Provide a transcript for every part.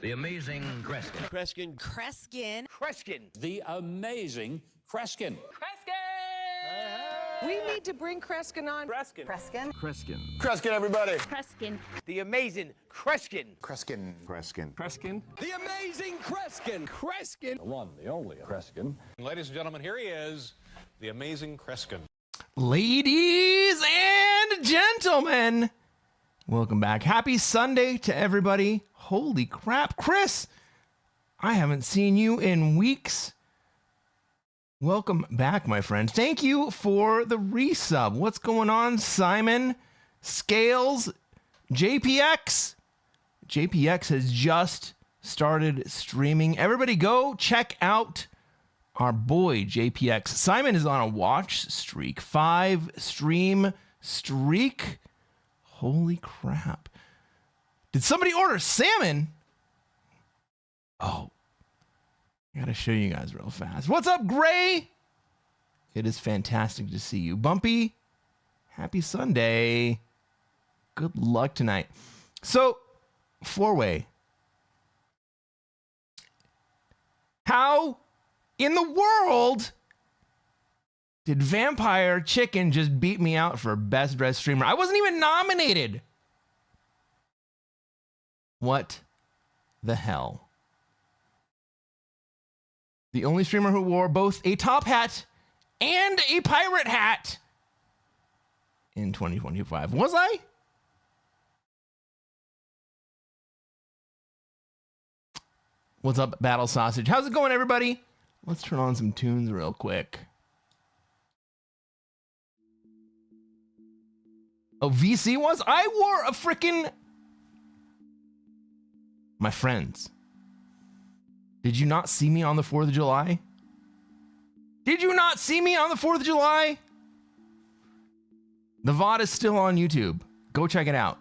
The amazing Cresquin. Cresquin. Cresquin. Cresquin. The amazing Cresquin. We need to bring Cresquin on. Cresquin. Cresquin. Cresquin. Cresquin, everybody. Cresquin. The amazing Cresquin. Cresquin. Cresquin. Cresquin. The amazing Cresquin. Cresquin. The one, the only Cresquin. Ladies and gentlemen, here he is, the amazing Cresquin. Ladies and gentlemen, welcome back. Happy Sunday to everybody. Holy crap, Chris, I haven't seen you in weeks. Welcome back, my friend. Thank you for the resub. What's going on, Simon? Scales, JPX. JPX has just started streaming. Everybody go check out our boy JPX. Simon is on a watch streak, 5 stream streak. Holy crap. Did somebody order salmon? Oh, I gotta show you guys real fast. What's up, Gray? It is fantastic to see you. Bumpy, happy Sunday. Good luck tonight. So, 4-way. How in the world did Vampire Chicken just beat me out for best dressed streamer? I wasn't even nominated. What the hell? The only streamer who wore both a top hat and a pirate hat in 2025. Was I? What's up, Battle Sausage? How's it going, everybody? Let's turn on some tunes real quick. Oh, VC was? I wore a frickin'... My friends, did you not see me on the 4th of July? Did you not see me on the 4th of July? The VOD is still on YouTube. Go check it out.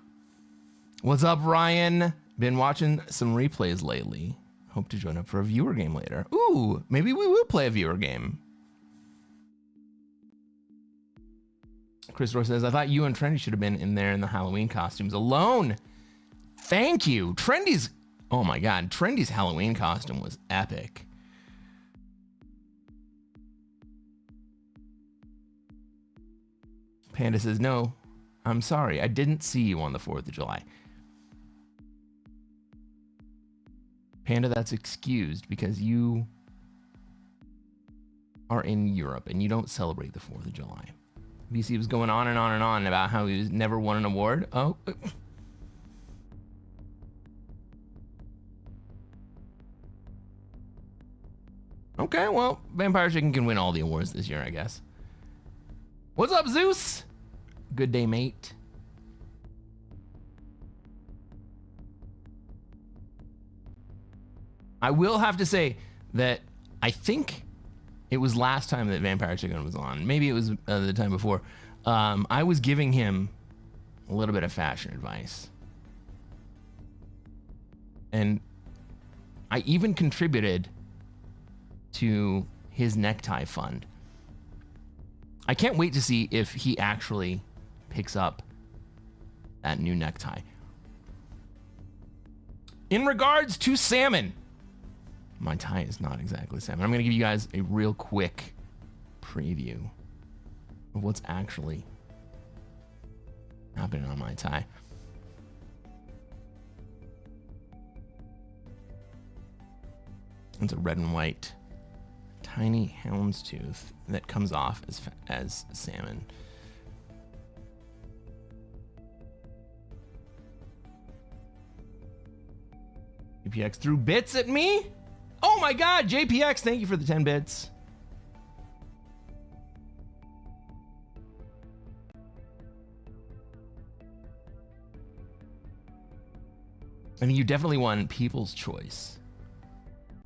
What's up, Ryan? Been watching some replays lately. Hope to join up for a viewer game later. Ooh, maybe we will play a viewer game. Chris Roy says, I thought you and Trendy should have been in there in the Halloween costumes alone. Thank you. Trendy's, oh my God, Trendy's Halloween costume was epic. Panda says, no, I'm sorry. I didn't see you on the 4th of July. Panda, that's excused because you are in Europe and you don't celebrate the 4th of July. VC was going on and on and on about how he was never won an award. Oh. Okay, well, Vampire Chicken can win all the awards this year, I guess. What's up, Zeus? Good day, mate. I will have to say that I think it was last time that Vampire Chicken was on. Maybe it was the time before. I was giving him a little bit of fashion advice. And I even contributed to his necktie fund. I can't wait to see if he actually picks up that new necktie. In regards to salmon, my tie is not exactly salmon. I'm going to give you guys a real quick preview of what's actually happening on my tie. It's a red and white tiny houndstooth that comes off as salmon. JPX threw bits at me? Oh my God, JPX, thank you for the 10 bits. I mean, you definitely won People's Choice.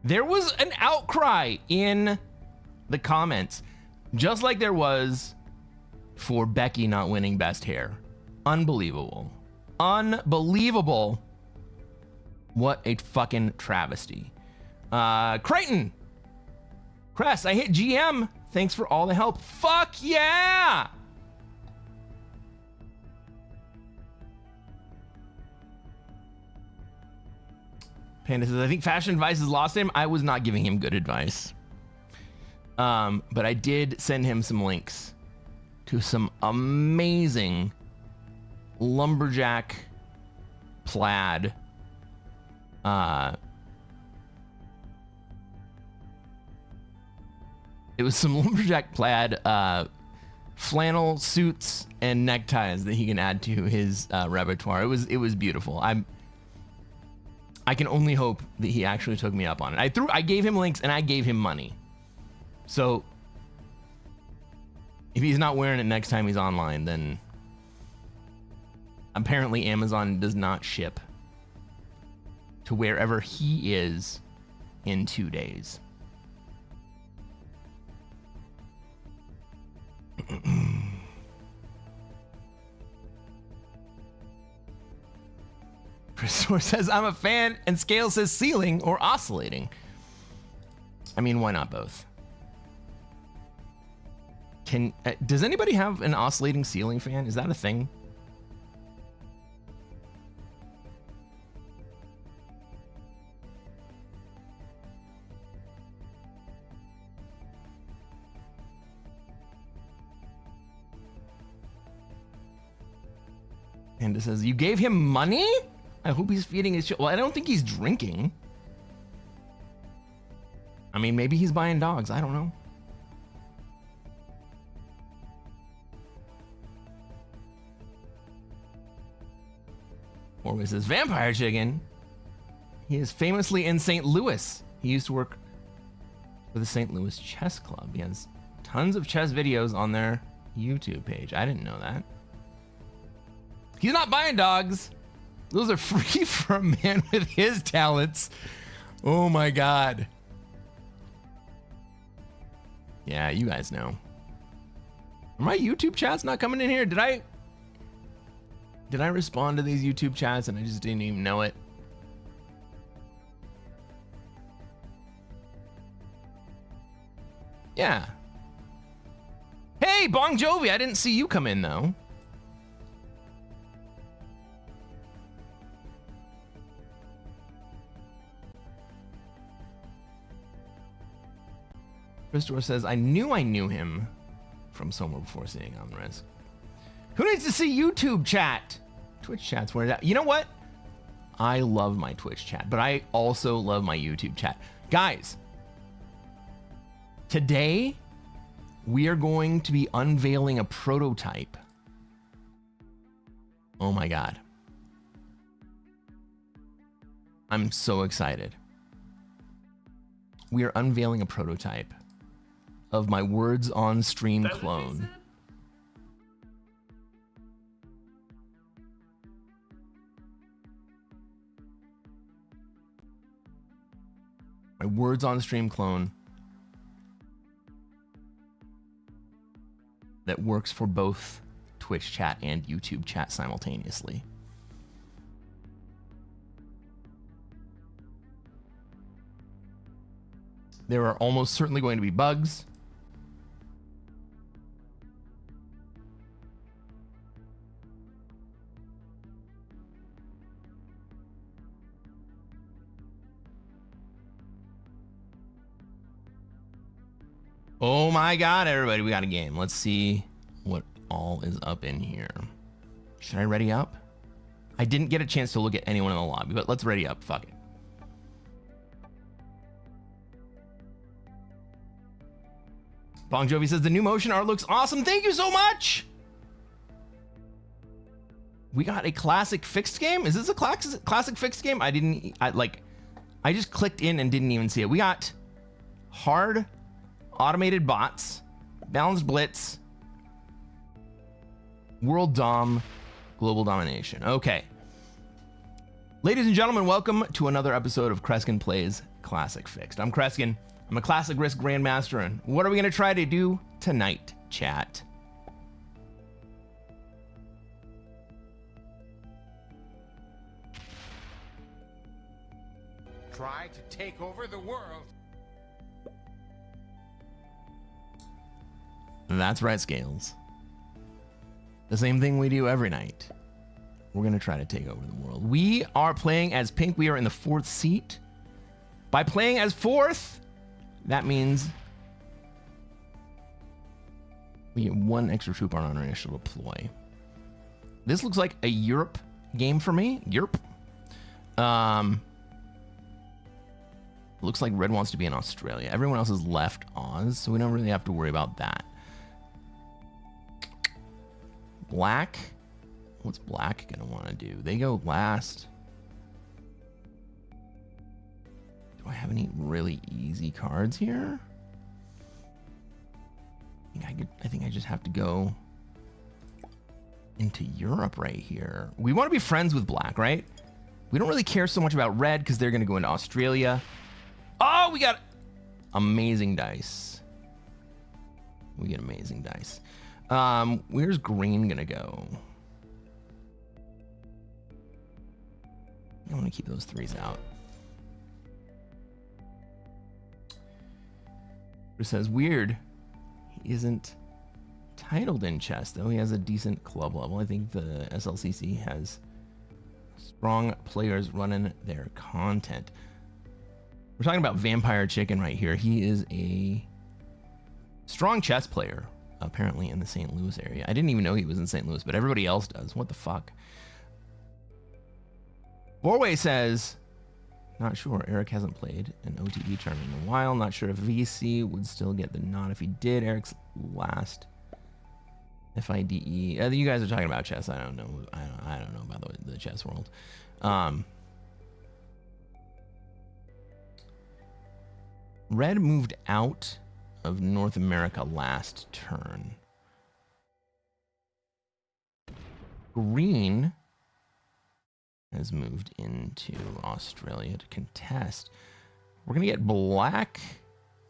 There was an outcry in the comments, just like there was for Becky not winning Best Hair. Unbelievable. Unbelievable. What a fucking travesty. Creighton. Cress, I hit GM. Thanks for all the help. Fuck yeah! Panda says, I think fashion advice has lost him. I was not giving him good advice. But I did send him some links to some amazing lumberjack plaid it was some lumberjack plaid flannel suits and neckties that he can add to his repertoire. It was beautiful. I can only hope that he actually took me up on it. I gave him links and I gave him money. So if he's not wearing it next time he's online, then apparently Amazon does not ship to wherever he is in 2 days. Christopher says, I'm a fan, and Scale says ceiling or oscillating. I mean, why not both? Does anybody have an oscillating ceiling fan? Is that a thing? And it says, you gave him money? I hope he's feeding his children. Well, I don't think he's drinking. I mean, maybe he's buying dogs. I don't know. Orway says, Vampire Chicken. He is famously in St. Louis. He used to work for the St. Louis Chess Club. He has tons of chess videos on their YouTube page. I didn't know that. He's not buying dogs. Those are free for a man with his talents. Oh my God. Yeah, you guys know. Are my YouTube chats not coming in here? Did I respond to these YouTube chats and I just didn't even know it? Yeah. Hey, Bon Jovi, I didn't see you come in though. Christopher says, I knew him from somewhere before seeing on Risk. Who needs to see YouTube chat? Twitch chat's where that. You know what? I love my Twitch chat, but I also love my YouTube chat. Guys, today we are going to be unveiling a prototype. Oh my God. I'm so excited. We are unveiling a prototype of my Words on Stream clone. My Words on Stream clone that works for both Twitch chat and YouTube chat simultaneously. There are almost certainly going to be bugs. Oh my God, everybody, we got a game. Let's see what all is up in here. Should I ready up? I didn't get a chance to look at anyone in the lobby, but let's ready up. Fuck it. Bon Jovi says the new motion art looks awesome. Thank you so much. We got a classic fixed game. Is this a classic fixed game? I just clicked in and didn't even see it. We got hard automated bots, balanced blitz, world dom, global domination. Okay. Ladies and gentlemen, welcome to another episode of Cresquin Plays Classic Fixed. I'm Cresquin. I'm a Classic Risk Grandmaster, and what are we going to try to do tonight, chat? Try to take over the world. That's right, Scales. The same thing we do every night. We're going to try to take over the world. We are playing as pink. We are in the 4th seat. By playing as 4th, that means we get 1 extra troop on our initial deploy. This looks like a Europe game for me. Europe. Looks like red wants to be in Australia. Everyone else has left Oz, so we don't really have to worry about that. Black. What's black gonna want to do? They go last. Do I have any really easy cards here? I think I just have to go into Europe right here. We want to be friends with black, right? We don't really care so much about red because they're gonna go into Australia. Oh, we got amazing dice. We get amazing dice. Where's green gonna go? I want to keep those 3s out. It says weird. He isn't titled in chess, though. He has a decent club level. I think the SLCC has strong players running their content. We're talking about Vampire Chicken right here. He is a strong chess player, apparently in the St. Louis area. I didn't even know he was in St. Louis, but everybody else does. What the fuck? Borway says, not sure. Eric hasn't played an OTB tournament in a while. Not sure if VC would still get the nod if he did. Eric's last FIDE. You guys are talking about chess. I don't know. I don't know about the chess world. Red moved out of North America last turn. Green has moved into Australia to contest. We're going to get black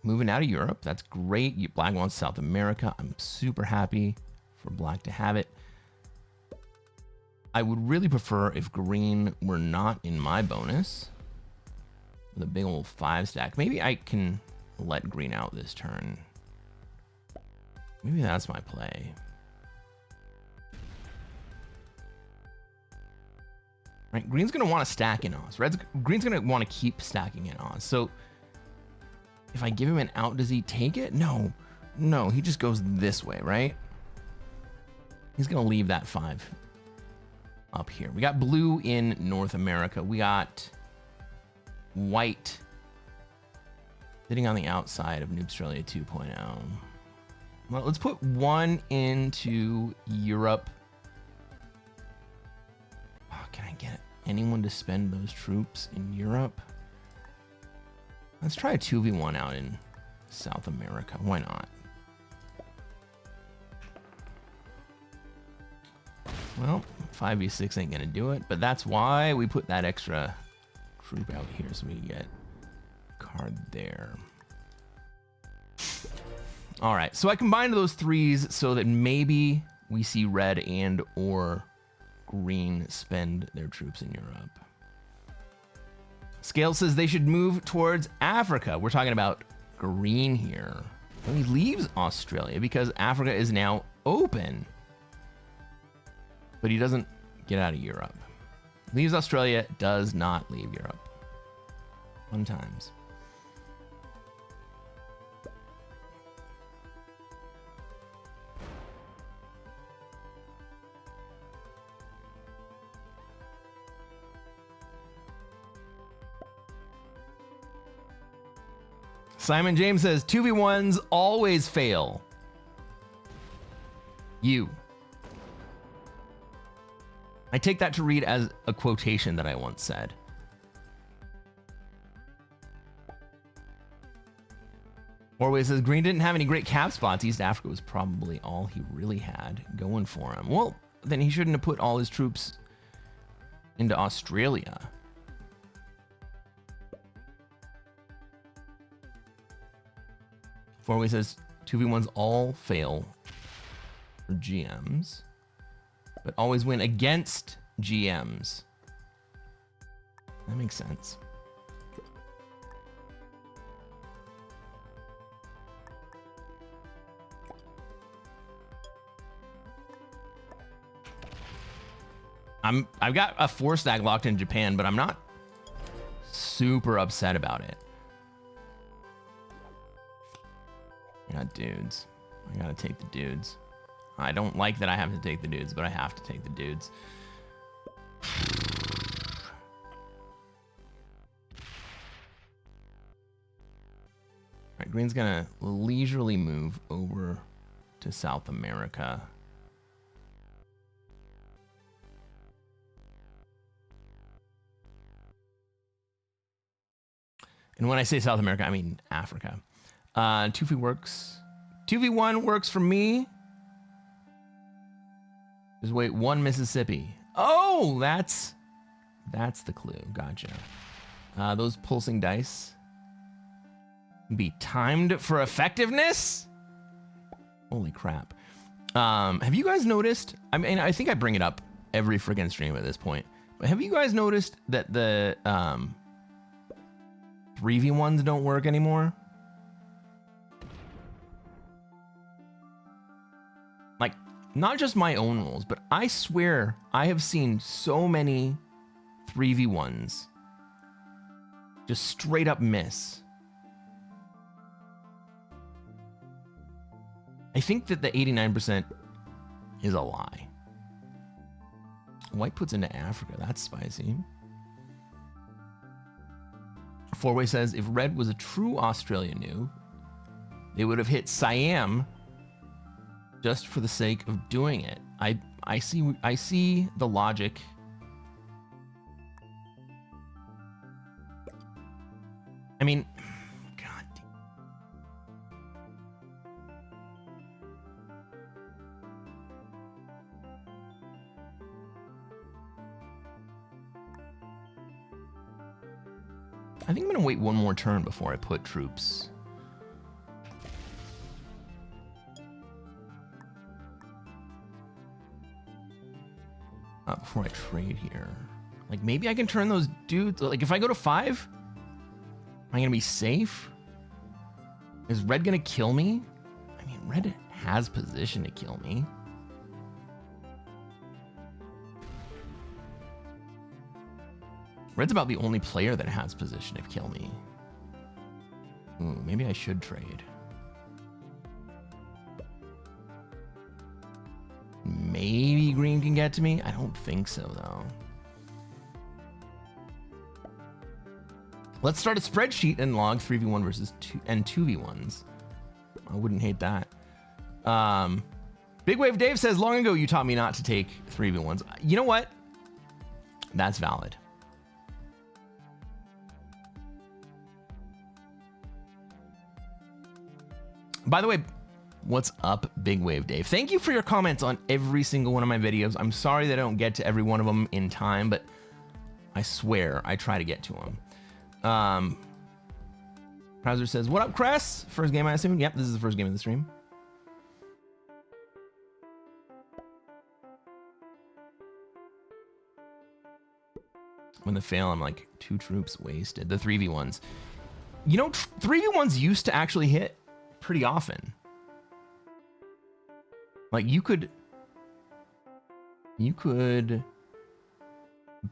moving out of Europe. That's great. Black wants South America. I'm super happy for black to have it. I would really prefer if green were not in my bonus with a big old 5 stack. Maybe I can let green out this turn. Maybe that's my play. Right, green's gonna want to stack in Oz. Green's gonna want to keep stacking in Oz. So if I give him an out, does he take it? No, he just goes this way, right? He's gonna leave that 5 up here. We got blue in North America. We got white sitting on the outside of Noob Australia 2.0. Well, let's put 1 into Europe. Oh, can I get anyone to spend those troops in Europe? Let's try a 2v1 out in South America. Why not? Well, 5v6 ain't gonna do it, but that's why we put that extra troop out here so we can get a card there. All right, so I combined those 3s so that maybe we see red and or green spend their troops in Europe. Scale says they should move towards Africa. We're talking about green here. And he leaves Australia because Africa is now open. But he doesn't get out of Europe. Leaves Australia, does not leave Europe. Fun times. Simon James says 2v1s always fail. You. I take that to read as a quotation that I once said. Orway says green didn't have any great cap spots. East Africa was probably all he really had going for him. Well, then he shouldn't have put all his troops into Australia. Orway says 2v1s all fail for GMs, but always win against GMs. That makes sense. I've got a 4-stack locked in Japan, but I'm not super upset about it. I got dudes. I gotta take the dudes. I don't like that I have to take the dudes, but I have to take the dudes. All right, green's gonna leisurely move over to South America. And when I say South America, I mean Africa. 2v works. 2v1 works for me. Just wait, 1 Mississippi. Oh, that's the clue. Gotcha. Those pulsing dice be timed for effectiveness. Holy crap. Have you guys noticed? I mean, I think I bring it up every friggin' stream at this point. But have you guys noticed that the 3v1s don't work anymore? Like, not just my own rules, but I swear I have seen so many 3v1s just straight up miss. I think that the 89% is a lie. White puts into Africa. That's spicy. Four-way says, if red was a true Australian new, they would have hit Siam just for the sake of doing it. I see the logic. I mean, God damn. I think I'm gonna wait one more turn before I put troops. Before I trade here. Like, maybe I can turn those dudes, like if I go to 5, am I gonna be safe? Is red gonna kill me? I mean, red has position to kill me. Red's about the only player that has position to kill me. Ooh, maybe I should trade. Maybe green can get to me. I don't think so, though. Let's start a spreadsheet and log 3v1 versus 2v1s. I wouldn't hate that. Big Wave Dave says, long ago you taught me not to take 3v1s. You know what? That's valid. By the way, what's up, Big Wave Dave? Thank you for your comments on every single one of my videos. I'm sorry that I don't get to every one of them in time, but I swear I try to get to them. Krauser says, what up, Cress? First game, I assume? Yep, this is the first game of the stream. When they fail, I'm like, 2 troops wasted. The 3v1s. You know, 3v1s used to actually hit pretty often. Like, you could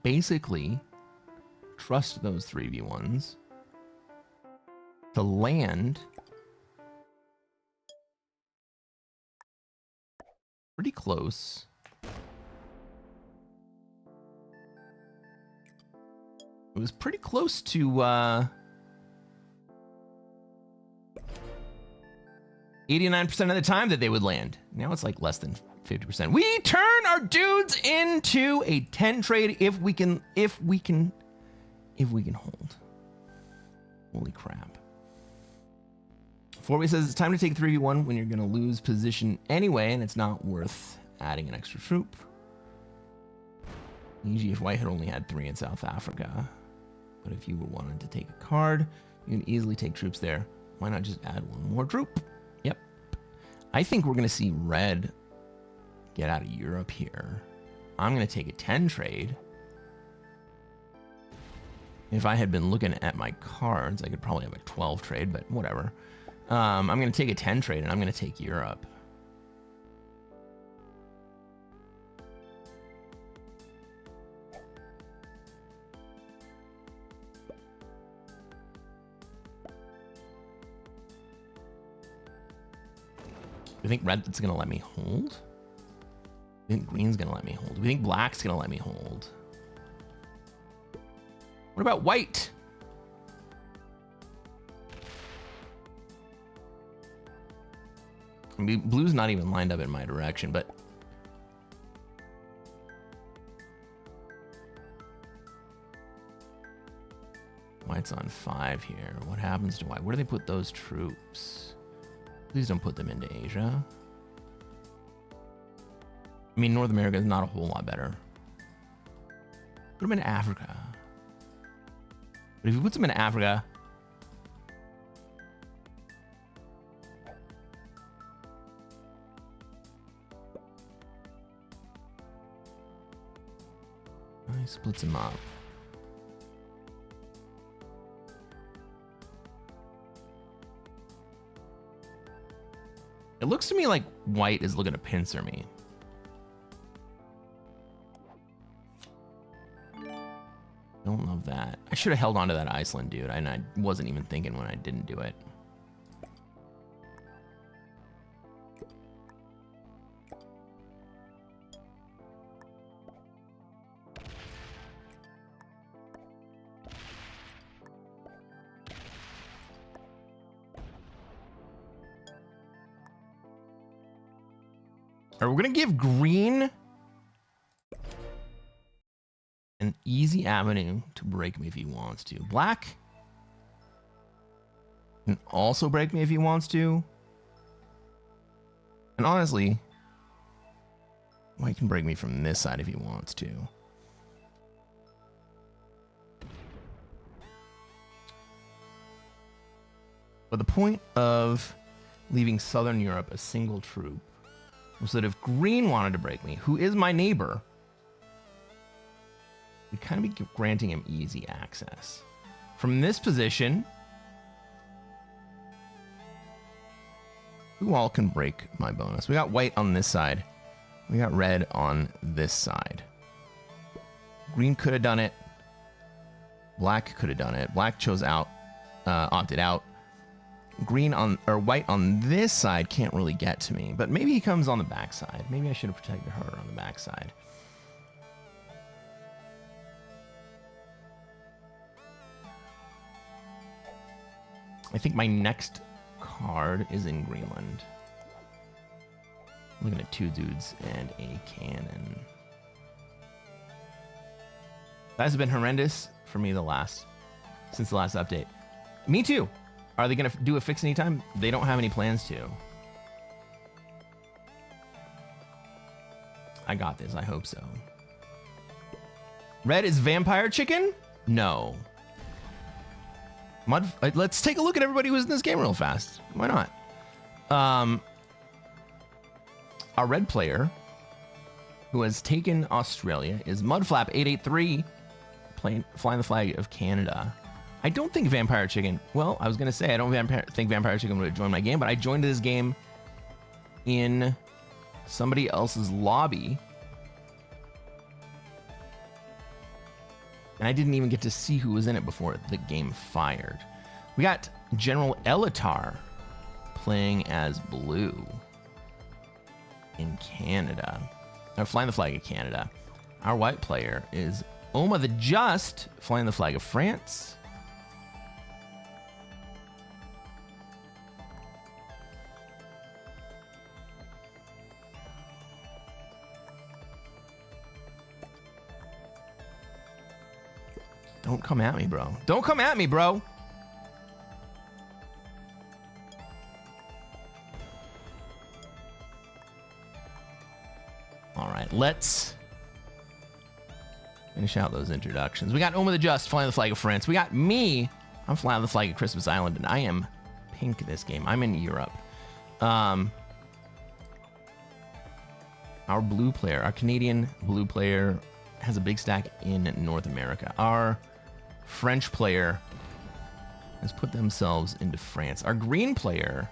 basically trust those 3v1s to land pretty close. It was pretty close to 89% of the time that they would land. Now it's like less than 50%. We turn our dudes into a 10 trade if we can hold. Holy crap. Four-way says it's time to take 3v1 when you're gonna lose position anyway, and it's not worth adding an extra troop. Easy if white had only had 3 in South Africa. But if you were wanting to take a card, you can easily take troops there. Why not just add 1 more troop? Yep. I think we're gonna see red get out of Europe here. I'm gonna take a 10 trade. If I had been looking at my cards, I could probably have a 12 trade, but whatever. I'm gonna take a 10 trade and I'm gonna take Europe. We think red's gonna let me hold? We think green's gonna let me hold? We think black's gonna let me hold? What about white? I mean, blue's not even lined up in my direction, but white's on 5 here. What happens to white? Where do they put those troops? Please don't put them into Asia. I mean, North America is not a whole lot better. Put them in Africa. But if he puts them in Africa, he splits them up. It looks to me like white is looking to pincer me. Don't love that. I should have held on to that Iceland dude, and I wasn't even thinking when I didn't do it. All right, we're gonna give green an easy avenue to break me if he wants to. Black can also break me if he wants to. And honestly, white can break me from this side if he wants to. But the point of leaving Southern Europe a single troop was that if green wanted to break me, who is my neighbor, we'd kind of be granting him easy access. From this position, who all can break my bonus? We got white on this side. We got red on this side. Green could have done it. Black could have done it. Black chose out, opted out. Green on, or white on this side can't really get to me, but maybe he comes on the back side. Maybe I should have protected her on the back side. I think my next card is in Greenland. I'm looking at 2 dudes and a cannon. That has been horrendous for me since the last update. Me too. Are they going to do a fix anytime? They don't have any plans to. I got this. I hope so. Red is vampire chicken? No. Let's take a look at everybody who's in this game real fast. Why not? Our red player who has taken Australia is Mudflap883, flying the flag of Canada. I don't think Vampire Chicken, well, I was going to say, I don't think Vampire Chicken would have joined my game, but I joined this game in somebody else's lobby. And I didn't even get to see who was in it before the game fired. We got General Elitar playing as blue in Canada. Or flying the flag of Canada. Our white player is Oma the Just, flying the flag of France. Don't come at me, bro. Don't come at me, bro. All right, let's finish out those introductions. We got Oma the Just flying the flag of France. We got me. I'm flying the flag of Christmas Island, and I am pink this game. I'm in Europe. Our blue player, our Canadian blue player, has a big stack in North America. Our French player has put themselves into France. Our green player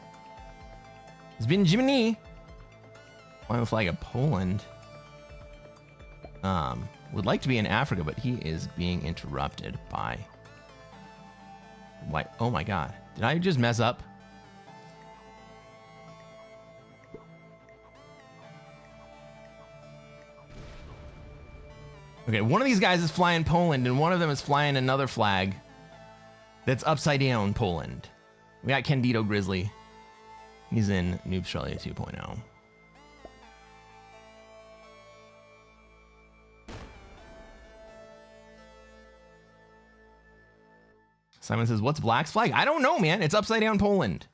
has been Jiminy, flying the flag of Poland. Would like to be in Africa, but he is being interrupted by white. Oh my god. Did I just mess up? Okay, one of these guys is flying Poland, and one of them is flying another flag that's upside down Poland. We got Candido Grizzly. He's in Noob Australia 2.0. Simon says, what's Black's flag? I don't know, man. It's upside down Poland.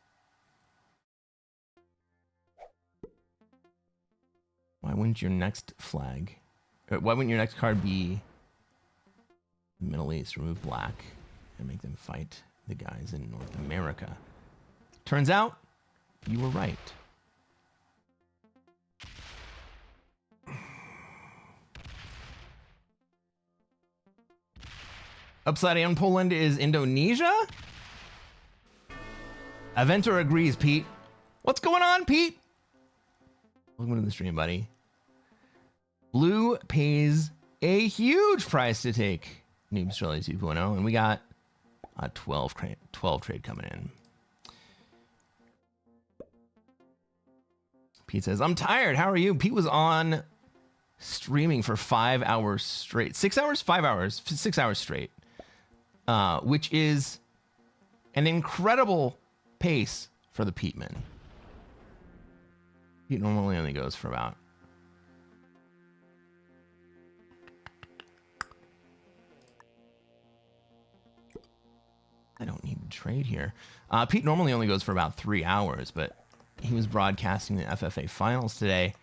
Why wouldn't your next flag... Why wouldn't your next card be the Middle East? Remove Black and make them fight the guys in North America. Turns out, you were right. Upside down Poland is Indonesia? Aventur agrees, Pete. What's going on, Pete? Welcome to the stream, buddy. Blue pays a huge price to take Noob Australia 2.0, and we got a 12 trade coming in. Pete says, I'm tired. How are you? Pete was on streaming for 5 hours straight. 6 hours? 5 hours. 6 hours straight. Which is an incredible pace for the Peteman. Pete normally only goes for about... I don't need to trade here. Pete normally only goes for about 3 hours, but he was broadcasting the FFA finals today,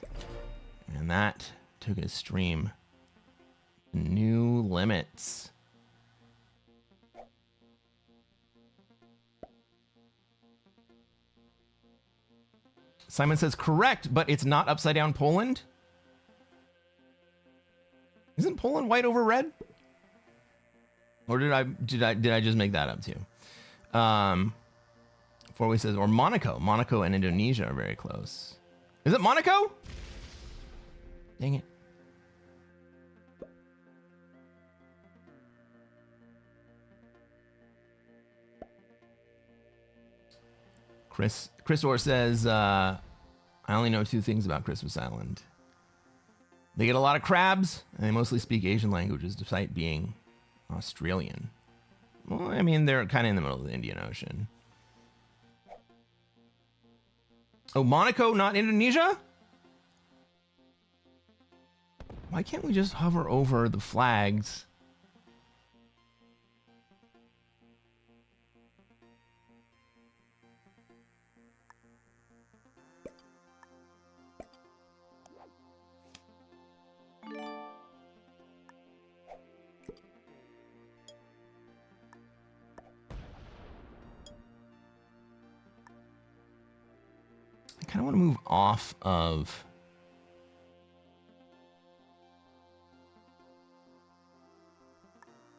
and that took his stream to new limits. Simon says, correct, but it's not upside down Poland? Isn't Poland white over red? Or did I just make that up too? Four-way says, or Monaco. Monaco and Indonesia are very close. Is it Monaco? Dang it. Chris Orr says, I only know 2 things about Christmas Island. They get a lot of crabs, and they mostly speak Asian languages, despite being Australian. Well, I mean, they're kind of in the middle of the Indian Ocean. Oh, Monaco, not Indonesia? Why can't we just hover over the flags? I kind of want to move off of...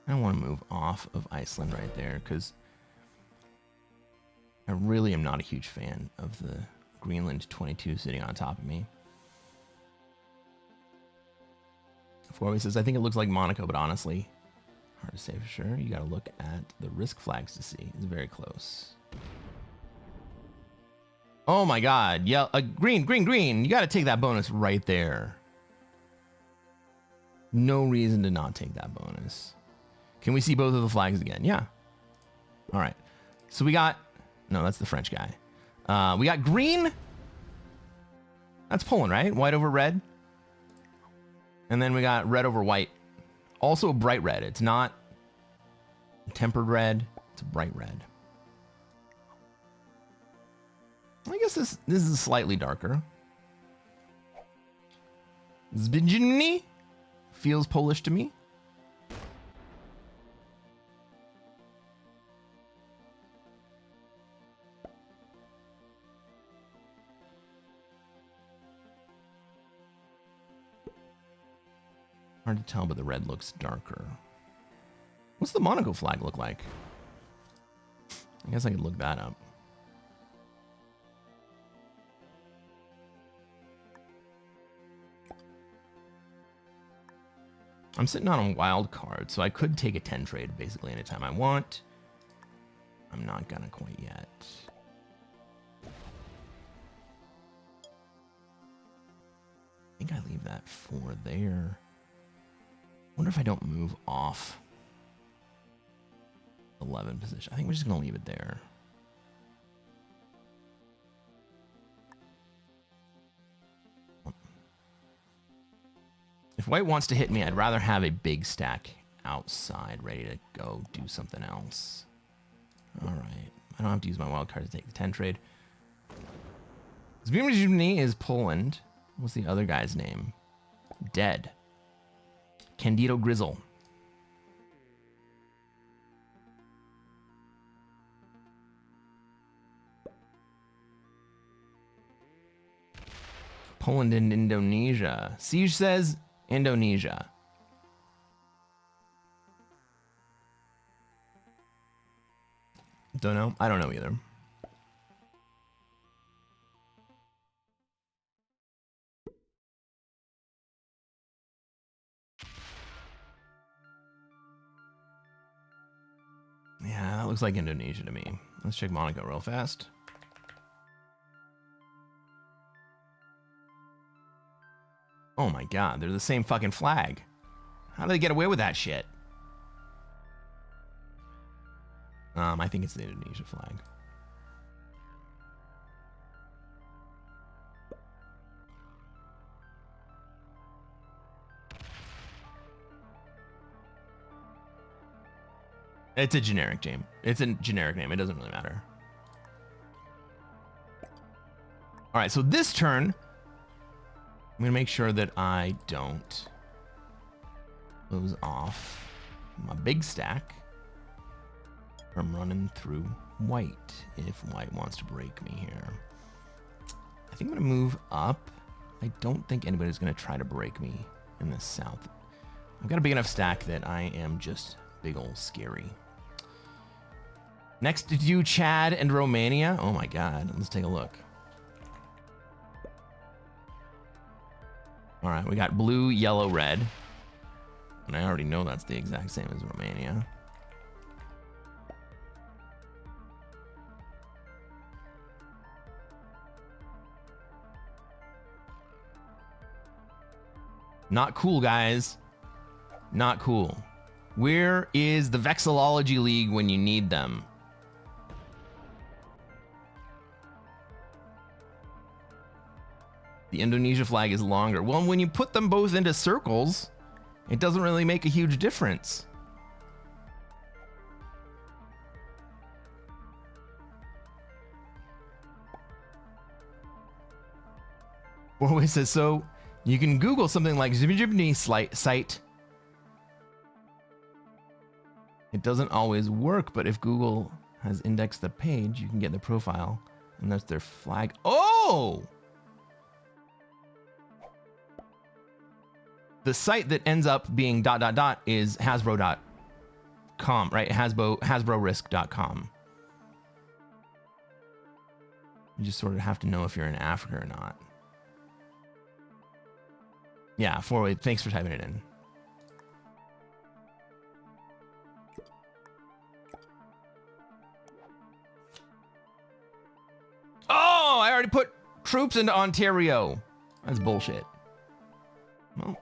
I want to move off of Iceland right there, because I really am not a huge fan of the Greenland 22 sitting on top of me. Four-way says, I think it looks like Monaco, but honestly, hard to say for sure. You got to look at the risk flags to see. It's very close. Oh my god. Yeah, green. You got to take that bonus right there. No reason to not take that bonus. Can we see both of the flags again? Yeah. All right. So we got... No, that's the French guy. We got green. That's Poland, right? White over red. And then we got red over white. Also a bright red. It's not tempered red. It's a bright red. I guess this is slightly darker. Zbigniew feels Polish to me. Hard to tell, but the red looks darker. What's the Monaco flag look like? I guess I could look that up. I'm sitting on a wild card, so I could take a 10 trade basically anytime I want. I'm not gonna quite yet. I think I leave that 4 there. Wonder if I don't move off 11 position. I think we're just going to leave it there. If white wants to hit me, I'd rather have a big stack outside ready to go do something else. All right. I don't have to use my wild card to take the 10 trade. Domination is Poland. What's the other guy's name? Dead. Candido Grizzle. Poland and Indonesia. Siege says Indonesia. Don't know. I don't know either. Yeah, that looks like Indonesia to me. Let's check Monaco real fast. Oh my god, they're the same fucking flag. How do they get away with that shit? I think it's the Indonesia flag. It's a generic name. It's a generic name. It doesn't really matter. All right, so this turn, I'm going to make sure that I don't lose off my big stack from running through white if white wants to break me here. I think I'm going to move up. I don't think anybody's going to try to break me in the south. I've got a big enough stack that I am just big old scary. Next to you, Chad and Romania. Oh my god, let's take a look. All right, we got blue, yellow, red. And I already know that's the exact same as Romania. Not cool, guys. Not cool. Where is the Vexillology League when you need them? The Indonesia flag is longer. Well, when you put them both into circles, it doesn't really make a huge difference. Borway says, so you can Google something like Zibijibni site. It doesn't always work, but if Google has indexed the page, you can get the profile, and that's their flag. Oh! The site that ends up being ... is Hasbro.com, right? HasbroRisk.com. You just sort of have to know if you're in Africa or not. Yeah, Forward, thanks for typing it in. Oh, I already put troops into Ontario. That's bullshit. Well,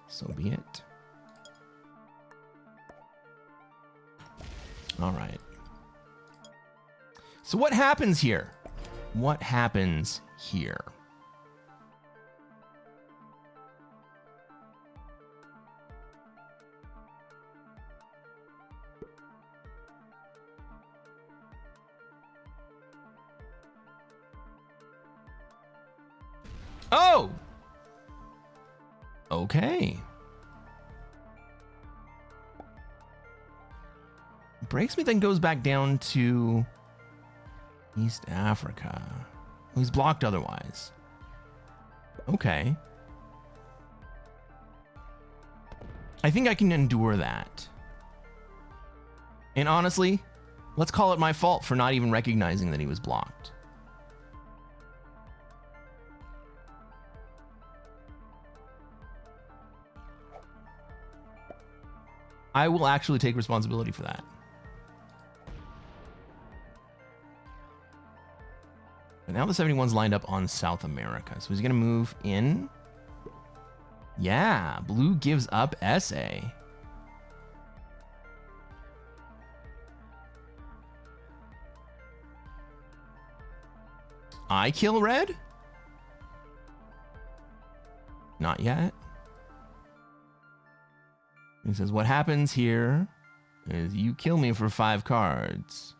so be it. All right. So what happens here? What happens here? Oh! Okay. Breaks me, then goes back down to East Africa. Well, he's blocked otherwise. Okay. I think I can endure that. And honestly, let's call it my fault for not even recognizing that he was blocked. I will actually take responsibility for that. But now the 71's lined up on South America. So he's going to move in. Yeah, blue gives up SA. I kill red? Not yet. He says, what happens here is you kill me for 5 cards.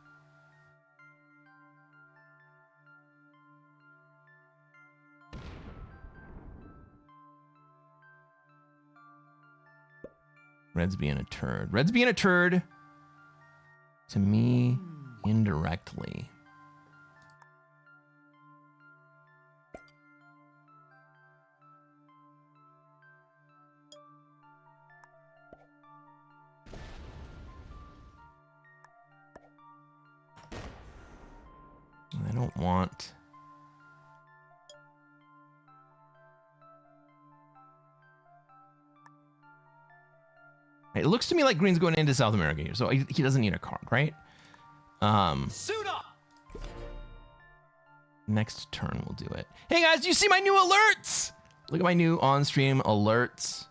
Red's being a turd. Red's being a turd to me indirectly. I don't want... It looks to me like green's going into South America here, so he doesn't need a card, right? Suit up! Next turn we'll do it. Hey guys, do you see my new alerts? Look at my new on-stream alerts.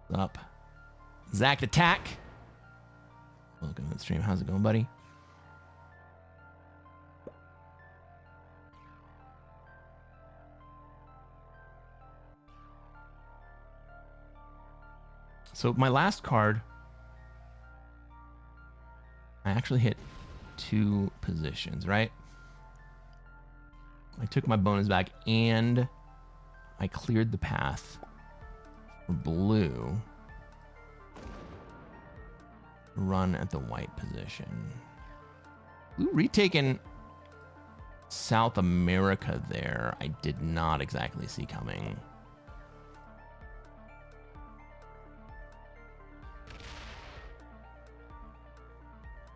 What's up? Zach Attack. Welcome to the stream. How's it going, buddy? So my last card, I actually hit 2 positions, right? I took my bonus back and I cleared the path for blue to run at the white position. Blue retaken South America there. I did not exactly see coming.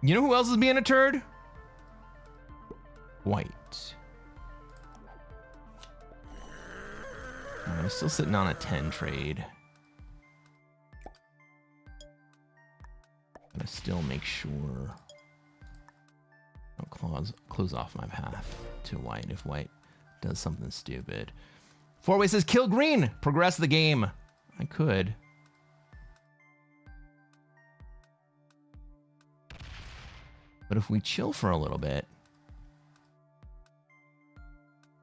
You know who else is being a turd? White. I'm still sitting on a 10 trade. Gotta still make sure I don't close off my path to white if white does something stupid. Four-way says kill green, progress the game. I could. But if we chill for a little bit,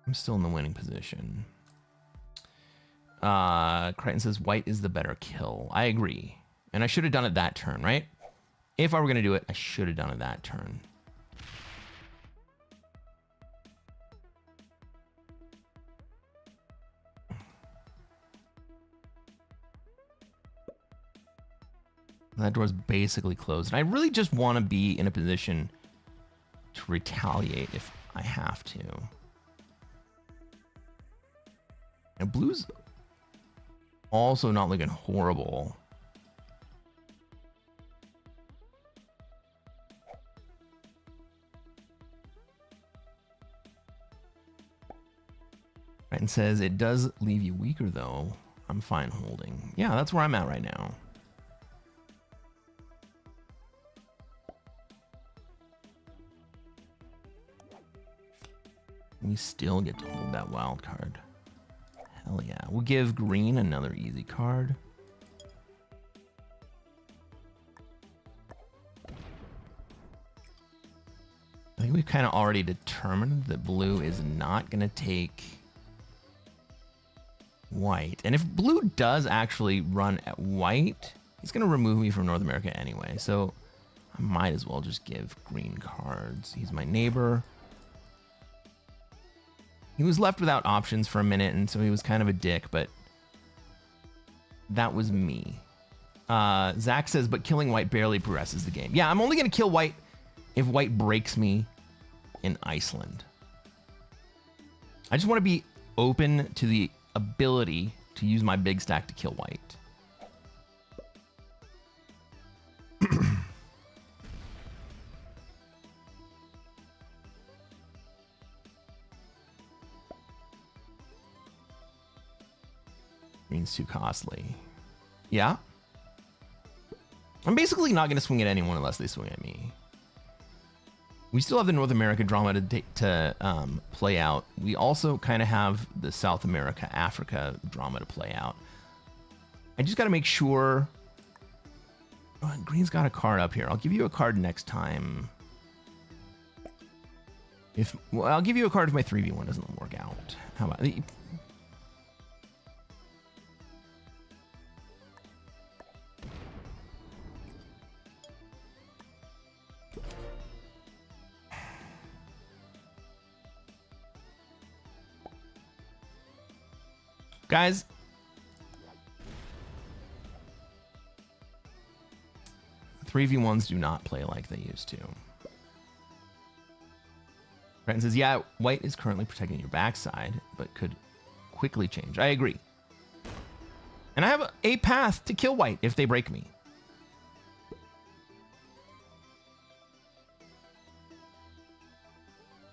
I'm still in the winning position. Crichton says white is the better kill. I agree. And I should have done it that turn, right? If I were going to do it, I should have done it that turn. That door's basically closed. And I really just want to be in a position to retaliate if I have to. And blue's also not looking horrible. And says it does leave you weaker though. I'm fine holding. Yeah, that's where I'm at right now. We still get to hold that wild card. Hell yeah. We'll give green another easy card. I think we've kind of already determined that blue is not going to take white. And if blue does actually run at white, he's going to remove me from North America anyway. So I might as well just give green cards. He's my neighbor. He was left without options for a minute, and so he was kind of a dick, but that was me. Zach says, but killing white barely progresses the game. Yeah, I'm only going to kill white if white breaks me in Iceland. I just want to be open to the ability to use my big stack to kill white. Green's too costly. Yeah. I'm basically not going to swing at anyone unless they swing at me. We still have the North America drama to play out. We also kind of have the South America, Africa drama to play out. I just got to make sure. Oh, green's got a card up here. I'll give you a card next time. Well, I'll give you a card if my 3v1 doesn't work out. How about the? Guys, the 3v1s do not play like they used to. Brandon says, yeah, white is currently protecting your backside, but could quickly change. I agree. And I have a path to kill white if they break me.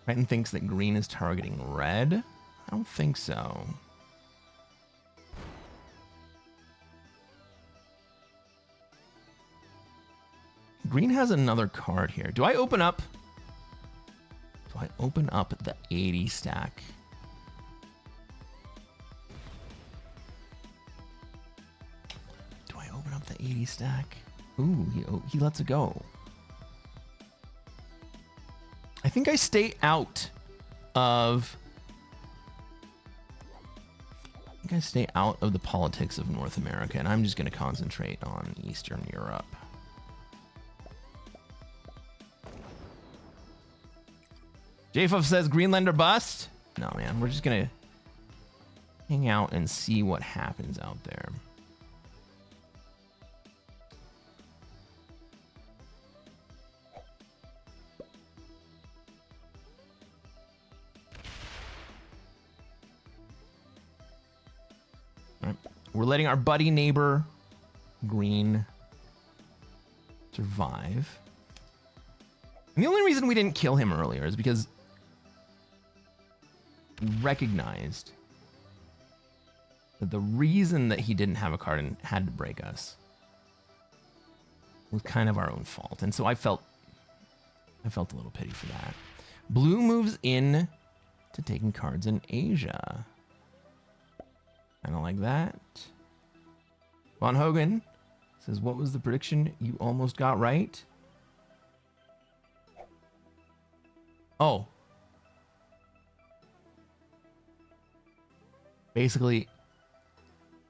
Brandon thinks that green is targeting red. I don't think so. Green has another card here. Do I open up? Do I open up the 80 stack? Do I open up the 80 stack? Ooh, he lets it go. I think I stay out of... the politics of North America, and I'm just going to concentrate on Eastern Europe. JFuff says Greenlander bust. No, man, we're just gonna hang out and see what happens out there. All right. We're letting our buddy neighbor green survive. And the only reason we didn't kill him earlier is because we recognized that the reason that he didn't have a card and had to break us was kind of our own fault. And so I felt a little pity for that. Blue moves in to taking cards in Asia. Kind of like that. Von Hogan says, what was the prediction you almost got right? Oh. Basically,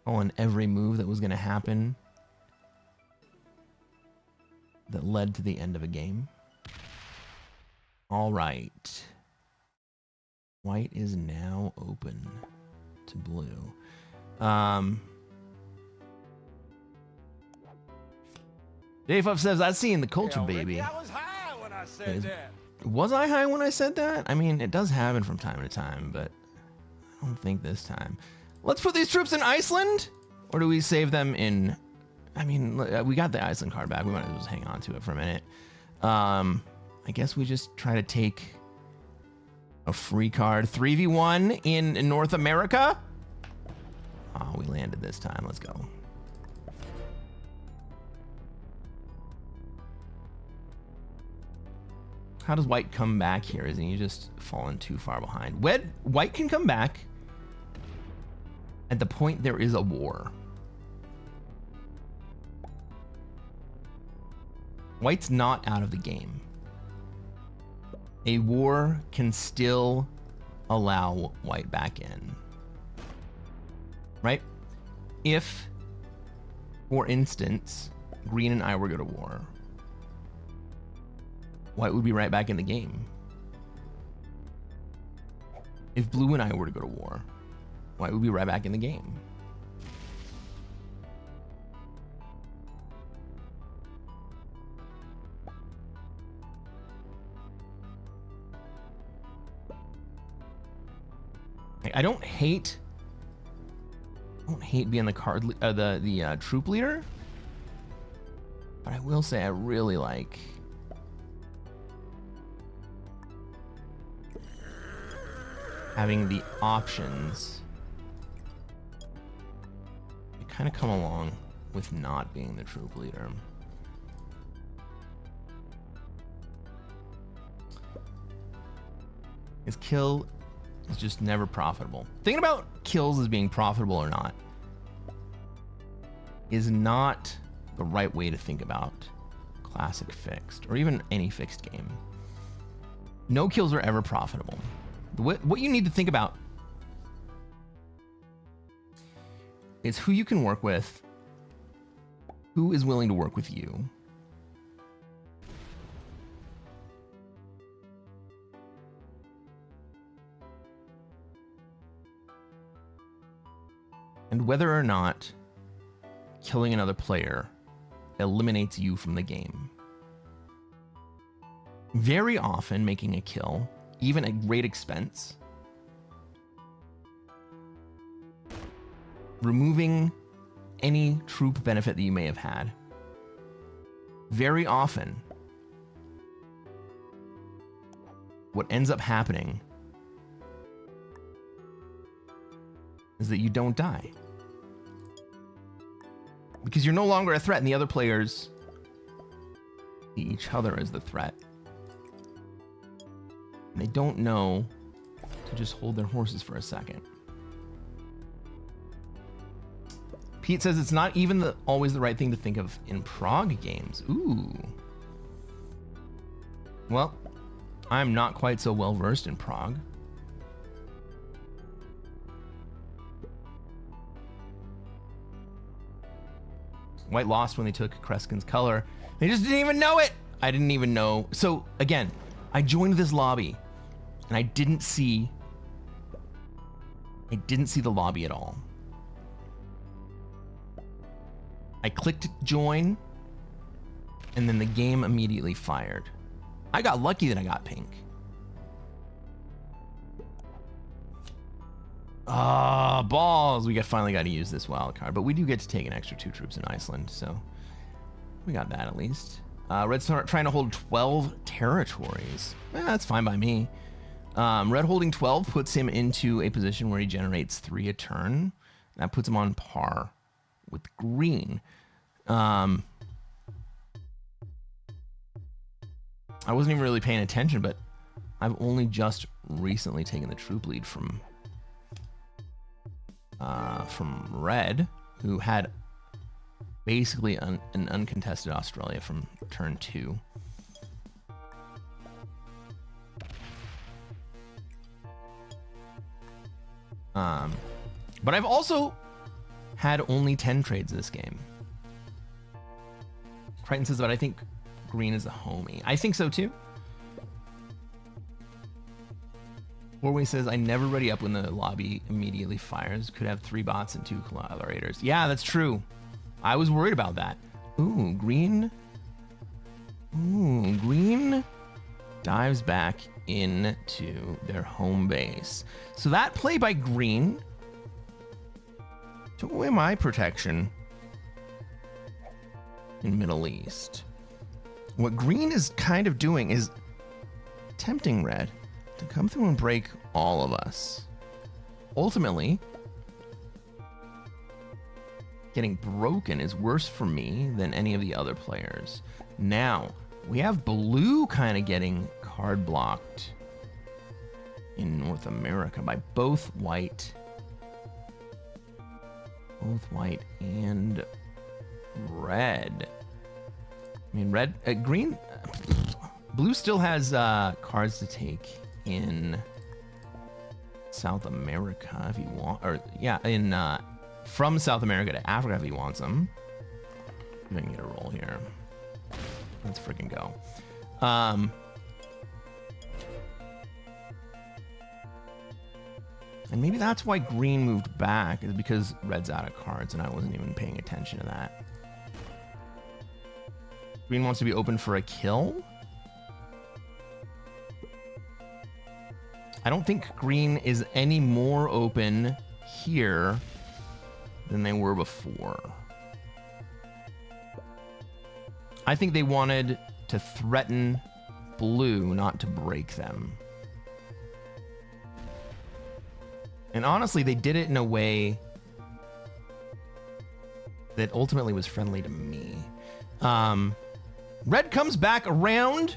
on every move that was going to happen that led to the end of a game. All right. White is now open to blue. Dave says, I've seen the culture, baby. I was high when I said that. Was I high when I said that? I mean, it does happen from time to time, but I don't think this time. Let's put these troops in Iceland? Or do we save them in... I mean, we got the Iceland card back. We might as well just hang on to it for a minute. I guess we just try to take a free card. 3v1 in North America? Oh, we landed this time. Let's go. How does white come back here? Isn't he just fallen too far behind? White can come back at the point there is a war. White's not out of the game. A war can still allow white back in. Right? If, for instance, green and I were to go to war, white would be right back in the game. If blue and I were to go to war, white would be right back in the game. I don't hate being the troop leader, but I will say I really like having the options. I kind of come along with not being the troop leader. His kill is just never profitable. Thinking about kills as being profitable or not is not the right way to think about Classic Fixed, or even any fixed game. No kills are ever profitable. What you need to think about is who you can work with, who is willing to work with you, and whether or not killing another player eliminates you from the game. Very often, making a kill, even at great expense, removing any troop benefit that you may have had, very often, what ends up happening is that you don't die. Because you're no longer a threat, and the other players see each other as the threat. And they don't know to just hold their horses for a second. Pete says it's not even always the right thing to think of in Prague games. Ooh. Well, I'm not quite so well versed in Prague. White lost when they took Cresquin's color. They just didn't even know it. I didn't even know. So again, I joined this lobby and I didn't see the lobby at all. I clicked join and then the game immediately fired. I got lucky that I got pink. Ah, balls. We finally got to use this wild card, but we do get to take an extra 2 troops in Iceland, so we got that at least. Red's trying to hold 12 territories. That's fine by me. Red holding 12 puts him into a position where he generates 3 a turn. That puts him on par with green. I wasn't even really paying attention, but I've only just recently taken the troop lead from Red, who had basically an uncontested Australia from turn 2. But I've also had only 10 trades this game. Crichton says, but I think green is a homie. I think so too. Warway says, I never ready up when the lobby immediately fires. Could have 3 bots and 2 collaborators. Yeah, that's true. I was worried about that. Ooh, green. Ooh, green dives back into their home base. So that play by green took away my protection in Middle East. What green is kind of doing is tempting red to come through and break all of us. Ultimately, getting broken is worse for me than any of the other players. Now, we have blue kind of getting card blocked in North America by both white and red. I mean, green, blue still has cards to take in South America if you want, or yeah, from South America to Africa if he wants them. I'm gonna get a roll here. Let's freaking go. And maybe that's why green moved back, is because red's out of cards and I wasn't even paying attention to that. Green wants to be open for a kill. I don't think green is any more open here than they were before. I think they wanted to threaten blue, not to break them. And honestly, they did it in a way that ultimately was friendly to me. Red comes back around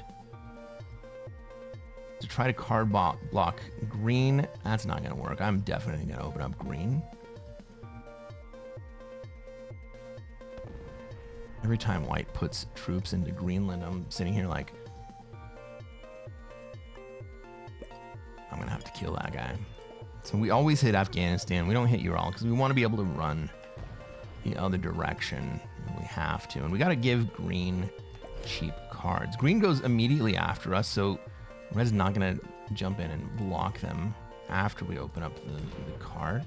to try to card block green. That's not going to work. I'm definitely going to open up green. Every time white puts troops into Greenland, I'm sitting here like, I'm going to have to kill that guy. So we always hit Afghanistan. We don't hit Ural because we want to be able to run the other direction. We have to. And we got to give green cheap cards. Green goes immediately after us, so red's not going to jump in and block them after we open up the card.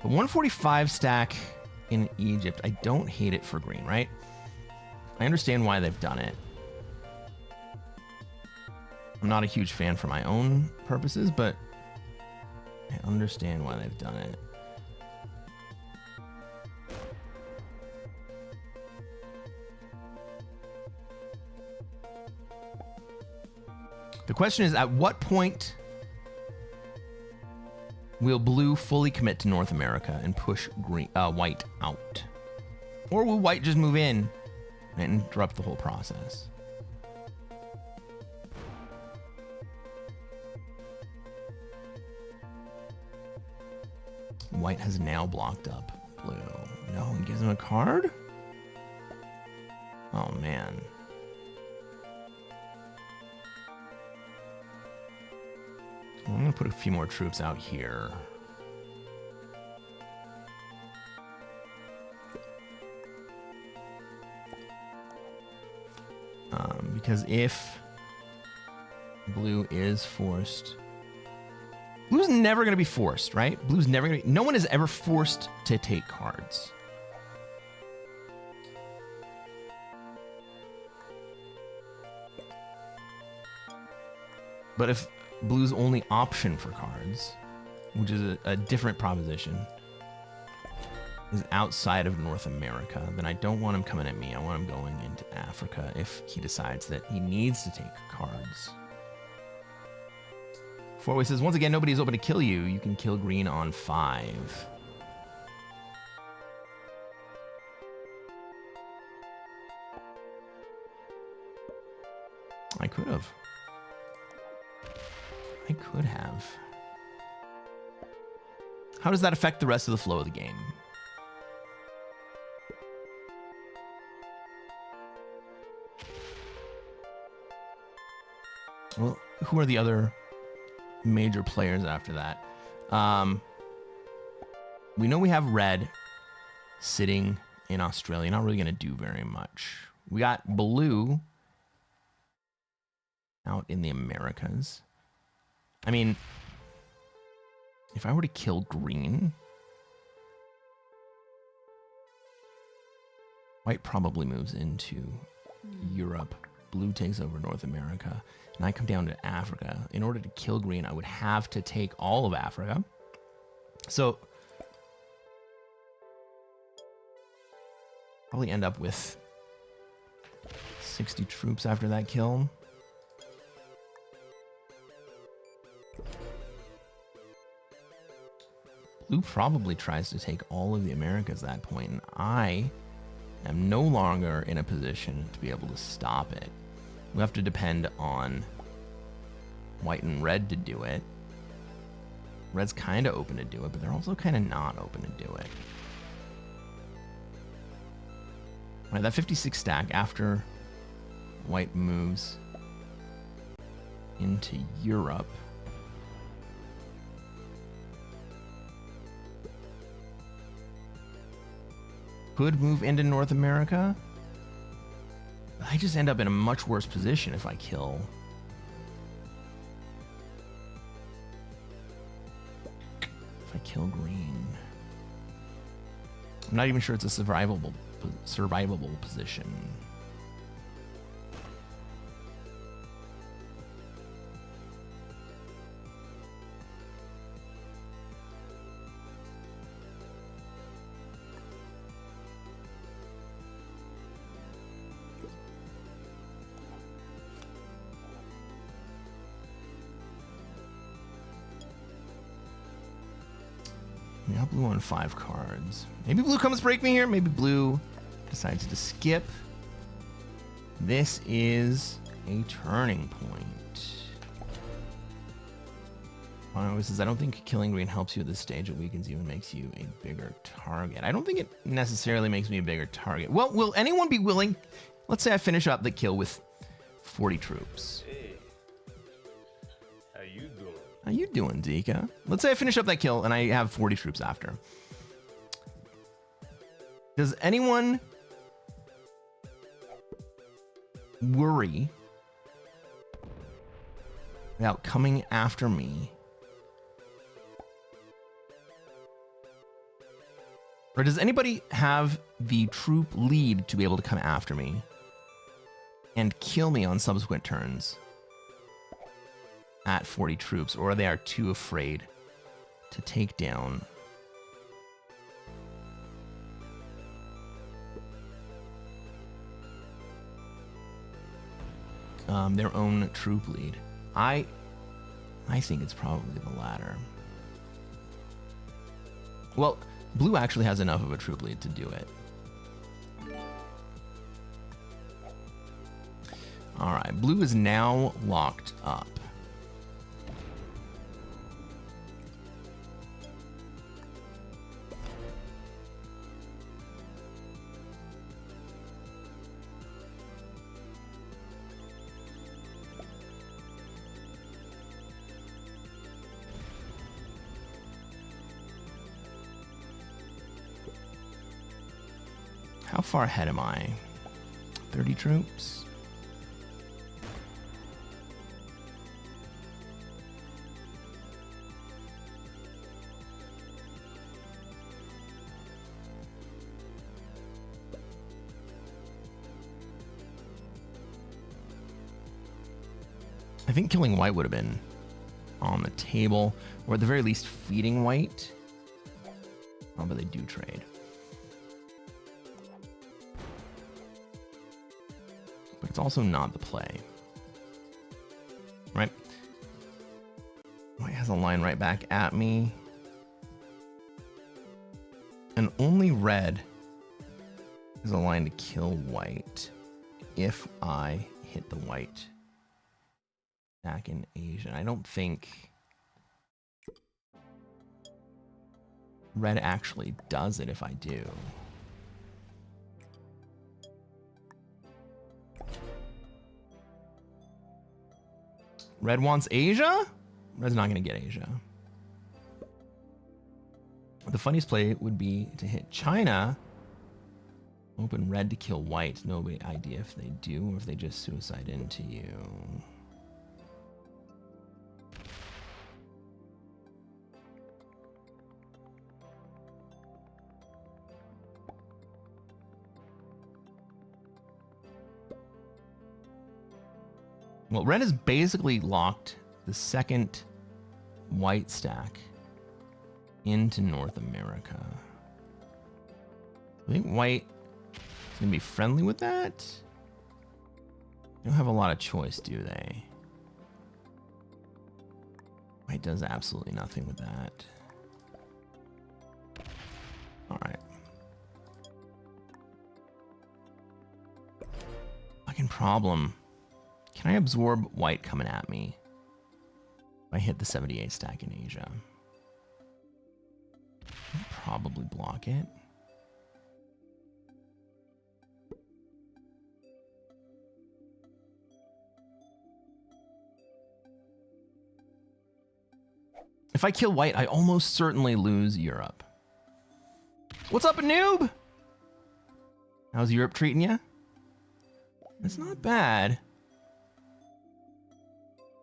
The 145 stack in Egypt, I don't hate it for green, right? I understand why they've done it. I'm not a huge fan for my own purposes, but I understand why they've done it. The question is, at what point will blue fully commit to North America and push white out? Or will white just move in and interrupt the whole process? White has now blocked up blue. No, and gives him a card? Oh, man. I'm going to put a few more troops out here. Because if blue is forced... Blue's never going to be forced, right? Blue's never going to be... No one is ever forced to take cards. But if blue's only option for cards, which is a different proposition, is outside of North America, then I don't want him coming at me. I want him going into Africa if he decides that he needs to take cards. Four-way says, once again, nobody's open to kill you. You can kill green on 5. I could have. I could have. How does that affect the rest of the flow of the game? Well, who are the other major players after that? We know we have red sitting in Australia. Not really going to do very much. We got blue out in the Americas. I mean, if I were to kill green, white probably moves into Europe. Blue takes over North America, and I come down to Africa. In order to kill green, I would have to take all of Africa. So, probably end up with 60 troops after that kill. Blue probably tries to take all of the Americas at that point, and I am no longer in a position to be able to stop it. We have to depend on white and red to do it. Red's kind of open to do it, but they're also kind of not open to do it. All right, that 56 stack after white moves into Europe. Could move into North America. I just end up in a much worse position if I kill. If I kill green. I'm not even sure it's a survivable position. got blue on 5 cards. Maybe blue comes break me here. Maybe blue decides to skip. This is a turning point. Mono says, I don't think killing green helps you at this stage. It weakens you and makes you a bigger target. I don't think it necessarily makes me a bigger target. Well, will anyone be willing? Let's say I finish up the kill with 40 troops. Hey, how you doing? How you doing, Zika? Let's say I finish up that kill and I have 40 troops after. Does anyone worry about coming after me? Or does anybody have the troop lead to be able to come after me and kill me on subsequent turns at 40 troops? Or they are too afraid to take down their own troop lead? I think it's probably the latter. Well, blue actually has enough of a troop lead to do it. All right, blue is now locked up. How far ahead am I? 30 troops? I think killing white would have been on the table, or at the very least feeding white. Oh, but they do trade. But it's also not the play. Right? White has a line right back at me. And only red is a line to kill white if I hit the white back in Asia. I don't think red actually does it if I do. Red wants Asia? Red's not going to get Asia. The funniest play would be to hit China, open red to kill white. No idea if they do or if they just suicide into you. Well, red has basically locked the second white stack into North America. I think white is going to be friendly with that. They don't have a lot of choice, do they? White does absolutely nothing with that. All right. Fucking problem. Can I absorb white coming at me if I hit the 78 stack in Asia? I'll probably block it. If I kill white, I almost certainly lose Europe. What's up, noob? How's Europe treating you? It's not bad.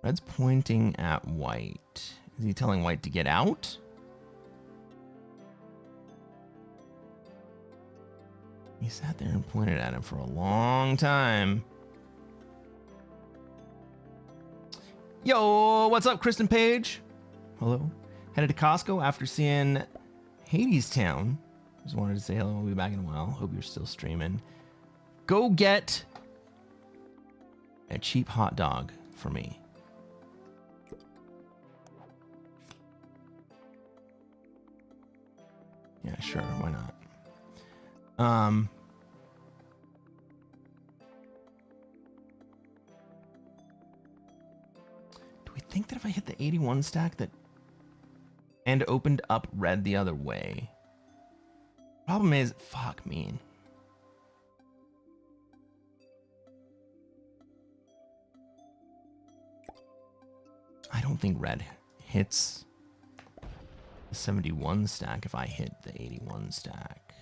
Red's pointing at white. Is he telling white to get out? He sat there and pointed at him for a long time. Yo, what's up, Kristen Page? Hello. Headed to Costco after seeing Hades Town. Just wanted to say hello. I'll be back in a while. Hope you're still streaming. Go get a cheap hot dog for me. Yeah, sure. Why not? Do we think that if I hit the 81 stack that and opened up red the other way? Problem is, fuck me. I don't think red hits the 71 stack if I hit the 81 stack.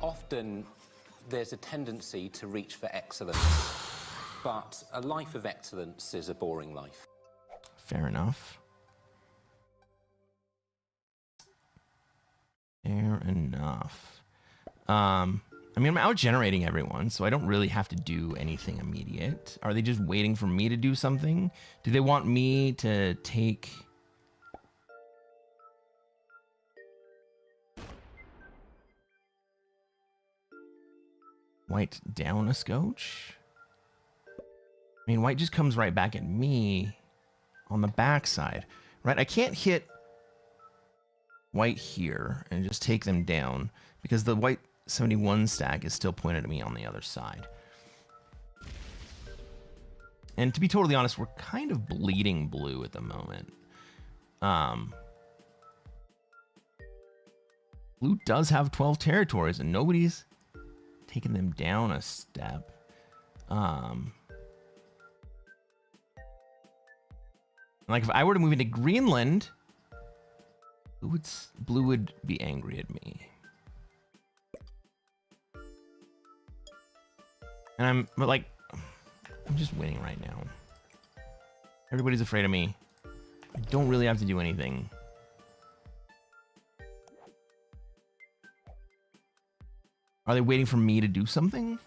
Often there's a tendency to reach for excellence, but a life of excellence is a boring life. Fair enough. Fair enough. I mean, I'm out generating everyone, so I don't really have to do anything immediate. Are they just waiting for me to do something? Do they want me to take... White down a scotch? I mean, white just comes right back at me on the backside, right? I can't hit white here and just take them down because the white 71 stack is still pointed at me on the other side. And to be totally honest, we're kind of bleeding blue at the moment. Blue does have 12 territories and nobody's taking them down a step. Like if I were to move into Greenland, blue would be angry at me. And I'm just winning right now. Everybody's afraid of me. I don't really have to do anything. Are they waiting for me to do something?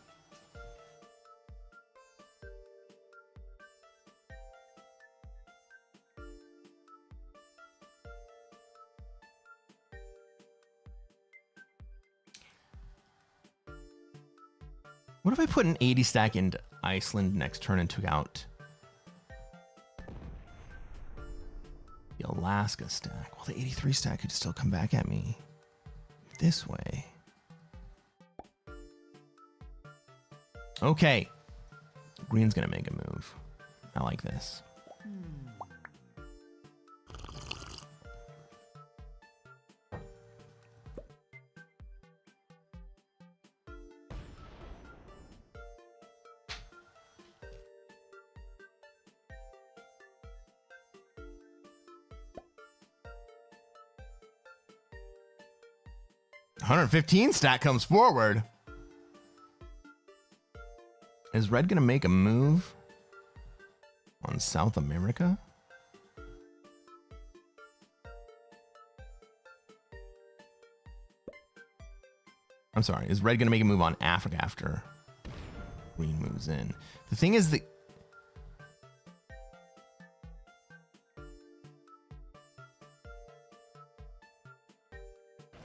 What if I put an 80 stack into Iceland next turn and took out the Alaska stack? Well, the 83 stack could still come back at me this way. Okay. Green's gonna make a move. I like this. $115 stack comes forward. Is red gonna make a move on South America? I'm sorry, is red gonna make a move on Africa after green moves in? The thing is that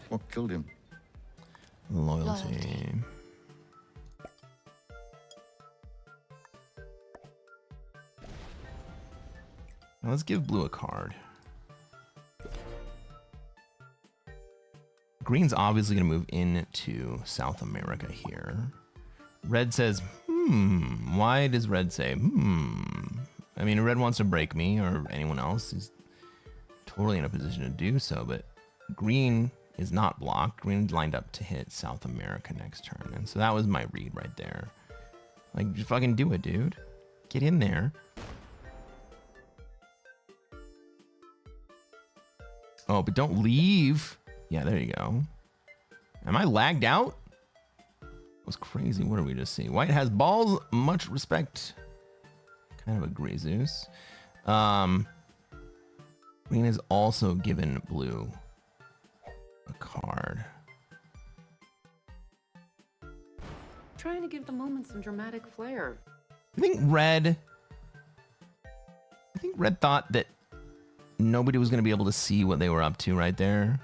what killed him? Loyalty. Now let's give blue a card. Green's obviously going to move into South America here. Red says, Why does red say, I mean, red wants to break me or anyone else. He's totally in a position to do so, but green is not blocked. Green lined up to hit South America next turn. And so that was my read right there. Like, just fucking do it, dude. Get in there. Oh, but don't leave. Yeah, there you go. Am I lagged out? That was crazy. What did we just see? White has balls. Much respect. Kind of agree, Zeus. Green has also given blue a card. Trying to give the moment some dramatic flair. I think red thought that nobody was going to be able to see what they were up to right there.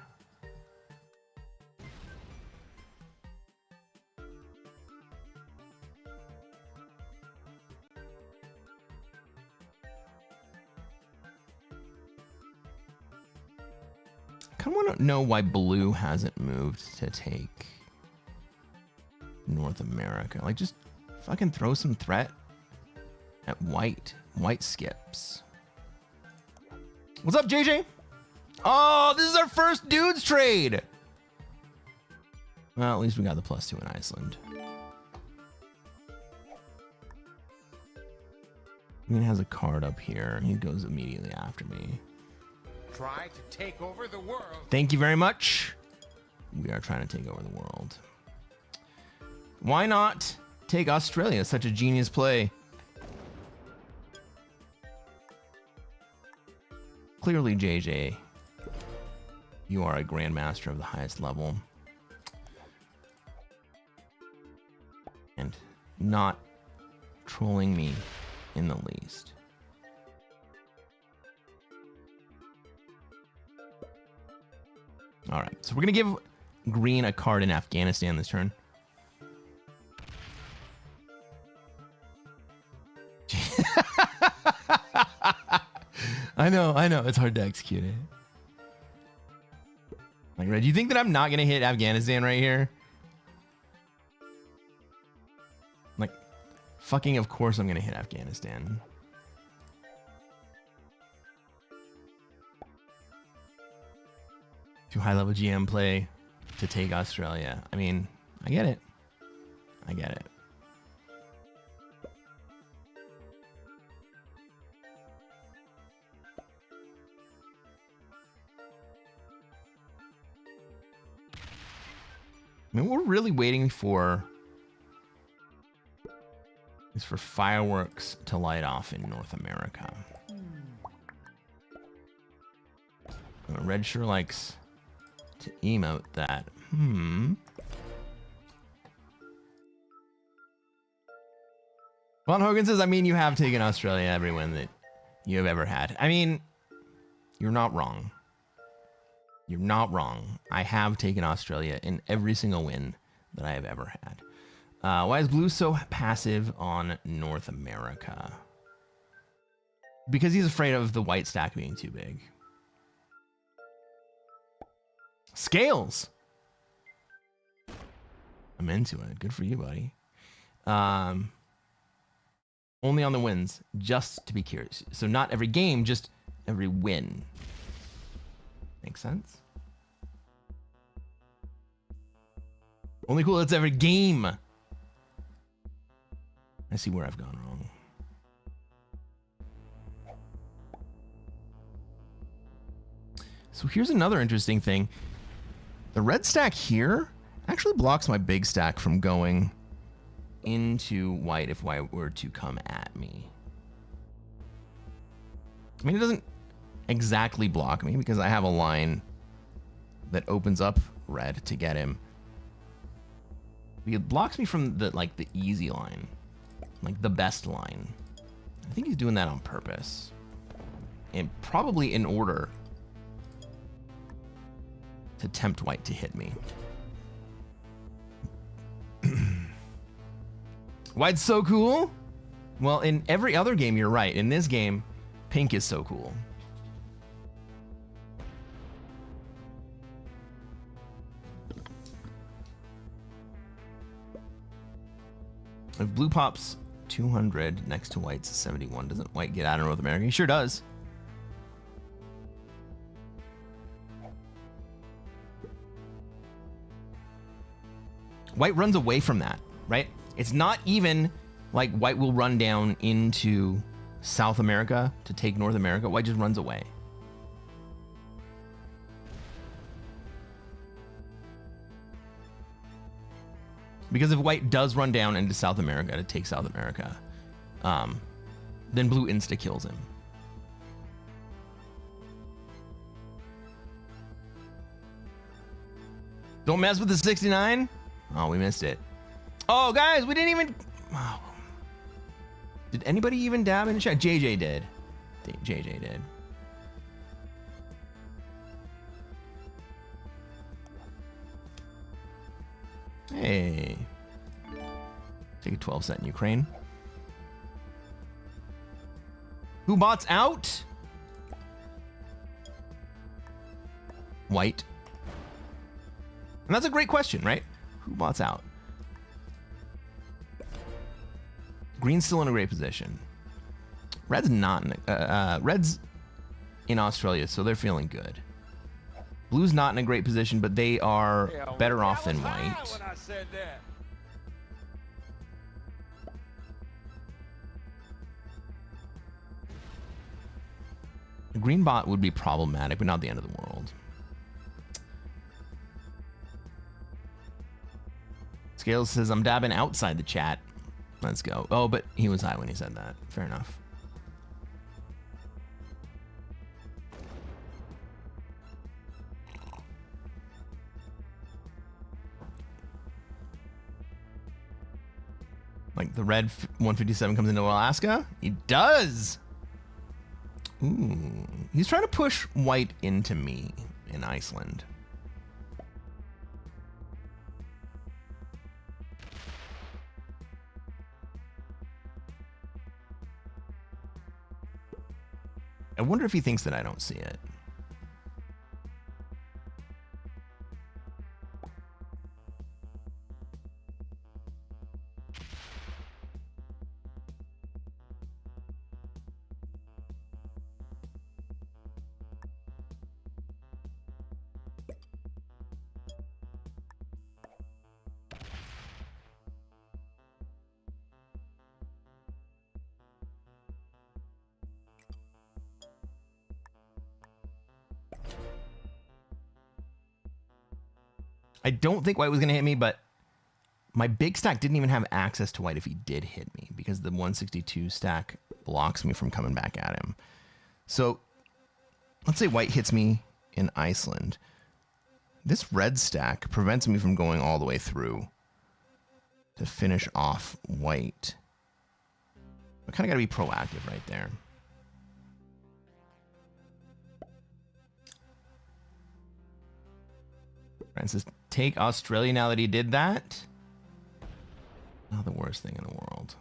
kind of want to know why blue hasn't moved to take North America. Like, just fucking throw some threat at white. White skips. What's up, JJ? Oh, this is our first dudes trade. Well, at least we got the +2 in Iceland. He has a card up here. He goes immediately after me. Try to take over the world. Thank you very much. We are trying to take over the world. Why not take Australia? Such a genius play. Clearly, JJ, you are a grandmaster of the highest level. And not trolling me in the least. All right, so we're gonna give green a card in Afghanistan this turn. I know, it's hard to execute it. Like, Red, do you think that I'm not gonna hit Afghanistan right here? Like, fucking of course I'm gonna hit Afghanistan. Too high level GM play to take Australia. I mean, I get it. I get it. I mean, what we're really waiting for is for fireworks to light off in North America. Red sure likes to emote that. Von Hogan says, I mean, you have taken Australia every win that you have ever had. I mean, you're not wrong. You're not wrong. I have taken Australia in every single win that I have ever had. Why is blue so passive on North America? Because he's afraid of the white stack being too big. Scales. I'm into it. Good for you, buddy. Only on the wins, just to be curious. So not every game, just every win. Makes sense? Only cool, it's every game. I see where I've gone wrong. So here's another interesting thing. The red stack here actually blocks my big stack from going into white if white were to come at me. I mean, it doesn't exactly block me because I have a line that opens up red to get him. It blocks me from the easy line, like the best line. I think he's doing that on purpose, and probably in order to tempt white to hit me. White's so cool? Well, in every other game, you're right. In this game, pink is so cool. If blue pops 200 next to white's 71, doesn't white get out of North America? He sure does. White runs away from that, right? It's not even like white will run down into South America to take North America. White just runs away. Because if white does run down into South America to take South America, then blue insta-kills him. Don't mess with the 69? Oh, we missed it. Oh, guys, we didn't even... Oh. Did anybody even dab in the chat? JJ did. I think JJ did. Hey. Take a 12 set in Ukraine. Who bots out? white? And that's a great question, right? Who bots out? Green's still in a great position. Red's not. Red's in Australia, so they're feeling good. Blue's not in a great position, but they are better off than white. A green bot would be problematic, but not the end of the world. Scales says, I'm dabbing outside the chat. Let's go. Oh, but he was high when he said that. Fair enough. Like the red 157 comes into Alaska? He does! Ooh. He's trying to push white into me in Iceland. I wonder if he thinks that I don't see it. I don't think white was going to hit me, but my big stack didn't even have access to white if he did hit me because the 162 stack blocks me from coming back at him. So let's say white hits me in Iceland. This red stack prevents me from going all the way through to finish off white. I kind of got to be proactive right there. Francis, take Australia now that he did that. Not the worst thing in the world.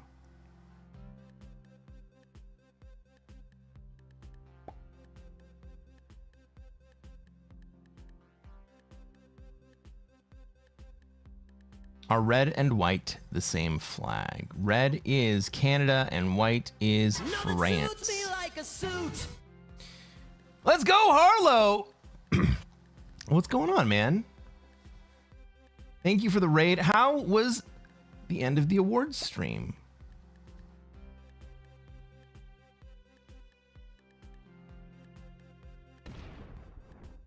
Are red and white the same flag? Red is Canada and white is France. Let's go, Harlow! What's going on, man? Thank you for the raid. How was the end of the awards stream?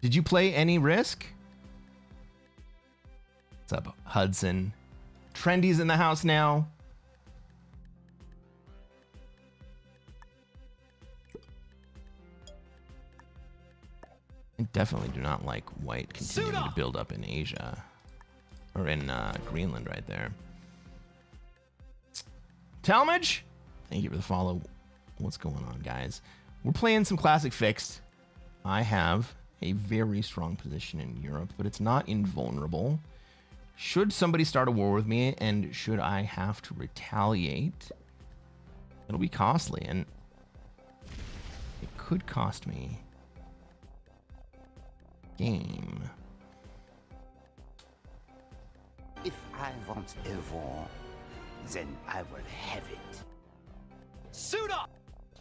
Did you play any Risk? What's up, Hudson? Trendy's in the house now. I definitely do not like white continuing to build up in Asia. Or in Greenland right there. Talmadge, thank you for the follow. What's going on, guys? We're playing some Classic Fixed. I have a very strong position in Europe, but it's not invulnerable. Should somebody start a war with me, and should I have to retaliate, it'll be costly, and it could cost me game. If I want a war, then I will have it. Suit up!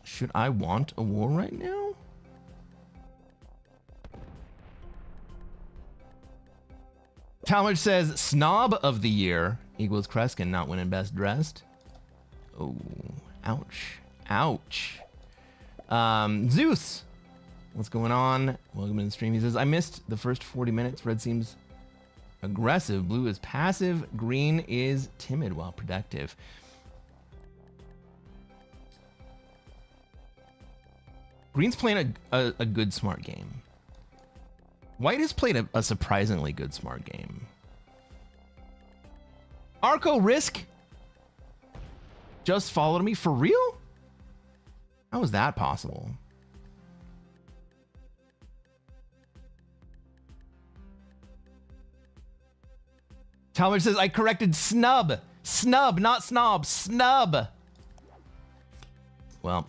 Should I want a war right now? Talmadge says, snob of the year equals Cresquin not winning best dressed. Oh, ouch. Ouch. Zeus, what's going on? Welcome to the stream. He says, I missed the first 40 minutes. Red seems aggressive. Blue is passive. Green is timid while productive. Green's playing a good, smart game. White has played a surprisingly good, smart game. Arco Risk just followed me for real? How is that possible? Talmadge says, I corrected snub. Snub, not snob. Snub. Well,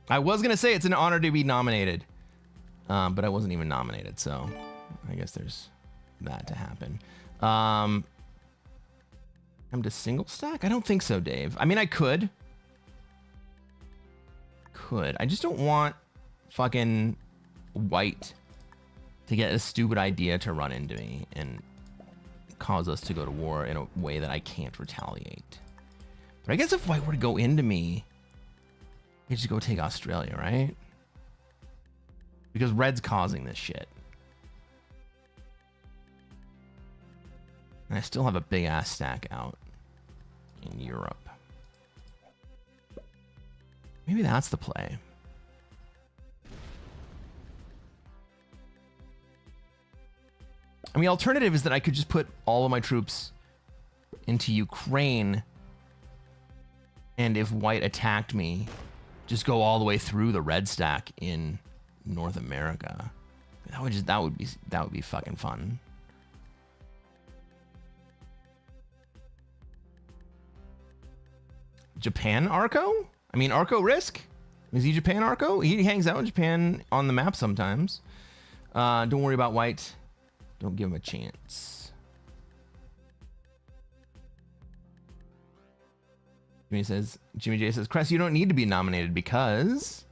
I was going to say it's an honor to be nominated. but I wasn't even nominated, so I guess there's that to happen. I'm to single stack? I don't think so, Dave. I mean, I could. I just don't want fucking white to get a stupid idea to run into me and cause us to go to war in a way that I can't retaliate. But I guess if white were to go into me, I could just go take Australia, right? Because red's causing this shit. And I still have a big ass stack out in Europe. Maybe that's the play. I mean, the alternative is that I could just put all of my troops into Ukraine, and if white attacked me, just go all the way through the red stack in North America. That would be fucking fun. Japan Arco? I mean, Arco Risk? Is he Japan Arco? He hangs out in Japan on the map sometimes. Don't worry about white. Don't give him a chance. Jimmy J says, Cress, you don't need to be nominated because ...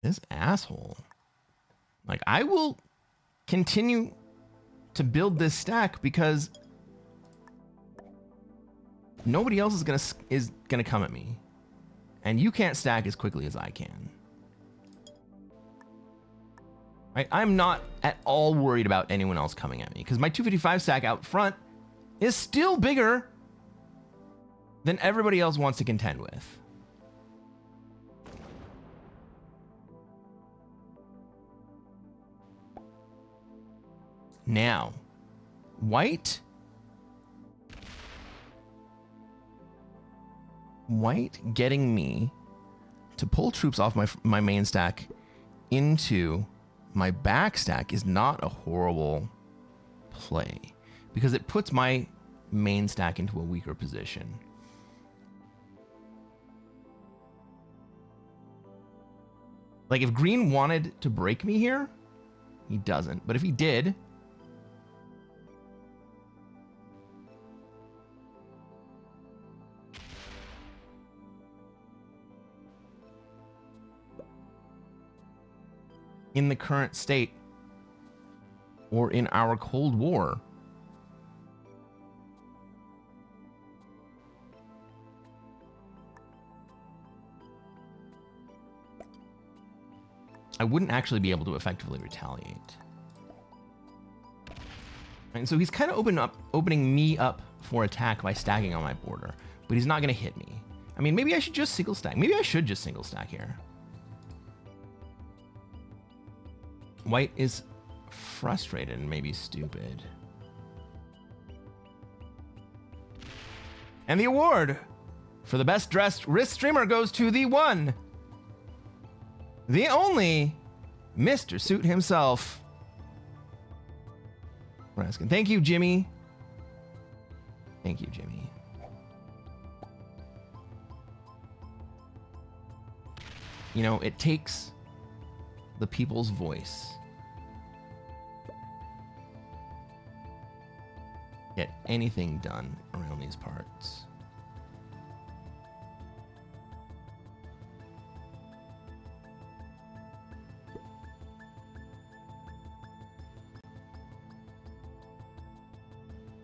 This asshole. Like, I will continue to build this stack because nobody else is gonna come at me, and you can't stack as quickly as I can. Right? I'm not at all worried about anyone else coming at me because my 255 stack out front is still bigger than everybody else wants to contend with. Now, white getting me to pull troops off my main stack into my back stack is not a horrible play because it puts my main stack into a weaker position. Like, if green wanted to break me here, he doesn't. But if he did, in the current state or in our Cold War, I wouldn't actually be able to effectively retaliate. And so he's kind of opening me up for attack by stacking on my border, but he's not going to hit me. I mean, maybe I should just single stack. Maybe I should just single stack here. White is frustrated and maybe stupid. And the award for the best dressed Risk streamer goes to the one, the only Mr. Suit himself. Cresquin. Thank you, Jimmy. Thank you, Jimmy. You know, it takes the people's voice get anything done around these parts.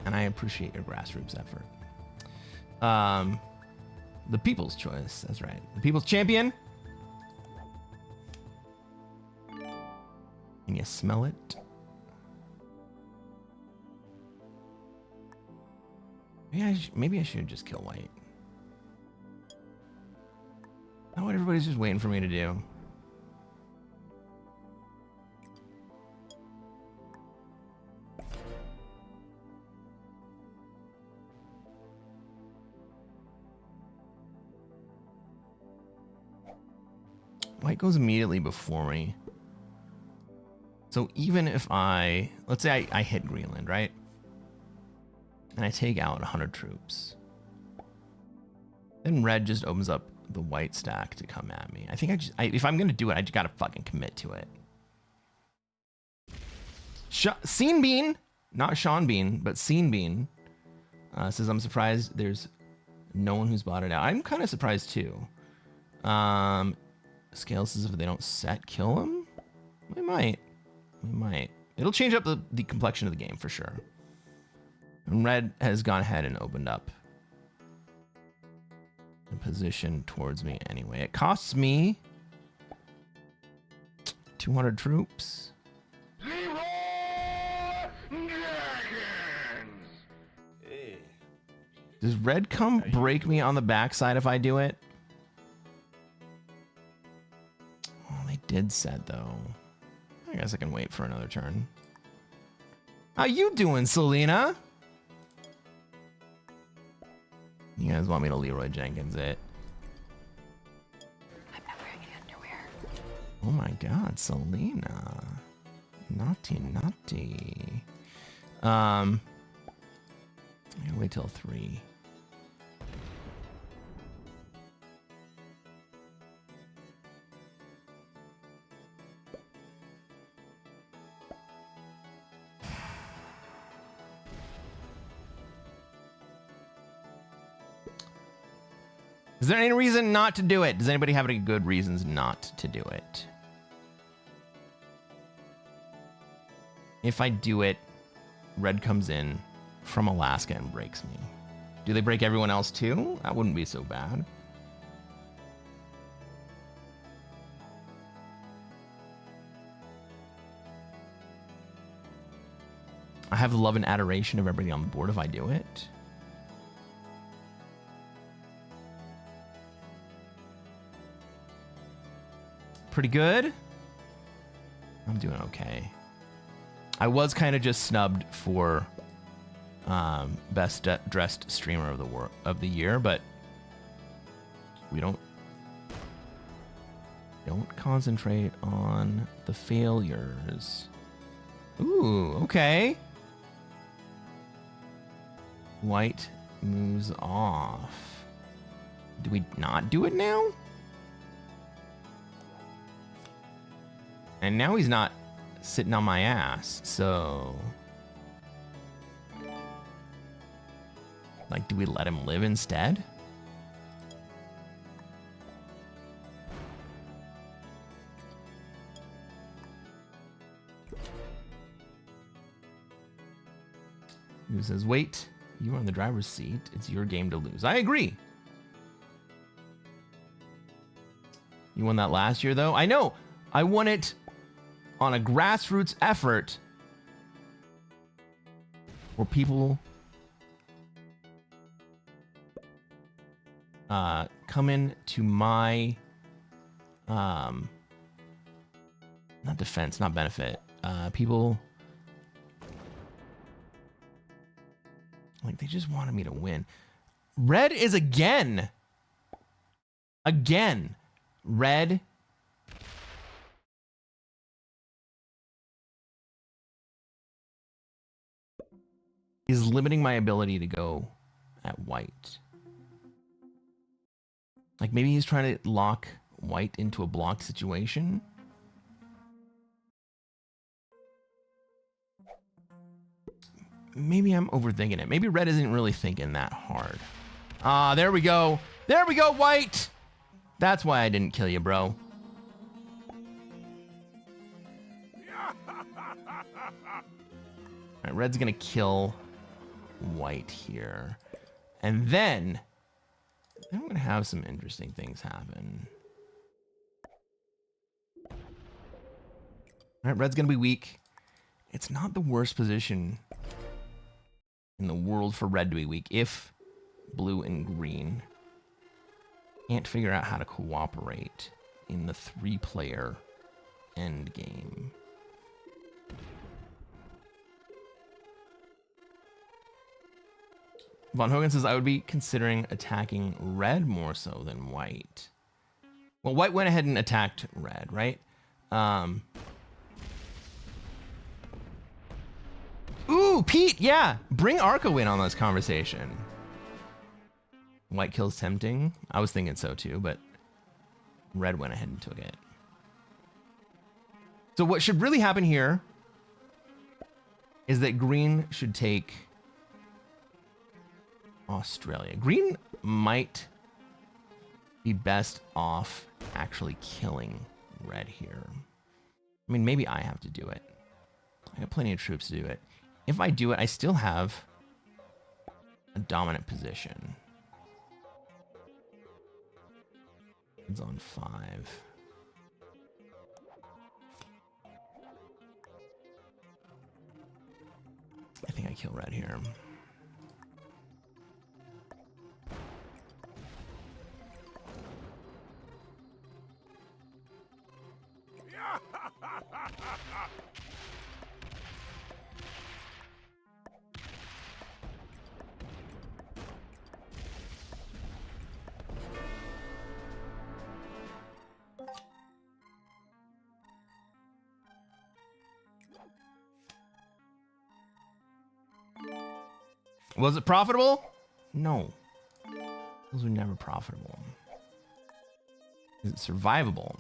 And I appreciate your grassroots effort. The people's choice, that's right. The people's champion. Can you smell it? Maybe I should just kill white. Not what everybody's just waiting for me to do. White goes immediately before me. So even if let's say I hit Greenland, right? and I take out 100 troops. Then red just opens up the white stack to come at me. I think if I'm gonna do it, I just gotta fucking commit to it. Scene Bean, not Sean Bean, but Scene Bean, says, I'm surprised there's no one who's bought it out. I'm kind of surprised too. Scale says if they don't set, kill them? We might. We might. It'll change up the complexion of the game for sure. And red has gone ahead and opened up a position towards me anyway. It costs me 200 troops. Does red come break me on the backside if I do it? Oh, they did set though. I guess I can wait for another turn. How you doing, Selena? You guys want me to Leroy Jenkins it? I'm not wearing any underwear. Oh my god, Selena. Naughty, naughty. I gotta wait till 3. Is there any reason not to do it? Does anybody have any good reasons not to do it? If I do it, red comes in from Alaska and breaks me. Do they break everyone else too? That wouldn't be so bad. I have the love and adoration of everybody on the board if I do it. Pretty good. I'm doing okay. I was kind of just snubbed for best dressed streamer of the year, but we don't concentrate on the failures. Ooh, okay. White moves off. Do we not do it now? And now he's not sitting on my ass, so... Like, do we let him live instead? Who says, wait, you are in the driver's seat. It's your game to lose. I agree. You won that last year, though? I know. I won it on a grassroots effort where people come in to my not defense, not benefit. People like they just wanted me to win. Red is again. Red is limiting my ability to go at white. Like maybe he's trying to lock white into a blocked situation. Maybe I'm overthinking it. Maybe red isn't really thinking that hard. Ah, there we go. There we go, white. That's why I didn't kill you, bro. All right, red's gonna kill white here. And then I'm gonna have some interesting things happen. All right, red's gonna be weak. It's not the worst position in the world for red to be weak if blue and green can't figure out how to cooperate in the 3-player end game. Von Hogan says, I would be considering attacking red more so than white. Well, white went ahead and attacked red, right? Ooh, Pete, yeah. Bring Arco in on this conversation. White kill's tempting. I was thinking so too, but red went ahead and took it. So what should really happen here is that green should take Australia. Green might be best off actually killing red here. I mean, maybe I have to do it. I got plenty of troops to do it. If I do it, I still have a dominant position. It's on 5. I think I kill red here. Was it profitable? No. Those were never profitable. Is it survivable?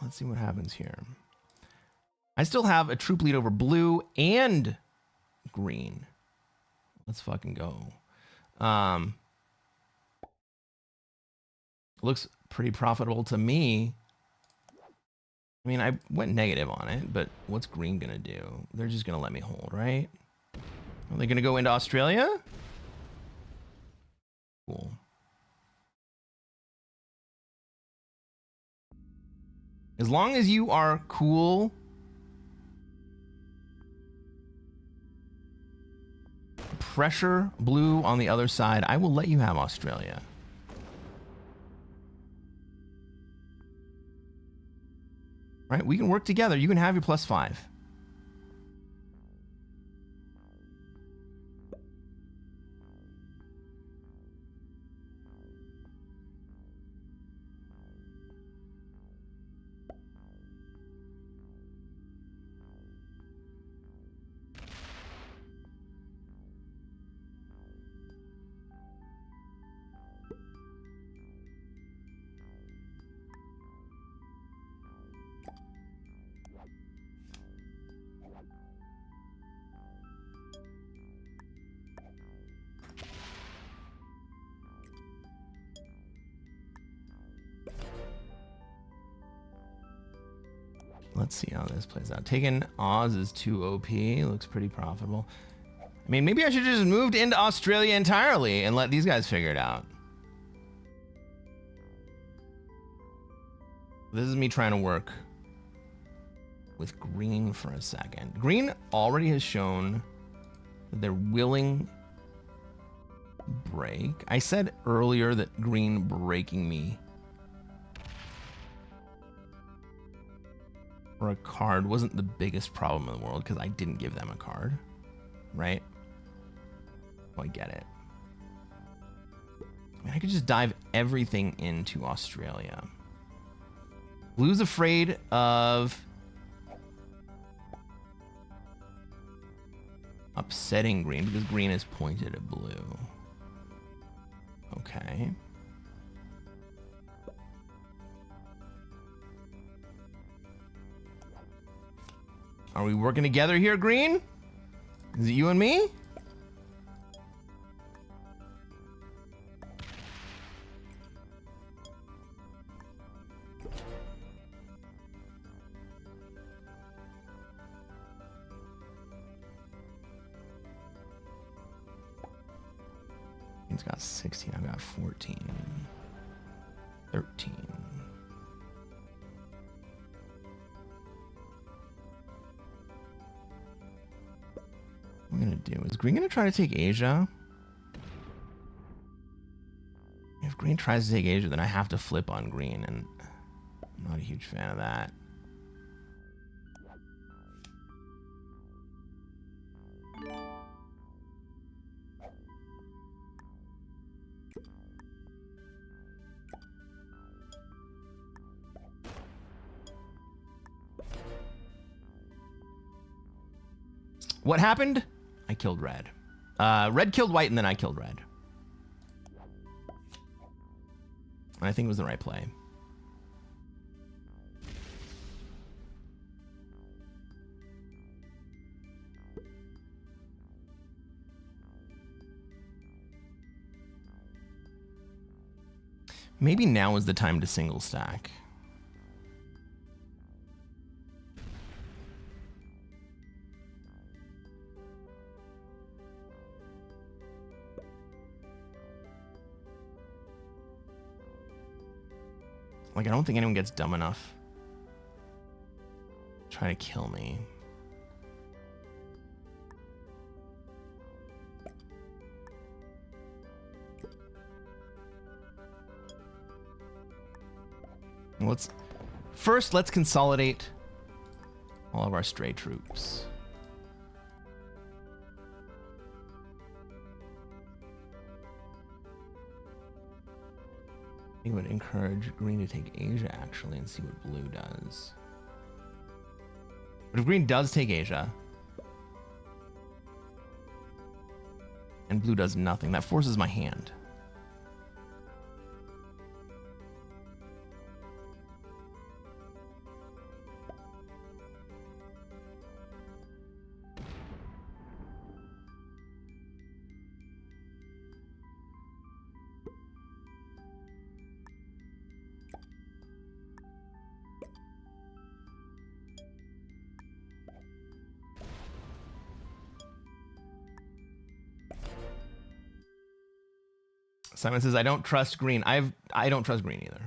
Let's see what happens here. I still have a troop lead over blue and green. Let's fucking go. Looks pretty profitable to me. I mean, I went negative on it, but what's green gonna do? They're just gonna let me hold, right? Are they gonna go into Australia? Cool. As long as you are cool, pressure blue on the other side, I will let you have Australia. Right? We can work together. You can have your +5. Let's see how this plays out. Taking Oz is too OP. Looks pretty profitable. I mean, maybe I should just moved into Australia entirely and let these guys figure it out. This is me trying to work with green for a second. Green already has shown that they're willing to break. I said earlier that green breaking me for a card wasn't the biggest problem in the world because I didn't give them a card, right? Well, I get it. I mean, I could just dive everything into Australia. Blue's afraid of upsetting green because green is pointed at blue. Okay. Are we working together here, green? Is it you and me? He's got 16, I've got 14. 13. What we're gonna do is green gonna try to take Asia. If green tries to take Asia, then I have to flip on green, and I'm not a huge fan of that. What happened? I killed red. Red killed white, and then I killed red. And I think it was the right play. Maybe now is the time to single stack. Like, I don't think anyone gets dumb enough to try to kill me. Let's consolidate all of our stray troops. It would encourage green to take Asia, actually, and see what blue does. But if green does take Asia, and blue does nothing, that forces my hand. Simon says, I don't trust green. I don't trust green either.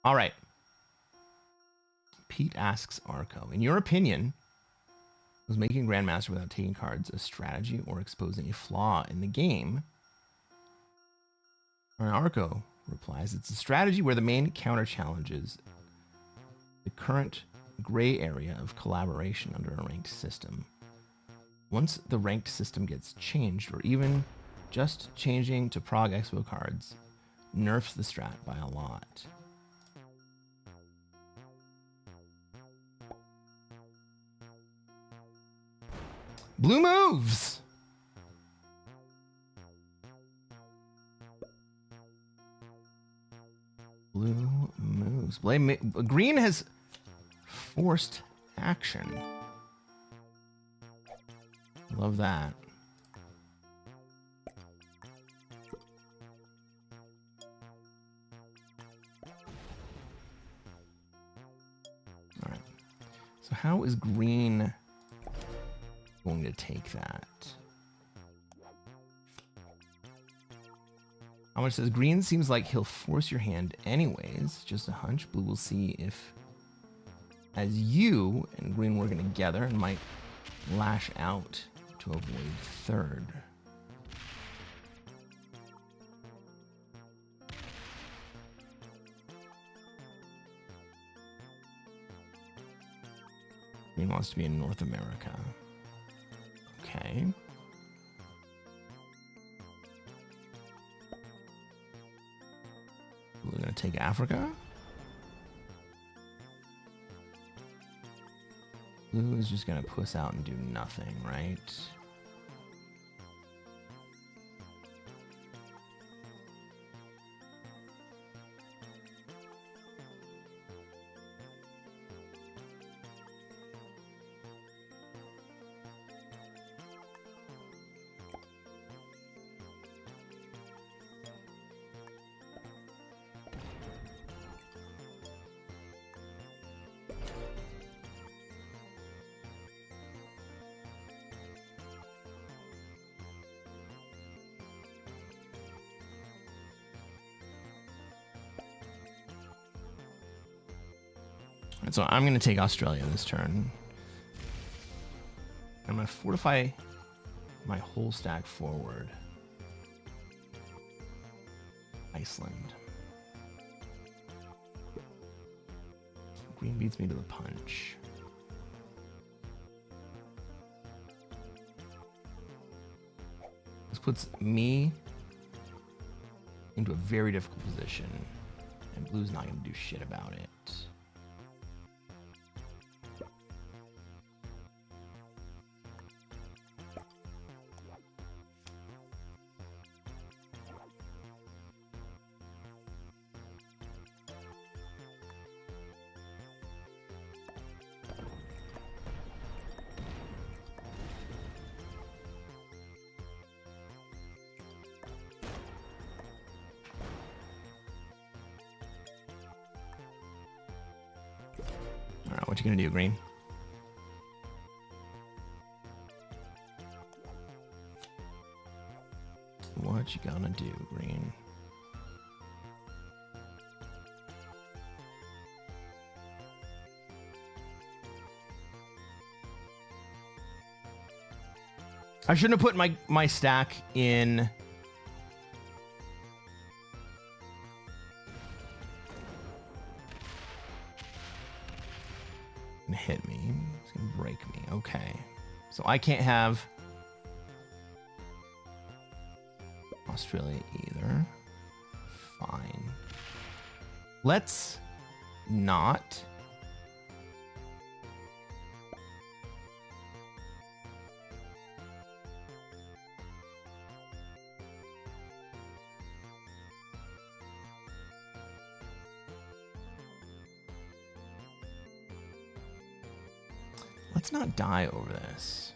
All right. Pete asks Arco, in your opinion, was making Grandmaster without taking cards a strategy or exposing a flaw in the game? And Arco replies, it's a strategy where the main counter challenges the current gray area of collaboration under a ranked system. Once the ranked system gets changed, or even just changing to Prague Expo cards, nerfs the strat by a lot. Blue moves! Blue moves. Green has forced action. Love that. All right. So how is green going to take that? How much says green seems like he'll force your hand anyways. Just a hunch. Blue will see if as you and green working together and might lash out to avoid third. Green wants to be in North America. Okay. We're gonna take Africa. Blue is just gonna puss out and do nothing, right? So I'm going to take Australia this turn. I'm going to fortify my whole stack forward. Iceland. Green beats me to the punch. This puts me into a very difficult position, and blue's not going to do shit about it. right, what you gonna do, Green? What you gonna do, Green? I shouldn't have put my stack in. Gonna hit me. It's gonna break me. Okay. So I can't have Australia either. Fine. Let's not. Let's not die over this.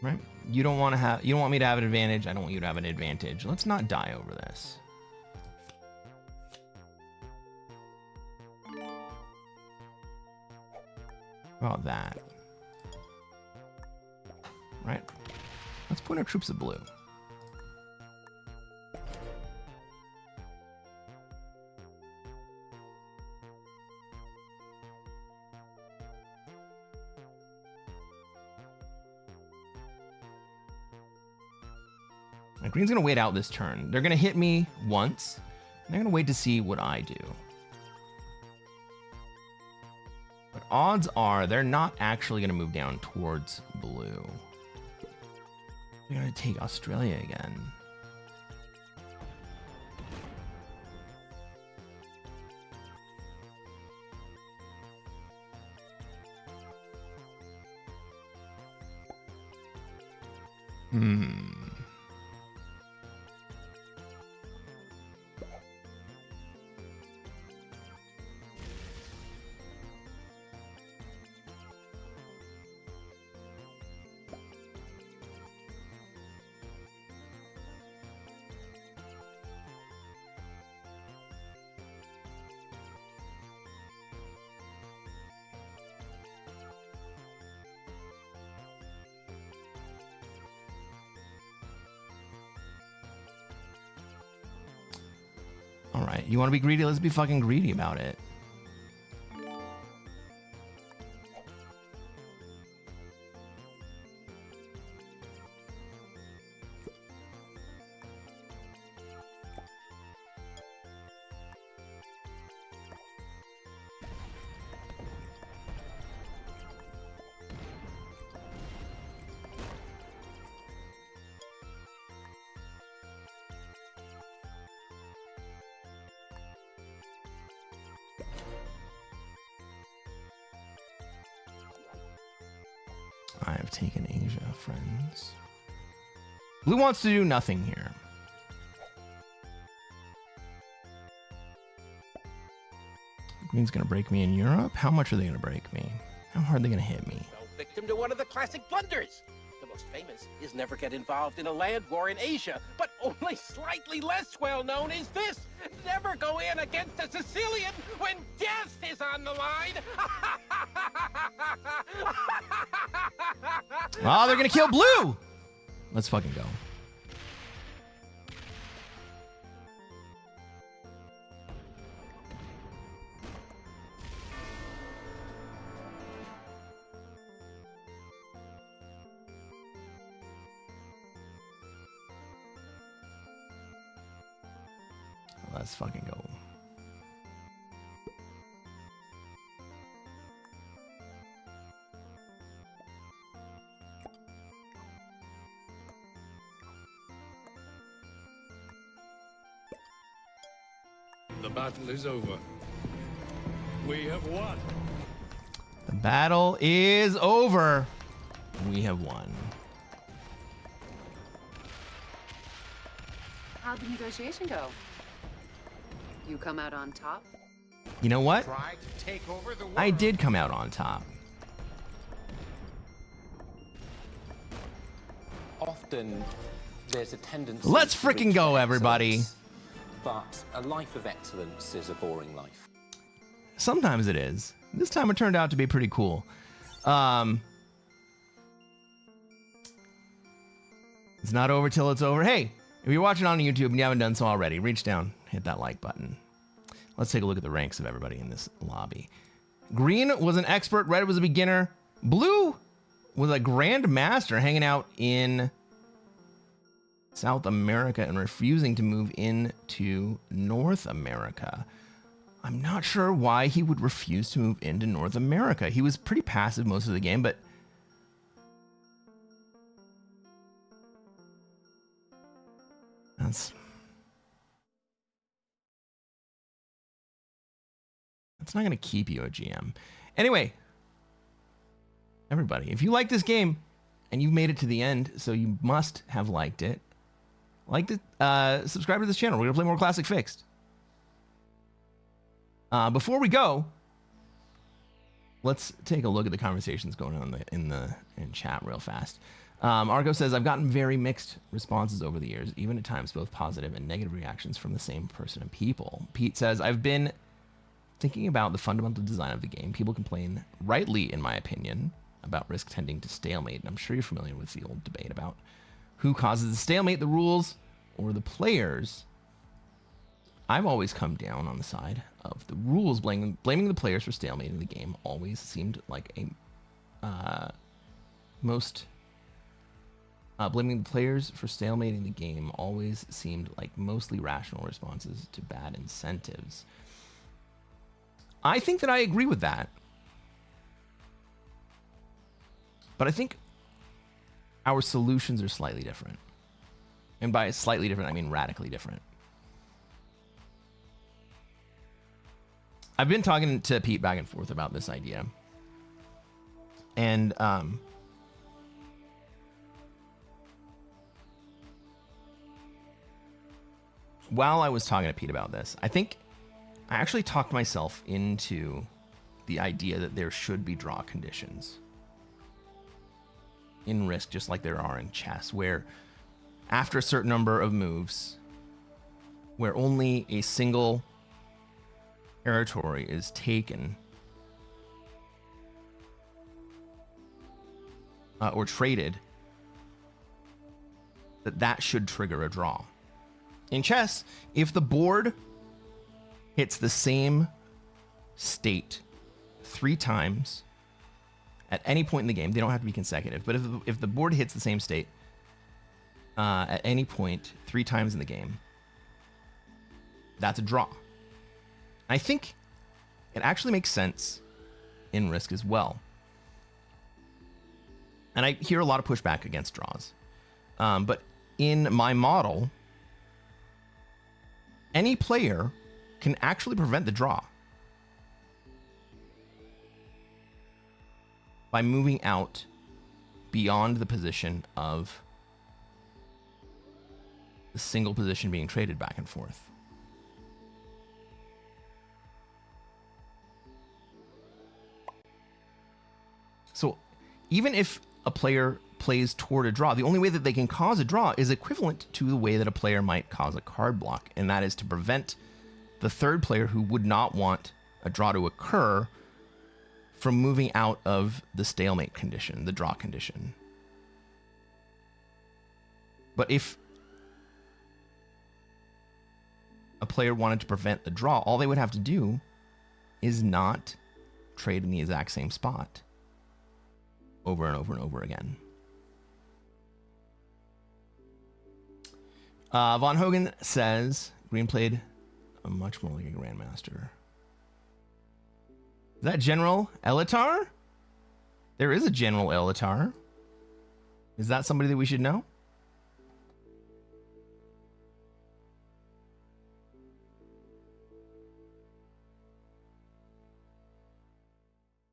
Right? You don't want me to have an advantage. I don't want you to have an advantage. Let's not die over this. How about that? Right? Let's put our troops of blue. Green's gonna wait out this turn. They're gonna hit me once. And they're gonna wait to see what I do. But odds are they're not actually gonna move down towards blue. They're gonna take Australia again. All right, you want to be greedy? Let's be fucking greedy about it. I have taken Asia, friends. Blue wants to do nothing here. Green's gonna break me in Europe. How much are they gonna break me? How hard are they gonna hit me? Fell victim to one of the classic blunders. The most famous is never get involved in a land war in Asia, but only slightly less well known is this: never go in against a Sicilian when death is on the line. Oh, they're gonna kill blue. Let's fucking go. Let's fucking go. The battle is over. We have won. The battle is over. We have won. How'd the negotiation go? You come out on top? You know what? Try to take over the world. I did come out on top. Often there's a tendency. Let's to freaking reach go, for everybody. excellence, but a life of excellence is a boring life. Sometimes it is. This time it turned out to be pretty cool. It's not over till it's over. Hey, if you're watching on YouTube and you haven't done so already, reach down, hit that like button. Let's take a look at the ranks of everybody in this lobby. Green was an expert, red was a beginner, blue was a grandmaster hanging out in South America and refusing to move into North America. I'm not sure why he would refuse to move into North America. He was pretty passive most of the game, but that's not going to keep you a GM. Anyway, everybody, if you like this game and you've made it to the end, so you must have liked it, subscribe to this channel. We're going to play more Classic Fixed. Before we go, let's take a look at the conversations going on in chat real fast. Argo says, I've gotten very mixed responses over the years, even at times both positive and negative reactions from the same person and people. Pete says, I've been thinking about the fundamental design of the game. People complain, rightly in my opinion, about Risk tending to stalemate. And I'm sure you're familiar with the old debate about who causes the stalemate, the rules or the players. I've always come down on the side of the rules. Blaming the players for stalemating the game always seemed like blaming the players for stalemating the game always seemed like mostly rational responses to bad incentives. I think that I agree with that. But I think our solutions are slightly different. And by slightly different, I mean radically different. I've been talking to Pete back and forth about this idea. And while I was talking to Pete about this, I think I actually talked myself into the idea that there should be draw conditions in Risk, just like there are in chess, where after a certain number of moves, where only a single territory is taken or traded, that should trigger a draw. In chess, if the board hits the same state 3 times at any point in the game, they don't have to be consecutive, but if the board hits the same state at any point 3 times in the game, that's a draw. I think it actually makes sense in Risk as well. And I hear a lot of pushback against draws. But in my model, any player can actually prevent the draw by moving out beyond the position of the single position being traded back and forth. So even if a player plays toward a draw, the only way that they can cause a draw is equivalent to the way that a player might cause a card block, and that is to prevent the third player who would not want a draw to occur from moving out of the stalemate condition, the draw condition. But if a player wanted to prevent the draw, all they would have to do is not trade in the exact same spot over and over and over again. Von Hogan says Green played much more like a Grandmaster. Is that General Elitar? There is a General Elitar. Is that somebody that we should know?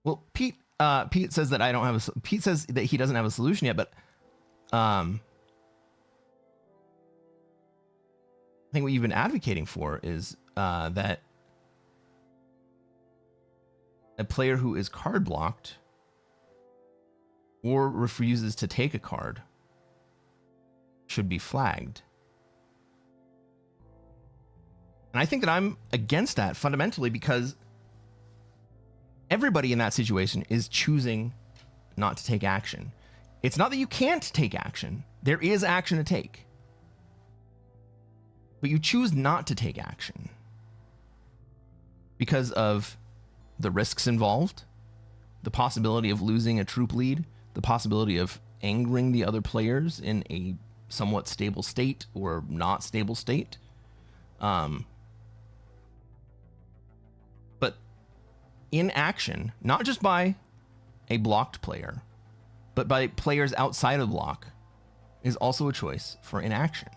Well, Pete says that I don't have a. Pete says that he doesn't have a solution yet, but I think what you've been advocating for is that a player who is card blocked or refuses to take a card should be flagged. And I think that I'm against that fundamentally because everybody in that situation is choosing not to take action. It's not that you can't take action. There is action to take. But you choose not to take action because of the risks involved, the possibility of losing a troop lead, the possibility of angering the other players in a somewhat stable state or not stable state. But inaction, not just by a blocked player, but by players outside of the block, is also a choice for inaction.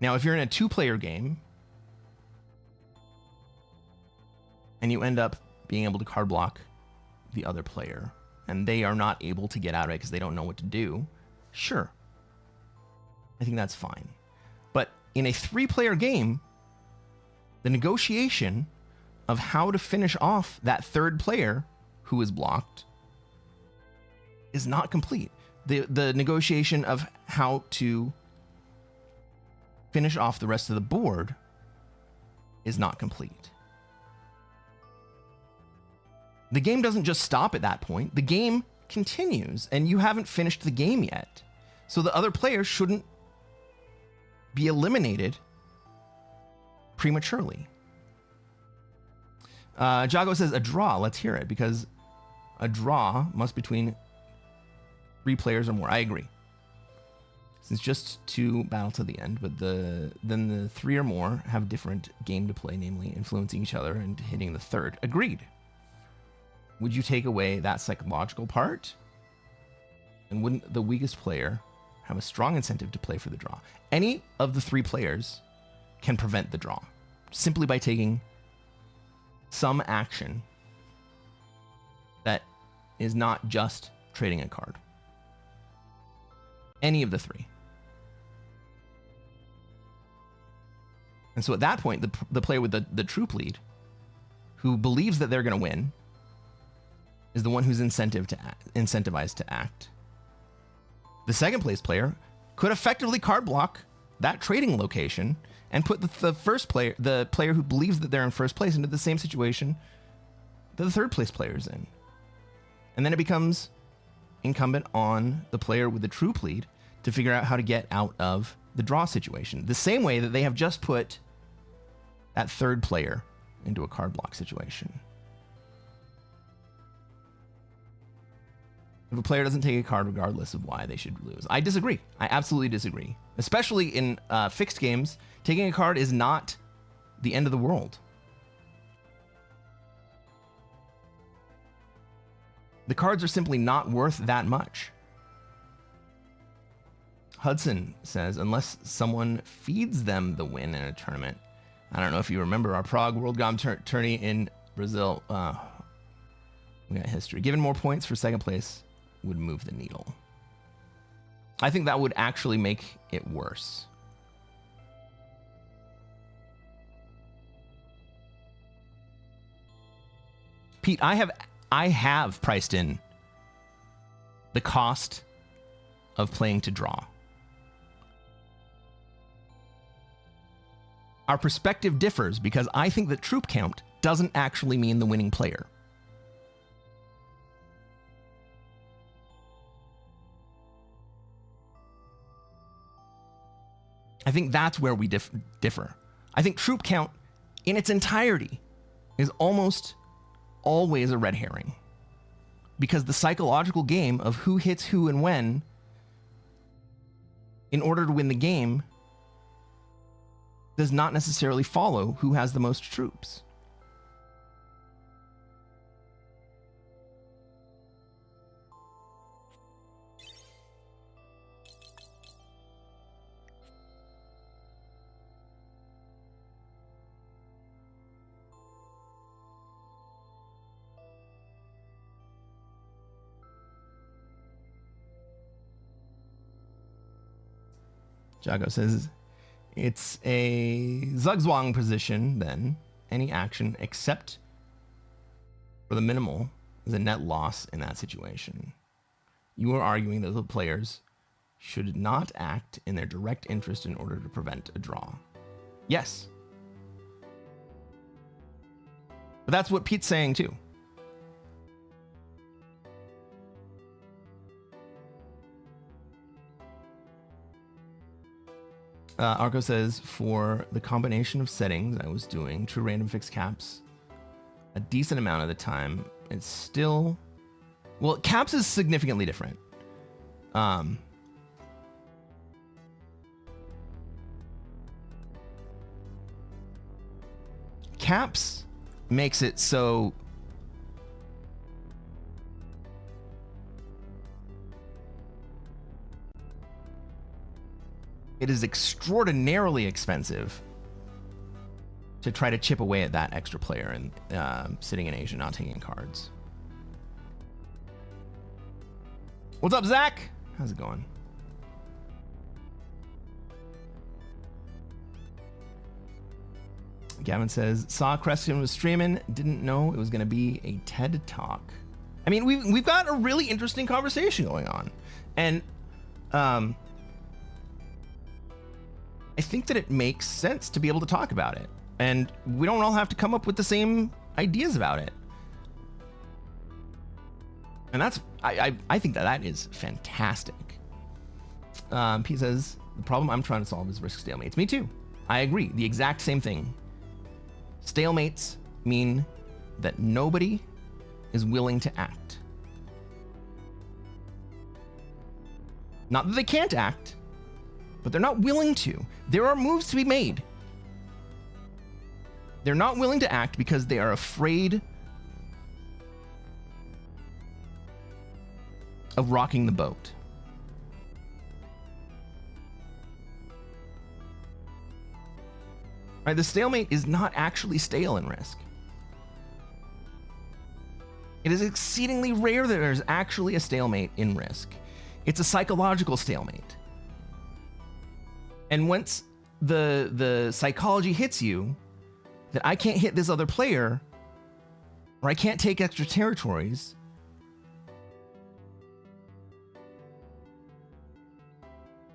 Now, if you're in a two-player game and you end up being able to card block the other player and they are not able to get out of it because they don't know what to do, sure, I think that's fine. But in a three-player game, the negotiation of how to finish off that third player who is blocked is not complete. The negotiation of how to finish off the rest of the board is not complete. The game doesn't just stop at that point. The game continues, and you haven't finished the game yet. So the other player shouldn't be eliminated prematurely. Jago says a draw. Let's hear it, because a draw must be between 3 players or more. I agree. Since just 2 battle to the end, but then the 3 or more have different game to play, namely influencing each other and hitting the third. Agreed. Would you take away that psychological part? And wouldn't the weakest player have a strong incentive to play for the draw? Any of the 3 players can prevent the draw simply by taking some action that is not just trading a card. Any of the 3. And so at that point, the player with the troop lead, who believes that they're going to win, is the one who's incentivized to act. The second place player could effectively card block that trading location and put the player who believes that they're in first place into the same situation that the third place player is in. And then it becomes incumbent on the player with the troop lead to figure out how to get out of the draw situation. The same way that they have just put that third player into a card block situation. If a player doesn't take a card regardless of why, they should lose. I disagree. I absolutely disagree. Especially in fixed games, taking a card is not the end of the world. The cards are simply not worth that much. Hudson says, unless someone feeds them the win in a tournament. I don't know if you remember our Prague World Gom tourney in Brazil. We got history. Given more points for second place would move the needle. I think that would actually make it worse. Pete, I have priced in the cost of playing to draw. Our perspective differs because I think that troop count doesn't actually mean the winning player. I think that's where we differ. I think troop count in its entirety is almost always a red herring. Because the psychological game of who hits who and when in order to win the game does not necessarily follow who has the most troops. Jago says, it's a Zugzwang position, then. Any action except for the minimal is a net loss in that situation. You are arguing that the players should not act in their direct interest in order to prevent a draw. Yes. But that's what Pete's saying too. Arco says, for the combination of settings I was doing, true random fixed caps, a decent amount of the time, it's still... Well, caps is significantly different. Caps makes it so it is extraordinarily expensive to try to chip away at that extra player and sitting in Asia not taking cards. What's up, Zach? How's it going? Gavin says, saw Cresquin was streaming, didn't know it was going to be a TED Talk. I mean, we've got a really interesting conversation going on. And I think that it makes sense to be able to talk about it. And we don't all have to come up with the same ideas about it. And that's, I think that is fantastic. Pete says, the problem I'm trying to solve is risk stalemates. Me too. I agree. The exact same thing. Stalemates mean that nobody is willing to act. Not that they can't act, but they're not willing to. There are moves to be made. They're not willing to act because they are afraid of rocking the boat. Right, the stalemate is not actually stale in Risk. It is exceedingly rare that there's actually a stalemate in Risk. It's a psychological stalemate. And once the psychology hits you that I can't hit this other player, or I can't take extra territories,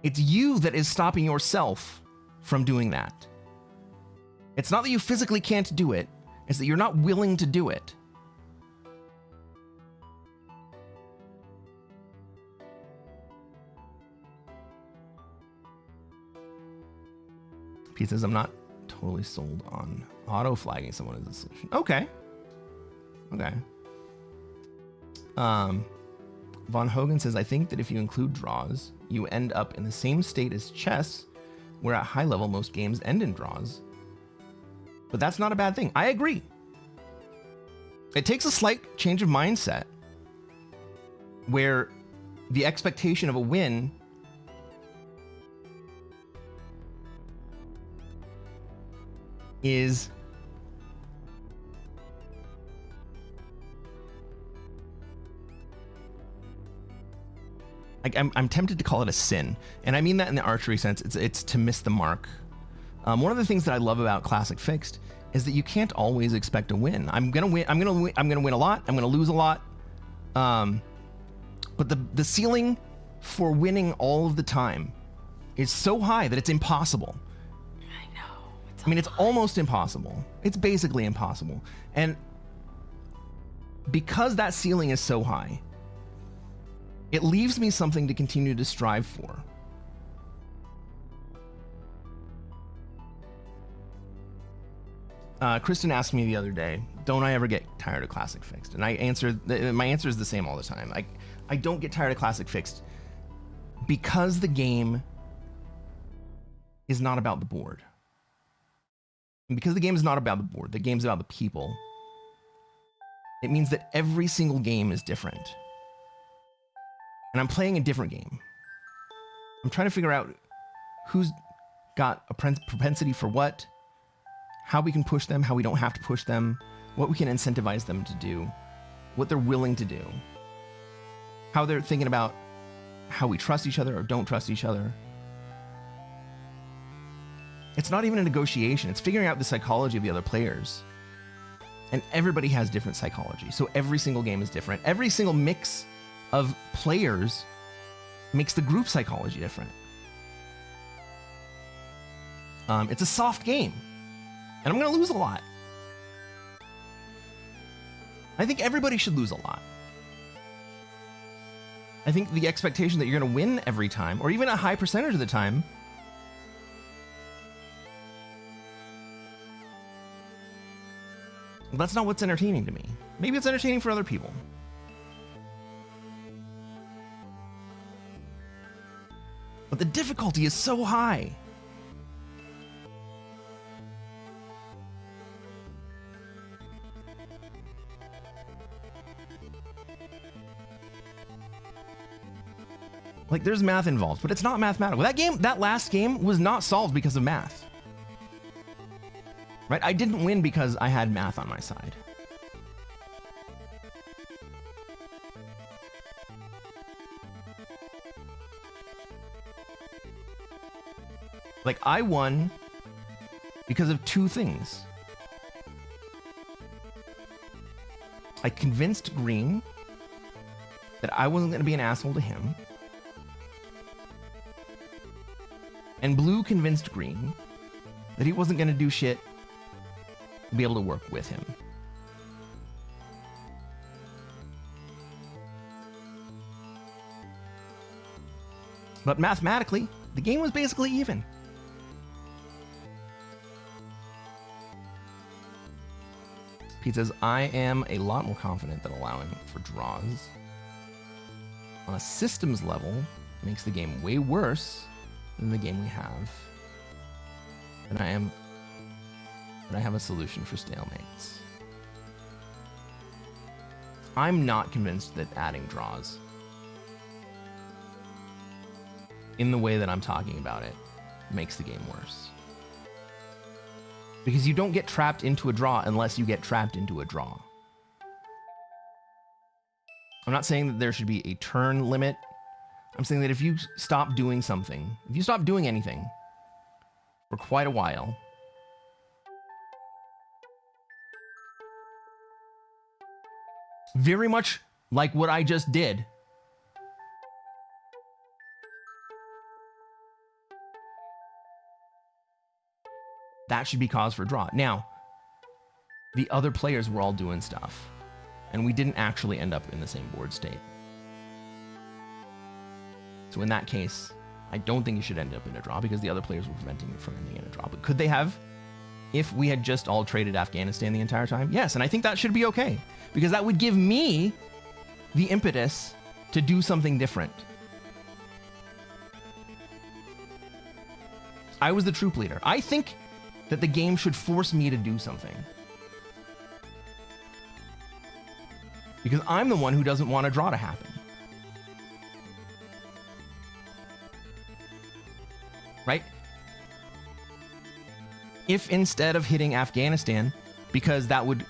it's you that is stopping yourself from doing that. It's not that you physically can't do it, it's that you're not willing to do it. Pete says, I'm not totally sold on auto-flagging someone as a solution. Okay. Okay. Von Hogan says, I think that if you include draws, you end up in the same state as chess, where at high level most games end in draws. But that's not a bad thing. I agree. It takes a slight change of mindset where the expectation of a win is I'm tempted to call it a sin, and I mean that in the archery sense. It's to miss the mark. One of the things that I love about Classic Fixed is that you can't always expect a win. I'm gonna win a lot. I'm gonna lose a lot. But the ceiling for winning all of the time is so high that it's impossible. I know. It's almost impossible. It's basically impossible. And because that ceiling is so high, it leaves me something to continue to strive for. Kristen asked me the other day, don't I ever get tired of Classic Fixed? And my answer is the same all the time. I don't get tired of Classic Fixed because the game is not about the board. And because the game is not about the board, the game's about the people, it means that every single game is different. And I'm playing a different game. I'm trying to figure out who's got a propensity for what, how we can push them, how we don't have to push them, what we can incentivize them to do, what they're willing to do, how they're thinking about how we trust each other or don't trust each other. It's not even a negotiation. It's figuring out the psychology of the other players. And everybody has different psychology. So every single game is different. Every single mix of players makes the group psychology different. It's a soft game, and I'm going to lose a lot. I think everybody should lose a lot. I think the expectation that you're going to win every time, or even a high percentage of the time, that's not what's entertaining to me. Maybe it's entertaining for other people. But the difficulty is so high. Like, there's math involved, but it's not mathematical. That last game was not solved because of math. Right? I didn't win because I had math on my side. Like, I won because of two things. I convinced Green that I wasn't going to be an asshole to him. And Blue convinced Green that he wasn't going to do shit to be able to work with him. But mathematically, the game was basically even. Pete says, I am a lot more confident than allowing for draws. On a systems level, it makes the game way worse than the game we have. And I have a solution for stalemates. I'm not convinced that adding draws in the way that I'm talking about it makes the game worse. Because you don't get trapped into a draw unless you get trapped into a draw. I'm not saying that there should be a turn limit. I'm saying that if you stop doing something, if you stop doing anything for quite a while, very much like what I just did, that should be cause for draw. Now, the other players were all doing stuff, and we didn't actually end up in the same board state. So in that case, I don't think you should end up in a draw because the other players were preventing you from ending in a draw. But could they have if we had just all traded Afghanistan the entire time? Yes, and I think that should be okay because that would give me the impetus to do something different. I was the troop leader. I think that the game should force me to do something. Because I'm the one who doesn't want a draw to happen. Right? If instead of hitting Afghanistan, because that would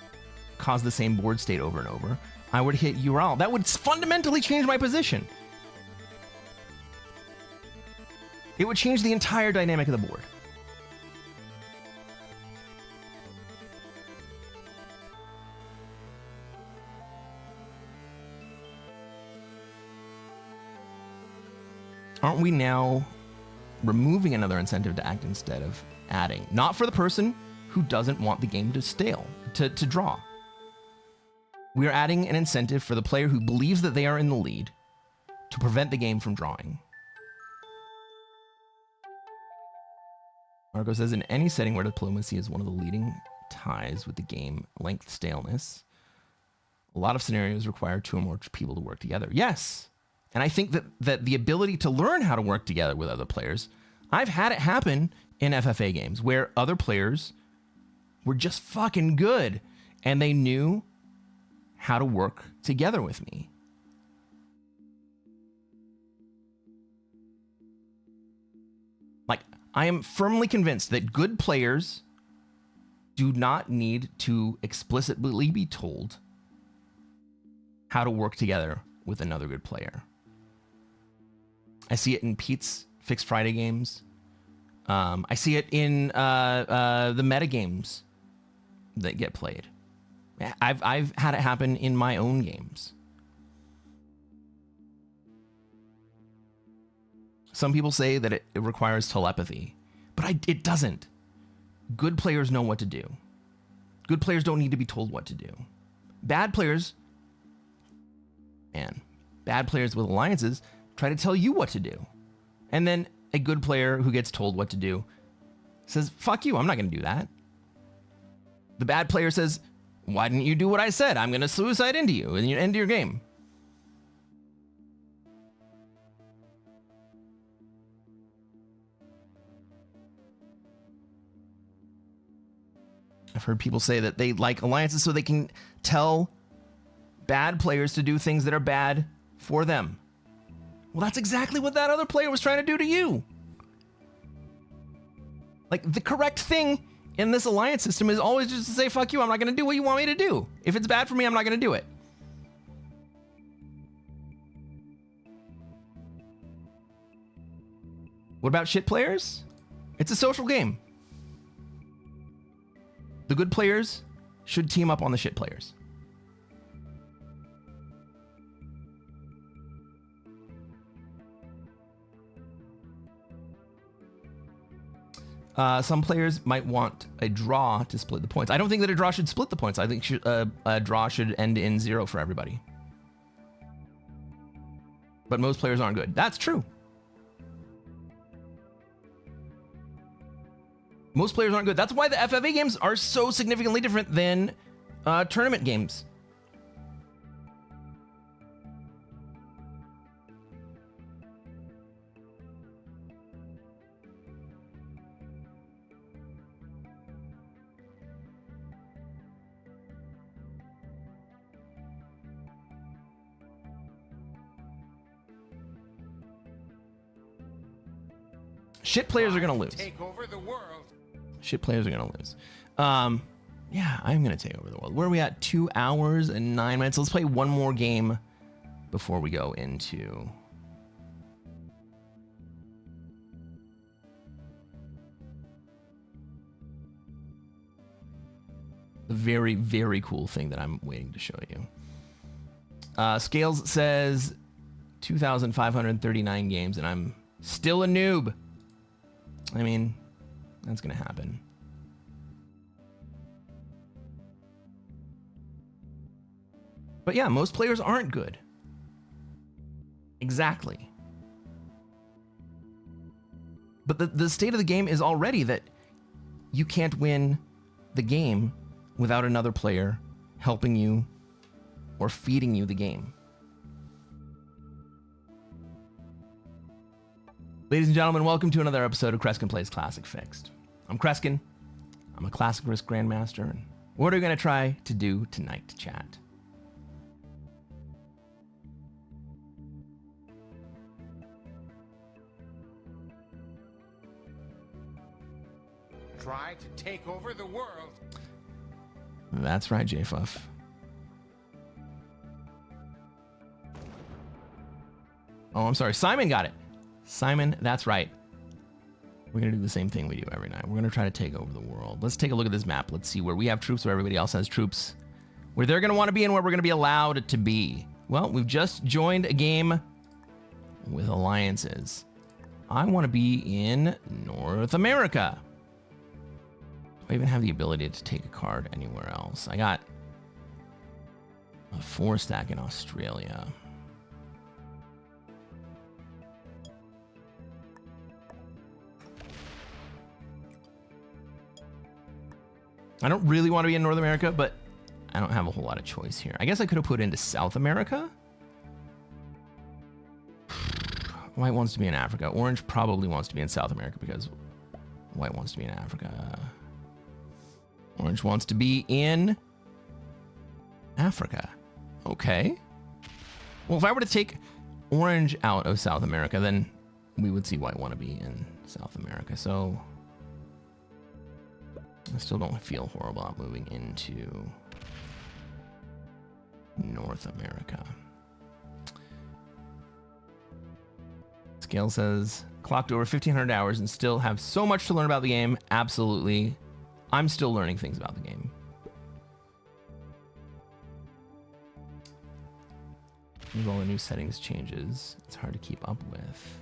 cause the same board state over and over, I would hit Ural, that would fundamentally change my position. It would change the entire dynamic of the board. Aren't we now removing another incentive to act instead of adding? Not for the person who doesn't want the game to to draw. We are adding an incentive for the player who believes that they are in the lead to prevent the game from drawing. Marco says, in any setting where diplomacy is one of the leading ties with the game length staleness, a lot of scenarios require two or more people to work together. Yes. And I think that the ability to learn how to work together with other players, I've had it happen in FFA games where other players were just fucking good and they knew how to work together with me. Like, I am firmly convinced that good players do not need to explicitly be told how to work together with another good player. I see it in Pete's Fixed Friday games. I see it in the meta games that get played. I've had it happen in my own games. Some people say that it requires telepathy, but it doesn't. Good players know what to do. Good players don't need to be told what to do. Bad players with alliances try to tell you what to do. And then a good player who gets told what to do says, fuck you, I'm not going to do that. The bad player says, why didn't you do what I said? I'm going to suicide into you, and you end your game. I've heard people say that they like alliances so they can tell bad players to do things that are bad for them. Well, that's exactly what that other player was trying to do to you. Like, the correct thing in this alliance system is always just to say, fuck you, I'm not going to do what you want me to do. If it's bad for me, I'm not going to do it. What about shit players? It's a social game. The good players should team up on the shit players. Some players might want a draw to split the points. I don't think that a draw should split the points. I think a draw should end in 0 for everybody. But most players aren't good. That's true. Most players aren't good. That's why the FFA games are so significantly different than tournament games. Shit players are going to lose. Take over the world. Shit players are going to lose. Yeah, I'm going to take over the world. Where are we at? 2 hours and 9 minutes. Let's play one more game before we go into... the very, very cool thing that I'm waiting to show you. Scales says 2,539 games, and I'm still a noob. I mean, that's going to happen. But yeah, most players aren't good. Exactly. But the state of the game is already that you can't win the game without another player helping you or feeding you the game. Ladies and gentlemen, welcome to another episode of Cresquin Plays Classic Fixed. I'm Cresquin. I'm a Classic Risk Grandmaster. And what are we going to try to do tonight, chat? Try to take over the world. That's right, JFuff. Oh, I'm sorry. Simon got it. Simon, that's right. We're going to do the same thing we do every night. We're going to try to take over the world. Let's take a look at this map. Let's see where we have troops, where everybody else has troops, where they're going to want to be and where we're going to be allowed to be. Well, we've just joined a game with alliances. I want to be in North America. Do I even have the ability to take a card anywhere else? I got a 4-stack in Australia. I don't really want to be in North America, but I don't have a whole lot of choice here. I guess I could have put into South America. White wants to be in Africa. Orange probably wants to be in South America because White wants to be in Africa. Orange wants to be in Africa. Okay. Well, if I were to take Orange out of South America, then we would see White want to be in South America. So I still don't feel horrible about moving into North America. Scale says, clocked over 1,500 hours and still have so much to learn about the game. Absolutely. I'm still learning things about the game. With all the new settings changes, it's hard to keep up with.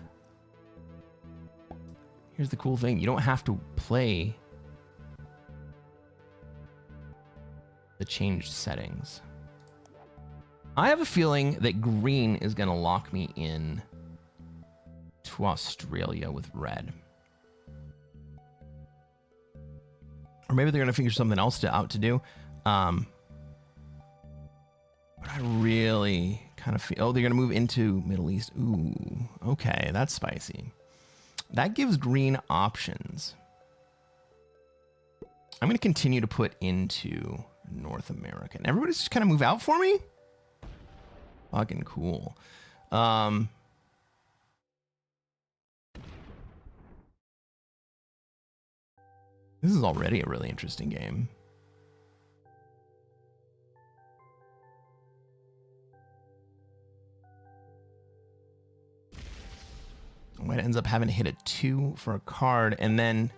Here's the cool thing. You don't have to play the changed settings. I have a feeling that green is going to lock me in to Australia with red. Or maybe they're going to figure something else out to do. But I really kind of feel... Oh, they're going to move into Middle East. Ooh, okay, that's spicy. That gives green options. I'm going to continue to put into North America. And everybody's just kind of move out for me? Fucking cool. This is already a really interesting game. White ends up having to hit a 2 for a card, and then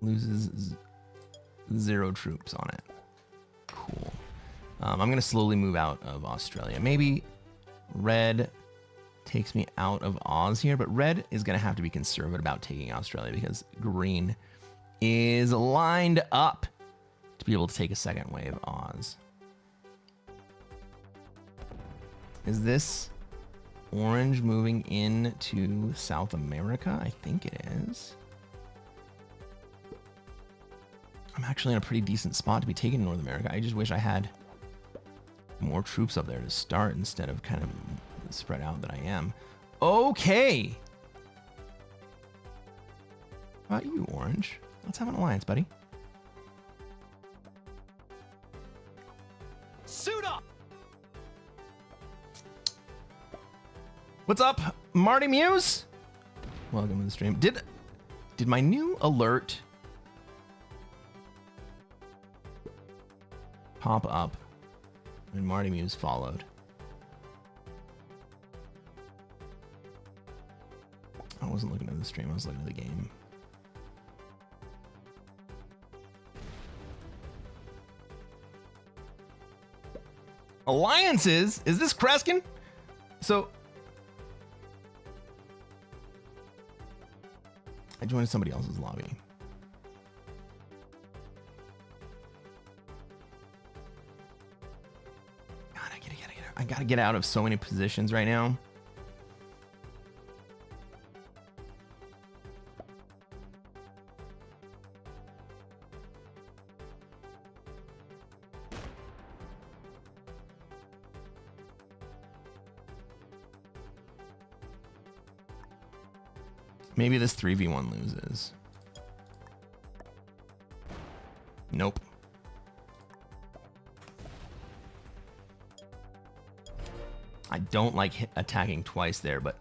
loses 0 troops on it. Cool. I'm going to slowly move out of Australia. Maybe red takes me out of Oz here, but red is going to have to be conservative about taking Australia because green is lined up to be able to take a second wave Oz. Is this orange moving into South America? I think it is. I'm actually in a pretty decent spot to be taking North America. I just wish I had more troops up there to start instead of kind of spread out that I am. Okay. How about you, Orange? Let's have an alliance, buddy. Suit up! What's up, Marty Muse? Welcome to the stream. Did my new alert pop up when Marty Muse followed? I wasn't looking at the stream, I was looking at the game. Alliances? Is this Cresquin? So I joined somebody else's lobby. God, I gotta get out of so many positions right now. Maybe this 3v1 loses. Nope. I don't like attacking twice there, but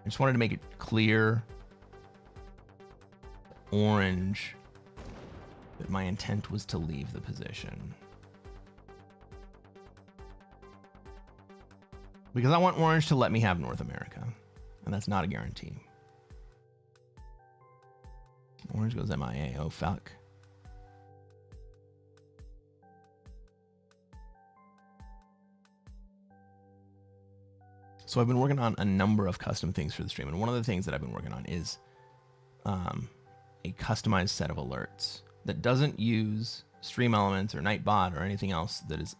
I just wanted to make it clear, orange, that my intent was to leave the position. Because I want orange to let me have North America, and that's not a guarantee. Orange goes MIA. Oh, fuck. So I've been working on a number of custom things for the stream, and one of the things that I've been working on is a customized set of alerts that doesn't use Stream Elements or Nightbot or anything else that is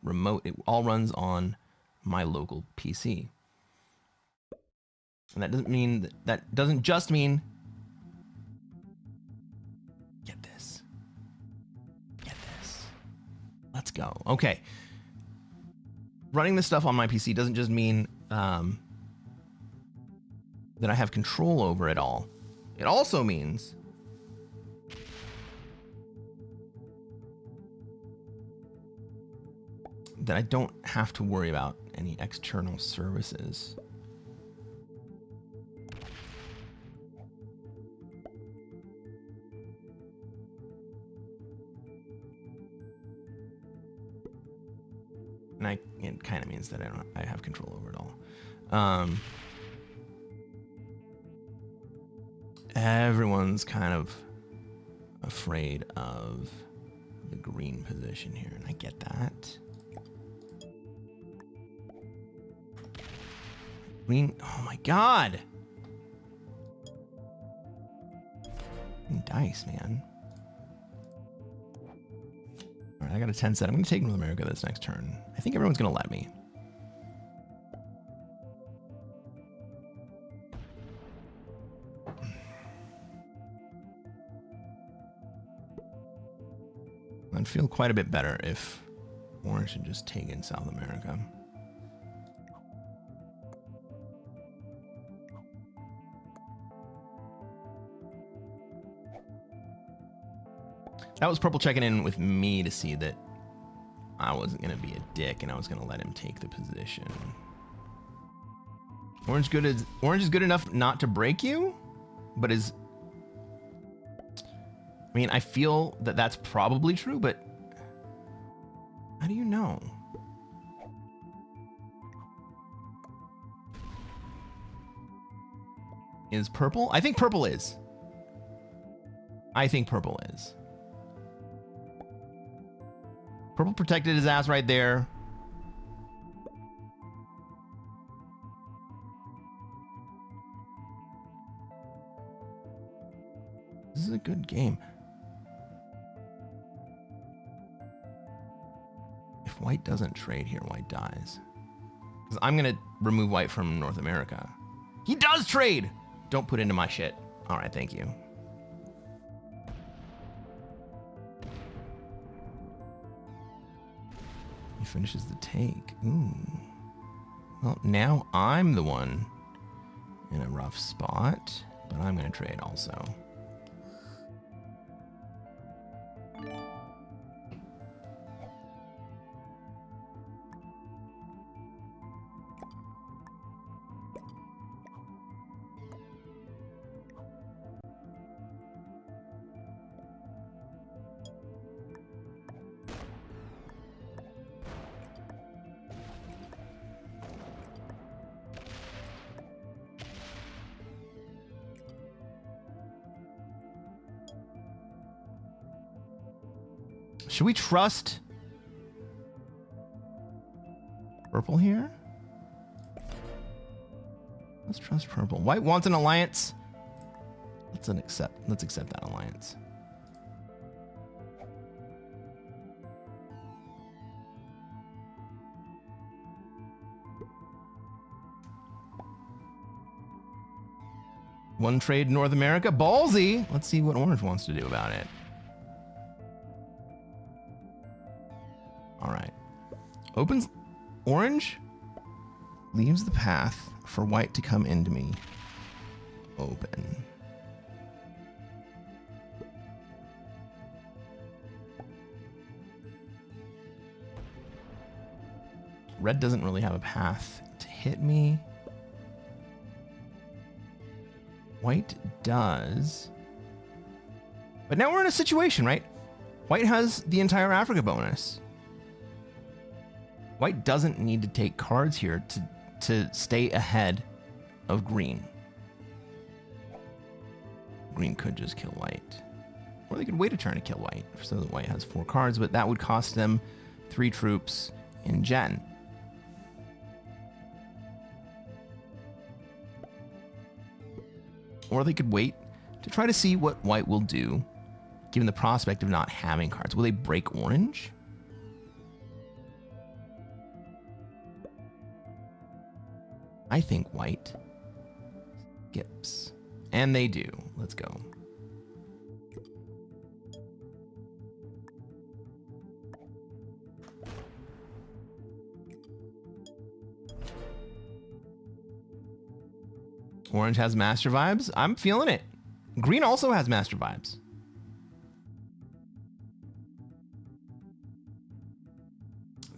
remote. It all runs on my local PC. And that doesn't mean that doesn't just mean get this. Let's go. Okay. Running this stuff on my PC doesn't just mean that I have control over it all. It also means that I don't have to worry about any external services. And it kind of means that I have control over it all. Everyone's kind of afraid of the green position here, and I get that. Green, oh my god! Green dice, man. Alright, I got a 10 set. I'm gonna take North America this next turn. I think everyone's gonna let me. I'd feel quite a bit better if Orange had just taken South America. That was Purple checking in with me to see that I wasn't going to be a dick and I was going to let him take the position. Orange is good enough not to break you, but is... I mean, I feel that that's probably true, but how do you know? Is purple? I think purple is. I think purple is. Purple protected his ass right there. This is a good game. If white doesn't trade here, white dies. Because I'm going to remove white from North America. He does trade! Don't put into my shit. All right, thank you. He finishes the take. Ooh. Well, now I'm the one in a rough spot, but I'm going to trade also. Should we trust purple here? Let's trust purple. White wants an alliance. Let's accept that alliance. One trade North America. Ballsy. Let's see what Orange wants to do about it. All right. Opens Orange. Leaves the path for white to come into me. Open. Red doesn't really have a path to hit me. White does. But now we're in a situation, right? White has the entire Africa bonus. White doesn't need to take cards here to stay ahead of green. Green could just kill white. Or they could wait a turn to kill white so that white has 4 cards, but that would cost them 3 troops in Gen. Or they could wait to try to see what white will do, given the prospect of not having cards. Will they break orange? I think white skips. And they do. Let's go. Orange has master vibes. I'm feeling it. Green also has master vibes.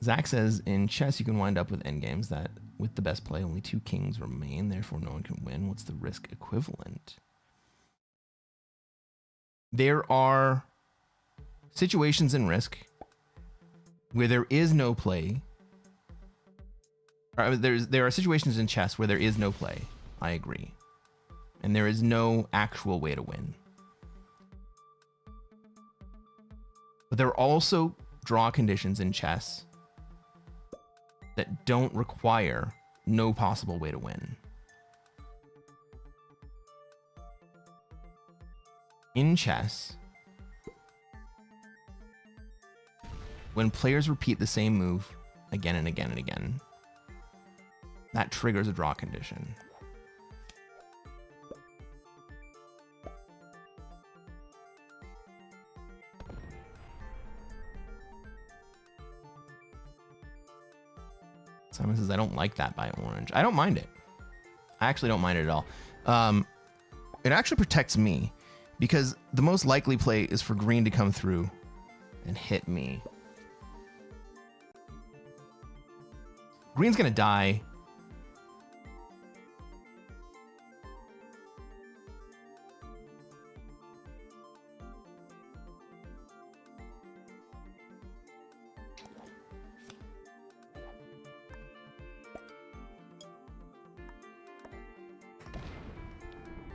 Zach says, in chess, you can wind up with endgames that with the best play, only 2 kings remain, therefore no one can win. What's the risk equivalent? There are situations in Risk where there is no play. There are situations in chess where there is no play. I agree. And there is no actual way to win. But there are also draw conditions in chess that don't require no possible way to win. In chess, when players repeat the same move again and again and again, that triggers a draw condition. Simon says, I don't like that by orange. I don't mind it. I actually don't mind it at all. It actually protects me because the most likely play is for green to come through and hit me. Green's going to die.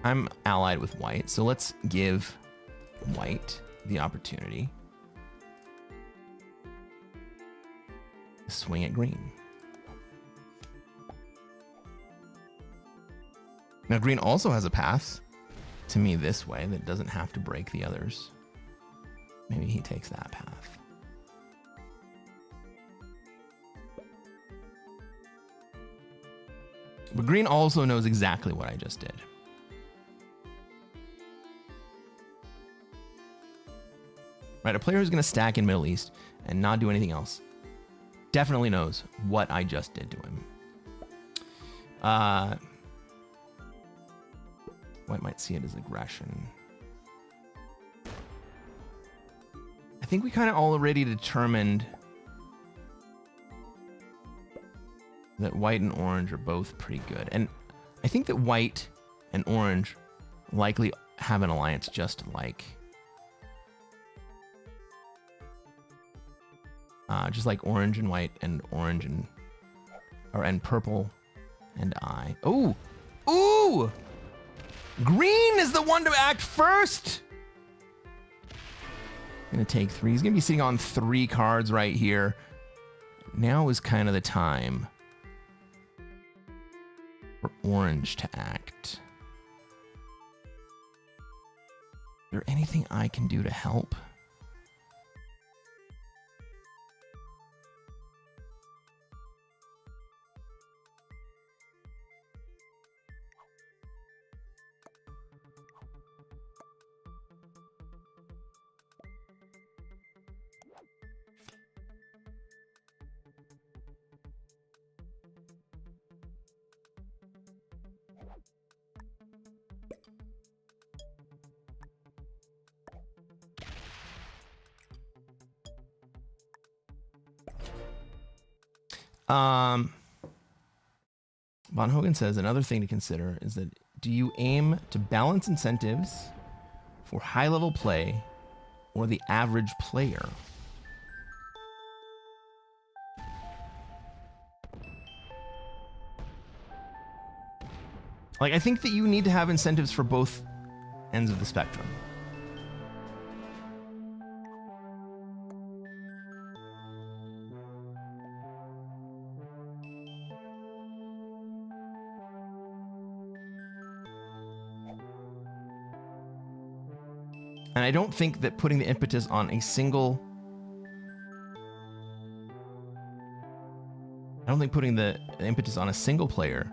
I'm allied with white, so let's give white the opportunity to swing at green. Now green also has a path to me this way that doesn't have to break the others. Maybe he takes that path. But green also knows exactly what I just did. Right, a player who's going to stack in Middle East and not do anything else definitely knows what I just did to him. White might see it as aggression. I think we kind of already determined that white and orange are both pretty good. And I think that white and orange likely have an alliance just like orange and white and orange and purple and I. Ooh! Ooh! Green is the one to act first! Gonna take 3. He's gonna be sitting on 3 cards right here. Now is kind of the time for orange to act. Is there anything I can do to help? Von Hogan says another thing to consider is that do you aim to balance incentives for high-level play or the average player? Like, I think that you need to have incentives for both ends of the spectrum. And I don't think that putting the impetus on a single... I don't think putting the impetus on a single player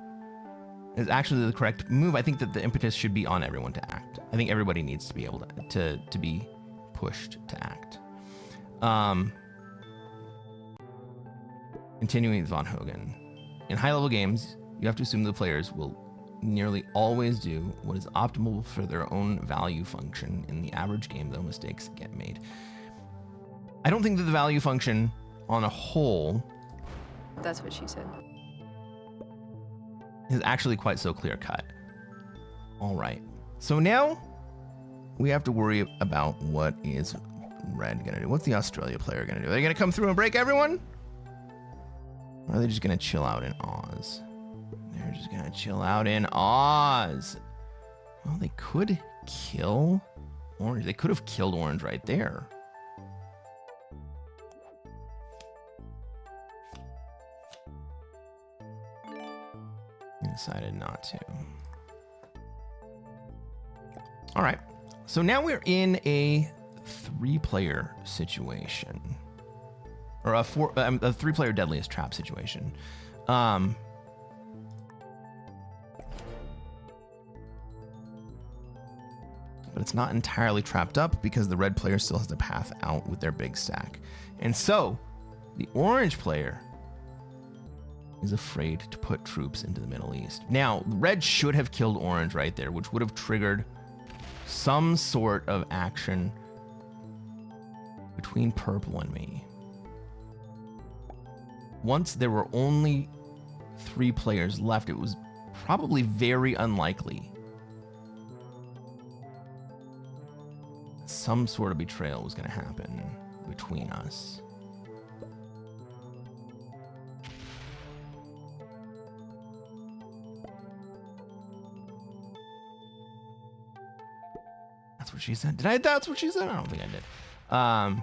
is actually the correct move. I think that the impetus should be on everyone to act. I think everybody needs to be able to be pushed to act. Continuing with Von Hogan. In high-level games, you have to assume the players will nearly always do what is optimal for their own value function. In the average game, though, mistakes get made. I don't think that the value function on a whole... That's what she said. ...is actually quite so clear-cut. All right. So now we have to worry about what is red going to do. What's the Australia player going to do? Are they going to come through and break everyone? Or are they just going to chill out in Oz? They're just going to chill out in Oz. Well, they could kill Orange. They could have killed Orange right there. decided not to. All right. So now we're in a 3-player situation. Or a 3-player deadliest trap situation. But it's not entirely trapped up because the red player still has a path out with their big stack. And so the orange player is afraid to put troops into the Middle East. Now, red should have killed orange right there, which would have triggered some sort of action between purple and me. Once there were only 3 players left, it was probably very unlikely some sort of betrayal was going to happen between us. That's what she said. Did I? That's what she said? I don't think I did.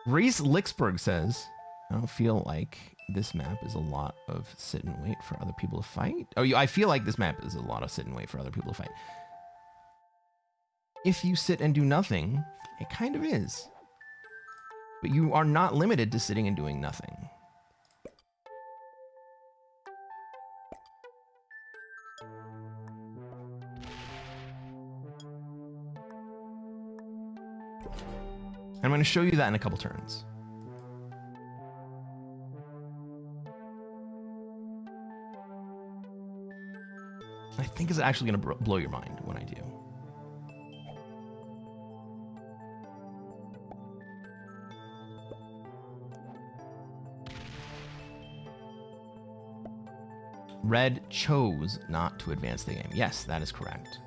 Reese Licksberg says, I don't feel like this map is a lot of sit and wait for other people to fight. Oh, I feel like this map is a lot of sit and wait for other people to fight. If you sit and do nothing, it kind of is. But you are not limited to sitting and doing nothing. I'm going to show you that in a couple turns. I think it's actually going to blow your mind when I do. Red chose not to advance the game. Yes, that is correct.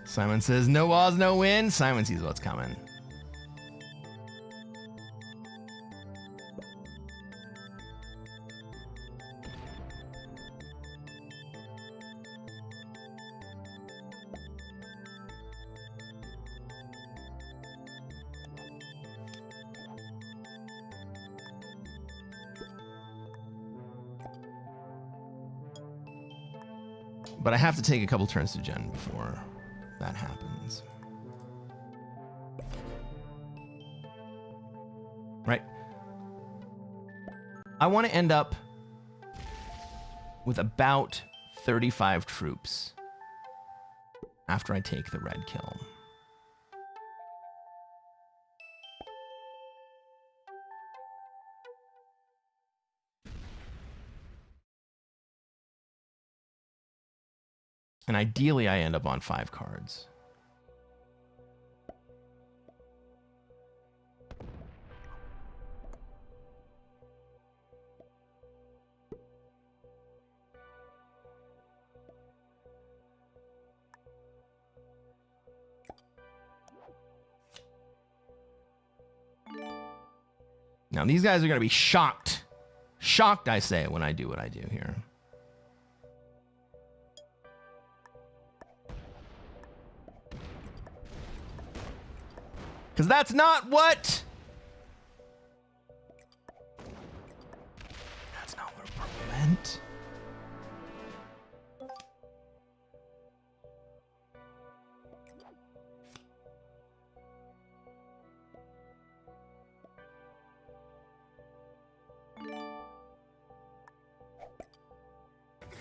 Simon says, no Oz, no win. Simon sees what's coming. But I have to take a couple turns to Jen before that happens. Right. I want to end up with about 35 troops after I take the red kill. And ideally, I end up on 5 cards. Now, these guys are going to be shocked. Shocked, I say, when I do what I do here. Because that's not what... That's not what purple meant.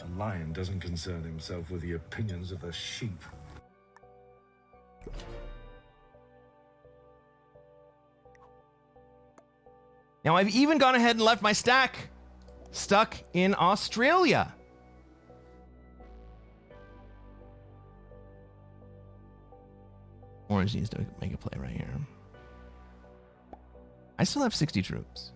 A lion doesn't concern himself with the opinions of the sheep. Now, I've even gone ahead and left my stack stuck in Australia. Orange needs to make a play right here. I still have 60 troops.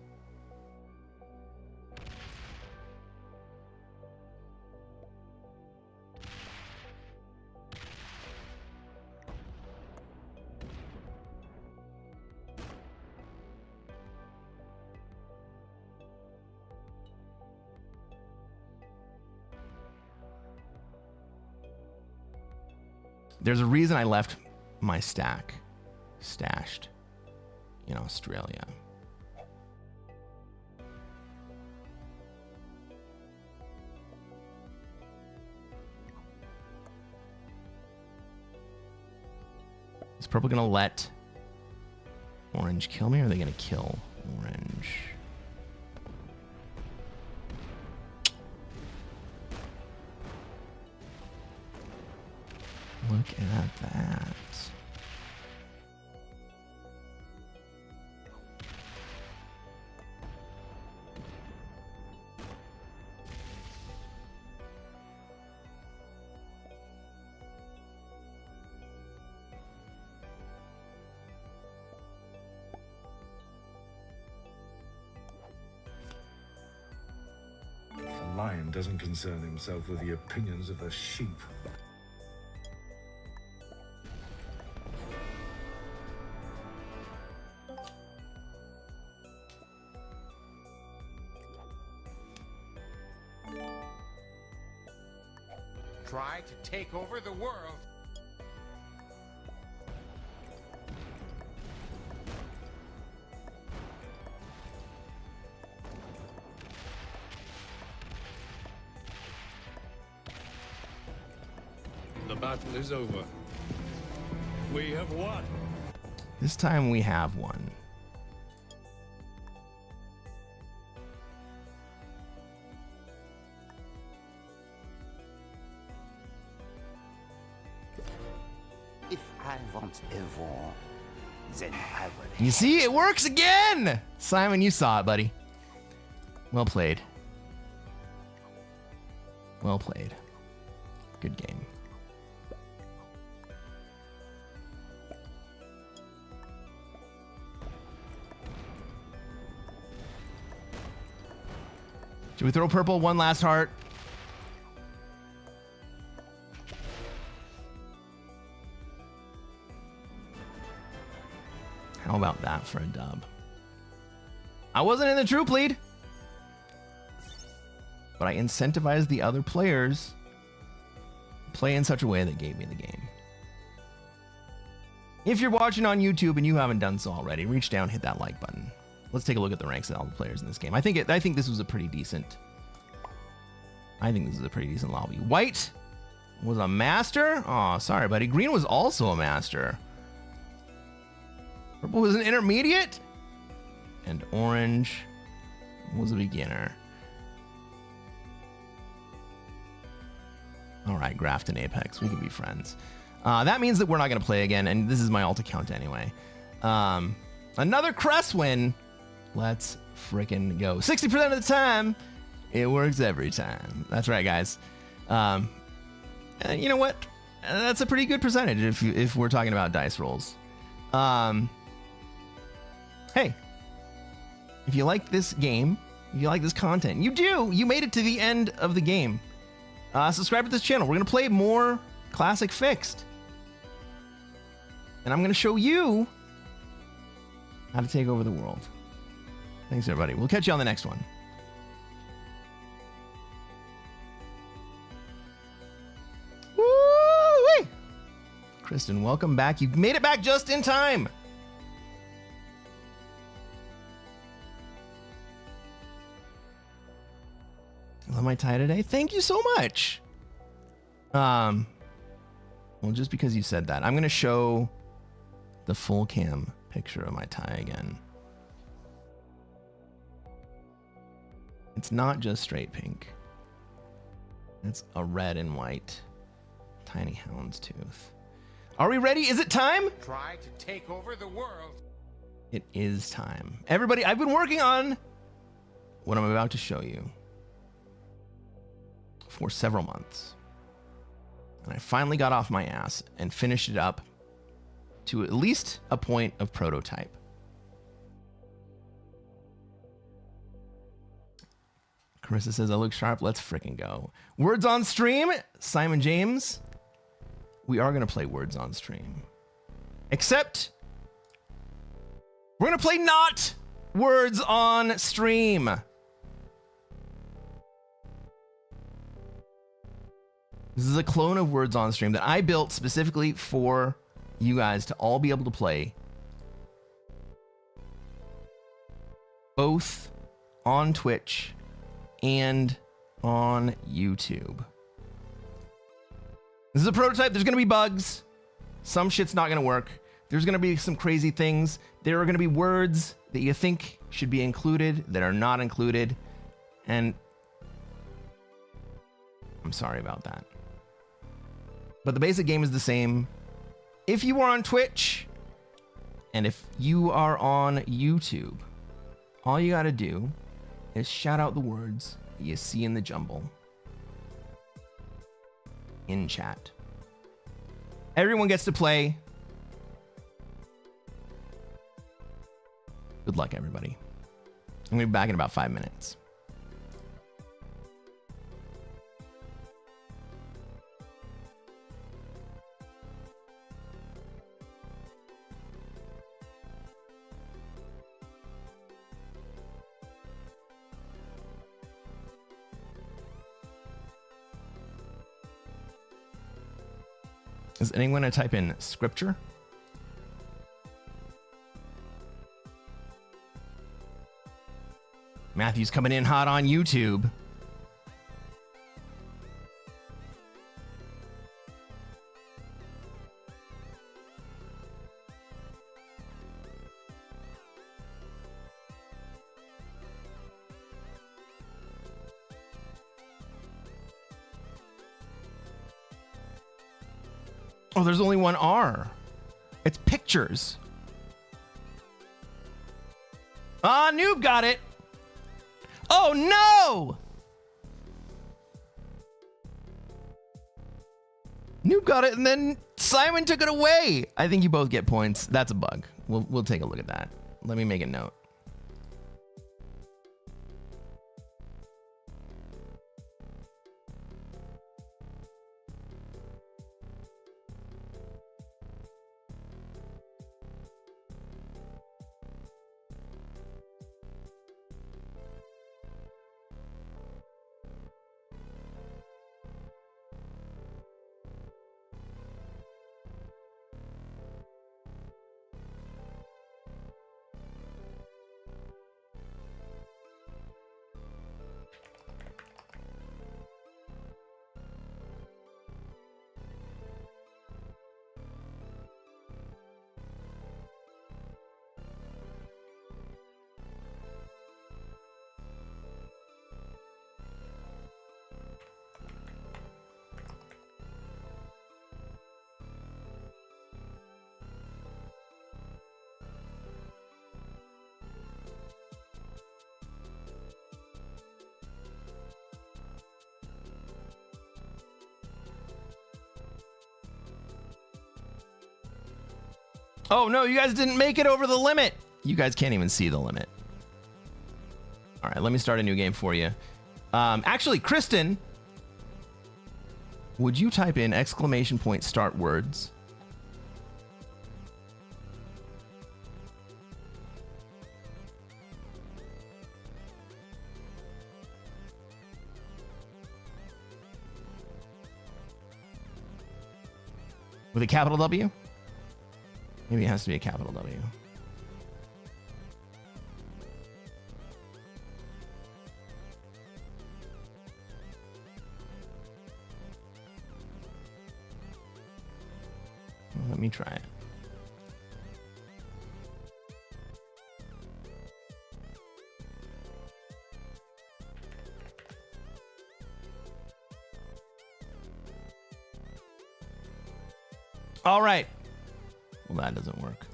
There's a reason I left my stack stashed in Australia. purple gonna let orange kill me, or are they gonna kill orange? Look at that. A lion doesn't concern himself with the opinions of a sheep. Try to take over the world. The battle is over. We have won. This time we have one. If I want a war, then I will. You see, it works again! Simon, you saw it, buddy. Well played. Well played. Good game. Should we throw purple? One last heart. How about that for a dub? I wasn't in the troop lead, but I incentivized the other players to play in such a way that gave me the game. If you're watching on YouTube and you haven't done so already, reach down, hit that like button. Let's take a look at the ranks of all the players in this game. I think this was a pretty decent. I think this is a pretty decent lobby. White was a master. Oh, sorry, buddy. Green was also a master. Purple was an intermediate, and orange was a beginner. All right, Grafton Apex, we can be friends. That means that we're not going to play again, and this is my alt account anyway. Another Cresquin. Let's frickin' go. 60% of the time, it works every time. That's right, guys. You know what? That's a pretty good percentage if we're talking about dice rolls. Hey, if you like this game, if you like this content, you made it to the end of the game. Subscribe to this channel. We're going to play more Classic Fixed. And I'm going to show you how to take over the world. Thanks, everybody. We'll catch you on the next one. Woo-wee! Kristen, welcome back. You made it back just in time. Love my tie today. Thank you so much. Well, just because you said that, I'm going to show the full cam picture of my tie again. It's not just straight pink. It's a red and white tiny houndstooth. Are we ready? Is it time? Try to take over the world. It is time. Everybody, I've been working on what I'm about to show you for several months. And I finally got off my ass and finished it up to at least a point of prototype. Carissa says, I look sharp. Let's frickin' go. Words on stream. Simon James. We are going to play words on stream. Except we're going to play not words on stream. This is a clone of words on stream that I built specifically for you guys to all be able to play both on Twitch and on YouTube. This is a prototype. There's going to be bugs. Some shit's not going to work. There's going to be some crazy things. There are going to be words that you think should be included that are not included. And I'm sorry about that. But the basic game is the same. If you are on Twitch and if you are on YouTube, all you got to do is shout out the words that you see in the jumble in chat. Everyone gets to play. Good luck, everybody. I'm going to be back in about 5 minutes. Is anyone going to type in scripture? Matthew's coming in hot on YouTube. Oh, there's only one R. It's pictures. Ah, Noob got it. Oh, no! Noob got it, and then Simon took it away. I think you both get points. That's a bug. We'll take a look at that. Let me make a note. Oh, no, you guys didn't make it over the limit. You guys can't even see the limit. All right, let me start a new game for you. Actually, Kristen, would you type in exclamation point start words? With a capital W? Maybe it has to be a capital W. Well, let me try it. All right. Well, that doesn't work.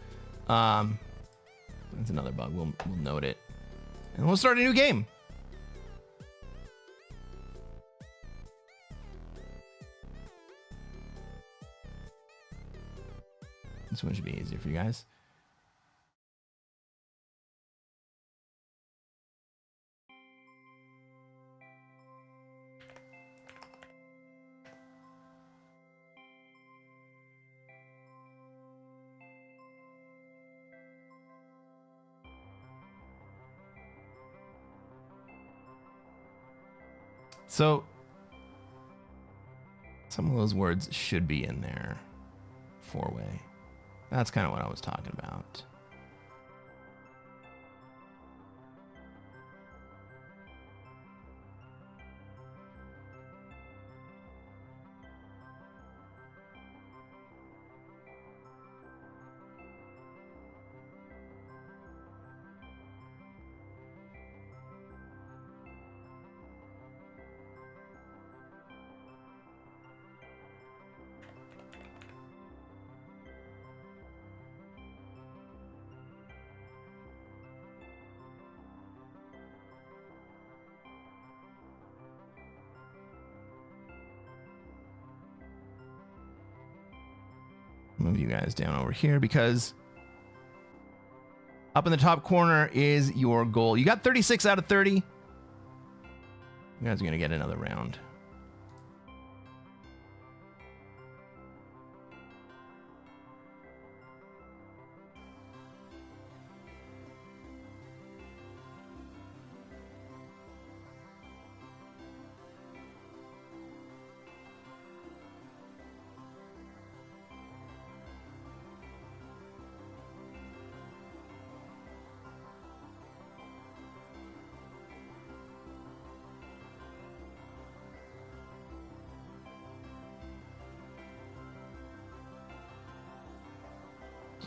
That's another bug. We'll note it. And we'll start a new game. This one should be easier for you guys. So, some of those words should be in there. Four-way. That's kind of what I was talking about. Move you guys down over here because up in the top corner is your goal. You got 36 out of 30. You guys are going to get another round.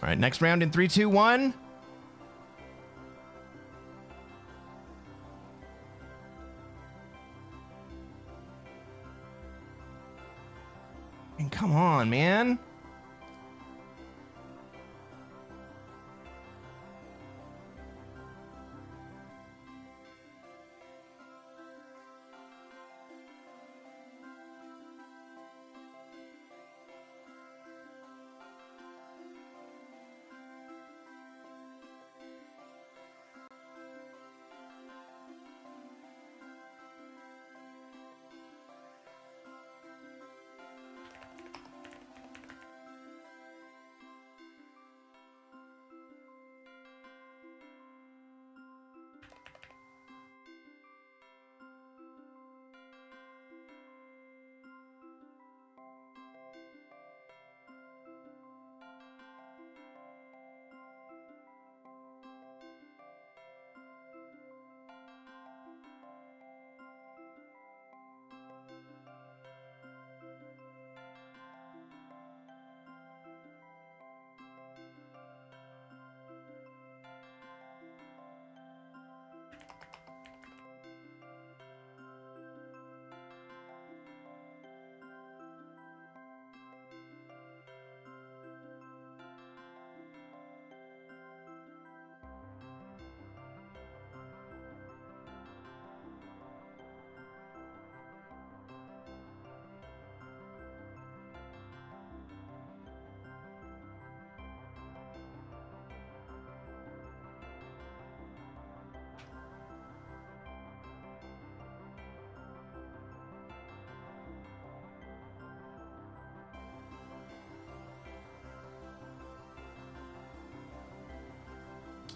All right, next round in 3, 2, 1. And come on, man.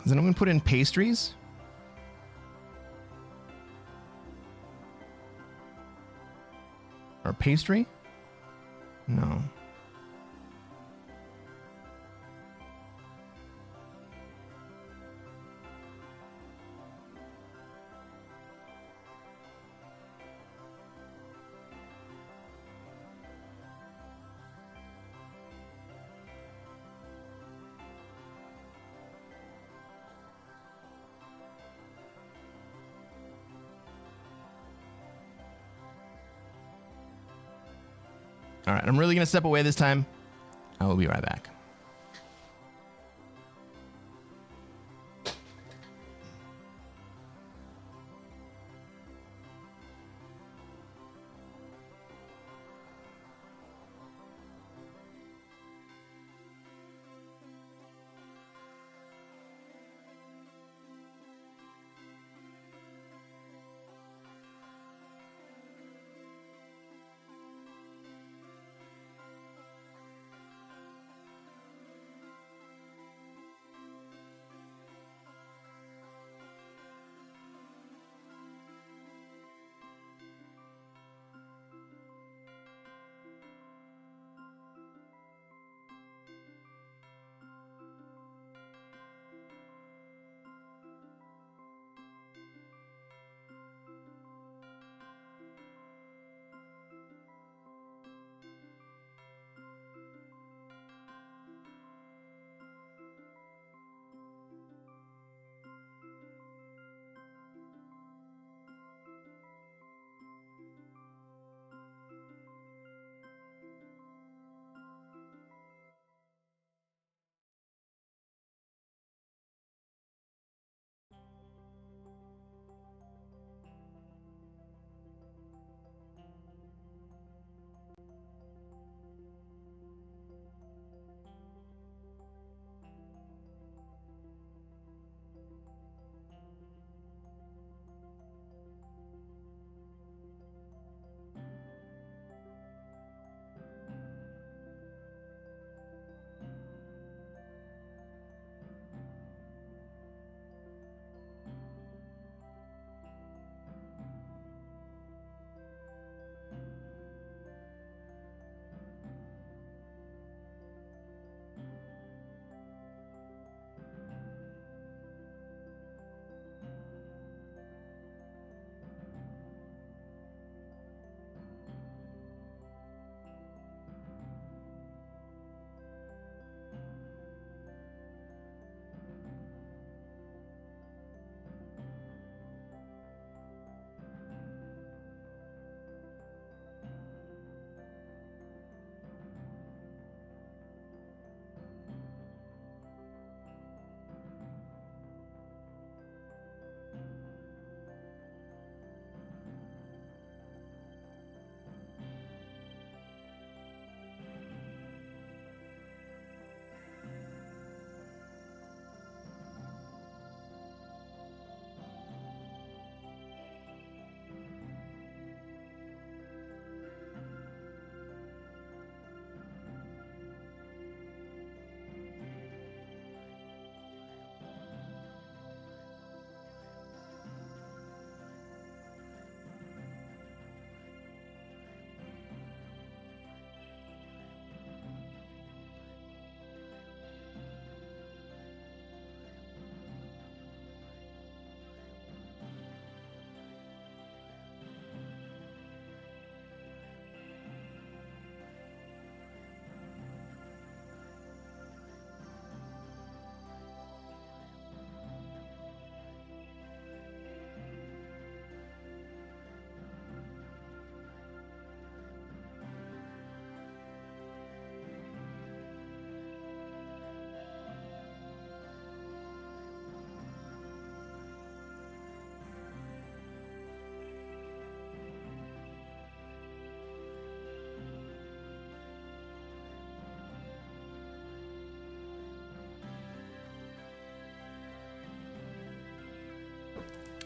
Does anyone put in pastries? Or pastry? No. All right, I'm really going to step away this time. I will be right back.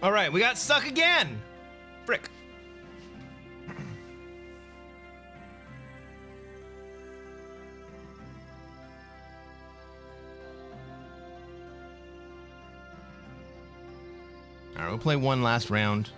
All right, we got stuck again. Frick. All right, we'll play one last round.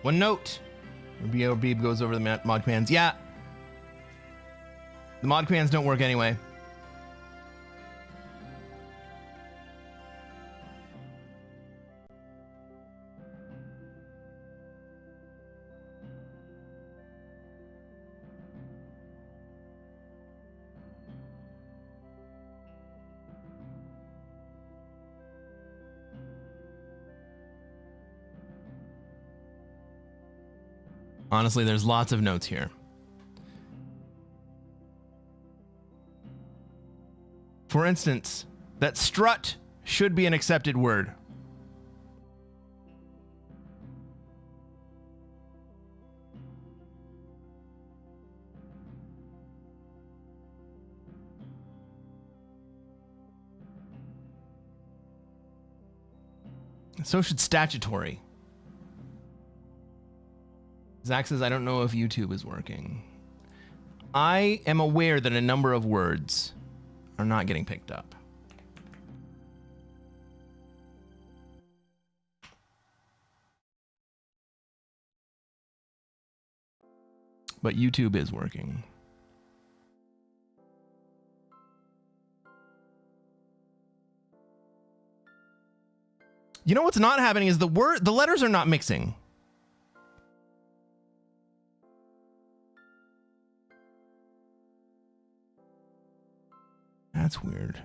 One note. Beeb goes over the mod commands. Yeah. The mod commands don't work anyway. Honestly, there's lots of notes here. For instance, that strut should be an accepted word. So should statutory. Zach says, I don't know if YouTube is working. I am aware that a number of words are not getting picked up. But YouTube is working. You know what's not happening is the letters are not mixing. That's weird.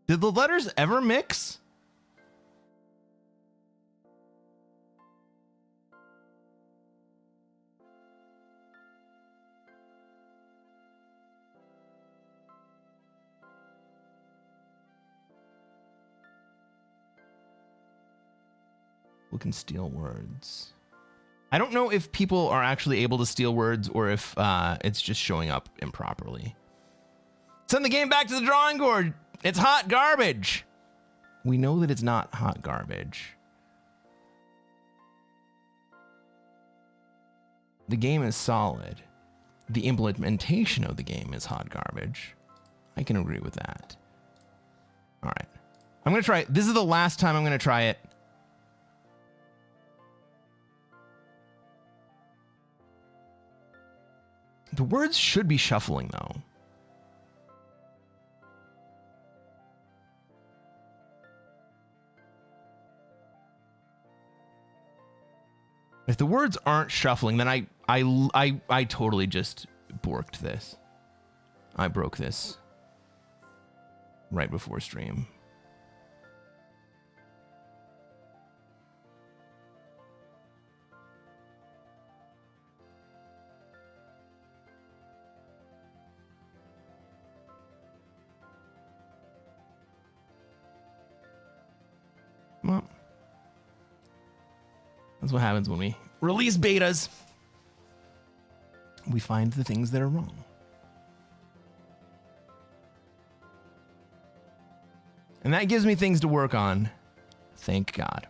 Did the letters ever mix? Who can steal words? I don't know if people are actually able to steal words or if it's just showing up improperly. Send the game back to the drawing board. It's hot garbage. We know that it's not hot garbage. The game is solid. The implementation of the game is hot garbage. I can agree with that. All right. I'm going to try it. This is the last time I'm going to try it. The words should be shuffling, though. If the words aren't shuffling, then I totally just borked this. I broke this right before stream. Well, that's what happens when we release betas. We find the things that are wrong. And that gives me things to work on. Thank God.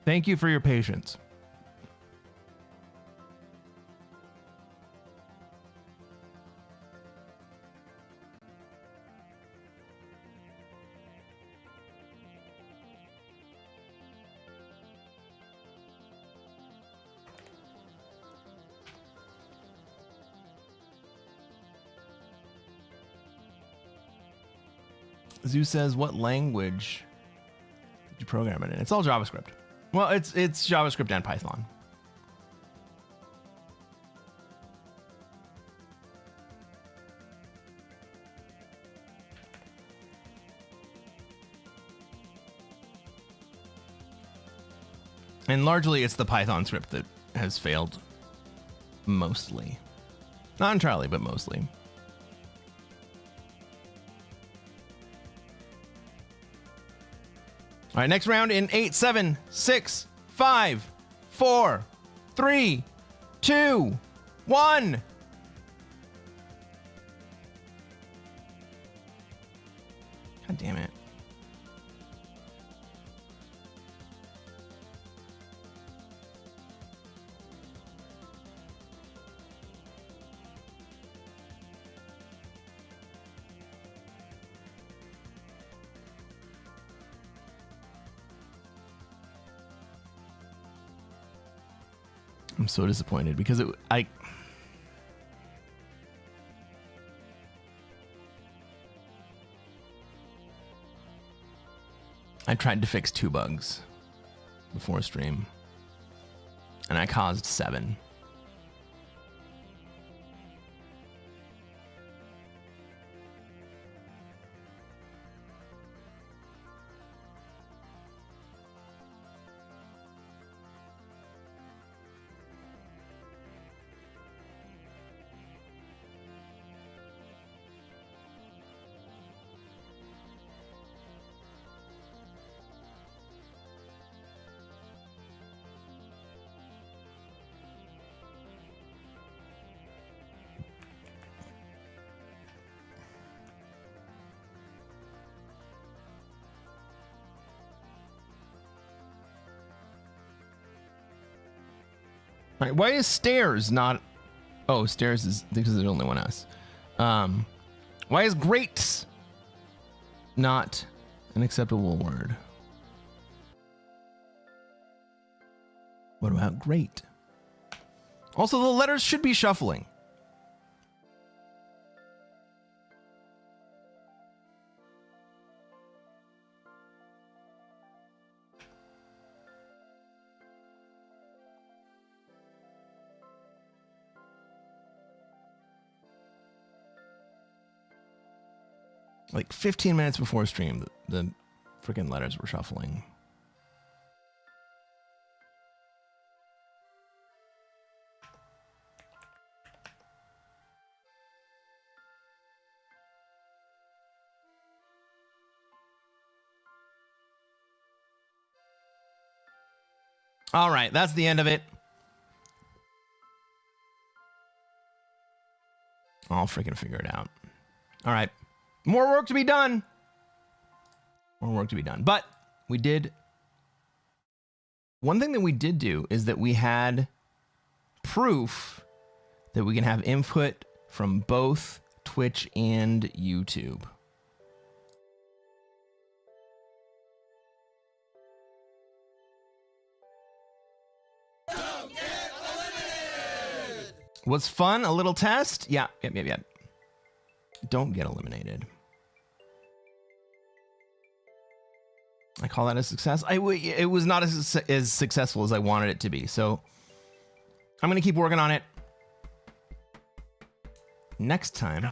Thank you for your patience. Zoo says, what language did you program it in? It's all JavaScript. Well, it's JavaScript and Python. And largely it's the Python script that has failed mostly. Not entirely, but mostly. All right, next round in 8, 7, 6, 5, 4, 3, 2, 1. God damn it. I'm so disappointed because I tried to fix 2 bugs before stream and I caused 7. All right, why is stairs not? Oh, stairs is because there's only one S. Why is great not an acceptable word? What about great? Also, the letters should be shuffling. Like 15 minutes before stream, the freaking letters were shuffling. All right, that's the end of it. I'll freaking figure it out. All right. More work to be done. More work to be done. But we did. One thing that we did do is that we had proof that we can have input from both Twitch and YouTube. Don't get eliminated! Was fun? A little test? Yeah. Don't get eliminated. I call that a success. It was not as successful as I wanted it to be. So I'm going to keep working on it. Next time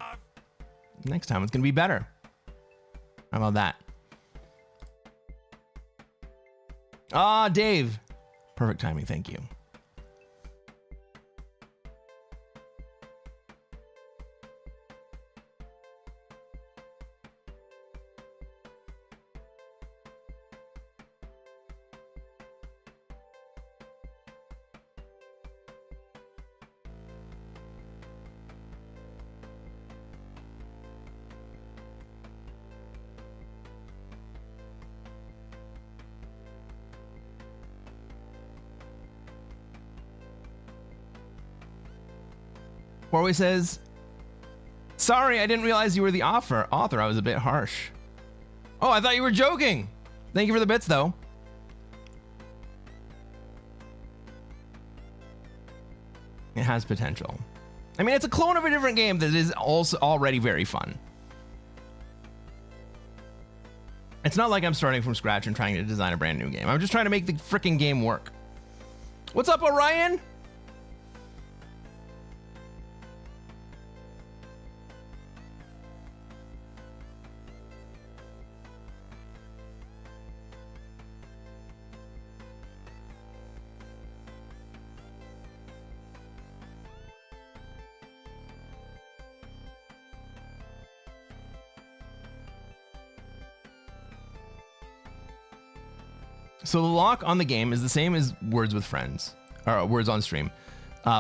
it's going to be better. How about that? Ah, Dave. Perfect timing. Thank you. Corey says, sorry, I didn't realize you were the author. I was a bit harsh. Oh, I thought you were joking. Thank you for the bits, though. It has potential. I mean, it's a clone of a different game that is also already very fun. It's not like I'm starting from scratch and trying to design a brand new game. I'm just trying to make the freaking game work. What's up, Orion? So the lock on the game is the same as Words with Friends, or Words on Stream.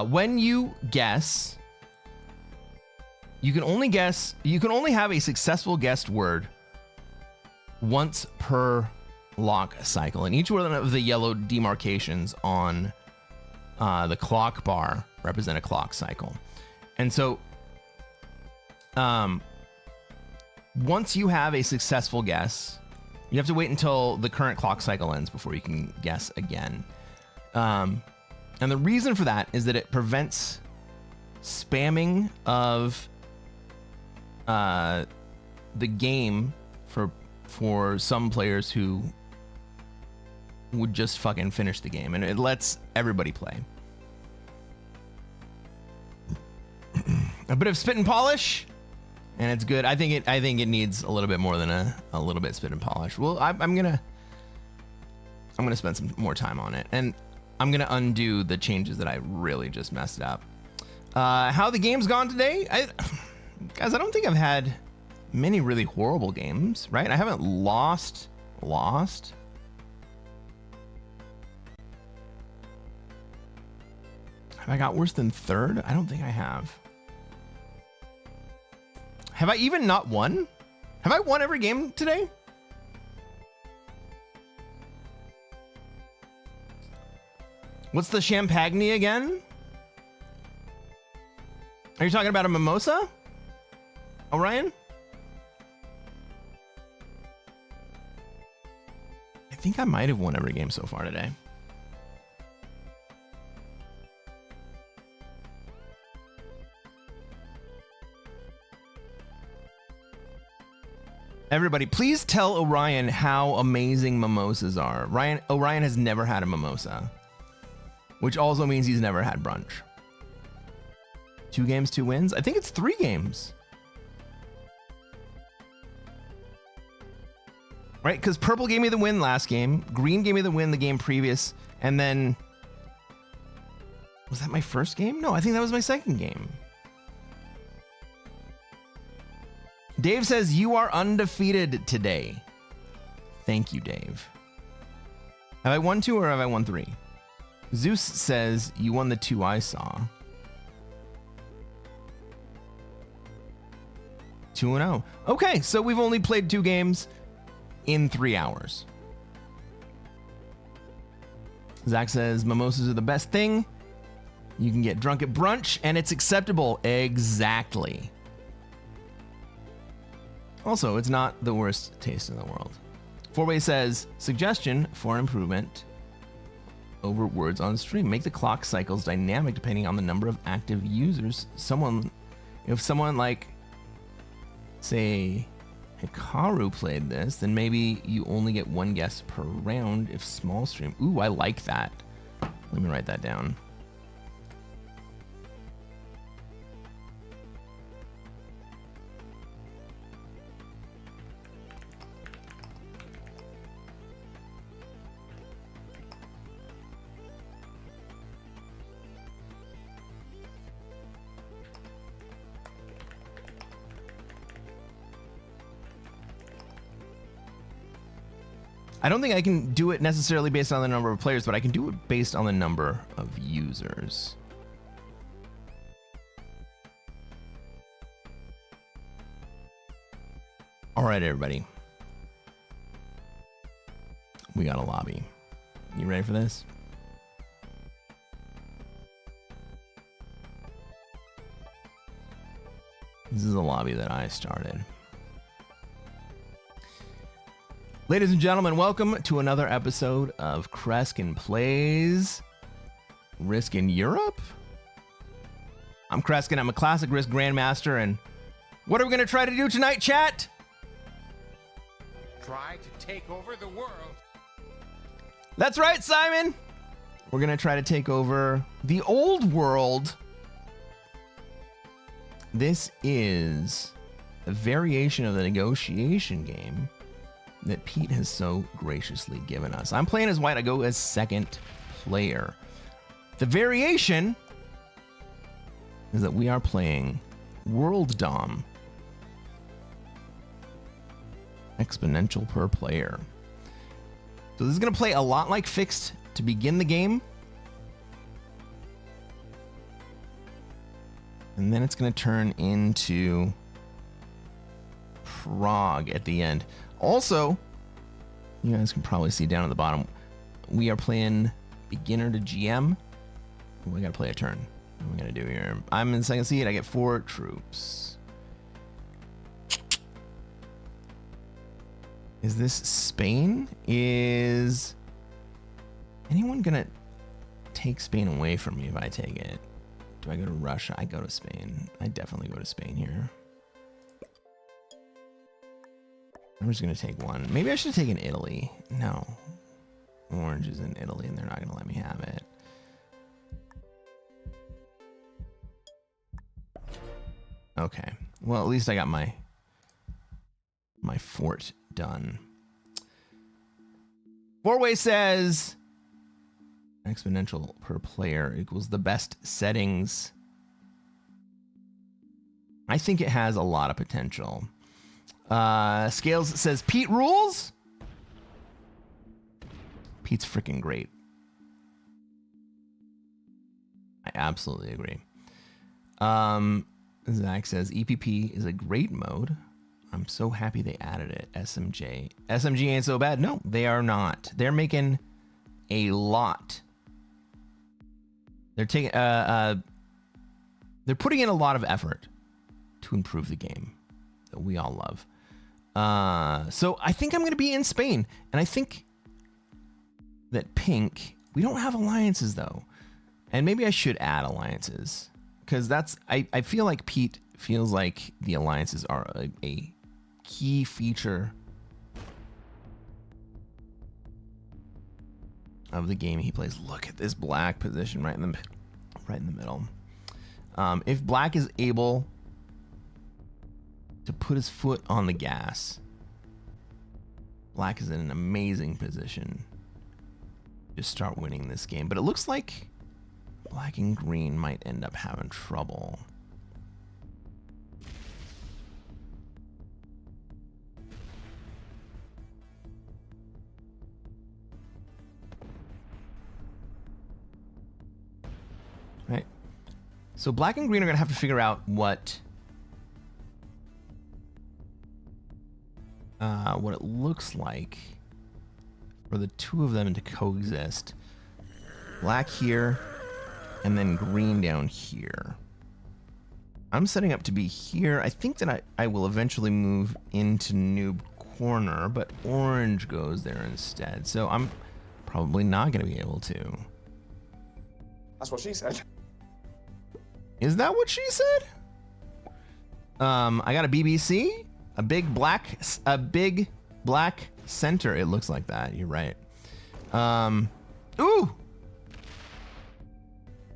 When you guess, you can only have a successful guessed word once per lock cycle. And each one of the yellow demarcations on the clock bar represent a clock cycle. And so once you have a successful guess, you have to wait until the current clock cycle ends before you can guess again. And the reason for that is that it prevents spamming of the game for some players who would just fucking finish the game, and it lets everybody play. A bit of spit and polish, and it's good. I think it needs a little bit more than a little bit spit and polish. Well, I'm gonna spend some more time on it, and I'm gonna undo the changes that I really just messed up. How the game's gone today? Guys, I don't think I've had many really horrible games, right? I haven't lost. Have I got worse than third? I don't think I have. Have I even not won? Have I won every game today? What's the champagne again? Are you talking about a mimosa? Orion? I think I might have won every game so far today. Everybody, please tell Orion how amazing mimosas are. Orion has never had a mimosa, which also means he's never had brunch. 2 games, 2 wins? I think it's 3 games. Right? Because purple gave me the win last game. Green gave me the win the game previous. And then... was that my first game? No, I think that was my second game. Dave says, you are undefeated today. Thank you, Dave. Have I won 2 or have I won 3? Zeus says, you won the 2 I saw. 2-0. Okay, so we've only played 2 games in 3 hours. Zach says, mimosas are the best thing. You can get drunk at brunch and it's acceptable. Exactly. Also, it's not the worst taste in the world. Fourway says, suggestion for improvement over Words on Stream. Make the clock cycles dynamic depending on the number of active users. If someone like, say, Hikaru played this, then maybe you only get 1 guess per round if small stream. Ooh, I like that. Let me write that down. I don't think I can do it necessarily based on the number of players, but I can do it based on the number of users. All right, everybody. We got a lobby. You ready for this? This is a lobby that I started. Ladies and gentlemen, welcome to another episode of Cresquin Plays Risk in Europe. I'm Cresquin. I'm a Classic Risk Grandmaster, and what are we going to try to do tonight, chat? Try to take over the world. That's right, Simon. We're going to try to take over the old world. This is a variation of the negotiation game that Pete has so graciously given us. I'm playing as white. I go as second player. The variation is that we are playing World Dom. Exponential per player. So this is going to play a lot like Fixed to begin the game. And then it's going to turn into Prague at the end. Also, you guys can probably see down at the bottom, we are playing beginner to GM. We got to play a turn. What are we going to do here? I'm in second seat. I get 4 troops. Is this Spain? Is anyone going to take Spain away from me if I take it? Do I go to Russia? I go to Spain. I definitely go to Spain here. I'm just going to take one. Maybe I should have taken Italy. No. Orange is in Italy and they're not going to let me have it. Okay. Well, at least I got my fort done. Four-way says exponential per player equals the best settings. I think it has a lot of potential. Scales says Pete rules. Pete's freaking great. I absolutely agree. Zach says EPP is a great mode. I'm so happy they added it. SMG ain't so bad. No, they are not. They're making a lot. They're taking they're putting in a lot of effort to improve the game that we all love. So I think I'm going to be in Spain, and I think that pink, we don't have alliances though, and maybe I should add alliances because that's I feel like Pete feels like the alliances are a key feature of the game he plays. Look at this black position right in the middle. If black is able to put his foot on the gas, black is in an amazing position to start winning this game. But it looks like black and green might end up having trouble. Right. So black and green are going to have to figure out what it looks like for the two of them to coexist. Black here and then green down here. I'm setting up to be here. I think that I will eventually move into Noob Corner, but orange goes there instead. So I'm probably not going to be able to. That's what she said. Is that what she said? I got a BBC, a big black center. It looks like that. You're right. Ooh.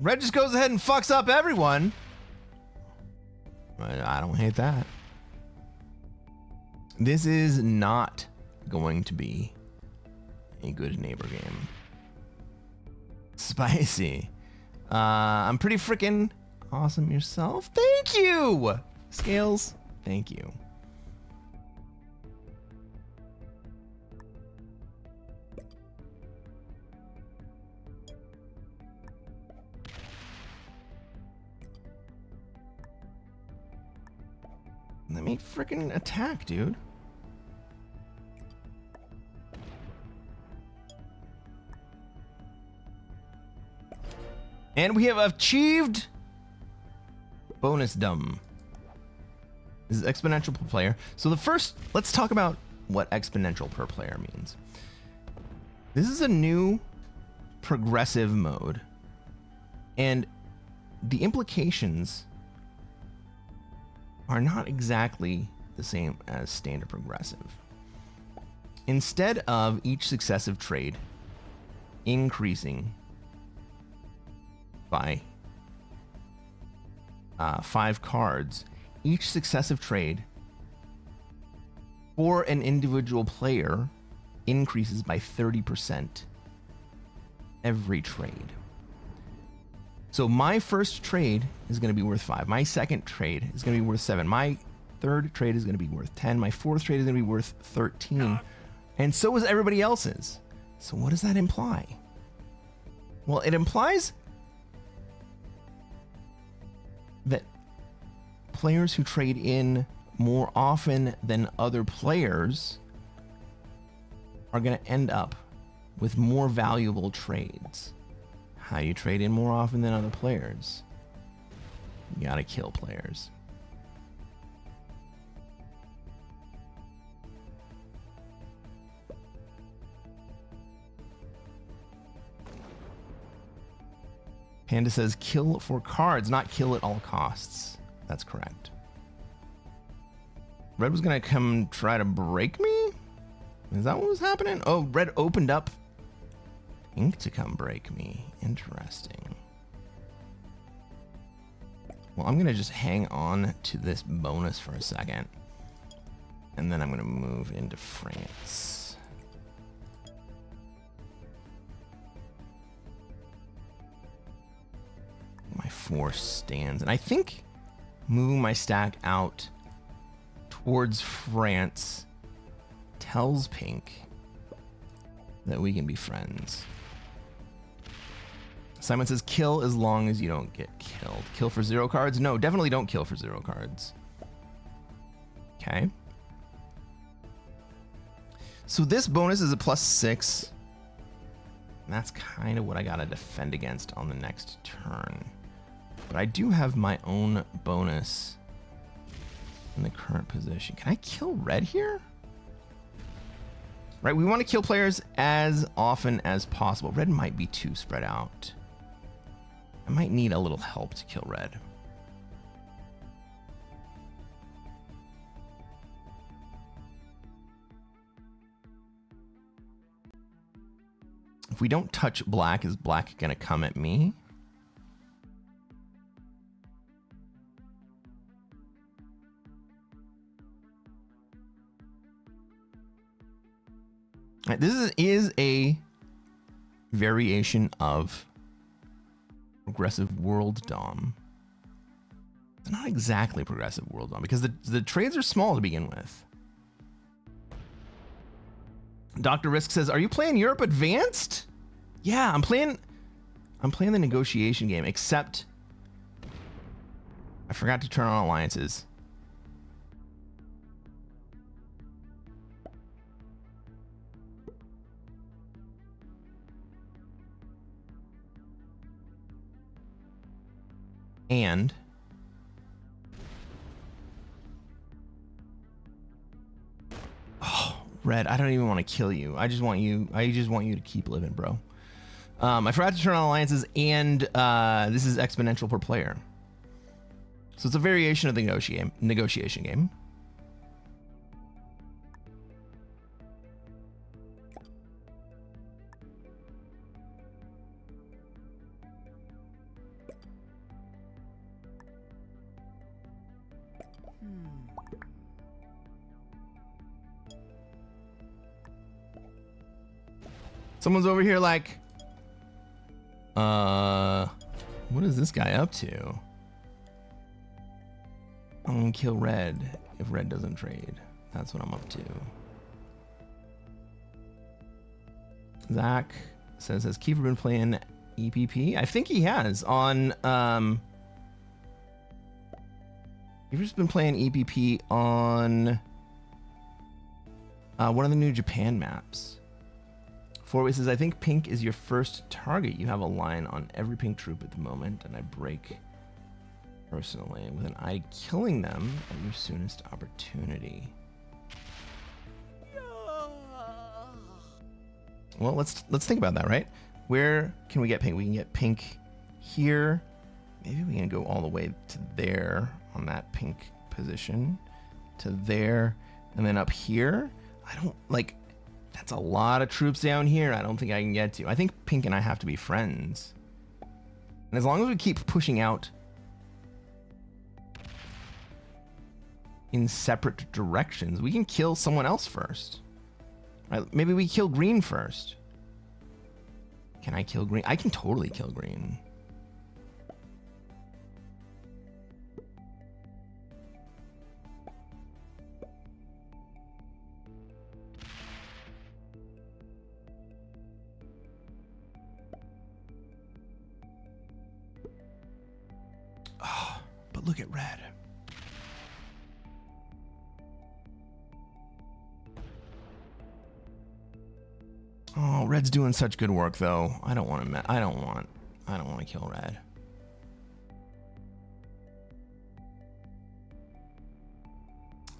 Red just goes ahead and fucks up everyone. I don't hate that. This is not going to be a good neighbor game. Spicy. I'm pretty freaking awesome yourself. Thank you, Scales. Thank you. Let me freaking attack, dude. And we have achieved bonus dumb. This is exponential per player. So let's talk about what exponential per player means. This is a new progressive mode, and the implications are not exactly the same as standard progressive. Instead of each successive trade increasing by 5 cards, each successive trade for an individual player increases by 30% every trade. So my first trade is going to be worth 5. My second trade is going to be worth 7. My third trade is going to be worth 10. My fourth trade is going to be worth 13. And so is everybody else's. So what does that imply? Well, it implies that players who trade in more often than other players are going to end up with more valuable trades. How you trade in more often than other players? You got to kill players. Panda says kill for cards, not kill at all costs. That's correct. Red was gonna come try to break me? Is that what was happening? Oh, red opened up pink to come break me. Interesting. Well, I'm gonna just hang on to this bonus for a second. And then I'm gonna move into France. My force stands. And I think moving my stack out towards France tells pink that we can be friends. Simon says kill as long as you don't get killed. Kill for 0 cards? No, definitely don't kill for 0 cards. Okay. So this bonus is a +6. And that's kind of what I gotta defend against on the next turn. But I do have my own bonus in the current position. Can I kill red here? Right, we want to kill players as often as possible. Red might be too spread out. I might need a little help to kill red. If we don't touch black, is black gonna come at me? All right, this is a variation of progressive world dom. It's not exactly progressive world dom because the trades are small to begin with. Dr. Risk says, "Are you playing Europe Advanced?" Yeah, I'm playing the negotiation game, except I forgot to turn on alliances. And red, I don't even want to kill you. I just want you to keep living, bro. I forgot to turn on alliances, and this is exponential per player. So it's a variation of the negotiation game. Someone's over here like, what is this guy up to? I'm gonna kill red if red doesn't trade. That's what I'm up to. Zach says, has Kiefer been playing EPP? I think he has on, Kiefer's been playing EPP on one of the new Japan maps. Four-way says, I think pink is your first target. You have a line on every pink troop at the moment, and I break personally with an eye killing them at your soonest opportunity. Well, let's think about that, right? Where can we get pink? We can get pink here. Maybe we can go all the way to there on that pink position, to there, and then up here. I don't like. That's a lot of troops down here. I don't think I can get to. I think pink and I have to be friends. And as long as we keep pushing out in separate directions, we can kill someone else first. Right? Maybe we kill green first. Can I kill green? I can totally kill green. but look at red. Oh, red's doing such good work though. I don't want to. I don't want to kill red.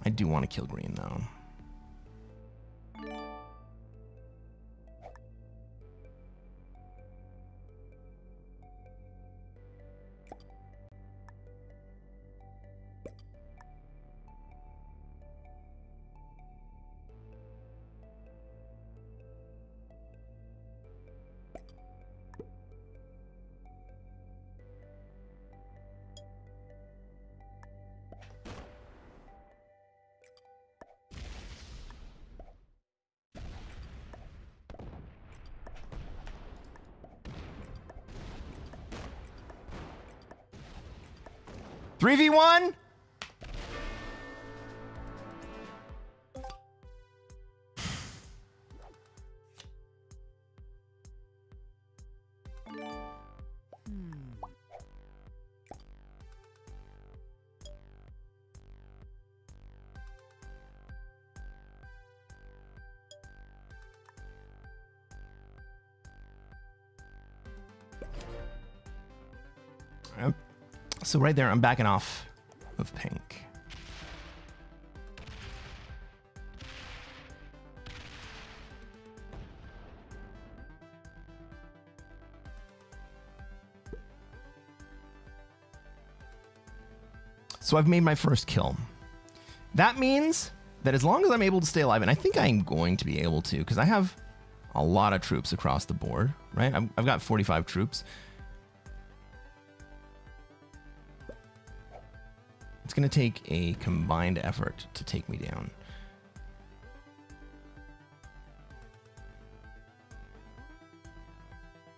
I do want to kill green though. Three v one. So right there, I'm backing off of pink. So I've made my first kill. That means that as long as I'm able to stay alive, and I think I'm going to be able to, because I have a lot of troops across the board, right? I've got 45 troops. It's going to take a combined effort to take me down.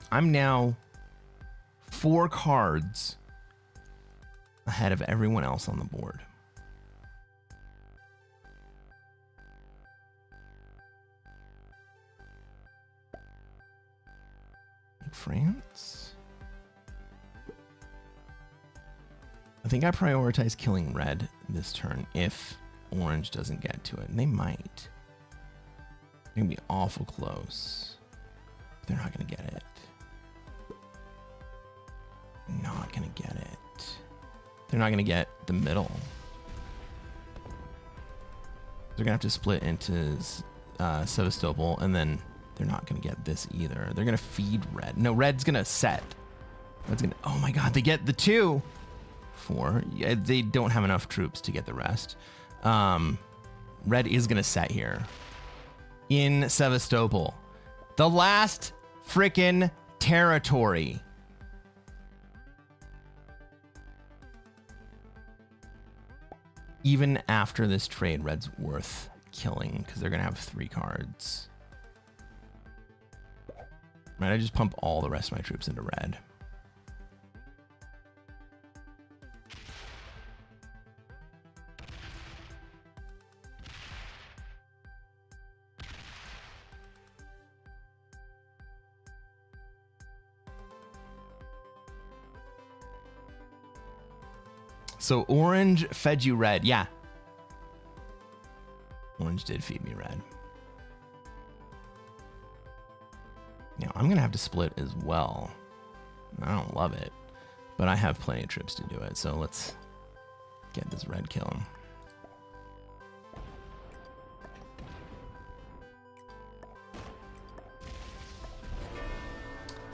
I'm now 4 cards ahead of everyone else on the board. France. I think I prioritize killing red this turn if orange doesn't get to it. And they might. They're going to be awful close. They're not going to get it. Not going to get it. They're not going to get the middle. They're going to have to split into Sevastopol, and then they're not going to get this either. They're going to feed red. No, red's going to set. Red's going to... Oh my god, they get the 2. 4. Yeah, they don't have enough troops to get the rest. Red is going to set here. In Sevastopol. The last frickin' territory. Even after this trade, red's worth killing because they're going to have 3 cards. Right, I just pump all the rest of my troops into red. So orange fed you red. Yeah. Orange did feed me red. Now I'm going to have to split as well. I don't love it, but I have plenty of troops to do it. So let's get this red kill.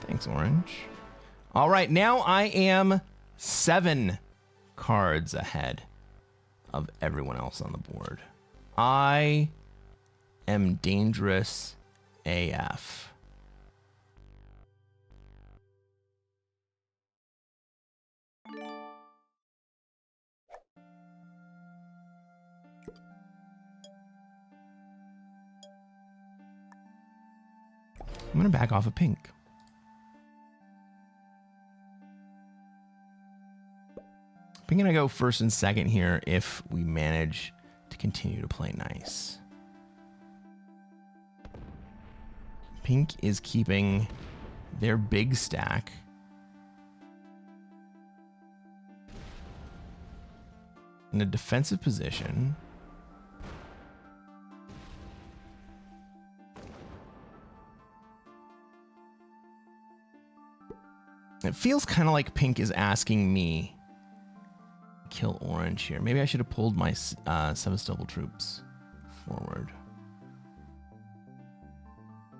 Thanks, orange. All right, now I am 7 cards ahead of everyone else on the board. I am dangerous AF. I'm going to back off of pink. I'm going to go first and second here if we manage to continue to play nice. Pink is keeping their big stack. in a defensive position. It feels kind of like pink is asking me to kill orange here. Maybe I should have pulled my Sevastopol troops forward.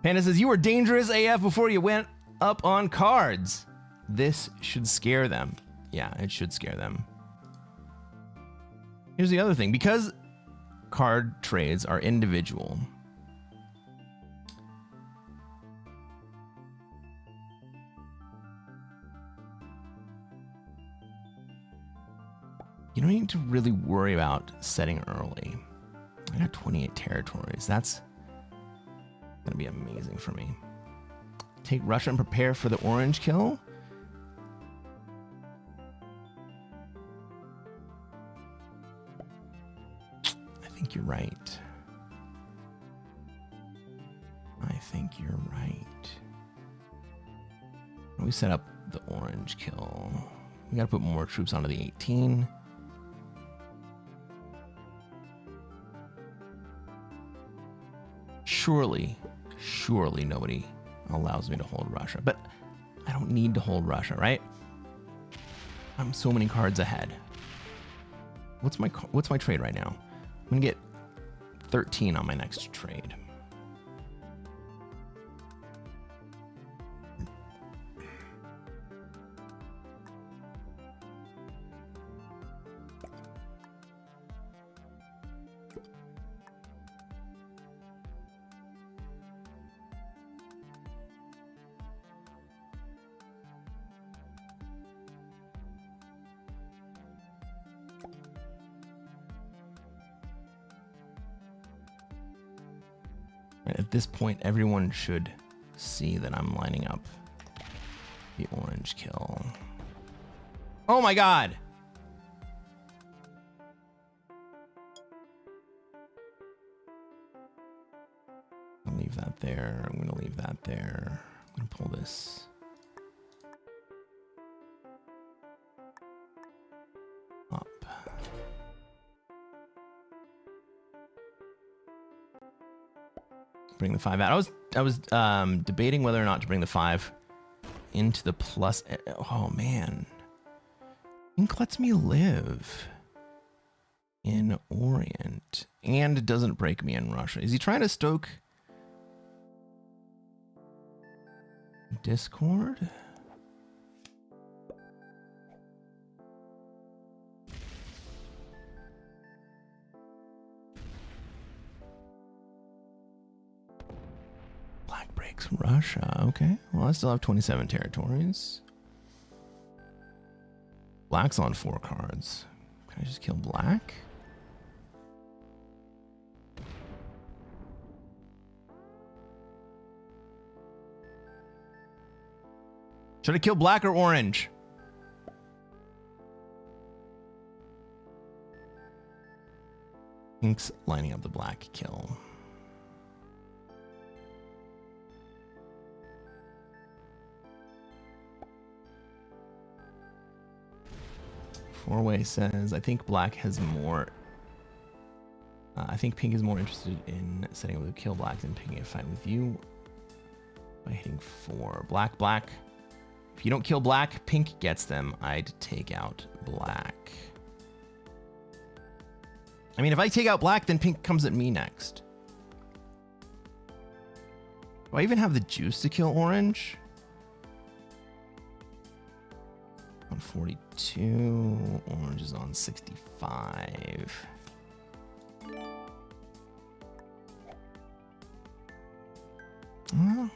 Panda says, you were dangerous AF before you went up on cards. This should scare them. Yeah, it should scare them. Here's the other thing. Because card trades are individual, you don't need to really worry about setting early. I got 28 territories. That's gonna be amazing for me. Take Russia and prepare for the orange kill. I think you're right. I think you're right. We set up the orange kill. We gotta put more troops onto the 18. Surely nobody allows me to hold Russia, but I don't need to hold Russia, right? I'm so many cards ahead. What's my trade right now? I'm gonna get 13 on my next trade. At this point, everyone should see that I'm lining up the orange kill. Oh my god! I'll leave that there. I'm gonna leave that there. I'm gonna pull this. Up. Bring the 5 out. I was debating whether or not to bring the 5 into the plus. Oh man, Ink lets me live in Orient and doesn't break me in Russia. Is he trying to stoke discord? Black breaks Russia. Okay. Well, I still have 27 territories. Black's on 4 cards. Can I just kill black? Should I kill black or orange? Ink's lining up the black kill. Four-way says, I think black has more. I think pink is more interested in setting up the kill black than picking a fight with you by hitting 4. Black, black. If you don't kill black, pink gets them. I'd take out black. I mean, if I take out black, then pink comes at me next. Do I even have the juice to kill orange? 142. Orange is on 65. Well,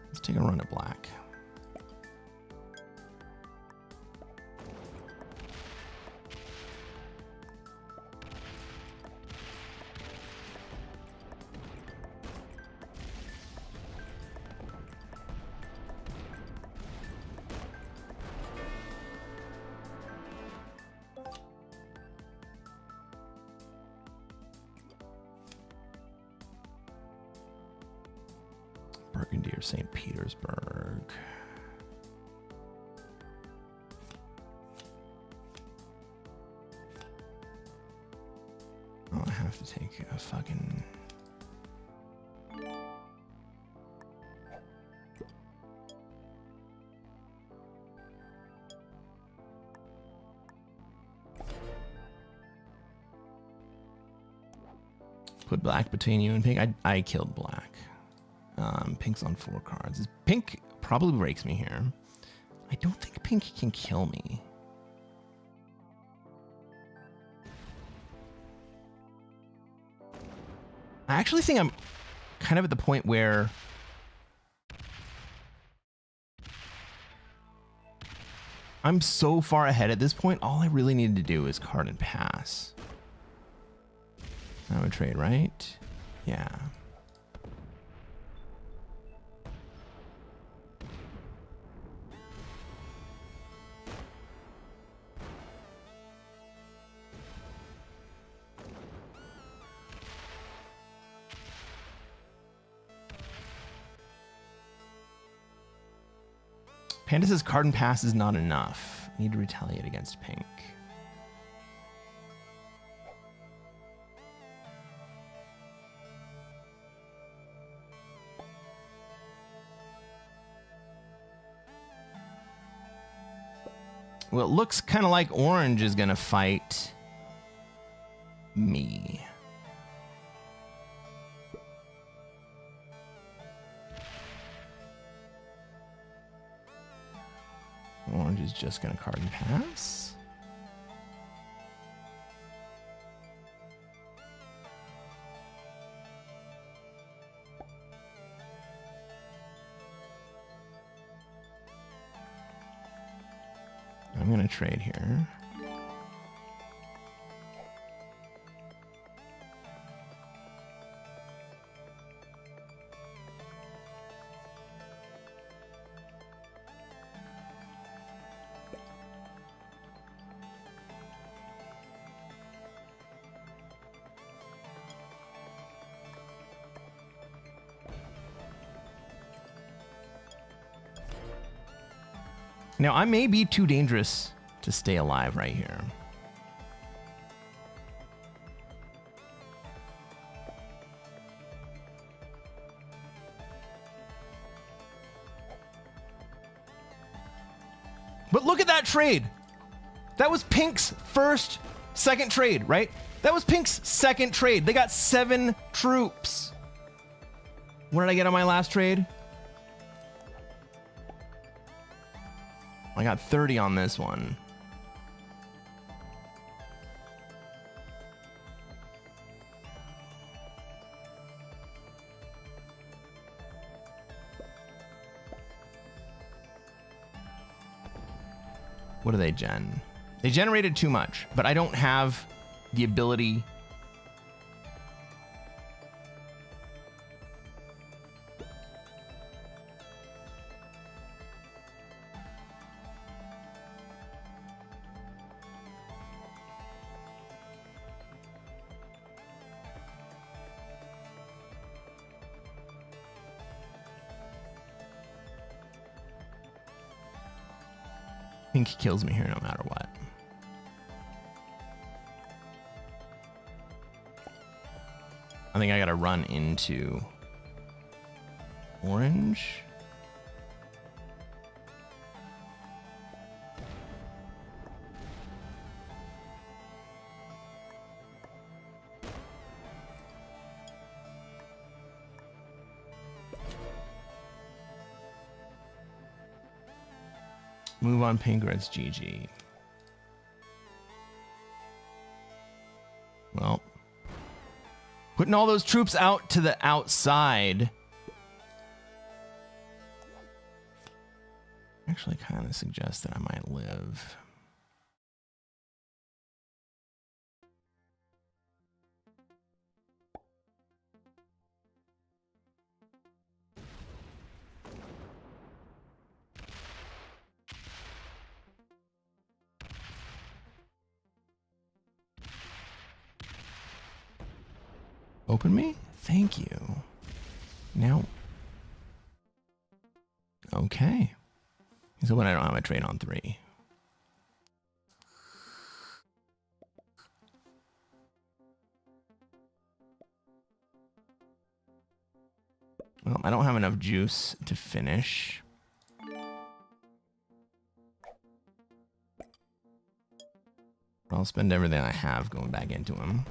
let's take a run at black. Burgundy or St. Petersburg. a fucking... Put black between you and pink. I killed black. Pink's on 4 cards. Pink probably breaks me here. I don't think pink can kill me. I actually think I'm kind of at the point where I'm so far ahead at this point, all I really need to do is card and pass. I would trade, right? Yeah. Panda says card and pass is not enough. I need to retaliate against pink. Well, it looks kind of like orange is going to fight me. Orange is just going to card and pass. I'm going to trade here. Now, I may be too dangerous to stay alive right here. But look at that trade. That was Pink's second trade, right? That was Pink's second trade. They got 7 troops. What did I get on my last trade? I got 30 on this one. What do they gen? They generated too much, but I don't have the ability. Pink kills me here no matter what. I think I gotta run into orange. Move on pink or it's GG. Well, putting all those troops out to the outside actually kind of suggests that I might live. Open me? Thank you. Now. Okay. So when I don't have a trade on 3. Well, I don't have enough juice to finish. I'll spend everything I have going back into him.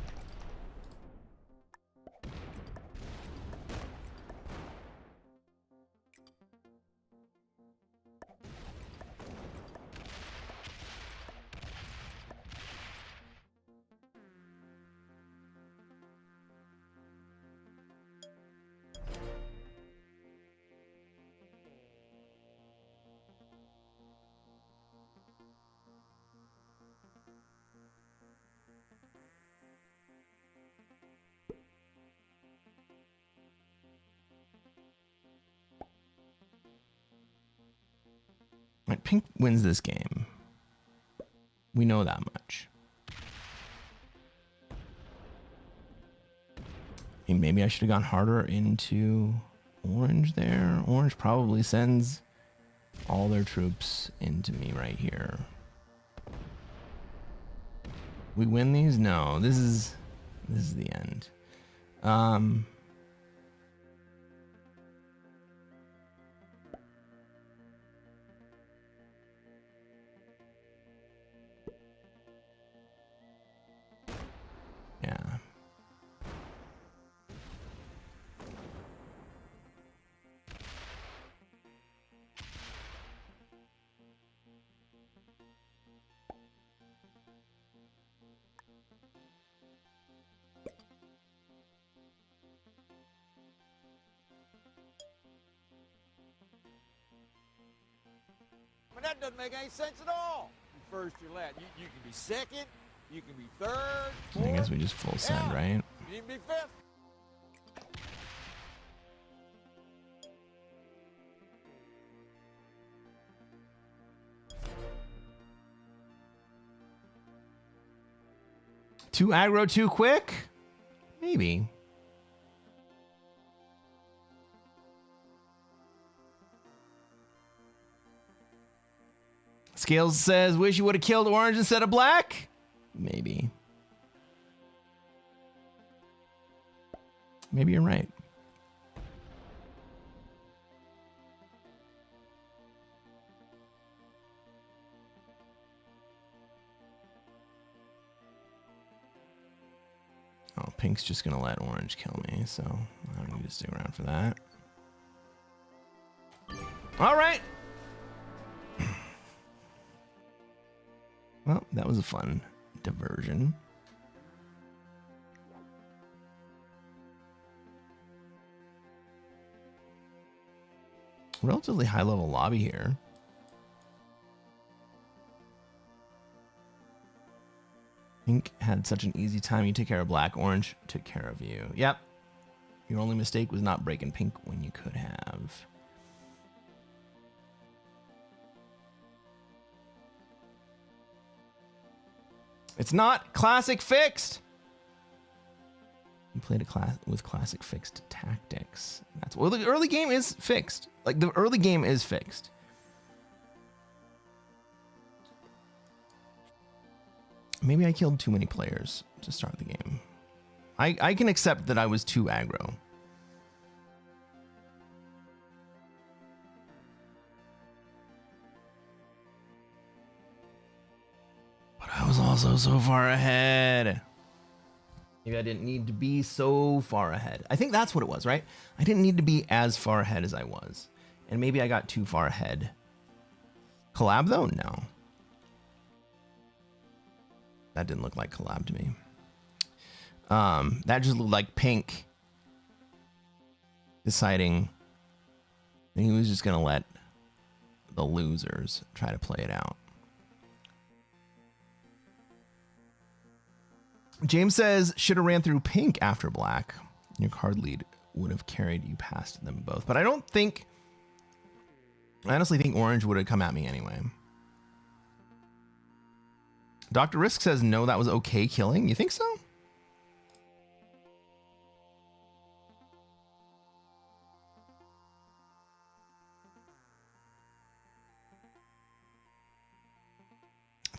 Right, pink wins this game. We know that much. And maybe I should have gone harder into orange there. Orange probably sends all their troops into me right here. We win these? No, this is the end. Yeah. But that doesn't make any sense at all. You first, you're last. You can be second. You can be third. Fourth. I guess we just full send, right? You can be fifth. Too aggro too quick? Maybe. Scales says, wish you would have killed orange instead of black? Maybe. Maybe you're right. Oh, pink's just gonna let orange kill me, so I don't need to stick around for that. All right. Well, that was a fun diversion. Relatively high level lobby here. Pink had such an easy time. You took care of black. Orange took care of you. Yep. Your only mistake was not breaking pink when you could have. It's not classic fixed. You played with classic fixed tactics. That's well, the early game is fixed. Like the early game is fixed. Maybe I killed too many players to start the game. I can accept that I was too aggro. But I was also so far ahead. Maybe I didn't need to be so far ahead. I think that's what it was, right? I didn't need to be as far ahead as I was. And maybe I got too far ahead. Collab though? No. That didn't look like collab to me. That just looked like pink deciding that he was just going to let the losers try to play it out. James says, should have ran through pink after black. Your card lead would have carried you past them both. But I honestly think orange would have come at me anyway. Dr. Risk says, no, that was okay killing. You think so?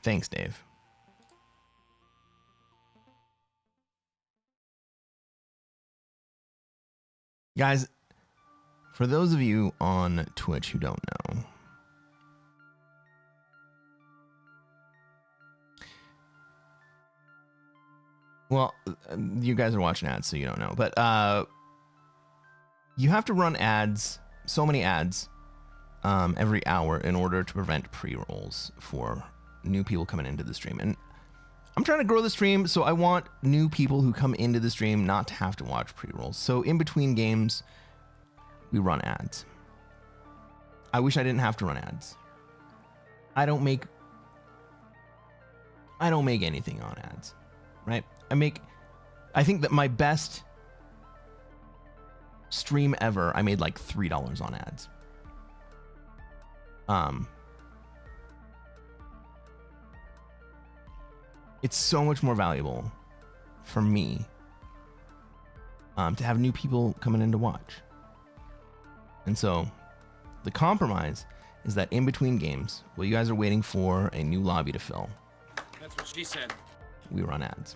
Thanks, Dave. Guys, For those of you on Twitch who don't know, well, you guys are watching ads, so you don't know, but you have to run ads, so many ads, every hour in order to prevent pre-rolls for new people coming into the stream. And I'm trying to grow the stream, so I want new people who come into the stream not to have to watch pre-rolls. So in between games, we run ads. I wish I didn't have to run ads. I don't make anything on ads, right? I think that my best stream ever, I made like $3 on ads. It's so much more valuable for me to have new people coming in to watch. And so the compromise is that in between games, while you guys are waiting for a new lobby to fill, That's what she said. we run ads.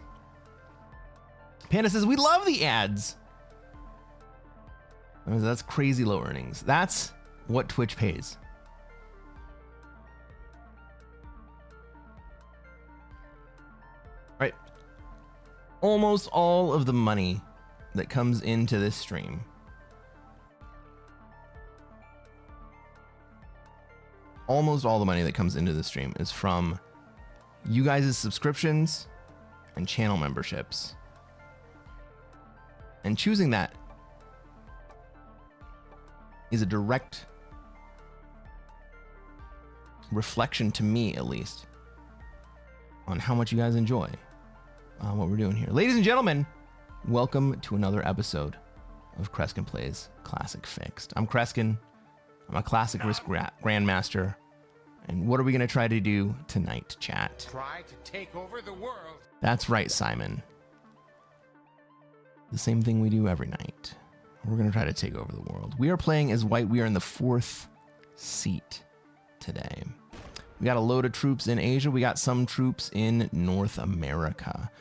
Panda says, we love the ads. That's crazy low earnings. That's what Twitch pays. Right. Almost all of the money that comes into this stream is from you guys' subscriptions and channel memberships. And choosing that is a direct reflection, to me at least, on how much you guys enjoy what we're doing here. Ladies and gentlemen, welcome to another episode of Cresquin Plays Classic Fixed. I'm Cresquin. I'm a Classic Risk Grandmaster. And what are we going to try to do tonight, chat? Try to take over the world. That's right, Simon. The same thing we do every night. We're going to try to take over the world. We are playing as white. We are in the 4th seat today. We got a load of troops in Asia. We got some troops in North America.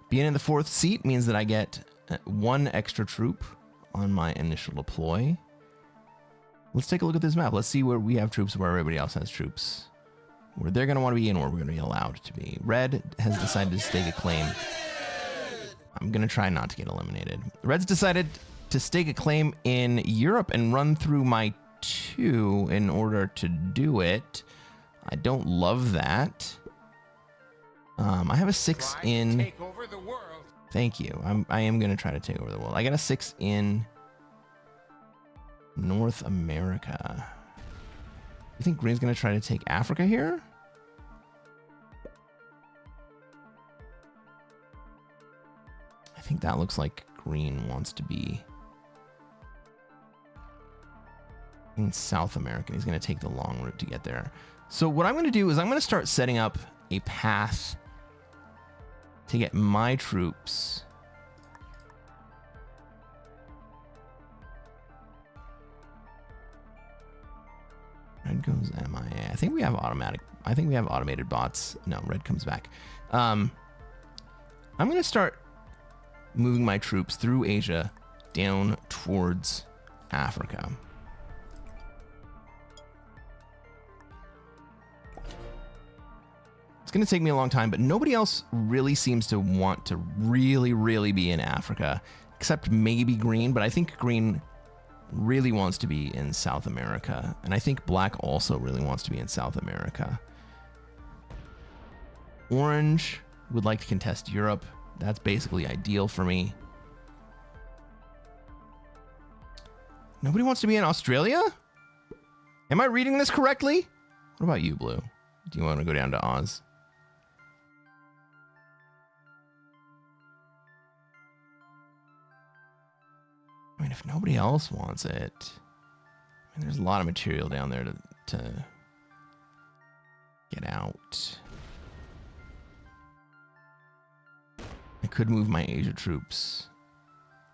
Being in the 4th seat means that I get 1 extra troop on my initial deploy. Let's take a look at this map. Let's see where we have troops, where everybody else has troops. Where they're going to want to be and where we're going to be allowed to be. Red has decided to stake a claim. I'm going to try not to get eliminated. Red's decided to stake a claim in Europe and run through my 2 in order to do it. I don't love that. I have a 6 in... Take over the world. Thank you. I am going to try to take over the world. I got a 6 in North America. You think Green's going to try to take Africa here? I think that looks like Green wants to be in South America. He's going to take the long route to get there. So what I'm going to do is I'm going to start setting up a path to get my troops Red goes MIA. I think we have automated bots. No, red comes back. I'm going to start moving my troops through Asia down towards Africa. It's going to take me a long time, but nobody else really seems to want to really be in Africa, except maybe Green, but I think Green really wants to be in South America, and I think Black also really wants to be in South America. Orange would like to contest Europe. That's basically ideal for me. Nobody wants to be in Australia? Am I reading this correctly? What about you, Blue? Do you want to go down to Oz? I mean, if nobody else wants it, I mean, there's a lot of material down there to get out. I could move my Asia troops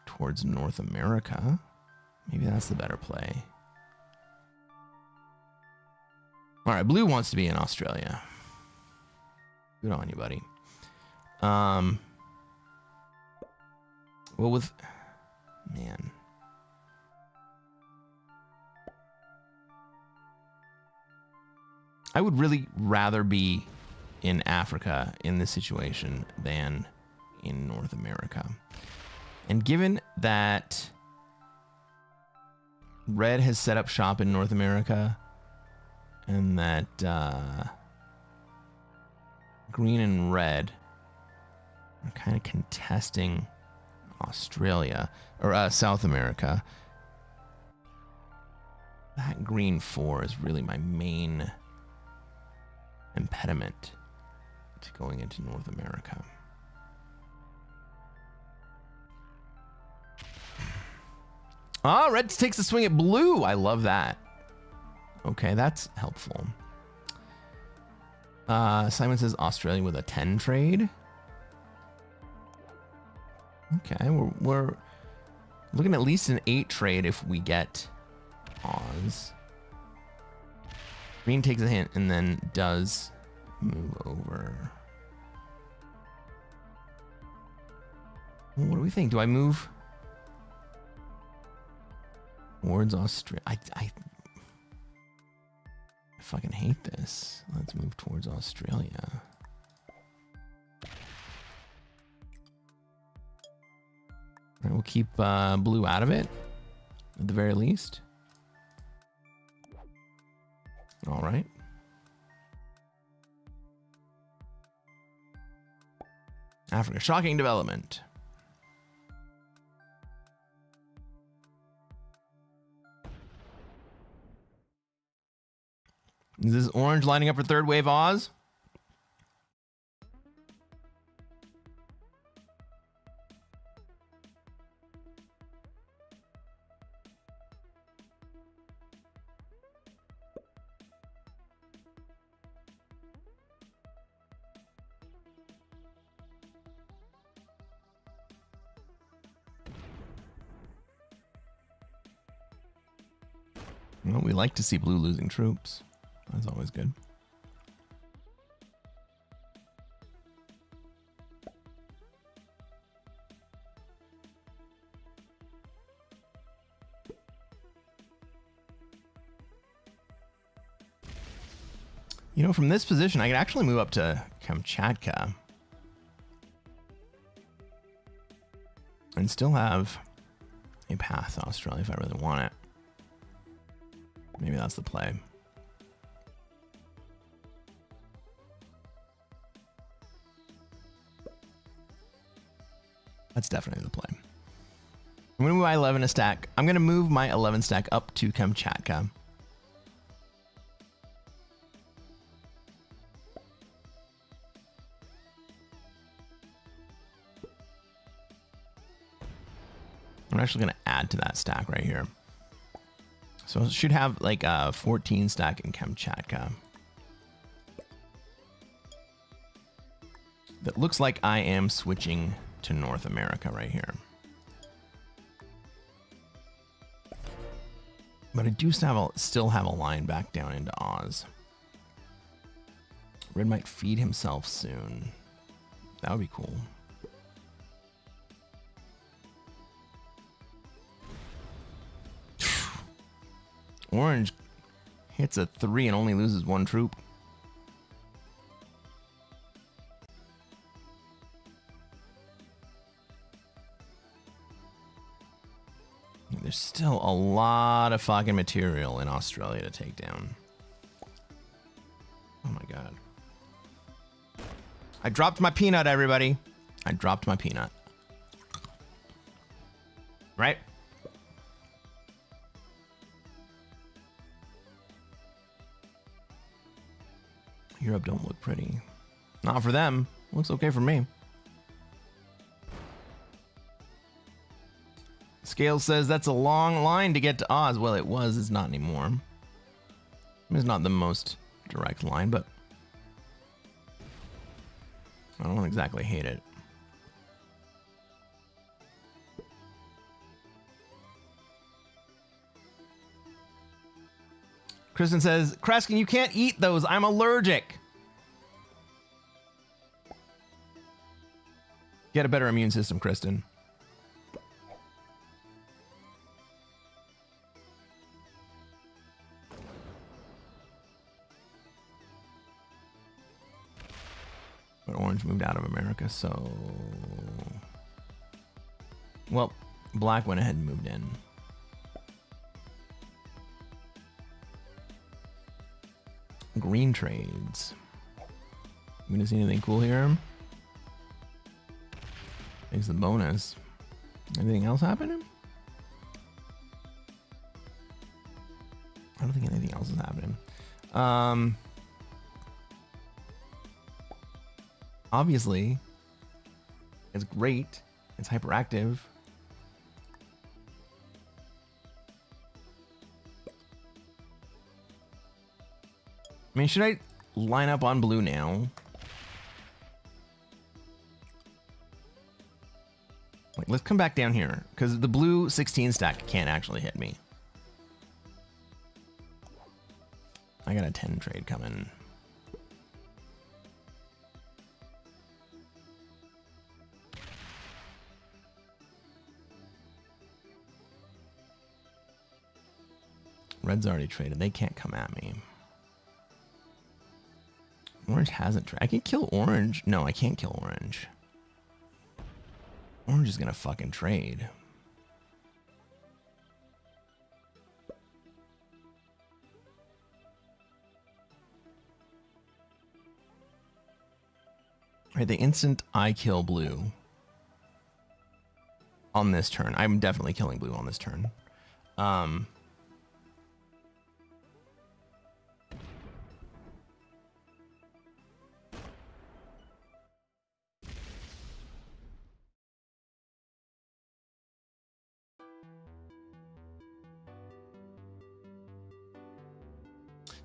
towards North America. Maybe that's the better play. All right, Blue wants to be in Australia. Good on you, buddy. Well, with... Man. I would really rather be in Africa in this situation than in North America. And given that Red has set up shop in North America and that Green and Red are kind of contesting Australia or South America, that Green 4 is really my main impediment to going into North America. Ah, Red takes a swing at Blue. I love that. Okay, that's helpful. Simon says Australia with a 10 trade. Okay, we're looking at least an 8 trade if we get Oz. Green takes a hint and then does move over. What do we think? Do I move towards Australia? I fucking hate this. Let's move towards Australia. All right, we'll keep Blue out of it at the very least. All right. Africa, shocking development. Is this Orange lining up for third wave Oz? Well, we like to see Blue losing troops. That's always good. You know, from this position, I could actually move up to Kamchatka and still have a path to Australia if I really want it. Maybe that's the play. That's definitely the play. I'm going to move my 11 a stack. I'm going to move my 11 stack up to Kamchatka. I'm actually going to add to that stack right here. So it should have like a 14 stack in Kamchatka. That looks like I am switching to North America right here. But I do still have a line back down into Oz. Red might feed himself soon. That would be cool. Orange hits a 3 and only loses 1 troop. There's still a lot of fucking material in Australia to take down. Oh my god. I dropped my peanut, everybody. I dropped my peanut. Right? Europe don't look pretty. Not for them. Looks okay for me. Scale says that's a long line to get to Oz. Well, it was. It's not anymore. It's not the most direct line, but I don't exactly hate it. Kristen says, Cresquin, you can't eat those. I'm allergic. Get a better immune system, Kristen. But orange moved out of America, so... Well, black went ahead and moved in. Green trades. We gonna see anything cool here? Thanks the bonus. Anything else happening? I don't think anything else is happening. Obviously, it's great. It's hyperactive. I mean, should I line up on blue now? Like, let's come back down here, because the blue 16 stack can't actually hit me. I got a 10 trade coming. Red's already traded. They can't come at me. Orange hasn't traded. I can kill orange. No, I can't kill orange. Orange is gonna fucking trade. Right, the instant I kill blue on this turn, I'm definitely killing blue on this turn.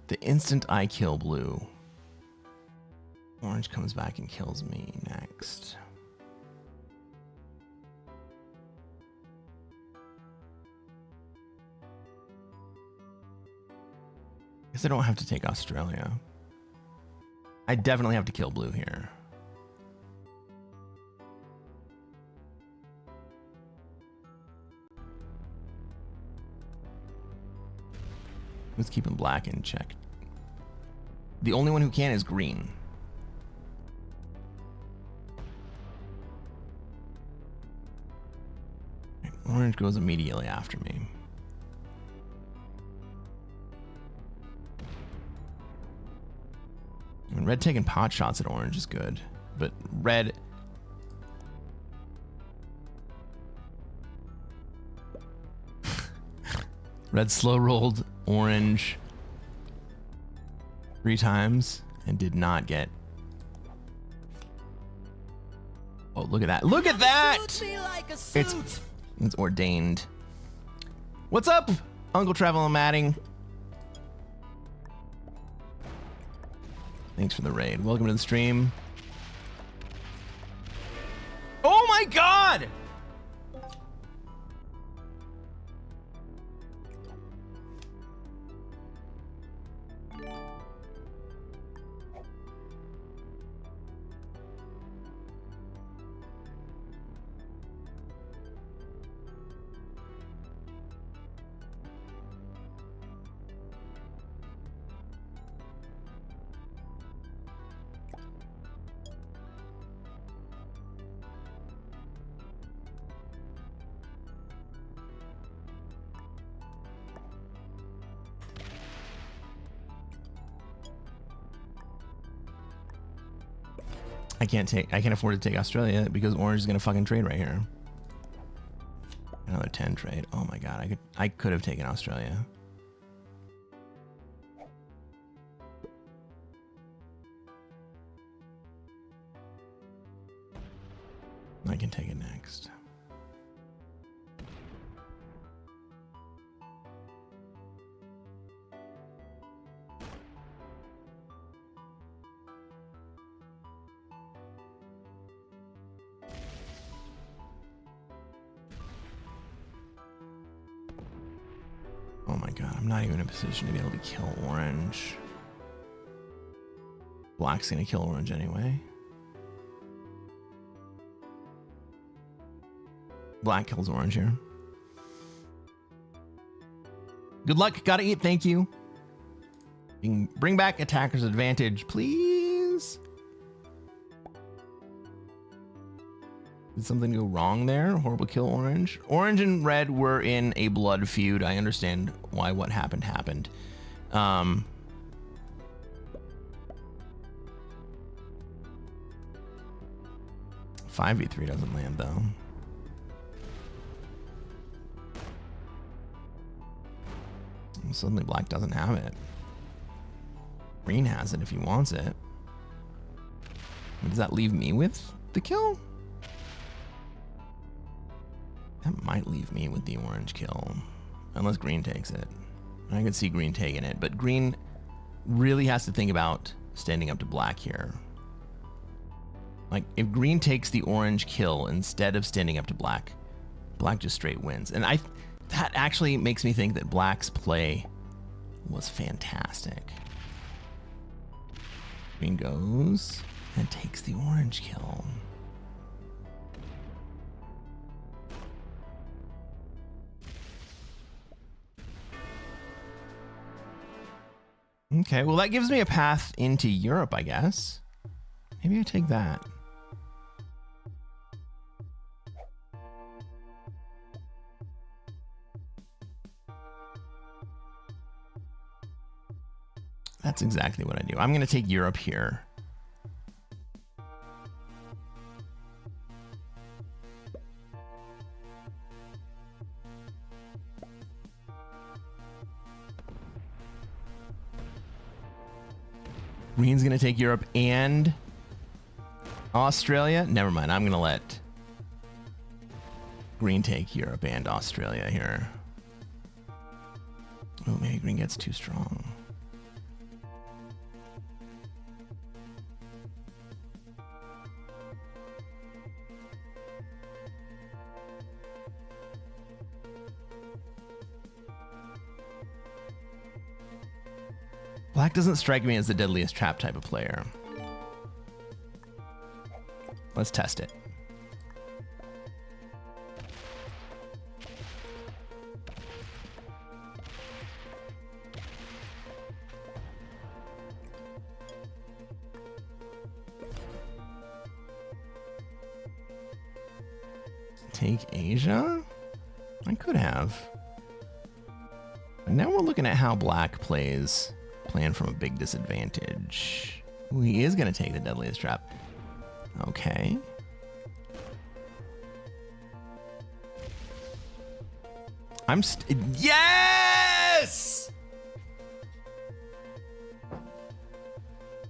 The instant I kill blue, orange comes back and kills me next. Guess I don't have to take Australia. I definitely have to kill blue here. Let's keep him black in check. The only one who can is green. Orange goes immediately after me. And red taking pot shots at orange is good, but red... Red slow rolled orange 3 times and did not get... Oh, look at that. Look at that! It's ordained. What's up, Uncle Travel and Matting? Thanks for the raid. Welcome to the stream. Oh my god! I can't afford to take Australia because orange is gonna fucking trade right here. Another 10 trade. Oh my god, I could have taken Australia. I can take it next. Oh my god, I'm not even in a position to be able to kill orange. Black's gonna kill orange anyway. Black kills orange here. Good luck, gotta eat, thank you. You can bring back attacker's advantage, please. Did something go wrong there? Horrible kill, orange. Orange and red were in a blood feud. I understand why what happened happened. 5v3 doesn't land though. And suddenly black doesn't have it. Green has it if he wants it. What does that leave me with? The kill? That might leave me with the orange kill. Unless green takes it. I could see green taking it, but green really has to think about standing up to black here. Like, if green takes the orange kill instead of standing up to black, black just straight wins. And that actually makes me think that black's play was fantastic. Green goes and takes the orange kill. Okay, well that gives me a path into Europe, I guess. Maybe I take that. That's exactly what I do. I'm going to take Europe here. Green's going to take Europe and Australia. Never mind. I'm going to let Green take Europe and Australia here. Oh, maybe Green gets too strong. Black doesn't strike me as the deadliest trap type of player. Let's test it. Take Asia? I could have. And now we're looking at how black plays. Playing from a big disadvantage. Ooh, he is going to take the deadliest trap. Okay. Yes!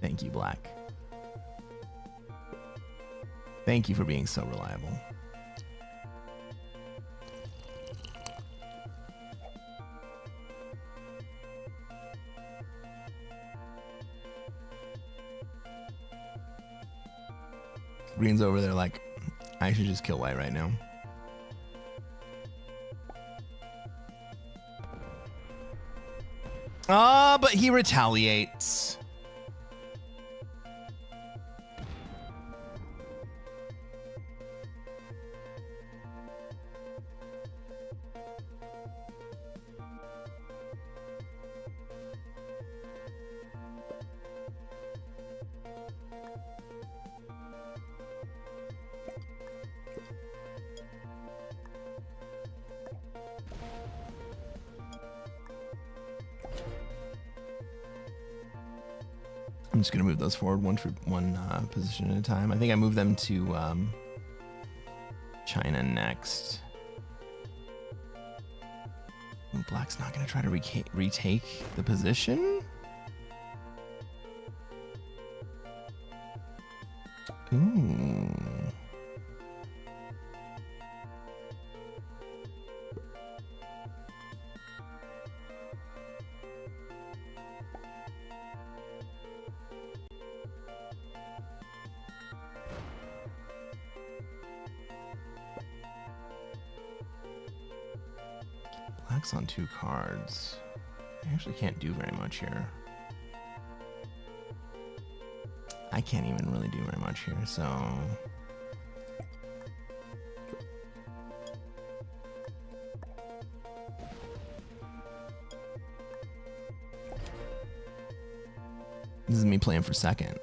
Thank you, black. Thank you for being so reliable. Green's over there like, I should just kill white right now. Ah, but he retaliates. I'm just gonna move those forward one position at a time. I think I moved them to China next. Ooh, black's not gonna try to retake the position. Ooh. Black's on 2 cards. I actually can't do very much here. I can't even really do very much here, so... This is me playing for second.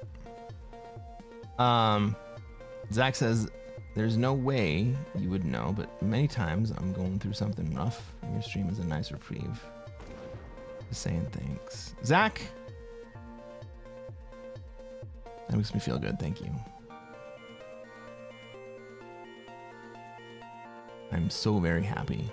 Zach says, there's no way you would know, but many times I'm going through something rough. And your stream is a nice reprieve. Just saying thanks. Zach! That makes me feel good, thank you. I'm so very happy.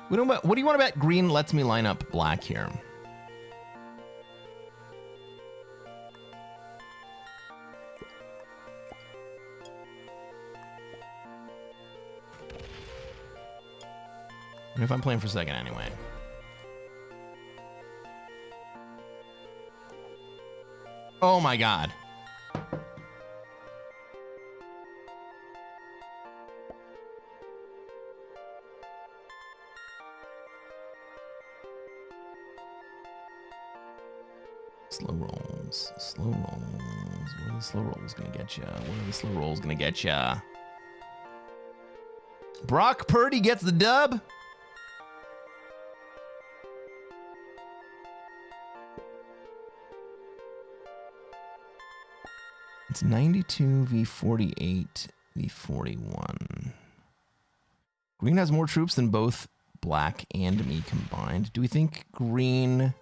What do you want to bet green lets me line up black here? And if I'm playing for second anyway. Oh my god. Slow rolls, slow rolls. What are the slow rolls gonna get ya? What are the slow rolls gonna get ya? Brock Purdy gets the dub. It's 92 v 48 v 41. Green has more troops than both black and me combined. Do we think green...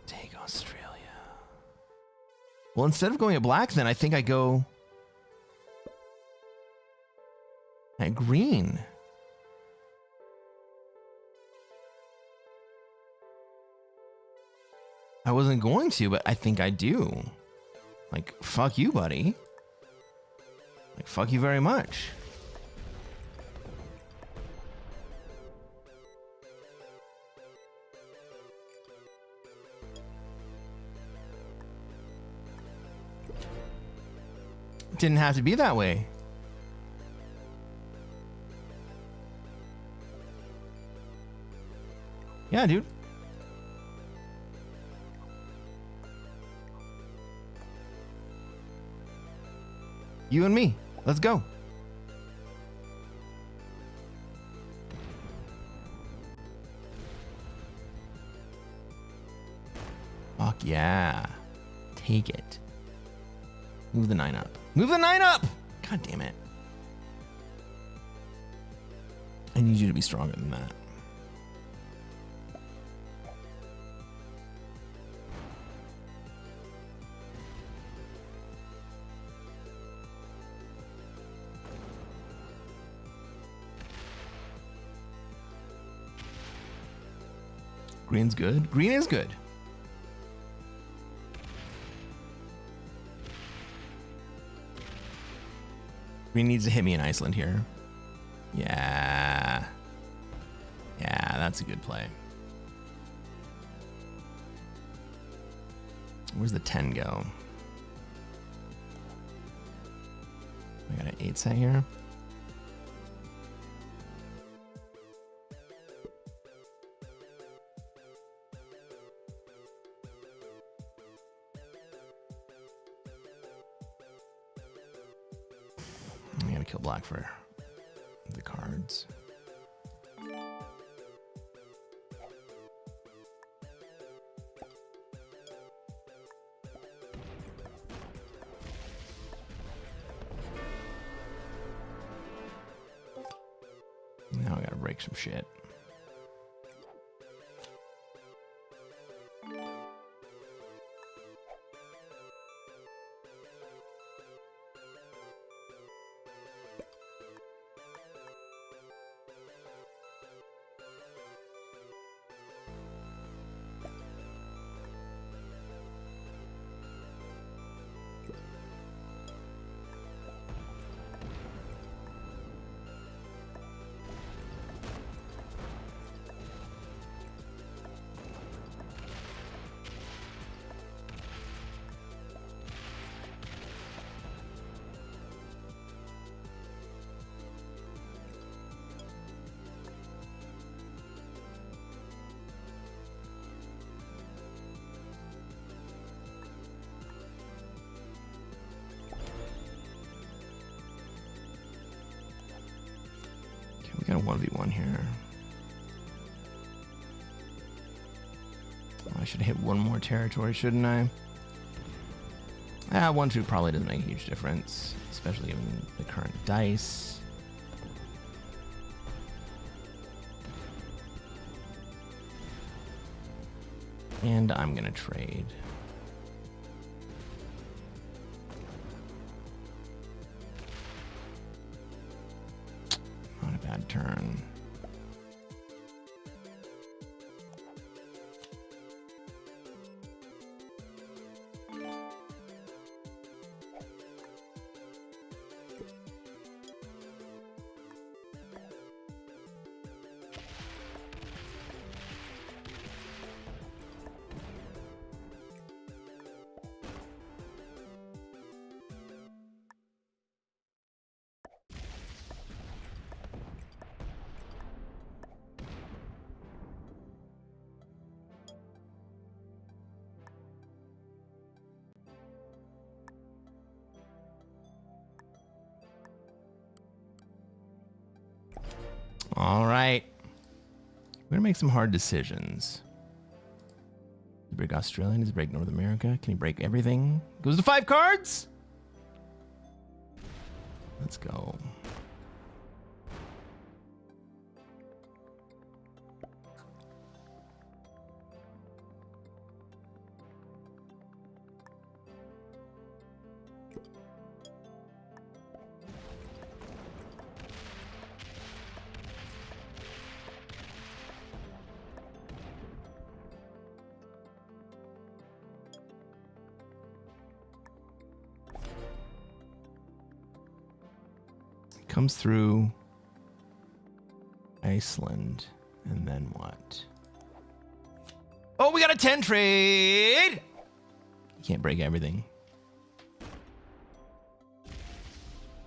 Take Australia. Well, instead of going at black, then I think I go at green. I wasn't going to, but I think I do. Like, fuck you, buddy. Like, fuck you very much. It didn't have to be that way. Yeah, dude. You and me. Let's go. Fuck yeah. Take it. Move the 9 up. Move the 9 up! God damn it. I need you to be stronger than that. Green's good. Green is good. Green needs to hit me in Iceland here. Yeah. Yeah, that's a good play. Where's the 10 go? I got an 8 set here. Kill black for the cards. Now I gotta break some shit. 1v1 here. Oh, I should hit one more territory, shouldn't I? 1-2 probably doesn't make a huge difference, especially given the current dice. And I'm gonna trade. Not a bad turn. All right. We're going to make some hard decisions. Does he break Australia? Does he break North America? Can he break everything? Goes to 5 cards? Let's go. Comes through Iceland, and then what? Oh, we got a 10 trade! You can't break everything.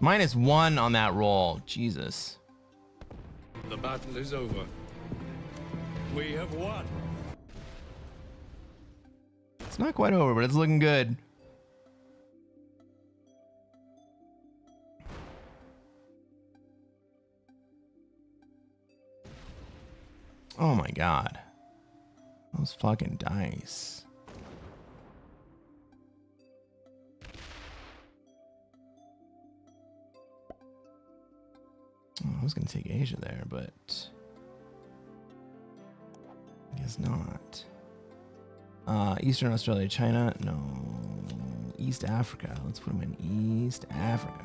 -1 on that roll. Jesus. The battle is over. We have won. It's not quite over, but it's looking good. Oh my god. Those fucking dice. Oh, I was gonna take Asia there, but I guess not. Eastern Australia, China, no. East Africa. Let's put them in East Africa.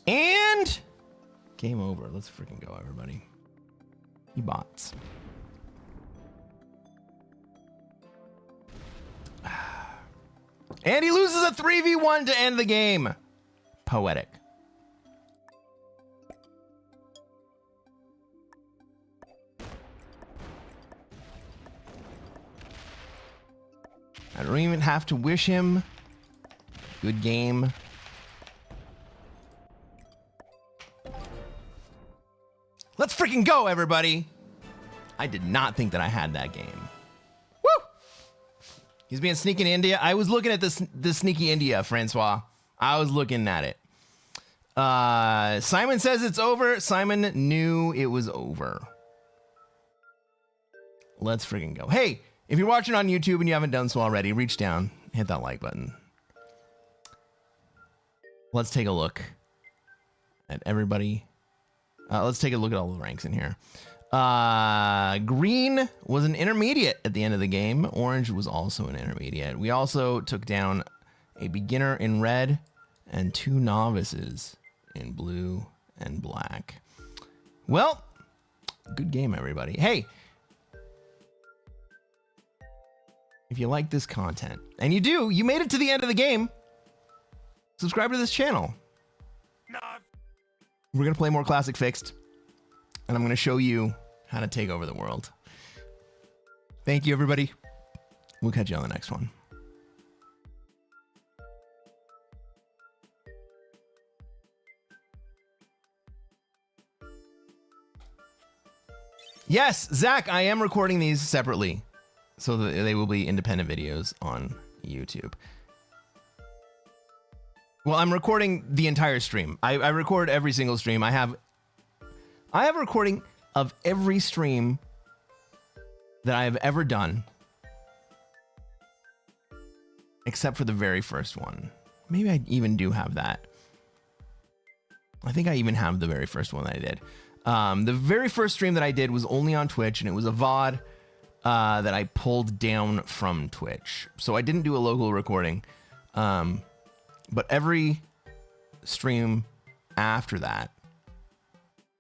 And game over. Let's freaking go, everybody. You bots. And he loses a 3v1 to end the game. Poetic. I don't even have to wish him good game. Let's freaking go, everybody. I did not think that I had that game. Woo! He's being sneaky in India. I was looking at this sneaky India, Francois. I was looking at it. Simon says it's over. Simon knew it was over. Let's freaking go. Hey, if you're watching on YouTube and you haven't done so already, reach down, hit that like button. Let's take a look at everybody. Let's take a look at all the ranks in here. Green was an intermediate at the end of the game. Orange was also an intermediate. We also took down a beginner in red and 2 novices in blue and black. Well, good game, everybody. Hey, if you like this content, and you do, you made it to the end of the game, subscribe to this channel. We're going to play more Classic Fixed, and I'm going to show you how to take over the world. Thank you, everybody. We'll catch you on the next one. Yes, Zach, I am recording these separately, so that they will be independent videos on YouTube. Well, I'm recording the entire stream. I record every single stream. I have a recording of every stream that I have ever done, except for the very first one. Maybe I even do have that. I think I even have the very first one that I did. The very first stream that I did was only on Twitch, and it was a VOD that I pulled down from Twitch. So I didn't do a local recording. But every stream after that,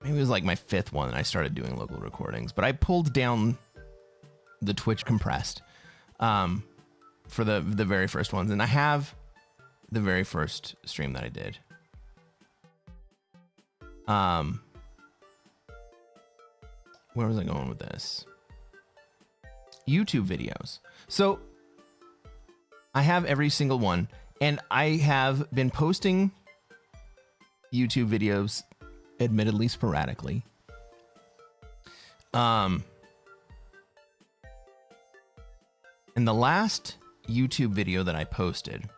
maybe it was like my 5th one, and I started doing local recordings. But I pulled down the Twitch compressed for the very first ones. And I have the very first stream that I did. Where was I going with this? YouTube videos. So I have every single one, and I have been posting YouTube videos admittedly sporadically. And the last YouTube video that I posted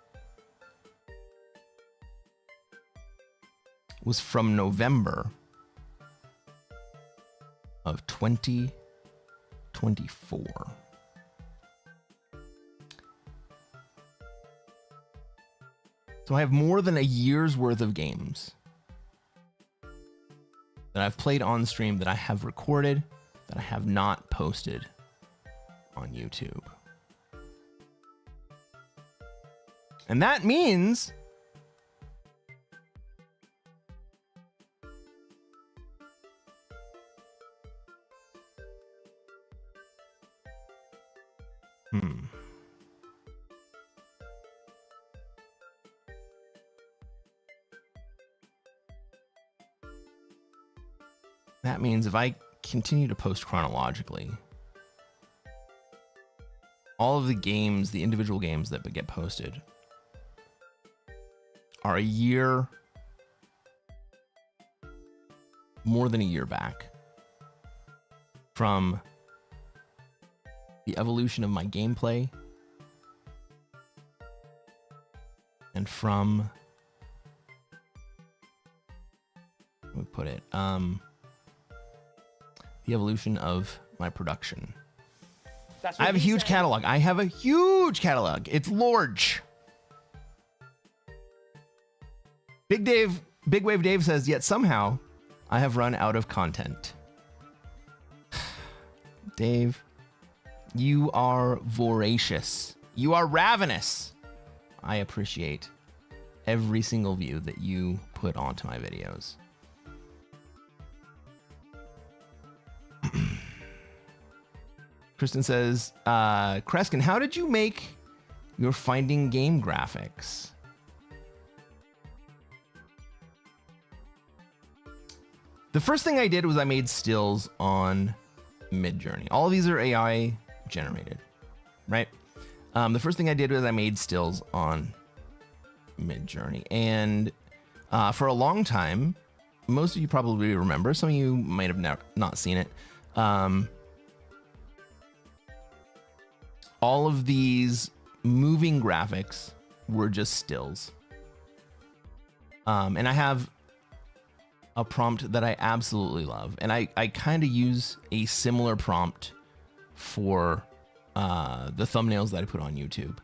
was from November of 2024. So I have more than a year's worth of games that I've played on stream that I have recorded that I have not posted on YouTube. And that means that means if I continue to post chronologically, all of the games, the individual games that get posted, are a year, more than a year back from the evolution of my gameplay and from, how do we put it, the evolution of my production. I have a huge catalog. I have a huge catalog. It's large. Big Wave Dave says, yet somehow I have run out of content. Dave, you are voracious. You are ravenous. I appreciate every single view that you put onto my videos. Kristen says, Cresquin, how did you make your finding game graphics? The first thing I did was I made stills on Midjourney. All of these are AI generated, right? The first thing I did was I made stills on Midjourney. And for a long time, most of you probably remember, some of you might have not seen it. All of these moving graphics were just stills. And I have a prompt that I absolutely love. And I kind of use a similar prompt for the thumbnails that I put on YouTube.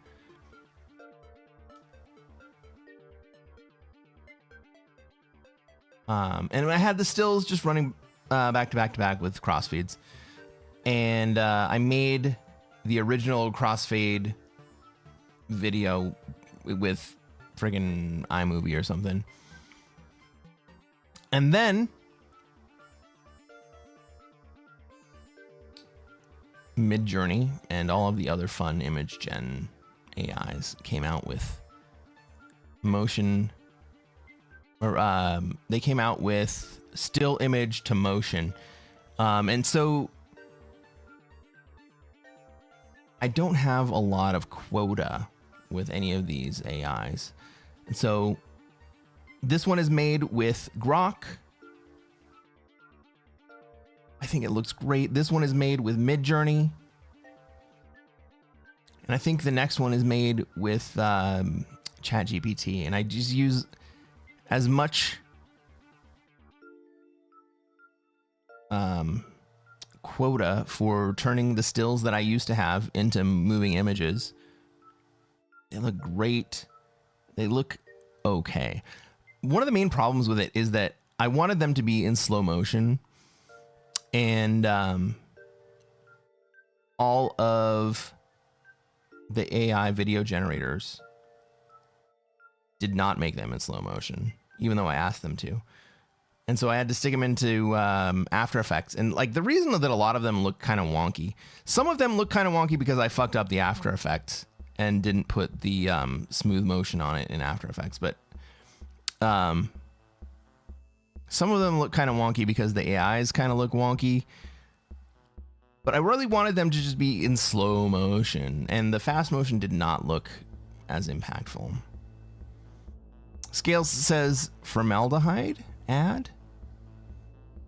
And I had the stills just running back to back to back with crossfades. And I made the original crossfade video with friggin' iMovie or something. And then Midjourney and all of the other fun image gen AIs came out with motion, or they came out with still image to motion. And so I don't have a lot of quota with any of these AIs. And so this one is made with Grok. I think it looks great. This one is made with Midjourney. And I think the next one is made with ChatGPT. And I just use as much quota for turning the stills that I used to have into moving images. They look great. They look okay. One of the main problems with it is that I wanted them to be in slow motion, and all of the AI video generators did not make them in slow motion, even though I asked them to. And so I had to stick them into After Effects. And like the reason that a lot of them look kind of wonky, some of them look kind of wonky because I fucked up the After Effects and didn't put the smooth motion on it in After Effects. But some of them look kind of wonky because the AIs kind of look wonky. But I really wanted them to just be in slow motion, and the fast motion did not look as impactful. Scales says formaldehyde ad.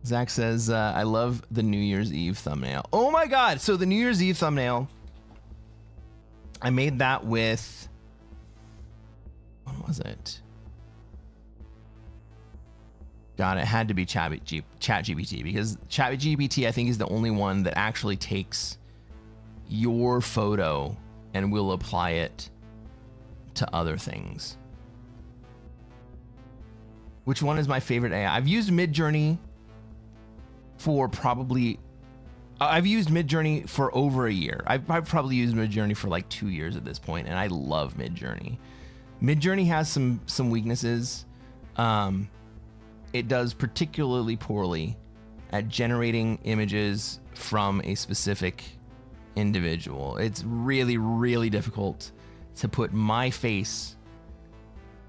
Zach says, I love the New Year's Eve thumbnail. Oh my God. So the New Year's Eve thumbnail, I made that with, what was it? God, it had to be ChatGPT, because ChatGPT, I think, is the only one that actually takes your photo and will apply it to other things. Which one is my favorite AI? I've used Midjourney for over a year. I've probably used Midjourney for like 2 years at this point, and I love Midjourney. Midjourney has some weaknesses. It does particularly poorly at generating images from a specific individual. It's really, really difficult to put my face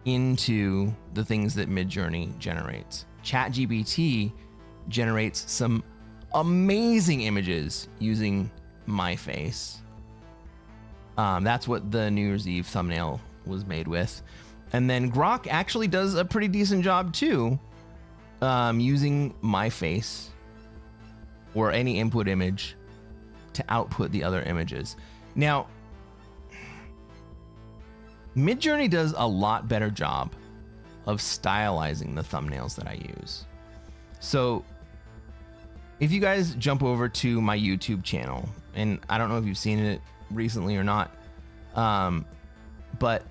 into the things that Midjourney generates. ChatGPT generates some amazing images using my face. That's what the New Year's Eve thumbnail was made with. And then Grok actually does a pretty decent job too, using my face or any input image to output the other images. Now, Midjourney does a lot better job of stylizing the thumbnails that I use. So if you guys jump over to my YouTube channel, and I don't know if you've seen it recently or not, but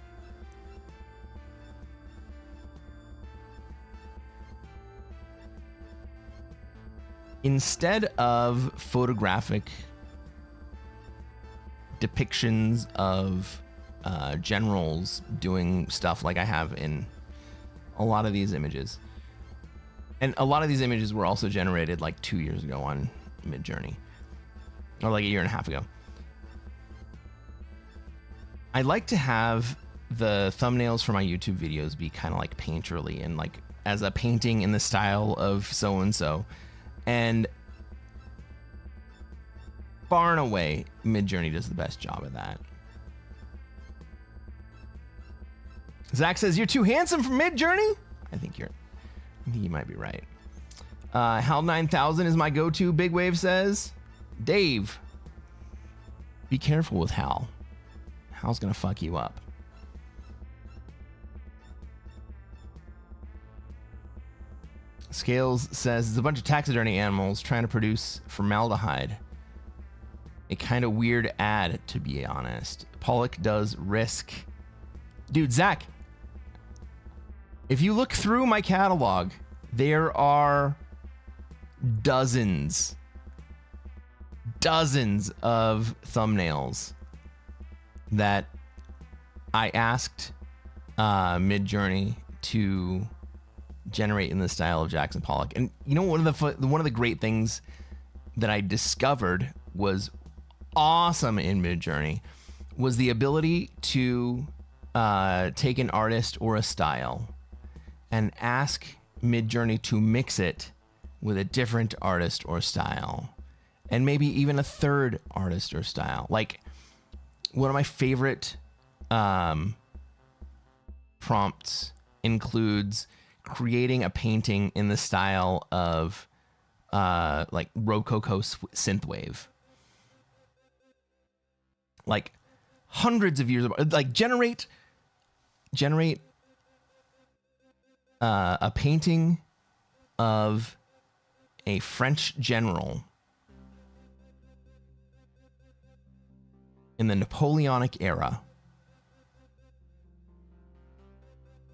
instead of photographic depictions of generals doing stuff like I have in a lot of these images, and a lot of these images were also generated like 2 years ago on Midjourney, or like a year and a half ago. I like to have the thumbnails for my YouTube videos be kind of like painterly and like as a painting in the style of so and so. And far and away, Midjourney does the best job of that. Zach says, you're too handsome for Midjourney? I think you might be right. Hal 9000 is my go-to, Big Wave says. Dave, be careful with Hal. Hal's gonna fuck you up. Scales says, it's a bunch of taxidermy animals trying to produce formaldehyde. A kind of weird ad, to be honest. Pollock does Risk. Dude, Zach, if you look through my catalog, there are dozens of thumbnails that I asked Midjourney to generate in the style of Jackson Pollock. And you know, one of the great things that I discovered was awesome in Midjourney was the ability to take an artist or a style and ask Midjourney to mix it with a different artist or style, and maybe even a third artist or style. Like, one of my favorite prompts includes creating a painting in the style of like Rococo synthwave. Like hundreds of years of, like generate a painting of a French general in the Napoleonic era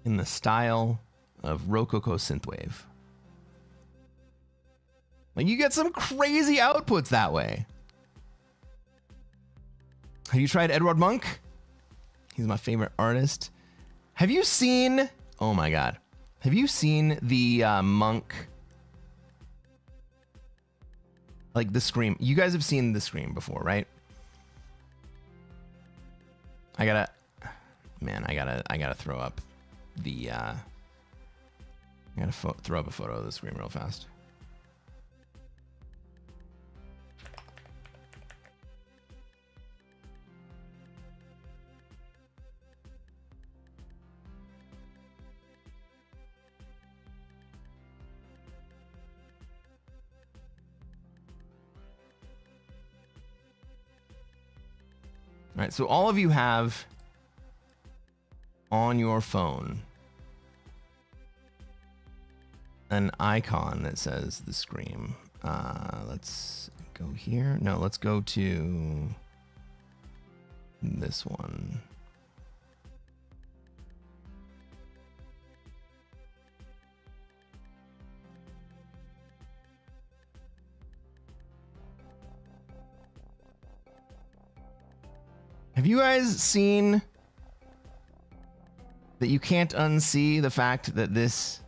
in the style of Rococo synthwave. Like, you get some crazy outputs that way. Have you tried Edward Munch? He's my favorite artist. Have you seen, oh my God, have you seen the Munch, like the Scream? You guys have seen the Scream before, right? I gotta throw up the, throw up a photo of the Scream real fast. All right, so all of you have on your phone an icon that says the Scream. Let's go here. No, let's go to this one. Have you guys seen that you can't unsee the fact that this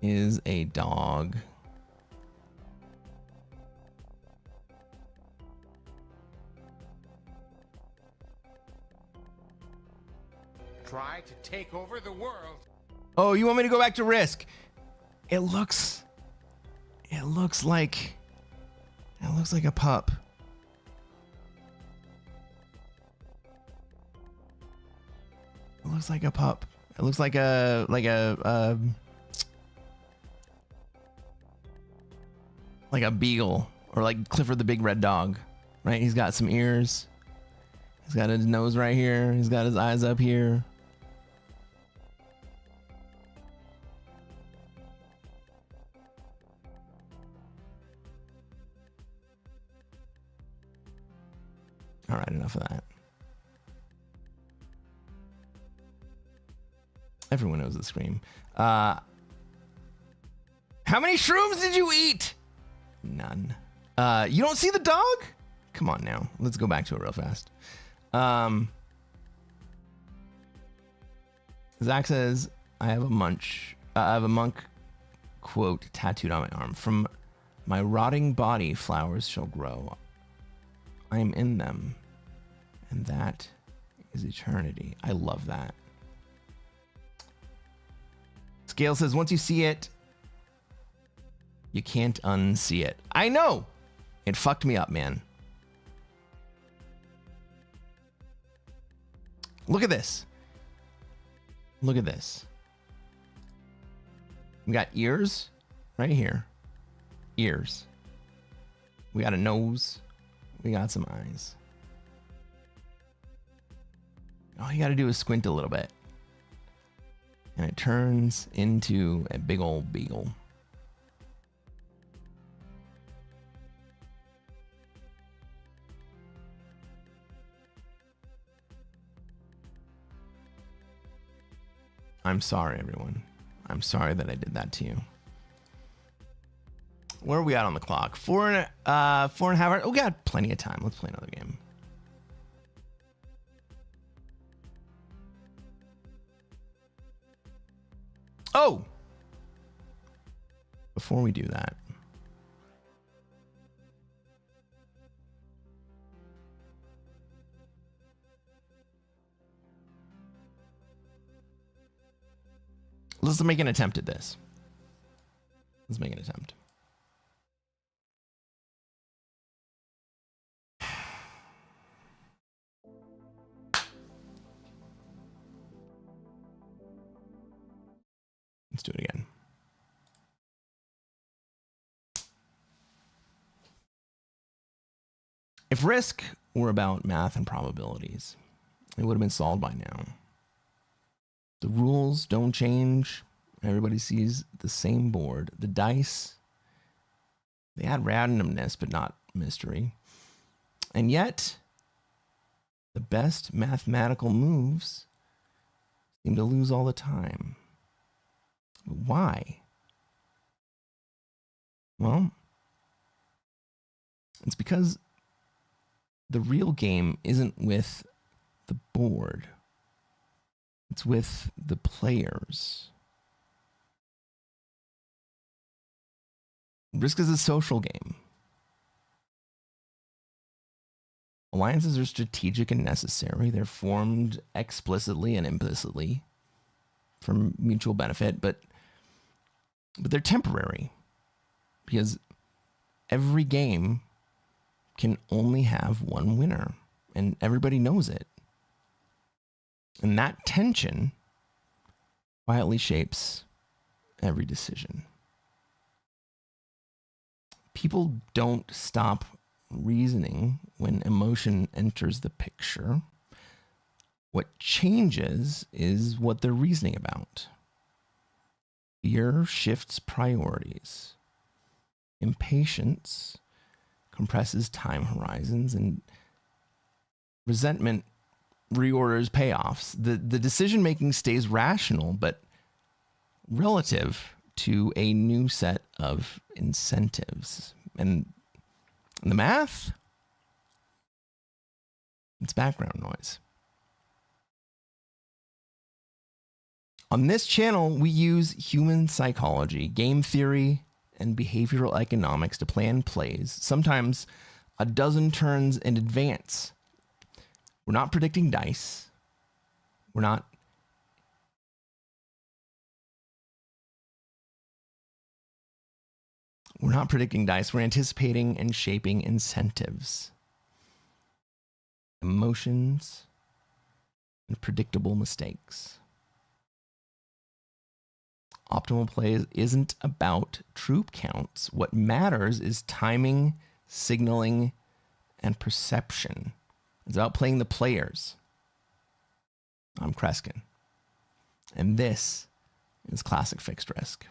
is a dog? Try to take over the world. Oh, you want me to go back to Risk? It looks like a pup. It looks like a pup. It looks like a beagle, or like Clifford the Big Red Dog, right? He's got some ears. He's got his nose right here. He's got his eyes up here. All right, enough of that. Everyone knows the Scream. How many shrooms did you eat? None. You don't see the dog? Come on now. Let's go back to it real fast. Zach says, I have a Munch quote tattooed on my arm. From my rotting body, flowers shall grow. I am in them. And that is eternity. I love that. Scale says, once you see it, you can't unsee it. I know. It fucked me up, man. Look at this. Look at this. We got ears right here. Ears. We got a nose. We got some eyes. All you got to do is squint a little bit. And it turns into a big old beagle. I'm sorry, everyone. I'm sorry that I did that to you. Where are we at on the clock? 4.5 hours. Oh, we got plenty of time. Let's play another game. Oh! Before we do that, let's make an attempt at this. Let's make an attempt. Let's do it again. If Risk were about math and probabilities, it would have been solved by now. The rules don't change. Everybody sees the same board. The dice, they add randomness, but not mystery. And yet, the best mathematical moves seem to lose all the time. Why? Well, it's because the real game isn't with the board. It's with the players. Risk is a social game. Alliances are strategic and necessary. They're formed explicitly and implicitly for mutual benefit, but they're temporary because every game can only have one winner, and everybody knows it. And that tension quietly shapes every decision. People don't stop reasoning when emotion enters the picture. What changes is what they're reasoning about. Fear shifts priorities. Impatience compresses time horizons, and resentment reorders payoffs. The decision-making stays rational, but relative to a new set of incentives. And the math, it's background noise. On this channel, we use human psychology, game theory, and behavioral economics to plan plays, sometimes a dozen turns in advance. We're not predicting dice. We're not predicting dice. We're anticipating and shaping incentives, emotions, and predictable mistakes. Optimal play isn't about troop counts. What matters is timing, signaling, and perception. It's about playing the players. I'm Cresquin, and this is Classic Fixed Risk.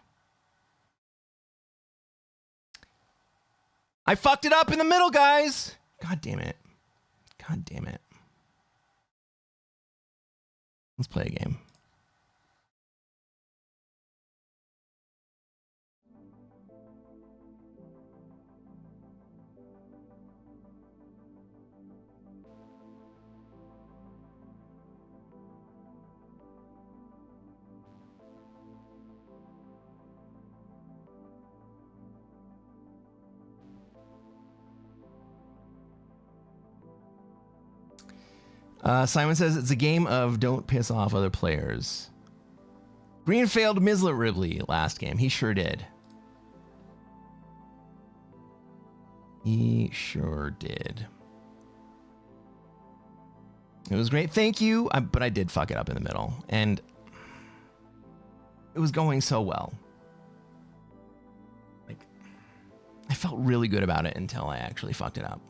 I fucked it up in the middle, guys. God damn it. God damn it. Let's play a game. Simon says it's a game of don't piss off other players. Green failed miserably last game. He sure did. He sure did. It was great. Thank you. But I did fuck it up in the middle. And it was going so well. Like, I felt really good about it until I actually fucked it up.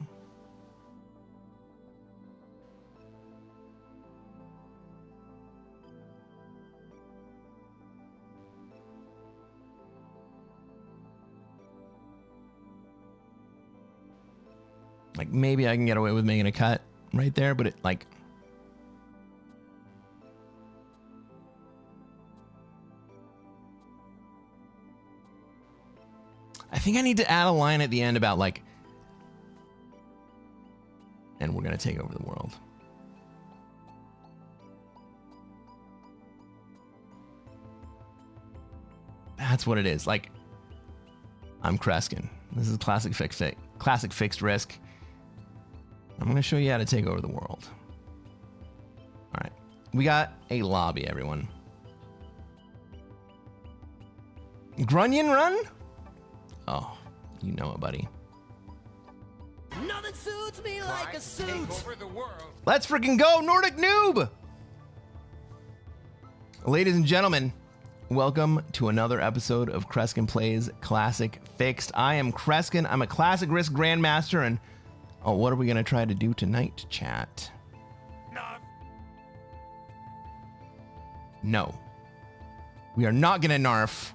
Like, maybe I can get away with making a cut right there, but it, like... I think I need to add a line at the end about, like... And we're gonna take over the world. That's what it is. Like, I'm Cresquin. This is Classic Fixed Risk. I'm going to show you how to take over the world. All right. We got a lobby, everyone. Grunion run? Oh, you know it, buddy. Nothing suits me like a suit. Let's freaking go, Nordic Noob! Ladies and gentlemen, welcome to another episode of Cresquin Plays Classic Fixed. I am Cresquin. I'm a Classic Risk Grandmaster, and Oh, what are we going to try to do tonight, chat? No. We are not going to narf.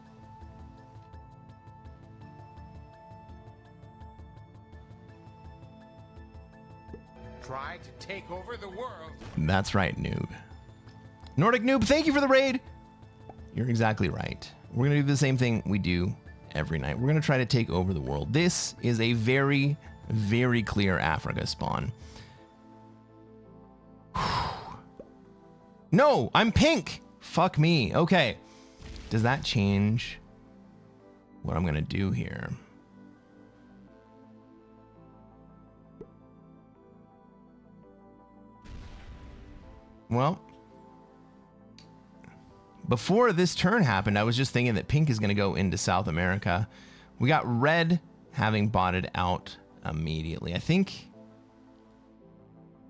Try to take over the world. That's right, noob. Nordic noob, thank you for the raid. You're exactly right. We're going to do the same thing we do every night. We're going to try to take over the world. This is a very, very clear Africa spawn. No, I'm pink. Fuck me. Okay. Does that change what I'm going to do here? Well, before this turn happened, I was just thinking that pink is going to go into South America. We got red having botted out immediately. I think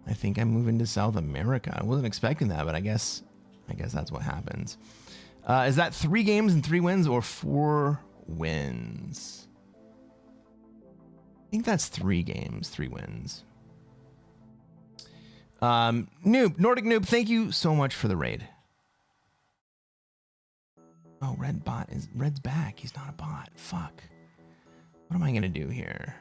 I'm moving to South America. I wasn't expecting that, but I guess that's what happens. Is that 3 games and 3 wins or 4 wins? I think that's 3 games, 3 wins. Noob, Nordic Noob, thank you so much for the raid. Oh, Red's back. He's not a bot. Fuck. What am I gonna do here?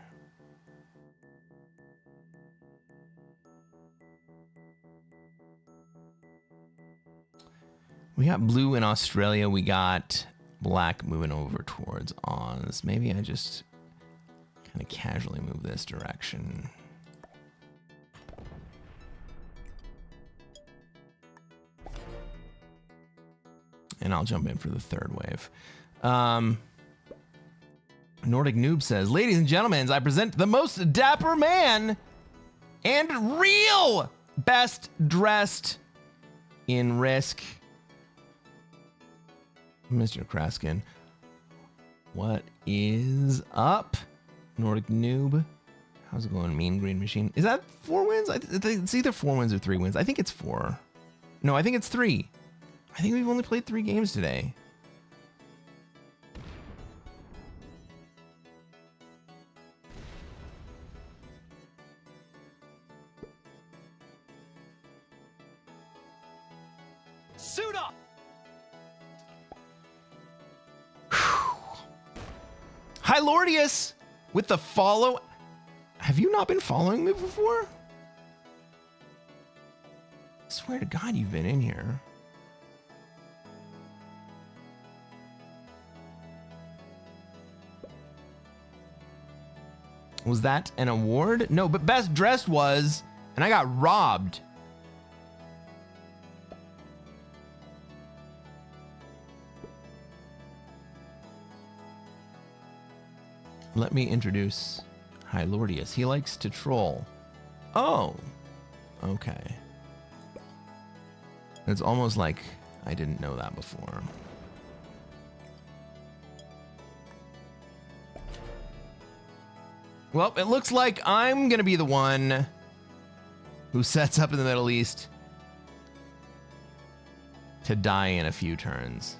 We got blue in Australia. We got black moving over towards Oz. Maybe I just kind of casually move this direction. And I'll jump in for the 3rd wave. Nordic Noob says, ladies and gentlemen, I present the most dapper man and real best dressed in Risk, Mr. Cresquin. What is up, Nordic Noob? How's it going, Mean Green Machine? Is that 4 wins? It's either 4 wins or 3 wins. I think it's 4. No, I think it's 3. I think we've only played 3 games today. Suit up! Hi, Lordius, with the follow. Have you not been following me before? I swear to God, you've been in here. Was that an award? No, but best dressed was, and I got robbed. Let me introduce Hylordius. He likes to troll. Oh, okay. It's almost like I didn't know that before. Well, it looks like I'm going to be the one who sets up in the Middle East to die in a few turns.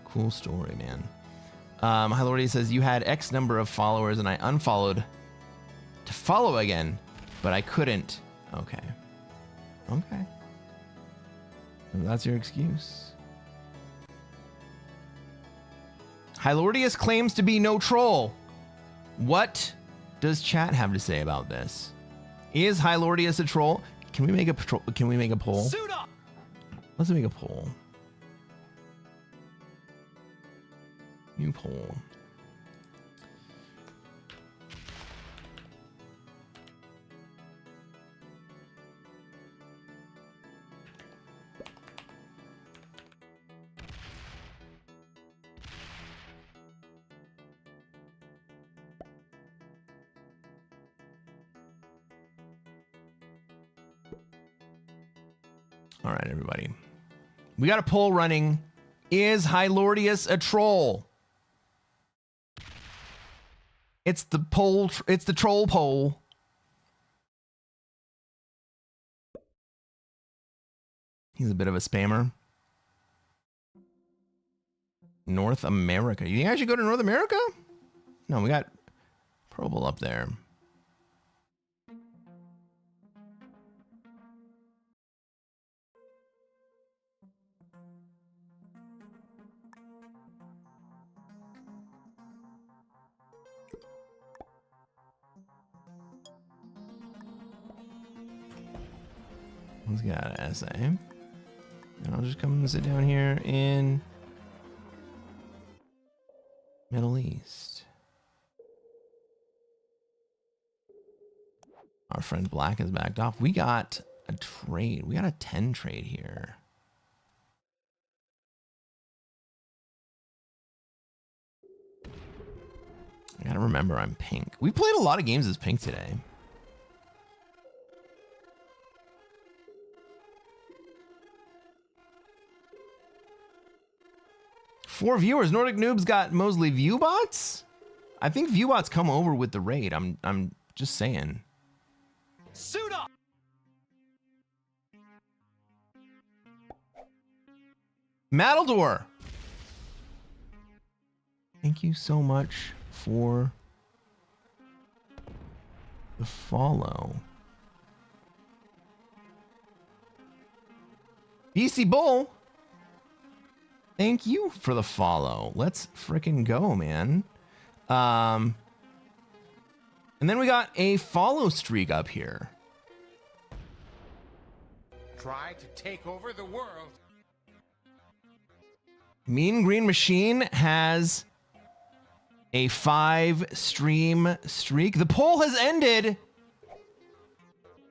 Cool story, man. Hylordi says, you had X number of followers and I unfollowed to follow again, but I couldn't. Okay. Okay. If that's your excuse. Hylordius claims to be no troll. What does chat have to say about this? Is Hylordius a troll? Can we make a poll? Suit up! Let's make a poll. New poll. All right, everybody. We got a poll running. Is Hylordius a troll? It's the poll. It's the troll poll. He's a bit of a spammer. North America. You think I should go to North America? No, we got Probable up there. Let's get out of SA. And I'll just come and sit down here in Middle East. Our friend Black has backed off. We got a trade. We got a 10 trade here. I gotta remember I'm pink. We played a lot of games as pink today. Four viewers. Nordic Noobs got Mosley Viewbots? I think Viewbots come over with the raid. I'm just saying. Suit up! Matador! Thank you so much for the follow. BC Bull! Thank you for the follow. Let's frickin' go, man. And then we got a follow streak up here. Try to take over the world. Mean Green Machine has a 5-stream streak. The poll has ended.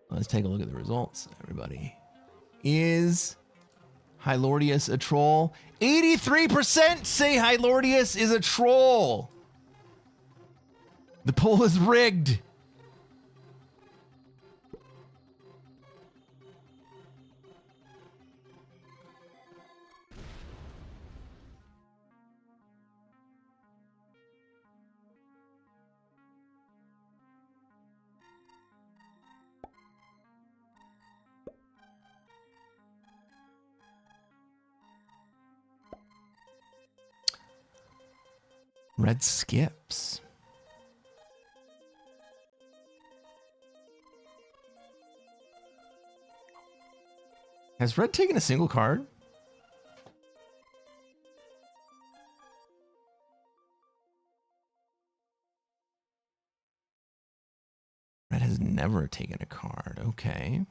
Let's take a look at the results, everybody. Is Hylordius a troll? 83% say Hylordius is a troll. The poll is rigged. Red skips. Has Red taken a single card? Red has never taken a card. Okay.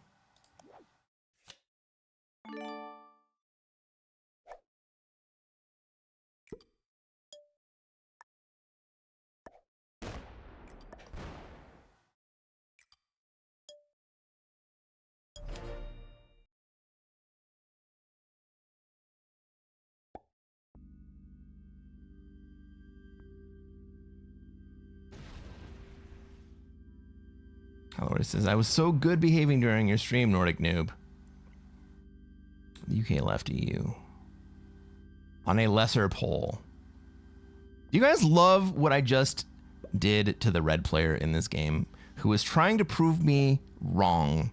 Hello, it says, I was so good behaving during your stream, Nordic Noob. The UK left EU. On a lesser poll. Do you guys love what I just did to the red player in this game, who was trying to prove me wrong?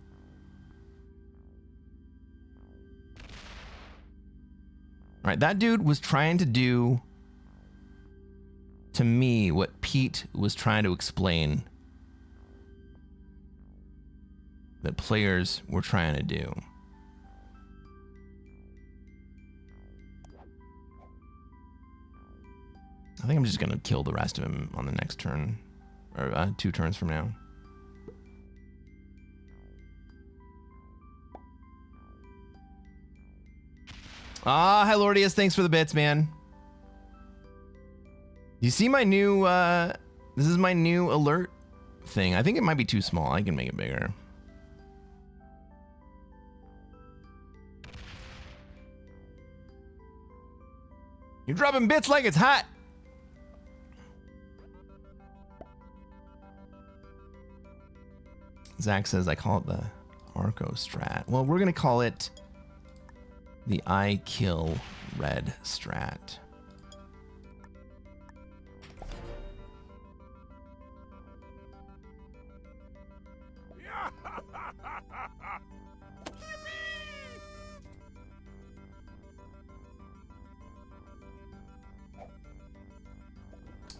All right, that dude was trying to do to me what Pete was trying to explain that players were trying to do. I think I'm just gonna kill the rest of him on the next turn, or 2 turns from now. Ah, hi Lordius, thanks for the bits, man. You see my new, this is my new alert thing. I think it might be too small. I can make it bigger. You're dropping bits like it's hot. Zach says I call it the Arco strat. Well, we're gonna call it the I kill red strat.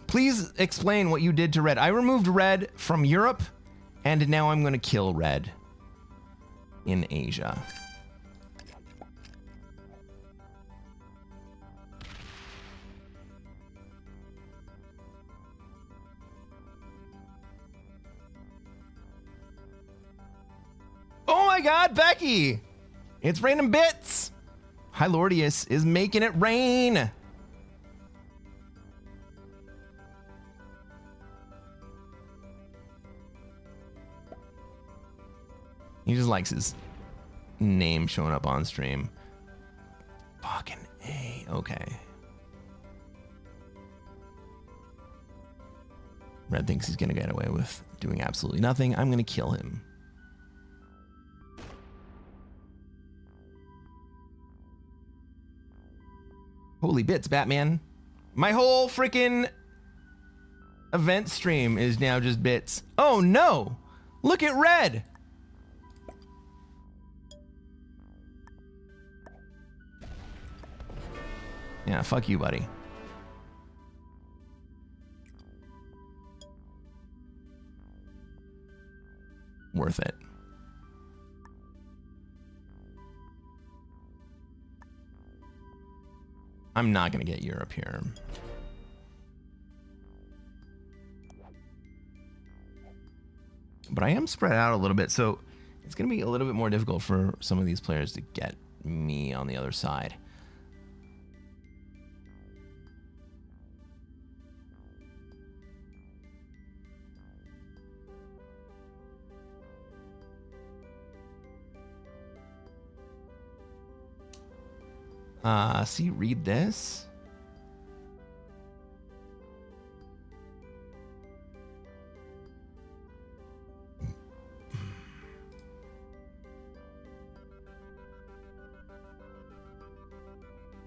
Please explain what you did to red. I removed red from Europe, and now I'm going to kill red in Asia. God, Becky! It's raining bits! Hylordius is making it rain! He just likes his name showing up on stream. Fucking A. Okay. Red thinks he's gonna get away with doing absolutely nothing. I'm gonna kill him. Holy bits, Batman. My whole freaking event stream is now just bits. Oh no! Look at Red! Yeah, fuck you, buddy. Worth it. I'm not gonna get Europe here. But I am spread out a little bit, so it's gonna be a little bit more difficult for some of these players to get me on the other side. See, read this.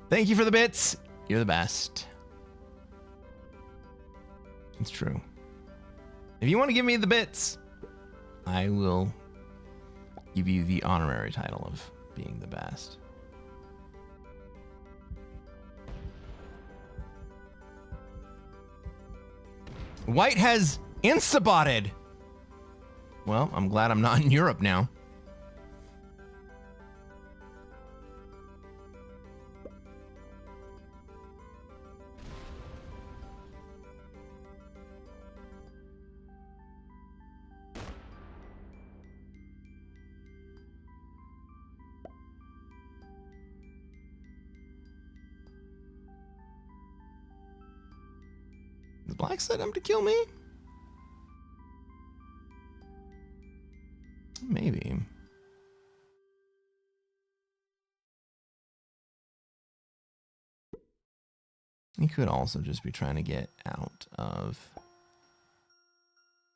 Thank you for the bits. You're the best. It's true. If you want to give me the bits, I will give you the honorary title of being the best. White has insta-botted. Well, I'm glad I'm not in Europe now. Does Black set him to kill me? Maybe. He could also just be trying to get out of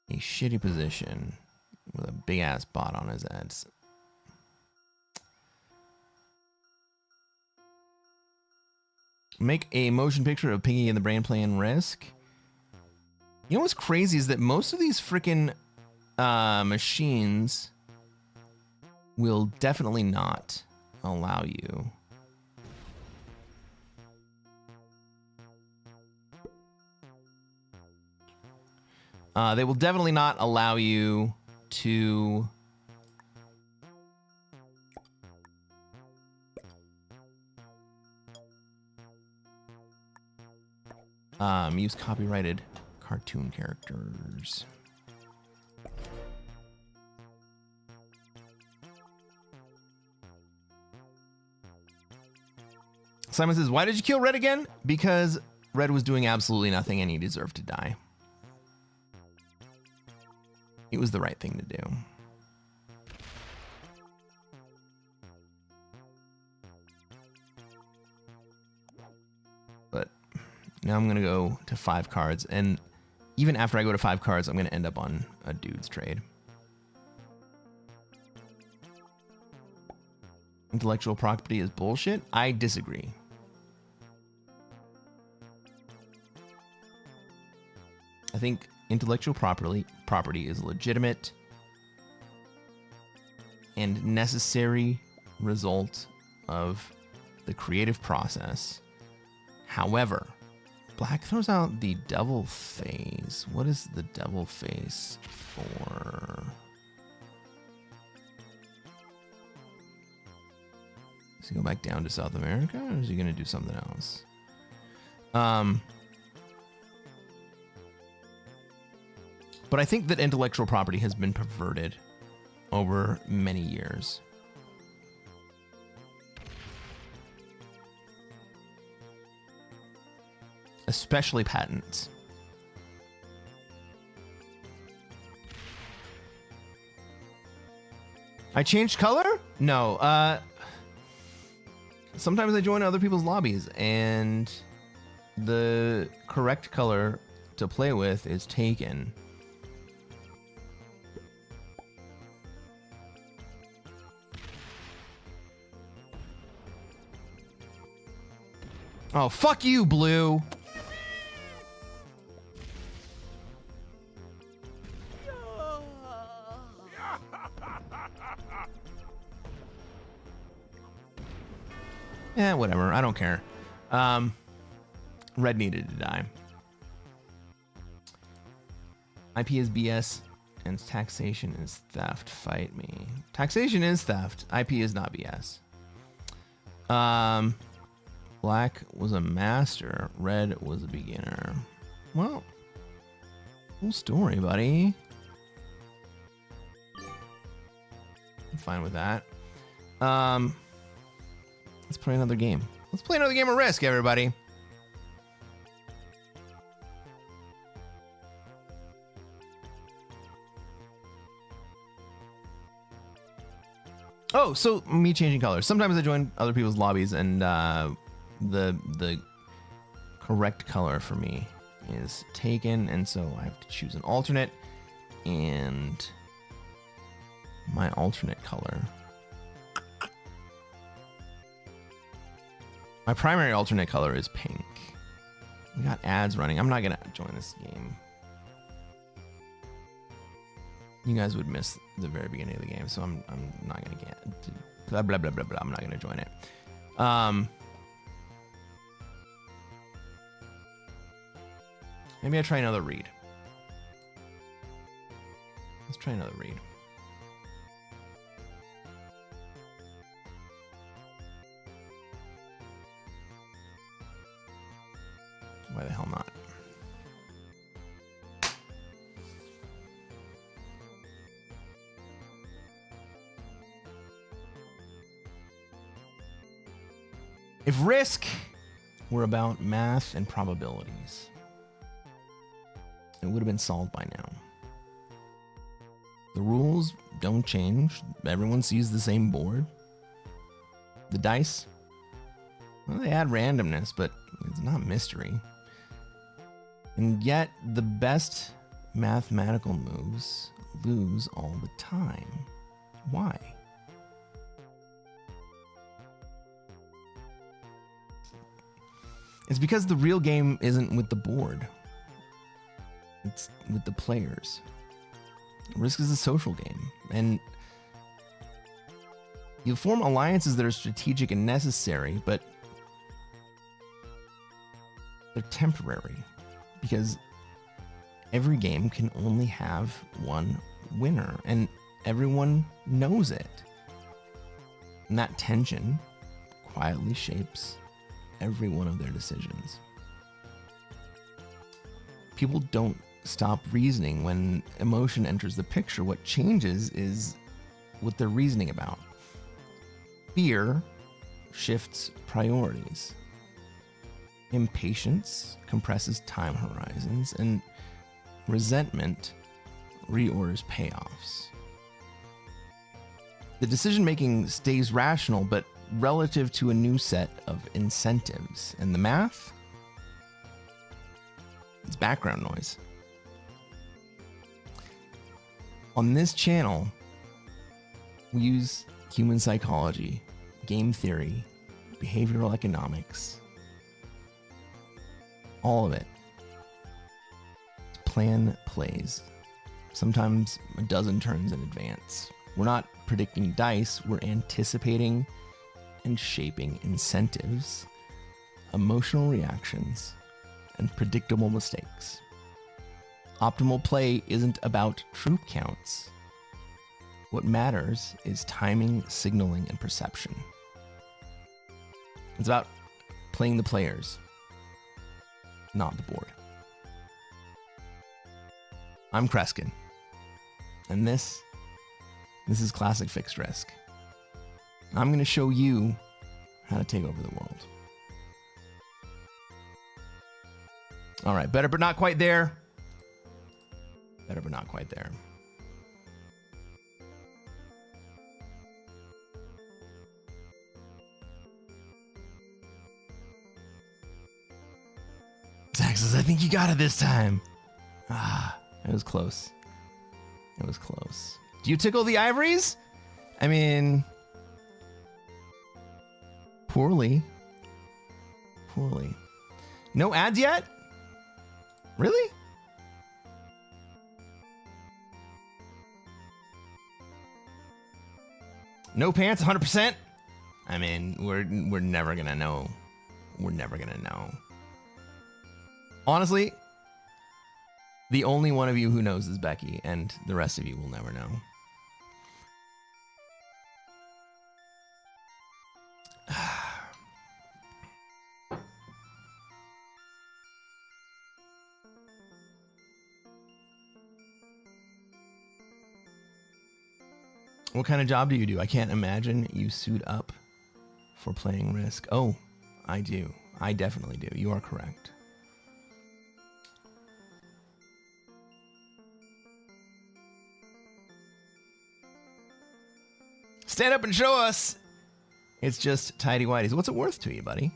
a shitty position with a big ass bot on his head. Make a motion picture of Piggy and the Brain playing Risk. You know what's crazy is that most of these freaking machines will definitely not allow you they will definitely not allow you to use copyrighted cartoon characters. Simon says, why did you kill Red again? Because Red was doing absolutely nothing and he deserved to die. It was the right thing to do. But now I'm going to go to 5 cards. And even after I go to 5 cards, I'm going to end up on a dude's trade. Intellectual property is bullshit? I disagree. I think intellectual property is legitimate and necessary result of the creative process. However, Black throws out the devil face. What is the devil face for? Does he go back down to South America, or is he going to do something else? But I think that intellectual property has been perverted over many years. Especially patents. I changed color? No. Sometimes I join other people's lobbies, and the correct color to play with is taken. Oh, fuck you, blue. Yeah, whatever. I don't care. Red needed to die. IP is BS and taxation is theft. Fight me. Taxation is theft. IP is not BS. Black was a master. Red was a beginner. Well, cool story, buddy. I'm fine with that. Let's play another game. Let's play another game of Risk, everybody. Oh, so me changing colors. Sometimes I join other people's lobbies, and the correct color for me is taken, and so I have to choose an alternate, and my alternate color. My primary alternate color is pink. We got ads running. I'm not gonna join this game. You guys would miss the very beginning of the game, so I'm not gonna get blah blah blah blah blah. I'm not gonna join it. Maybe I try another read. Let's try another read. Why the hell not? If Risk were about math and probabilities, it would have been solved by now. The rules don't change. Everyone sees the same board. The dice, well, they add randomness, but it's not mystery. And yet, the best mathematical moves lose all the time. Why? It's because the real game isn't with the board. It's with the players. Risk is a social game, and you form alliances that are strategic and necessary, but they're temporary because every game can only have one winner, and everyone knows it. And that tension quietly shapes every one of their decisions. People don't stop reasoning when emotion enters the picture. What changes is what they're reasoning about. Fear shifts priorities. Impatience compresses time horizons, and resentment reorders payoffs. The decision-making stays rational, but relative to a new set of incentives. And the math? It's background noise. On this channel, we use human psychology, game theory, behavioral economics, all of it. Plan plays, sometimes a dozen turns in advance. We're not predicting dice, we're anticipating and shaping incentives, emotional reactions, and predictable mistakes. Optimal play isn't about troop counts. What matters is timing, signaling, and perception. It's about playing the players, not the board. I'm Cresquin, and this This is classic fixed risk. I'm going to show you how to take over the world. All right, better but not quite there. Better but not quite there. Zach says, I think you got it this time. Ah, it was close. It was close. Do you tickle the ivories? I mean, poorly. Poorly. No ads yet? Really? No pants, 100%? I mean, we're never gonna know. We're never gonna know. Honestly, the only one of you who knows is Becky, and the rest of you will never know. What kind of job do you do? I can't imagine you suit up for playing Risk. Oh, I do. I definitely do. You are correct. Stand up and show us. It's just tidy whities. What's it worth to you, buddy?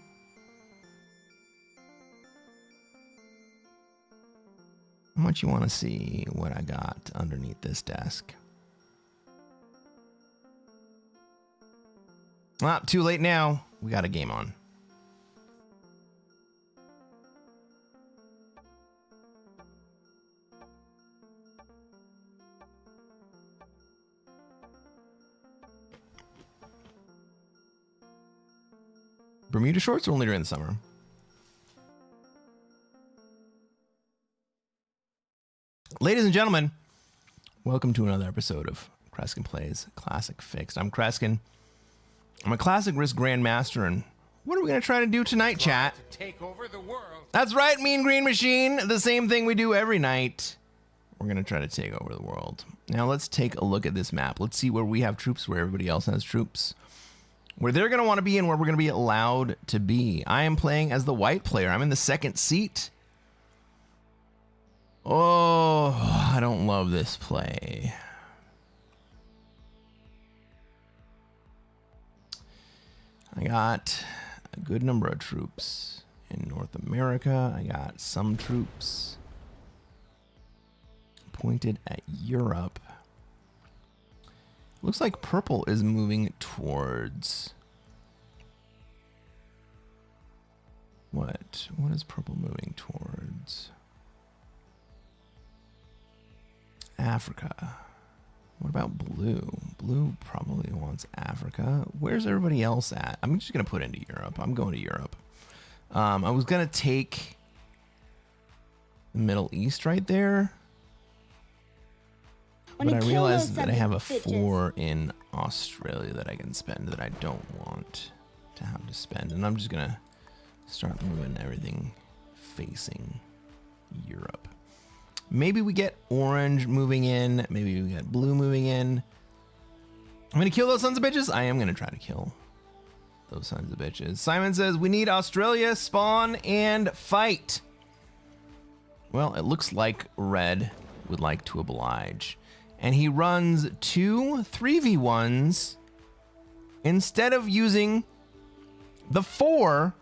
How much you want to see what I got underneath this desk? Well, too late now. We got a game on. Bermuda shorts are only during the summer. Ladies and gentlemen, welcome to another episode of Cresquin Plays Classic Fixed. I'm Cresquin. I'm a Classic Risk Grandmaster, and what are we going to try to do tonight, chat? Take over the world. That's right, Mean Green Machine. The same thing we do every night. We're going to try to take over the world. Now, let's take a look at this map. Let's see where we have troops, where everybody else has troops. Where they're going to want to be and where we're going to be allowed to be. I am playing as the white player. I'm in the second seat. Oh, I don't love this play. I got a good number of troops in North America. I got some troops pointed at Europe. Looks like purple is moving towards... What? What is purple moving towards? Africa. What about blue? Blue probably wants Africa. Where's everybody else at? I'm just going to put into Europe. I'm going to Europe. I was going to take the Middle East right there. But I realized that I have a 4 in Australia that I can spend that I don't want to have to spend. And I'm just going to start moving everything facing Europe. Maybe we get orange moving in. Maybe we get blue moving in. I'm going to kill those sons of bitches. I am going to try to kill those sons of bitches. Simon says, we need Australia, spawn, and fight. Well, it looks like red would like to oblige. And he runs 2 3v1s instead of using the 4,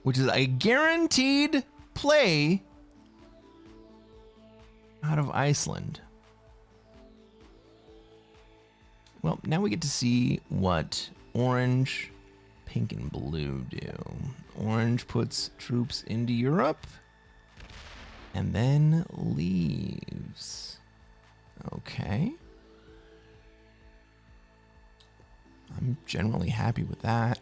which is a guaranteed play out of Iceland. Well, now we get to see what orange, pink, and blue do. Orange puts troops into Europe and then leaves. Okay. I'm generally happy with that.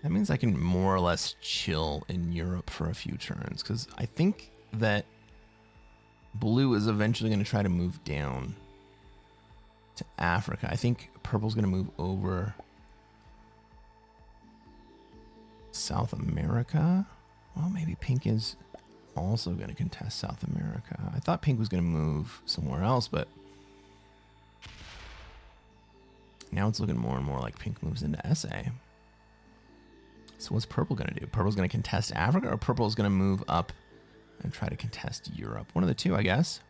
That means I can more or less chill in Europe for a few turns, because I think that blue is eventually going to try to move down to Africa. I think purple's going to move over South America. Well, maybe pink is also going to contest South America. I thought pink was going to move somewhere else, but now it's looking more and more like pink moves into SA. So what's purple going to do? Purple's going to contest Africa, or purple's going to move up and try to contest Europe? One of the two, I guess.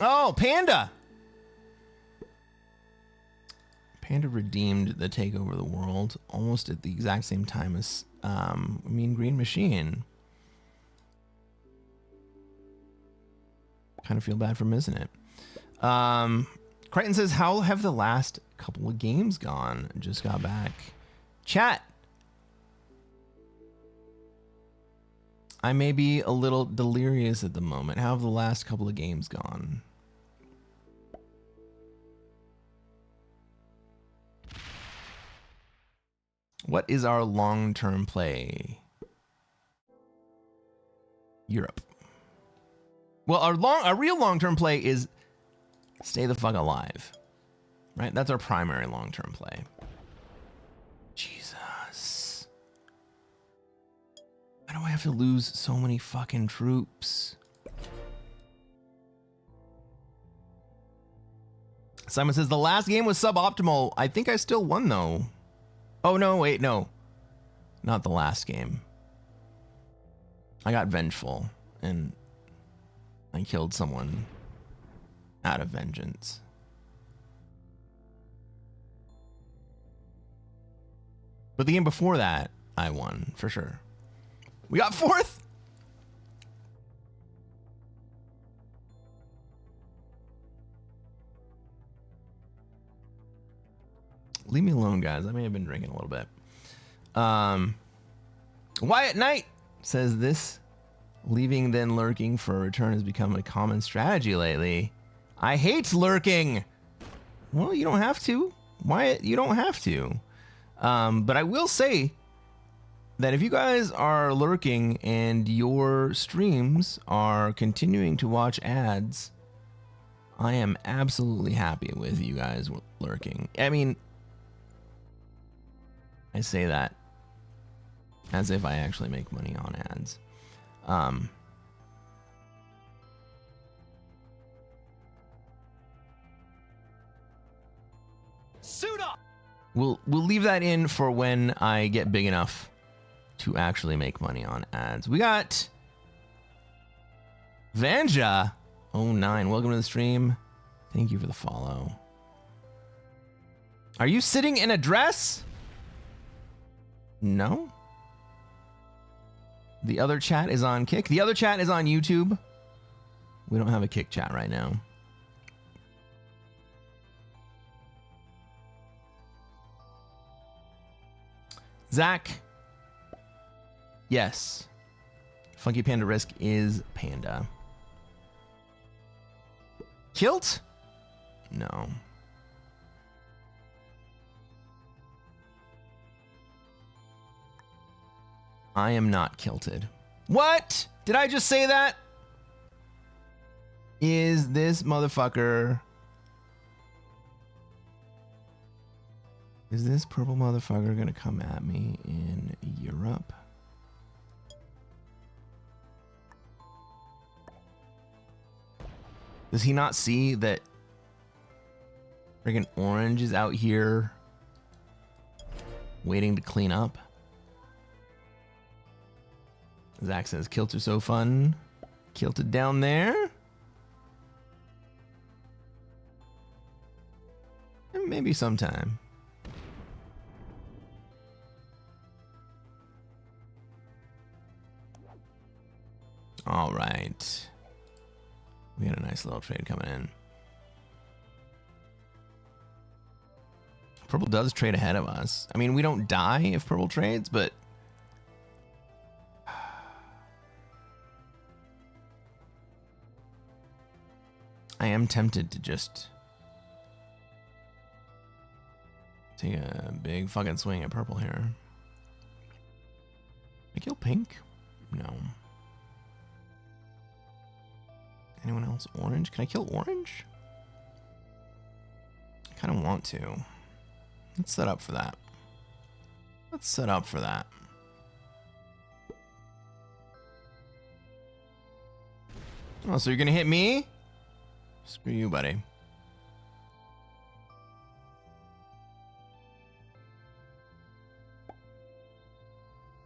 Oh, Panda! Panda redeemed the takeover of the world almost at the exact same time as Green Machine. Kind of feel bad for missing it. Crichton says, how have the last couple of games gone? Just got back. Chat. I may be a little delirious at the moment. How have the last couple of games gone? What is our long-term play? Europe. Well, our real long-term play is stay the fuck alive. Right? That's our primary long-term play. Jesus. Why do I have to lose so many fucking troops? Simon says, the last game was suboptimal. I think I still won, though. Oh, no, wait, no. Not the last game. I got vengeful, and I killed someone out of vengeance. But the game before that, I won, for sure. We got fourth! Leave me alone, guys. I may have been drinking a little bit. Wyatt Knight says this leaving then lurking for a return has become a common strategy lately. I hate lurking. Well, you don't have to. Wyatt, you don't have to. But I will say that if you guys are lurking and your streams are continuing to watch ads, I am absolutely happy with you guys lurking. I mean, I say that as if I actually make money on ads. Suit up! We'll leave that in for when I get big enough to actually make money on ads. We got Vanja09. Welcome to the stream. Thank you for the follow. Are you sitting in a dress? No. The other chat is on Kick. The other chat is on YouTube. We don't have a Kick chat right now. Zach. Yes. Funky Panda Risk is Panda. Kilt? No. I am not kilted. What? Did I just say that? Is this motherfucker... Is this purple motherfucker gonna come at me in Europe? Does he not see that friggin' orange is out here waiting to clean up? Zach says, kilts are so fun. Kilted down there. And maybe sometime. All right. We got a nice little trade coming in. Purple does trade ahead of us. I mean, we don't die if purple trades, but I am tempted to just take a big fucking swing at purple here. Can I kill pink? No. Anyone else? Orange? Can I kill orange? I kind of want to. Let's set up for that. Let's set up for that. Oh, so you're gonna hit me? Screw you, buddy.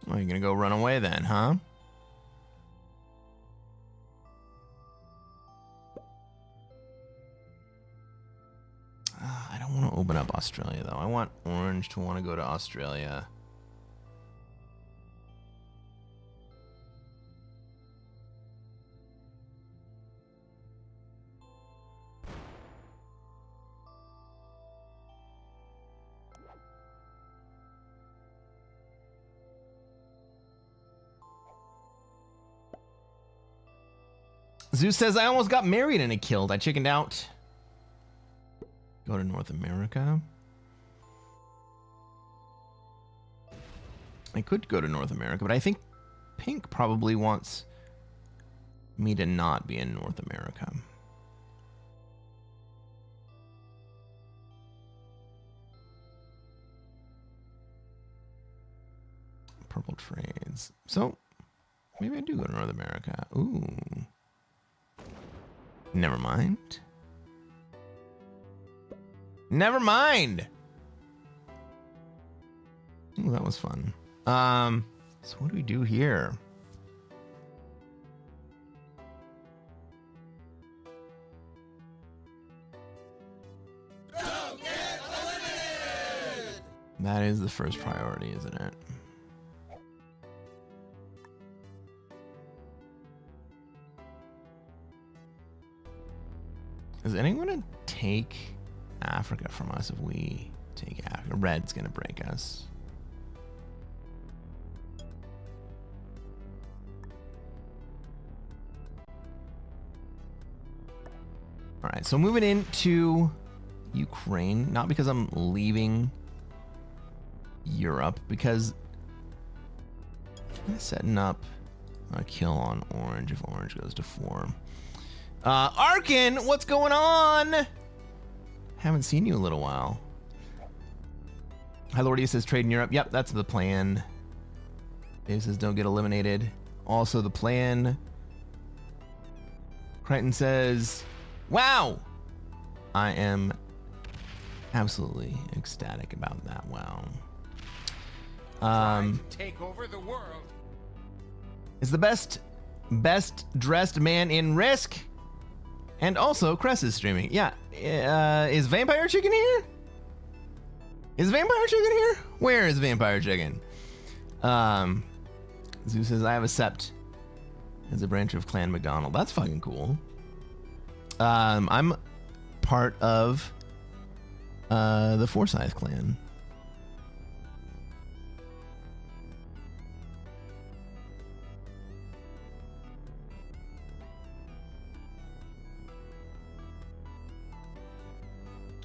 Oh, you're gonna go run away then, huh? I don't want to open up Australia, though. I want Orange to want to go to Australia. Zeus says, I almost got married and it killed. I chickened out. Go to North America. I could go to North America, but I think Pink probably wants me to not be in North America. Purple trades. So, maybe I do go to North America. Ooh. Never mind. Never mind. Ooh, that was fun. So what do we do here? Don't get eliminated! That is the first priority, isn't it? Is anyone gonna take Africa from us if we take Africa? Red's gonna break us. All right, so moving into Ukraine, not because I'm leaving Europe, because I'm setting up a kill on Orange if Orange goes to 4. Arkin, what's going on? Haven't seen you in a little while. Hi, Lordia says trade in Europe. Yep, that's the plan. Dave says don't get eliminated. Also the plan. Crichton says, wow. I am absolutely ecstatic about that. Wow. Take over the world. Is the best dressed man in Risk. And also, Cress is streaming. Yeah. Is Vampire Chicken here? Is Vampire Chicken here? Where is Vampire Chicken? Zeus says, I have a sept as a branch of Clan McDonald. That's fucking cool. I'm part of the Forsyth clan.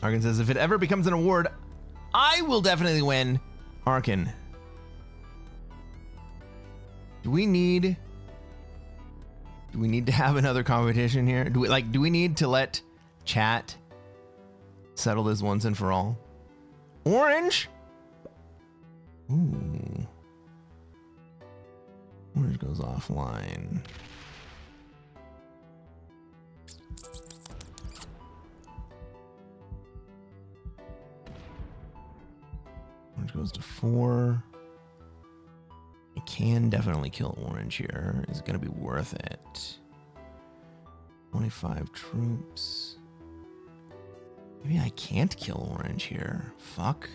Arkin says, if it ever becomes an award, I will definitely win. Arkin. Do we need to have another competition here? Do we need to let chat settle this once and for all? Orange? Ooh. Orange goes offline. Orange goes to 4. I can definitely kill Orange here. Is it going to be worth it? 25 troops. Maybe I can't kill Orange here. Fuck.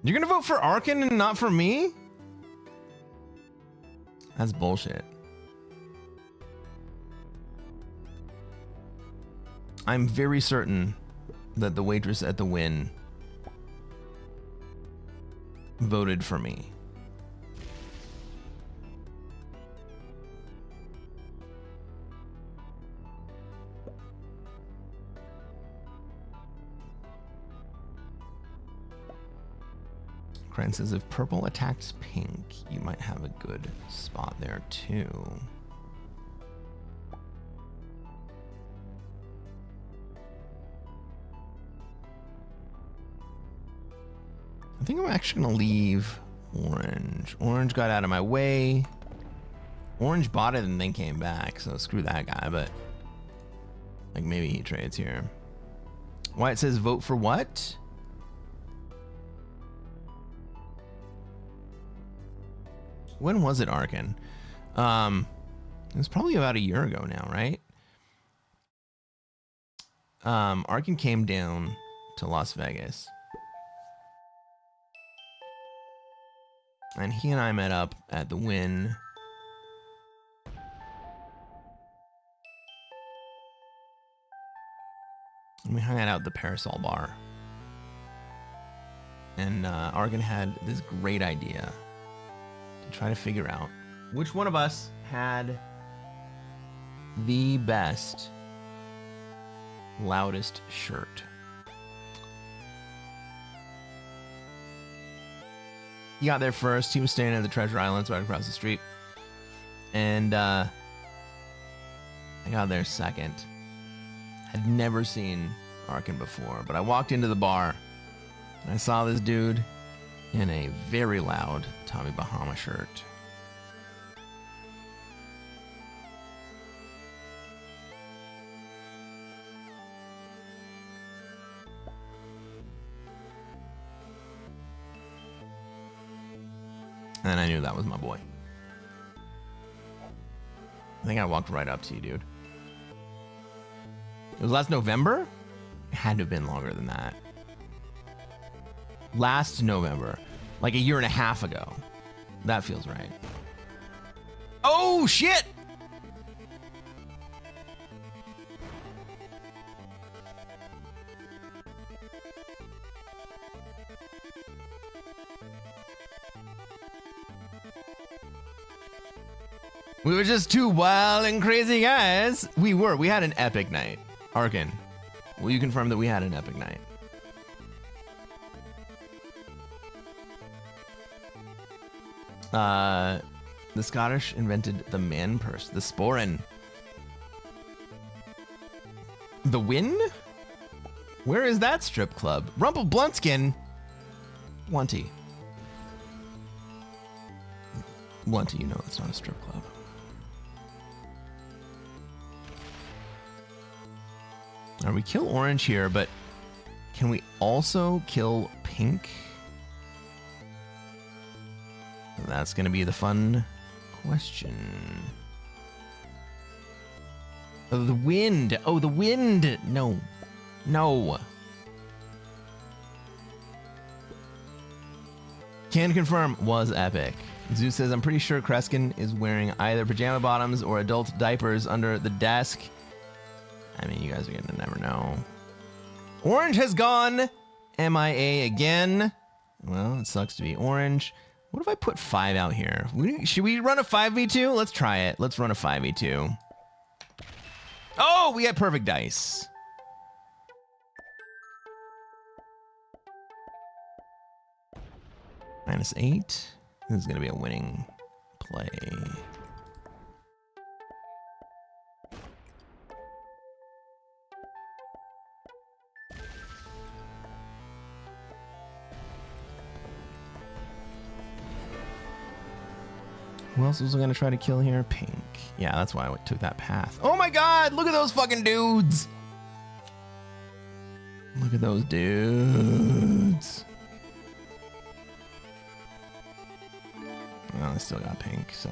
You're gonna vote for Arkin and not for me? That's bullshit. I'm very certain that the waitress at the Win voted for me. Kren says if purple attacks pink, you might have a good spot there too. I think I'm actually gonna leave orange. Orange got out of my way. Orange bought it and then came back, so screw that guy, but like maybe he trades here. Wyatt says vote for what? When was it, Arkin? It was probably about a year ago now, right? Arkin came down to Las Vegas. And he and I met up at the Wynn. And we hung out at the Parasol Bar. And Arkin had this great idea to try to figure out which one of us had the best, loudest shirt. He got there first. He was staying at the Treasure Islands right across the street. And I got there second. Had never seen Arkin before, but I walked into the bar and I saw this dude in a very loud Tommy Bahama shirt. And I knew that was my boy. I think I walked right up to you, dude. It was last November? It had to have been longer than that. Last November. Like a year and a half ago. That feels right. Oh, shit! We were just two wild and crazy guys. We were. We had an epic night. Arkin, will you confirm that we had an epic night? The Scottish invented the man purse, the sporin. The Wynn? Where is that strip club? Rumple Blunskin? Blunty. Blunty, you know it's not a strip club. Now we kill orange here, but can we also kill pink? That's going to be the fun question. Oh, the wind. Oh, the wind. No. No. Can confirm was epic. Zeus says, I'm pretty sure Cresquin is wearing either pajama bottoms or adult diapers under the desk. I mean, you guys are going to never know. Orange has gone MIA again. Well, it sucks to be orange. What if I put 5 out here? Should we run a 5v2? Let's try it. Let's run a 5v2. Oh, we got perfect dice. -8. This is going to be a winning play. Who else was going to try to kill here? Pink. Yeah, that's why I took that path. Oh my god, look at those fucking dudes. Look at those dudes. Well, I still got pink, so...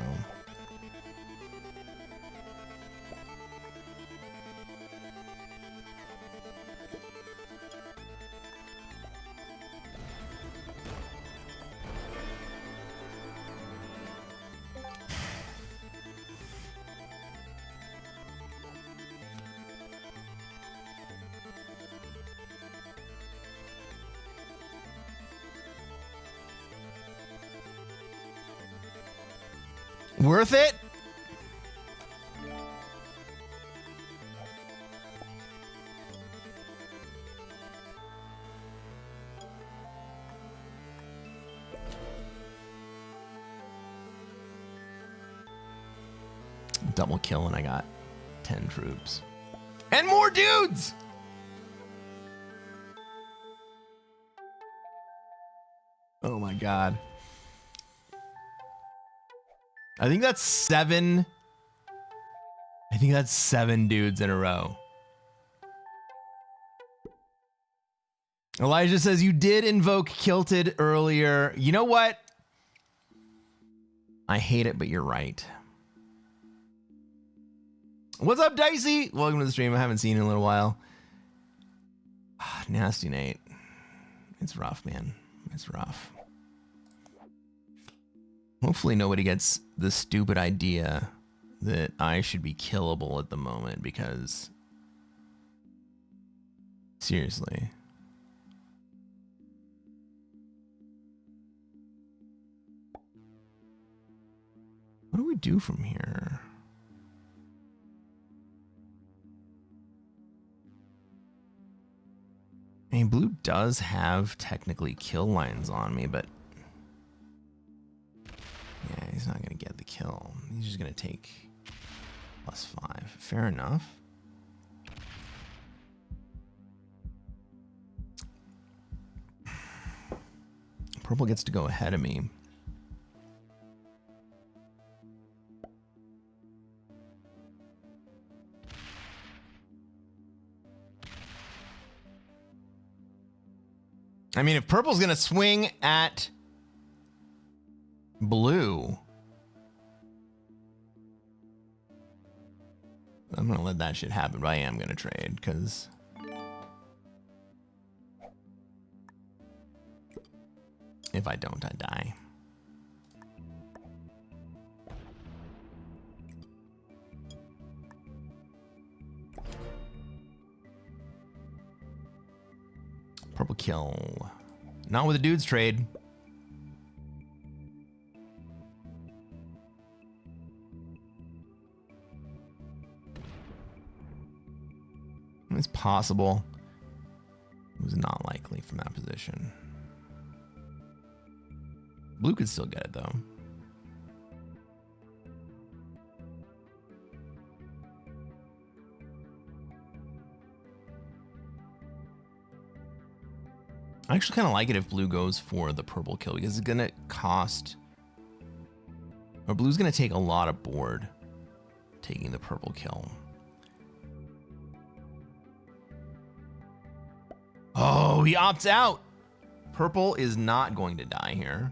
Worth it? double kill and I got 10 troops. And more dudes! Oh my god. I think that's 7. I think that's 7 dudes in a row. Elijah says you did invoke Kilted earlier. You know what? I hate it, but you're right. What's up, Dicey? Welcome to the stream. I haven't seen you in a little while. Nasty Nate. It's rough, man. It's rough. Hopefully nobody gets the stupid idea that I should be killable at the moment, because seriously. What do we do from here? I mean, blue does have technically kill lines on me, but yeah, he's not going to get the kill. He's just going to take +5. Fair enough. Purple gets to go ahead of me. I mean, if purple's going to swing at blue, I'm going to let that shit happen, but I am going to trade, because if I don't, I die. Purple kill. Not with a dude's trade. It's possible. It was not likely from that position. Blue could still get it though. I actually kind of like it if blue goes for the purple kill, because it's going to cost, or blue's going to take a lot of board taking the purple kill. Oh, he opts out. Purple is not going to die here.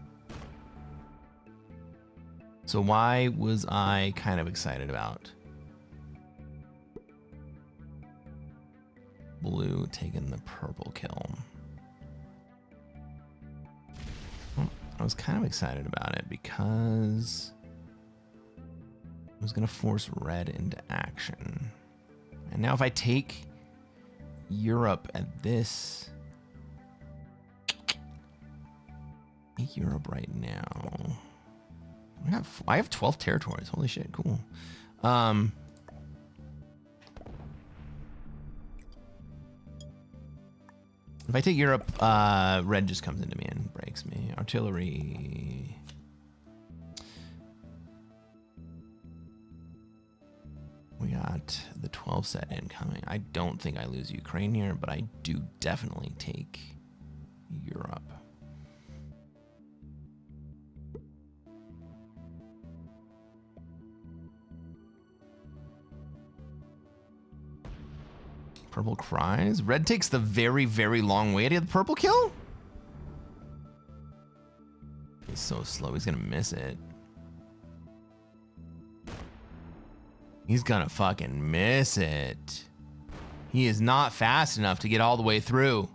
So why was I kind of excited about blue taking the purple kill? I was kind of excited about it because it was going to force red into action. And now if I take Europe at this, take Europe right now. I have 12 territories. Holy shit, cool. If I take Europe, red just comes into me and breaks me. Artillery. We got the 12 set incoming. I don't think I lose Ukraine here, but I do definitely take Europe. Purple cries. Red takes the very, very long way to get the purple kill. He's so slow. He's gonna miss it. He's gonna fucking miss it. He is not fast enough to get all the way through.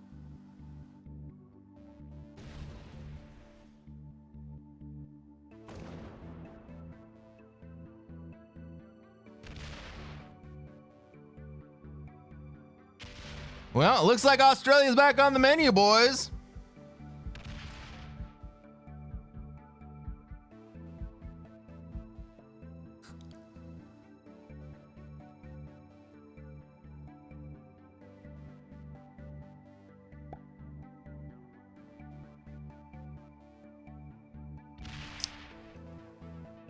Well, it looks like Australia's back on the menu, boys.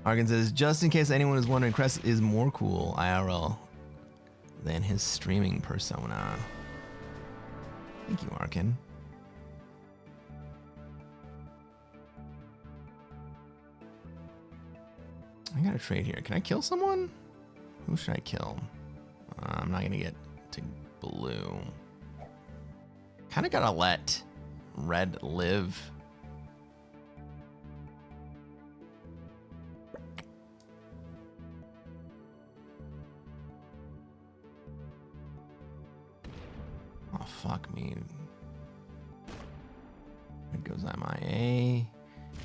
Arkin says, just in case anyone is wondering, Crest is more cool IRL than his streaming persona. Thank you, Arkin. I got a trade here. Can I kill someone? Who should I kill? I'm not gonna get to blue. Kind of gotta let red live. Oh, fuck me. It goes MIA.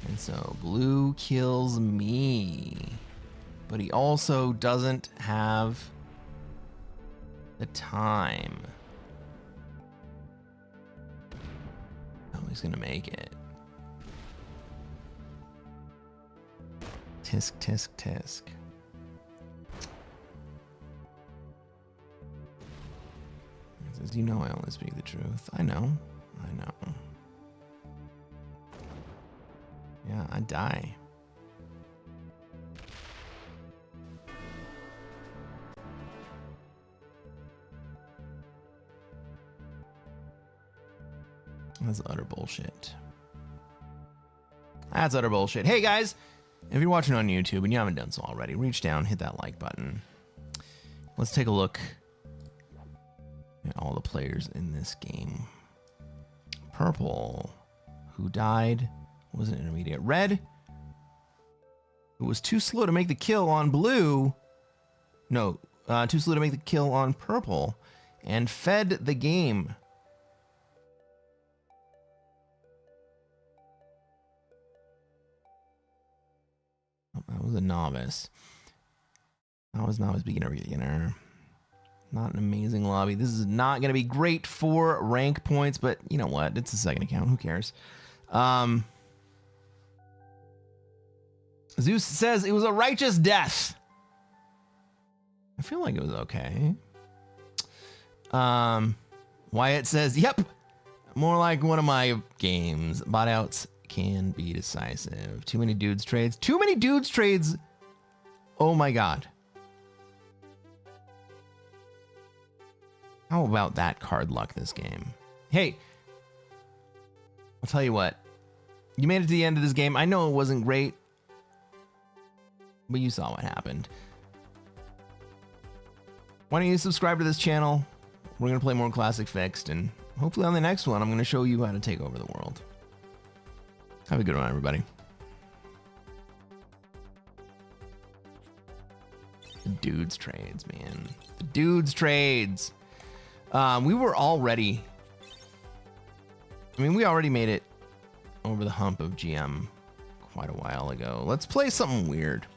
And so blue kills me. But he also doesn't have the time. Oh, he's gonna make it. Tisk, tisk, tisk. He says, you know I only speak the truth. I know. I know. Yeah, I die. That's utter bullshit. That's utter bullshit. Hey guys, if you're watching on YouTube and you haven't done so already, reach down, hit that like button. Let's take a look at all the players in this game. Purple, who died, was an intermediate. Red, who was too slow to make the kill on blue. No, too slow to make the kill on purple and fed the game. That was a novice. That was novice, beginner. Not an amazing lobby. This is not going to be great for rank points, but you know what? It's a second account. Who cares? Zeus says it was a righteous death. I feel like it was okay. Wyatt says, yep, more like one of my games. Bot outs can be decisive. Too many dudes trades. Too many dudes trades. Oh my god. How about that card luck this game? Hey, I'll tell you what. You made it to the end of this game. I know it wasn't great, but you saw what happened. Why don't you subscribe to this channel? We're going to play more Classic Fixed, and hopefully on the next one, I'm going to show you how to take over the world. Have a good one, everybody. The dudes trades, man. The dudes trades. We were already... I mean, we already made it over the hump of GM quite a while ago. Let's play something weird.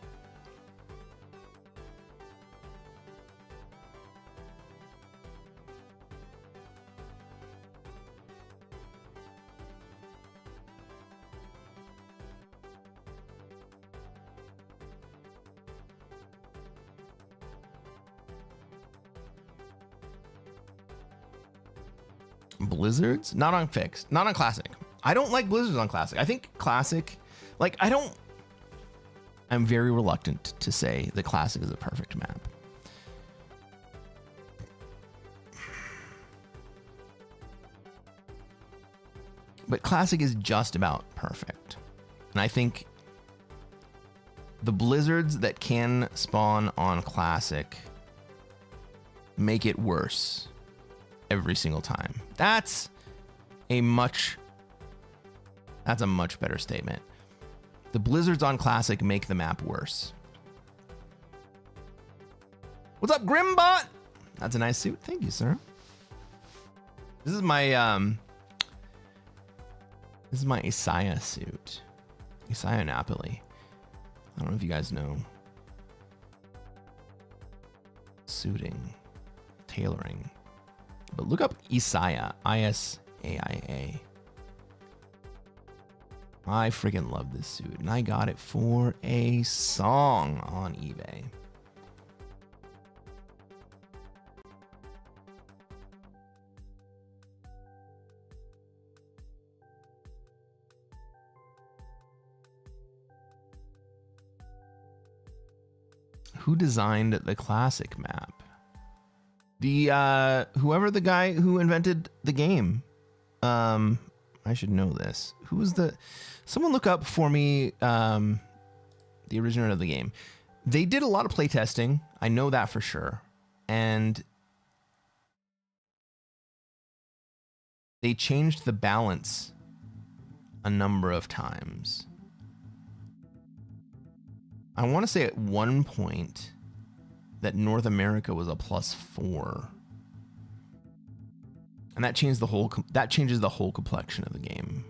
Blizzards? Not on Fixed. Not on Classic. I don't like Blizzards on Classic. I think Classic... Like, I'm very reluctant to say that Classic is a perfect map. But Classic is just about perfect. And I think the blizzards that can spawn on Classic make it worse every single time. That's a much better statement. The blizzards on Classic make the map worse. What's up, Grimbot? That's a nice suit. Thank you, sir. This is my Isaiah suit. Isaiah Napoli. I don't know if you guys know. Suiting, tailoring. But look up Isaiah, I-S-A-I-A. I freaking love this suit, and I got it for a song on eBay. Who designed the classic map? The whoever the guy who invented the game. I should know this. Who was the... Someone look up for me the originator of the game. They did a lot of playtesting. I know that for sure. And they changed the balance a number of times. I want to say at one point that North America was a +4. And that changes the whole complexion of the game.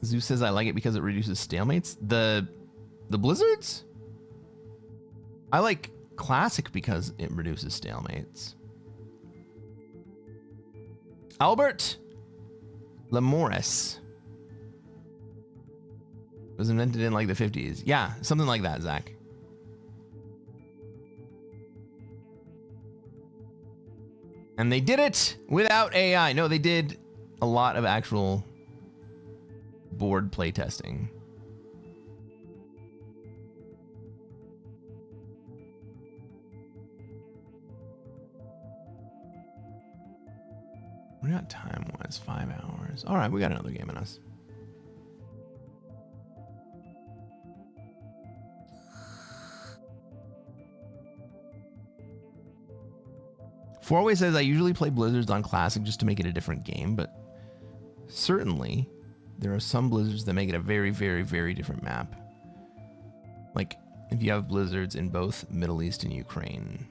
Zeus says I like it because it reduces stalemates. The blizzards? I like classic because it reduces stalemates. Albert Lemorris was invented in like the 50s. Yeah, something like that, Zach. And they did it without AI. No, they did a lot of actual board playtesting. We're not time-wise, 5 hours. All right, we got another game in us. Fourway says, I usually play Blizzards on Classic just to make it a different game, but certainly there are some Blizzards that make it a very, very, very different map. Like, if you have Blizzards in both Middle East and Ukraine.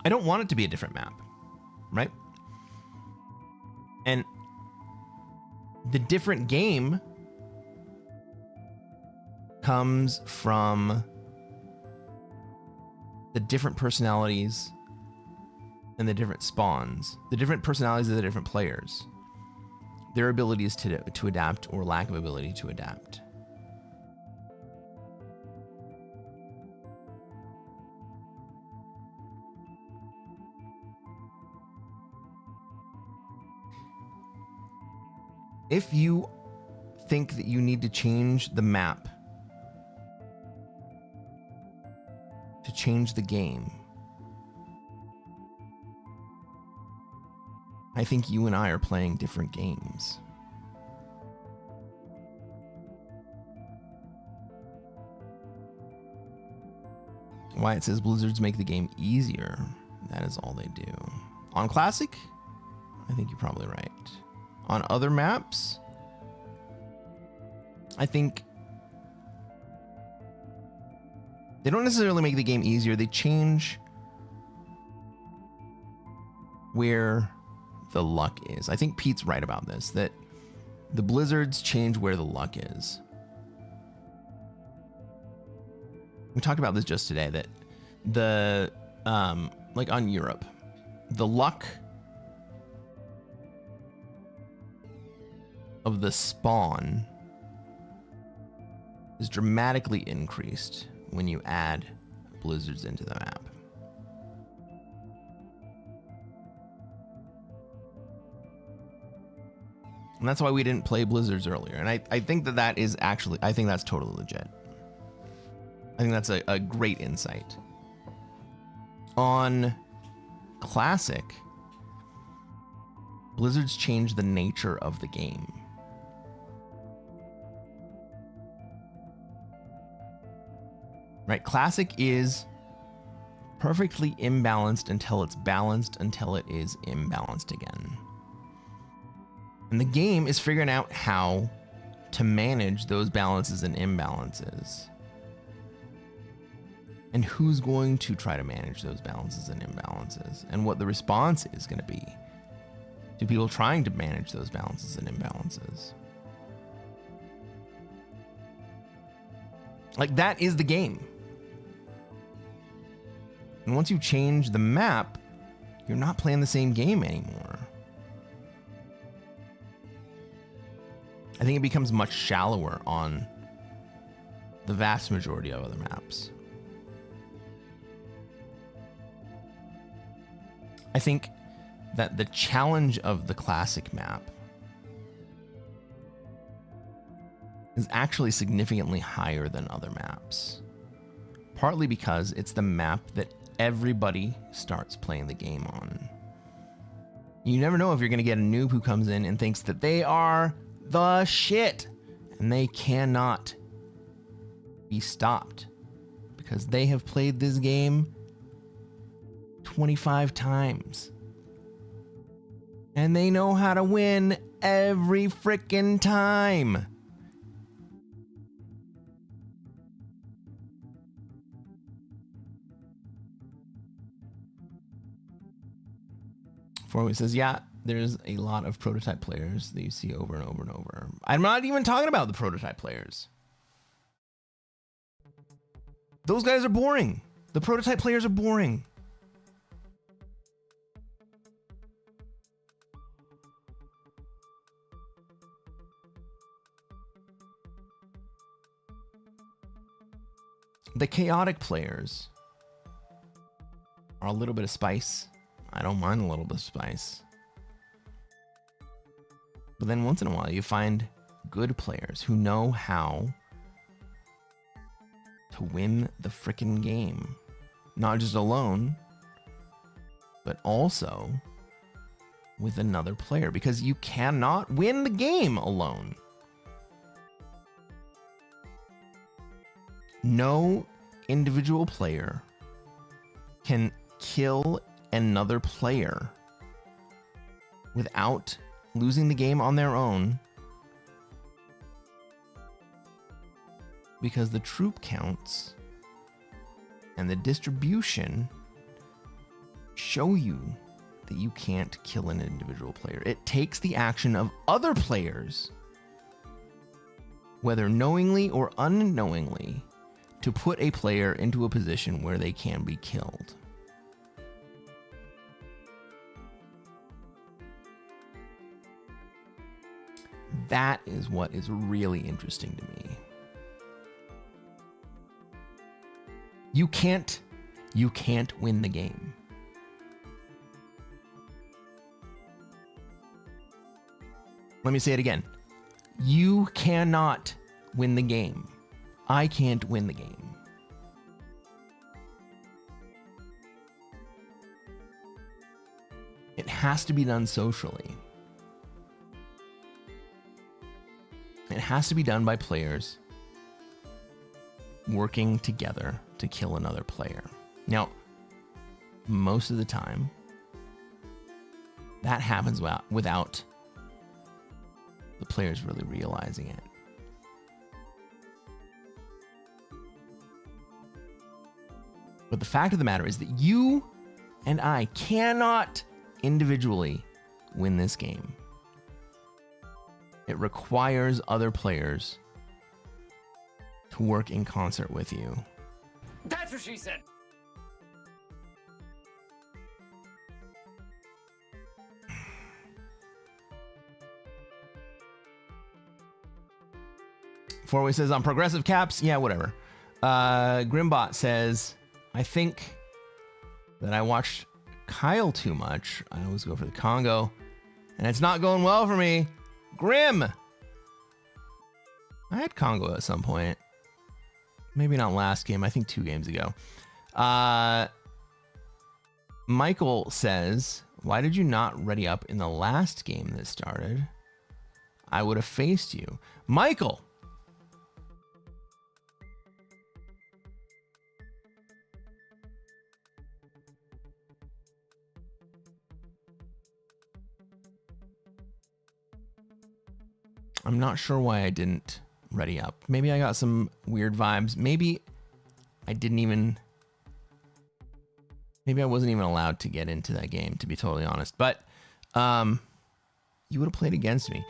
I don't want it to be a different map, right? And the different game comes from the different personalities and the different spawns, the different personalities of the different players, their abilities to adapt or lack of ability to adapt. If you think that you need to change the map to change the game, I think you and I are playing different games. Wyatt says Blizzards make the game easier. That is all they do. On Classic, I think you're probably right. On other maps, I think they don't necessarily make the game easier. They change where the luck is. I think Pete's right about this, that the Blizzards change where the luck is. We talked about this just today, that the, like on Europe, the luck of the spawn is dramatically increased when you add blizzards into the map. And that's why we didn't play blizzards earlier. And I think that is actually, I think that's totally legit. I think that's a great insight. On Classic, blizzards change the nature of the game. Right? Classic is perfectly imbalanced until it's balanced, until it is imbalanced again. And the game is figuring out how to manage those balances and imbalances. And who's going to try to manage those balances and imbalances, and what the response is going to be to people trying to manage those balances and imbalances. Like, that is the game. And once you change the map, you're not playing the same game anymore. I think it becomes much shallower on the vast majority of other maps. I think that the challenge of the classic map is actually significantly higher than other maps. Partly because it's the map that everybody starts playing the game on. You never know if you're going to get a noob who comes in and thinks that they are the shit, and they cannot be stopped because they have played this game 25 times. And they know how to win every frickin' time. Forward says, yeah, there's a lot of prototype players that you see over and over and over. I'm not even talking about the prototype players. Those guys are boring. The prototype players are boring. The chaotic players are a little bit of spice. I don't mind a little bit of spice. But then once in a while, you find good players who know how to win the frickin' game. Not just alone, but also with another player, because you cannot win the game alone. No individual player can kill another player without losing the game on their own, because the troop counts and the distribution show you that you can't kill an individual player. It takes the action of other players, whether knowingly or unknowingly, to put a player into a position where they can be killed. That is what is really interesting to me. You can't win the game. Let me say it again. You cannot win the game. I can't win the game. It has to be done socially. It has to be done by players working together to kill another player. Now, most of the time, that happens without the players really realizing it. But the fact of the matter is that you and I cannot individually win this game. It requires other players to work in concert with you. That's what she said. Fourway says, on progressive caps, yeah, whatever. Grimbot says, I think that I watched Kyle too much. I always go for the Congo, and it's not going well for me. Grim! I had Congo at some point. Maybe not last game. I think 2 games ago. Michael says, why did you not ready up in the last game that started? I would have faced you. Michael! I'm not sure why I didn't ready up. Maybe I got some weird vibes. Maybe I didn't even... Maybe I wasn't even allowed to get into that game, to be totally honest. But you would have played against me.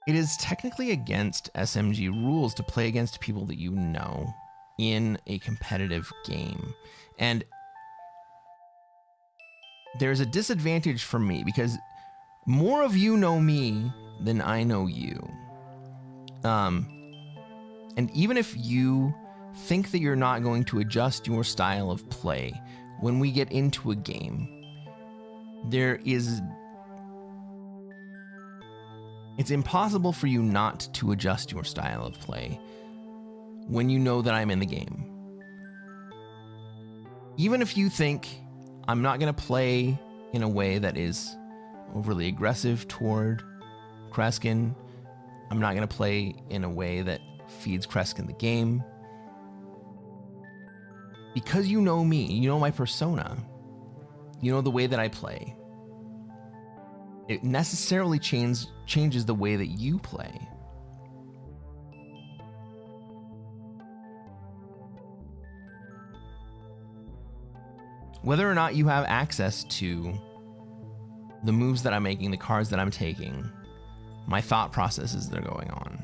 It is technically against SMG rules to play against people that you know in a competitive game. And there's a disadvantage for me because more of you know me than I know you. And even if you think that you're not going to adjust your style of play when we get into a game, it's impossible for you not to adjust your style of play when you know that I'm in the game. Even if you think I'm not going to play in a way that is overly aggressive toward Cresquin, I'm not going to play in a way that feeds Cresquin the game. Because you know me, you know my persona, you know the way that I play, it necessarily changes the way that you play. Whether or not you have access to the moves that I'm making, the cards that I'm taking, my thought processes that are going on.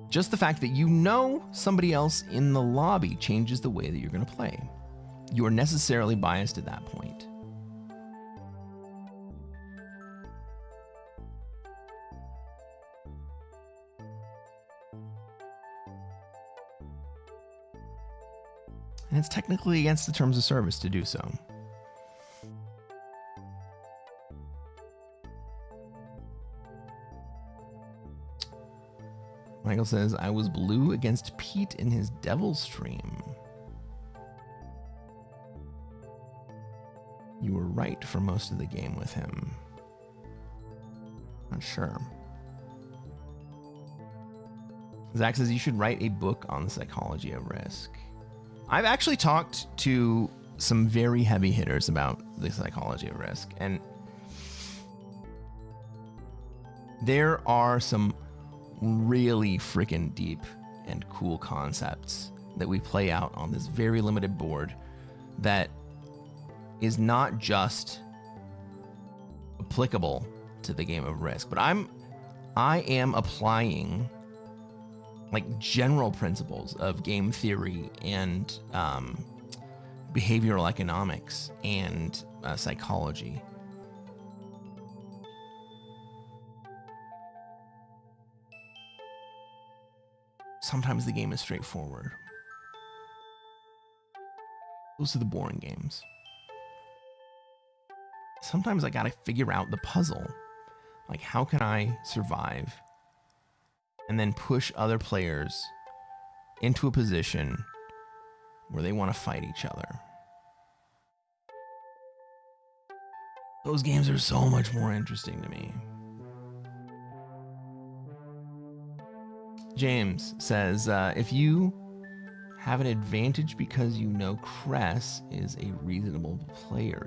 Just the fact that you know somebody else in the lobby changes the way that you're going to play. You are necessarily biased at that point. And it's technically against the terms of service to do so. Michael says, I was blue against Pete in his devil stream. You were right for most of the game with him. Not sure. Zach says, you should write a book on the psychology of risk. I've actually talked to some very heavy hitters about the psychology of risk, and there are some really freaking deep and cool concepts that we play out on this very limited board that is not just applicable to the game of Risk, but I am applying like general principles of game theory and behavioral economics and psychology. Sometimes the game is straightforward. Those are the boring games. Sometimes I gotta figure out the puzzle. Like, how can I survive and then push other players into a position where they want to fight each other? Those games are so much more interesting to me. James says, if you have an advantage because you know Cress is a reasonable player.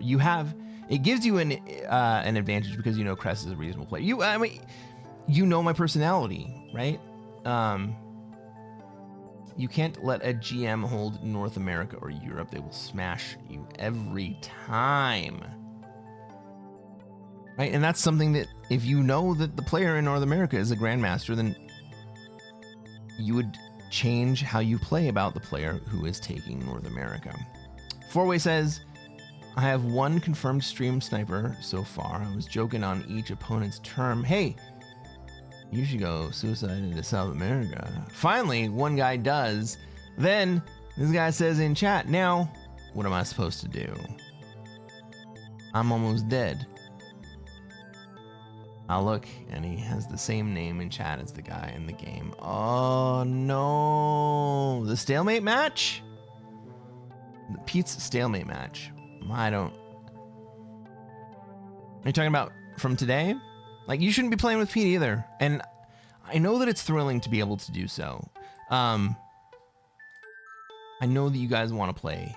It gives you an advantage because you know Cress is a reasonable player. You know my personality, right? You can't let a GM hold North America or Europe. They will smash you every time. Right? And that's something that if you know that the player in North America is a Grandmaster, then you would change how you play about the player who is taking North America. Four-Way says, I have one confirmed stream sniper so far. I was joking on each opponent's term. Hey, you should go suicide into South America. Finally, one guy does. Then this guy says in chat, now, what am I supposed to do? I'm almost dead. I'll look, and he has the same name in chat as the guy in the game. Oh no, the stalemate match? Pete's stalemate match. Are you talking about from today? Like, you shouldn't be playing with Pete either. And I know that it's thrilling to be able to do so. I know that you guys want to play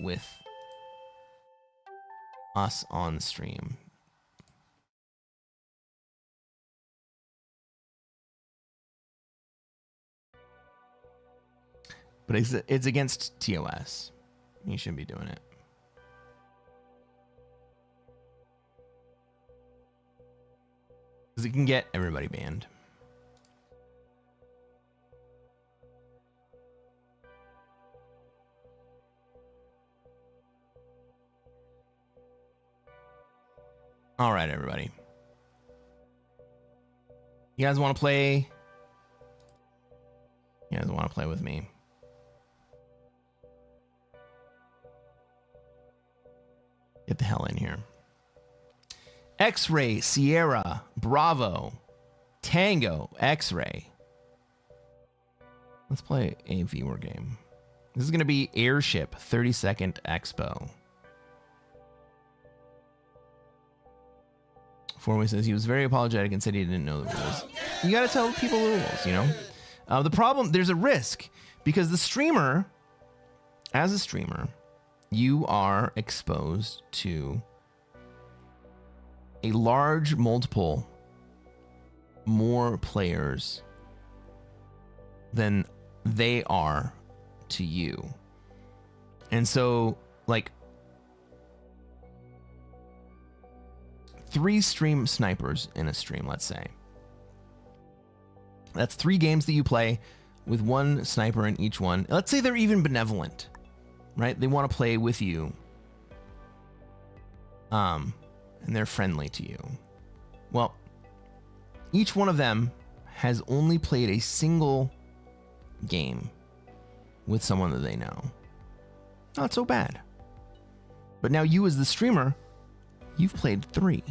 with us on the stream. But it's against TOS. You shouldn't be doing it. Because it can get everybody banned. All right, everybody. You guys want to play? You guys want to play with me? Get the hell in here. X-Ray, Sierra, Bravo, Tango, X-Ray. Let's play a viewer game. This is going to be Airship 30-second Expo. Four-Way says he was very apologetic and said he didn't know the rules. You got to tell people the rules, you know? The problem, there's a risk because the streamer, as a streamer, you are exposed to a large multiple more players than they are to you. And so, like, 3 stream snipers in a stream, let's say. That's 3 games that you play with 1 sniper in each one. Let's say they're even benevolent, right? They want to play with you. And they're friendly to you. Well, each one of them has only played a single game with someone that they know. Not so bad. But now you as the streamer, you've played 3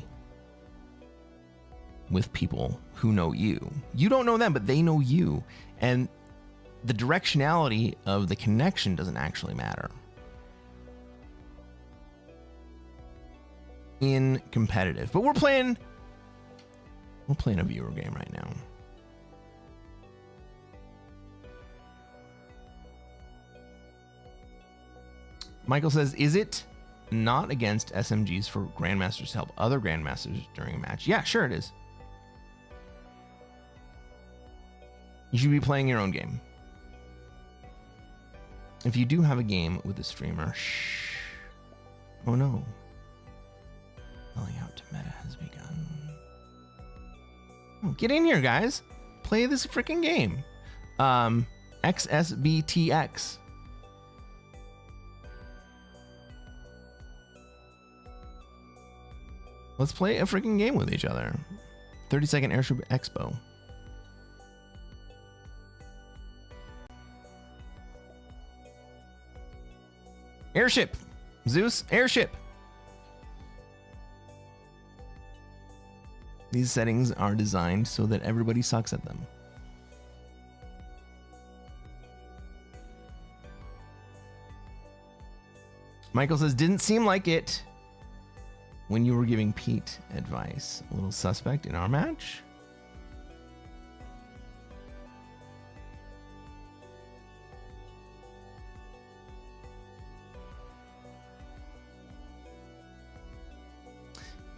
with people who know you. You don't know them, but they know you. And the directionality of the connection doesn't actually matter. In competitive. But we're playing a viewer game right now. Michael says, is it not against SMGs for Grandmasters to help other Grandmasters during a match? Yeah, sure it is. You should be playing your own game. If you do have a game with a streamer, shh. Oh no. Calling out to meta has begun. Oh, get in here, guys. Play this freaking game. XSBTX. Let's play a freaking game with each other. 30-second Airship Expo. Airship. Zeus, airship. These settings are designed so that everybody sucks at them. Michael says, didn't seem like it when you were giving Pete advice. A little suspect in our match.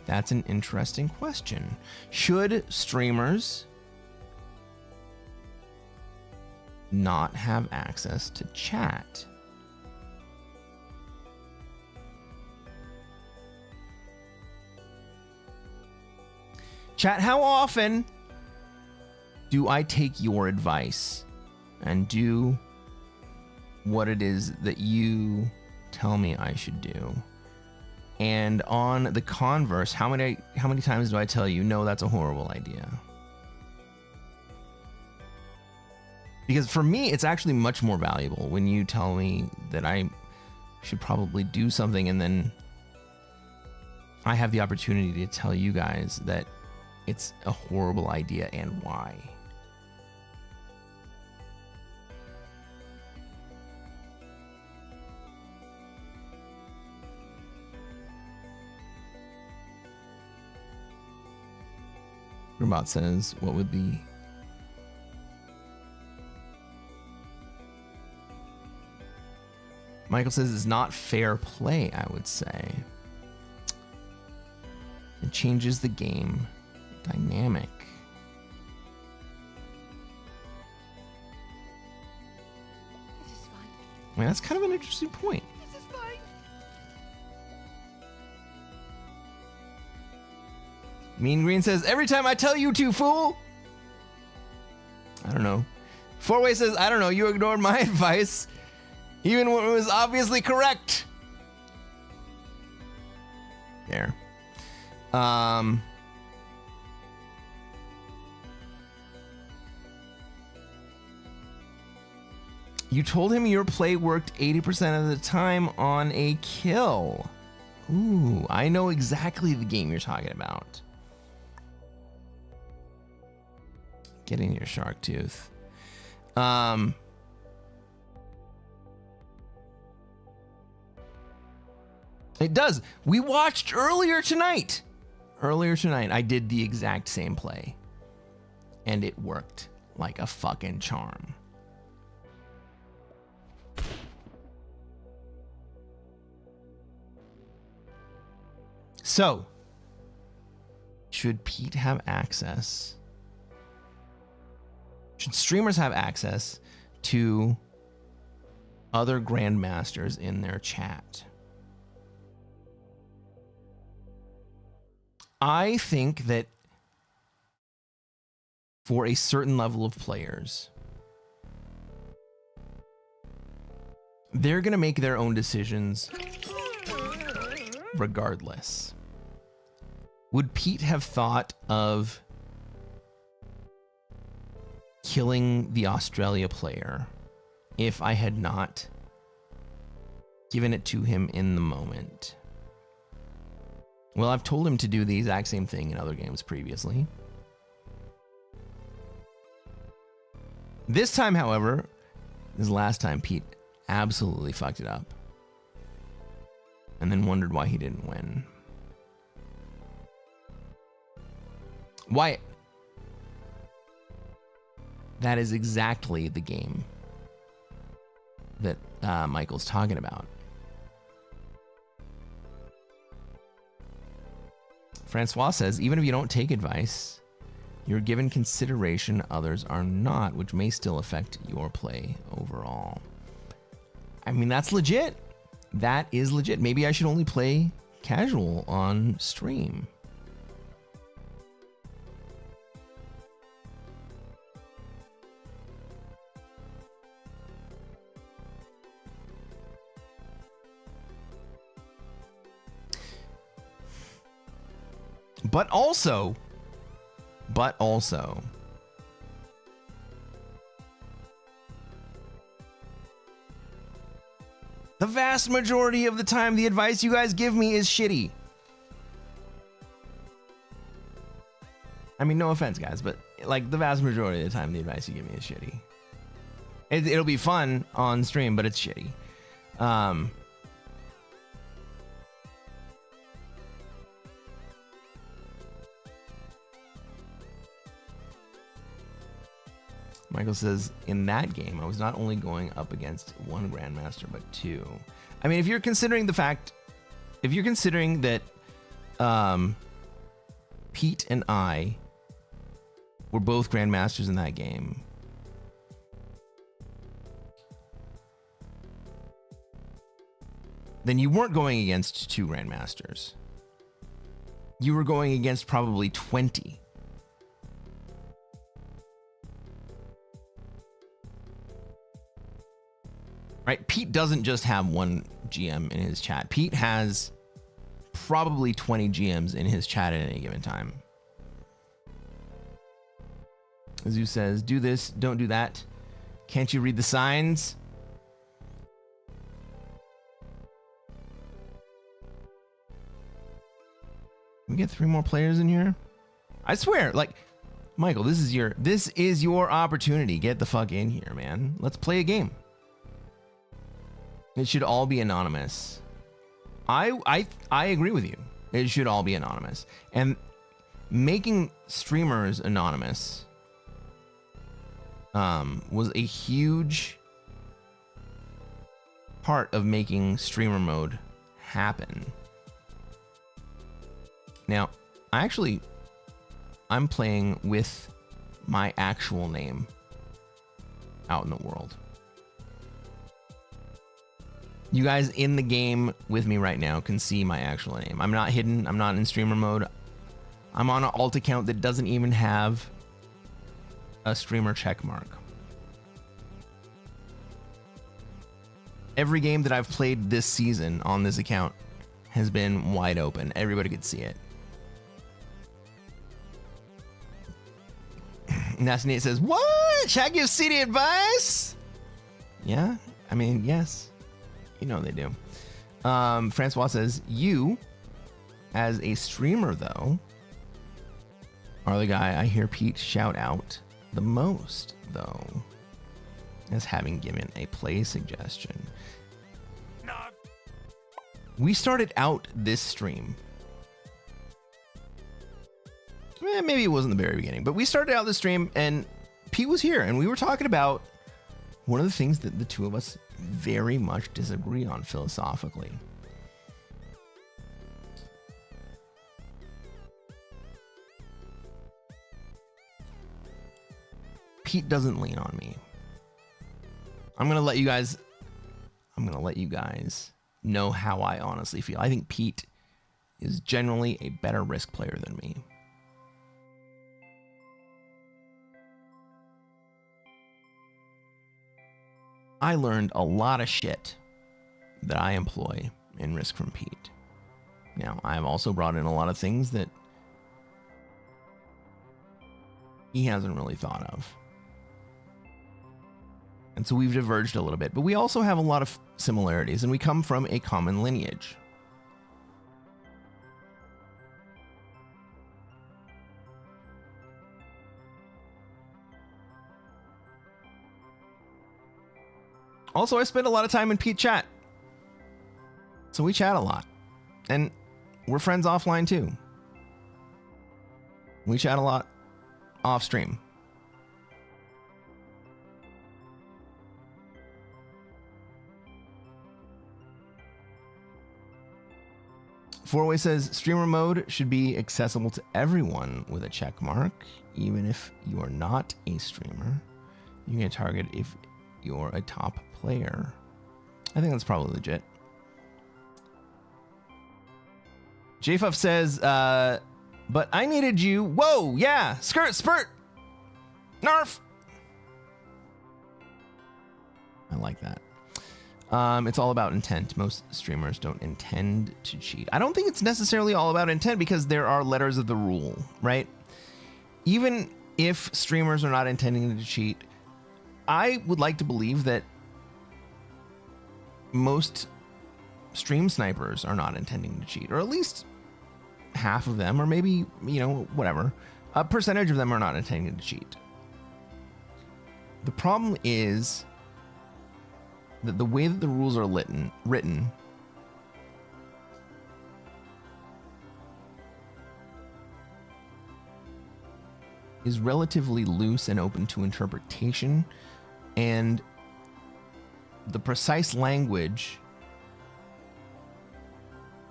That's an interesting question. Should streamers not have access to chat? Chat, how often do I take your advice and do what it is that you tell me I should do? And on the converse, how many times do I tell you, no, that's a horrible idea? Because for me, it's actually much more valuable when you tell me that I should probably do something, and then I have the opportunity to tell you guys that it's a horrible idea and why. Robot says, what would be... Michael says it's not fair play, I would say. It changes the game dynamic. This is fine. I mean, that's kind of an interesting point. This is fine. Mean Green says, every time I tell you to, fool. I don't know. Four-Way says, I don't know, you ignored my advice, even when it was obviously correct. There. You told him your play worked 80% of the time on a kill. Ooh, I know exactly the game you're talking about. Get in your shark tooth. It does. We watched earlier tonight. Earlier tonight, I did the exact same play. And it worked like a fucking charm. So, should Pete have access? Should streamers have access to other grandmasters in their chat? I think that for a certain level of players, they're going to make their own decisions regardless. Would Pete have thought of killing the Australia player if I had not given it to him in the moment? Well, I've told him to do the exact same thing in other games previously. This time, however, this last time, Pete absolutely fucked it up. And then wondered why he didn't win. Wyatt. That is exactly the game that Michael's talking about. Francois says, even if you don't take advice, you're given consideration others are not, which may still affect your play overall. I mean, that's legit. That is legit. Maybe I should only play casual on stream. But also, the vast majority of the time, the advice you guys give me is shitty. I mean, no offense, guys, but like the vast majority of the time, the advice you give me is shitty. It'll be fun on stream, but it's shitty. Michael says, in that game, I was not only going up against one Grandmaster, but two. I mean, if you're considering the fact, if you're considering that Pete and I were both Grandmasters in that game, then you weren't going against two Grandmasters. You were going against probably 20. Right? Pete doesn't just have one GM in his chat. Pete has probably 20 GMs in his chat at any given time. Azu says, do this, don't do that. Can't you read the signs? We get 3 more players in here? I swear, like, Michael, this is your opportunity. Get the fuck in here, man. Let's play a game. It should all be anonymous. I agree with you. It should all be anonymous. And making streamers anonymous was a huge part of making streamer mode happen. Now, I'm playing with my actual name out in the world. You guys in the game with me right now can see my actual name. I'm not hidden. I'm not in streamer mode. I'm on an alt account that doesn't even have a streamer check mark. Every game that I've played this season on this account has been wide open. Everybody could see it. Nasty Nate says, what? Should I give CD advice? Yeah, I mean, yes. You know they do. Francois says, you, as a streamer, though, are the guy I hear Pete shout out the most, though, as having given a play suggestion. We started out this stream. Maybe it wasn't the very beginning, but we started out the stream and Pete was here and we were talking about one of the things that the two of us very much disagree on philosophically. Pete doesn't lean on me. I'm gonna let you guys know how I honestly feel. I think Pete is generally a better Risk player than me. I learned a lot of shit that I employ in Risk from Pete. Now, I've also brought in a lot of things that he hasn't really thought of. And so we've diverged a little bit, but we also have a lot of similarities and we come from a common lineage. Also, I spend a lot of time in Pete chat. So we chat a lot. And we're friends offline too. We chat a lot off stream. Four-Way says, streamer mode should be accessible to everyone with a check mark, even if you are not a streamer. You can target if you're a top player. I think that's probably legit. JFuff says, but I needed you. Whoa, yeah, skirt, spurt. Narf. I like that. It's all about intent. Most streamers don't intend to cheat. I don't think it's necessarily all about intent because there are letters of the rule, right? Even if streamers are not intending to cheat, I would like to believe that most stream snipers are not intending to cheat, or at least half of them, or maybe, whatever. A percentage of them are not intending to cheat. The problem is that the way that the rules are written is relatively loose and open to interpretation, and the precise language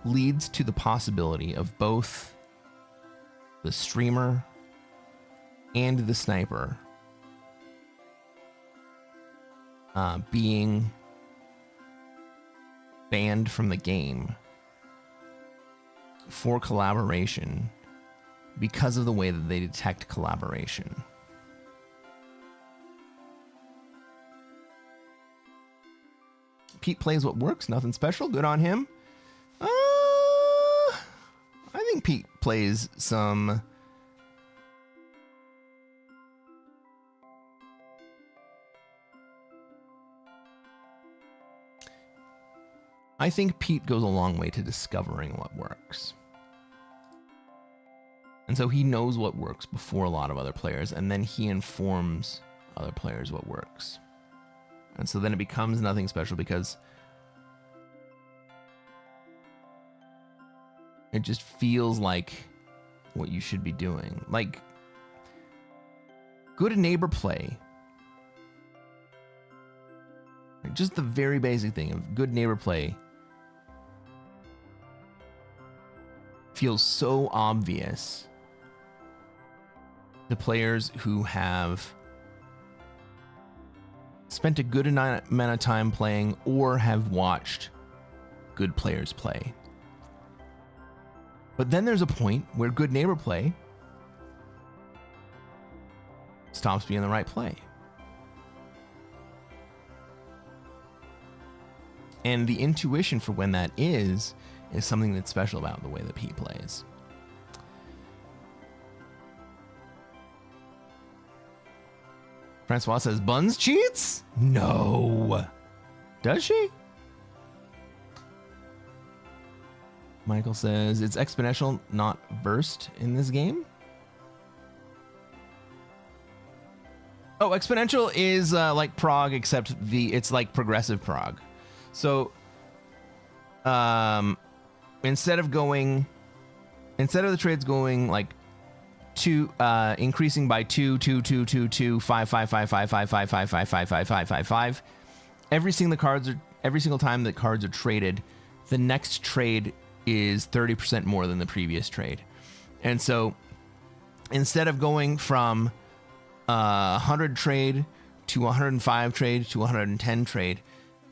leads to the possibility of both the streamer and the sniper being banned from the game for collaboration because of the way that they detect collaboration. Pete plays what works, nothing special, good on him. I think Pete plays some I think Pete goes a long way to discovering what works. And so he knows what works before a lot of other players, and then he informs other players what works. And so then it becomes nothing special because it just feels like what you should be doing. Like good neighbor play. Like just the very basic thing of good neighbor play feels so obvious to players who have spent a good amount of time playing or have watched good players play. But then there's a point where good neighbor play stops being the right play. And the intuition for when that is something that's special about the way that Pete plays. Francois says, Buns cheats? No. Does she? Michael says it's exponential, not burst in this game. Oh, exponential is like prog, except it's like progressive prog. So instead of the trades going like increasing by 2, 2, 2, 2, 2, 5, 5, 5, 5, 5, 5, 5, 5, 5, 5, 5, 5, 5. Every single time that cards are traded, the next trade is 30% more than the previous trade. And so instead of going from 100 trade to 105 trade to 110 trade,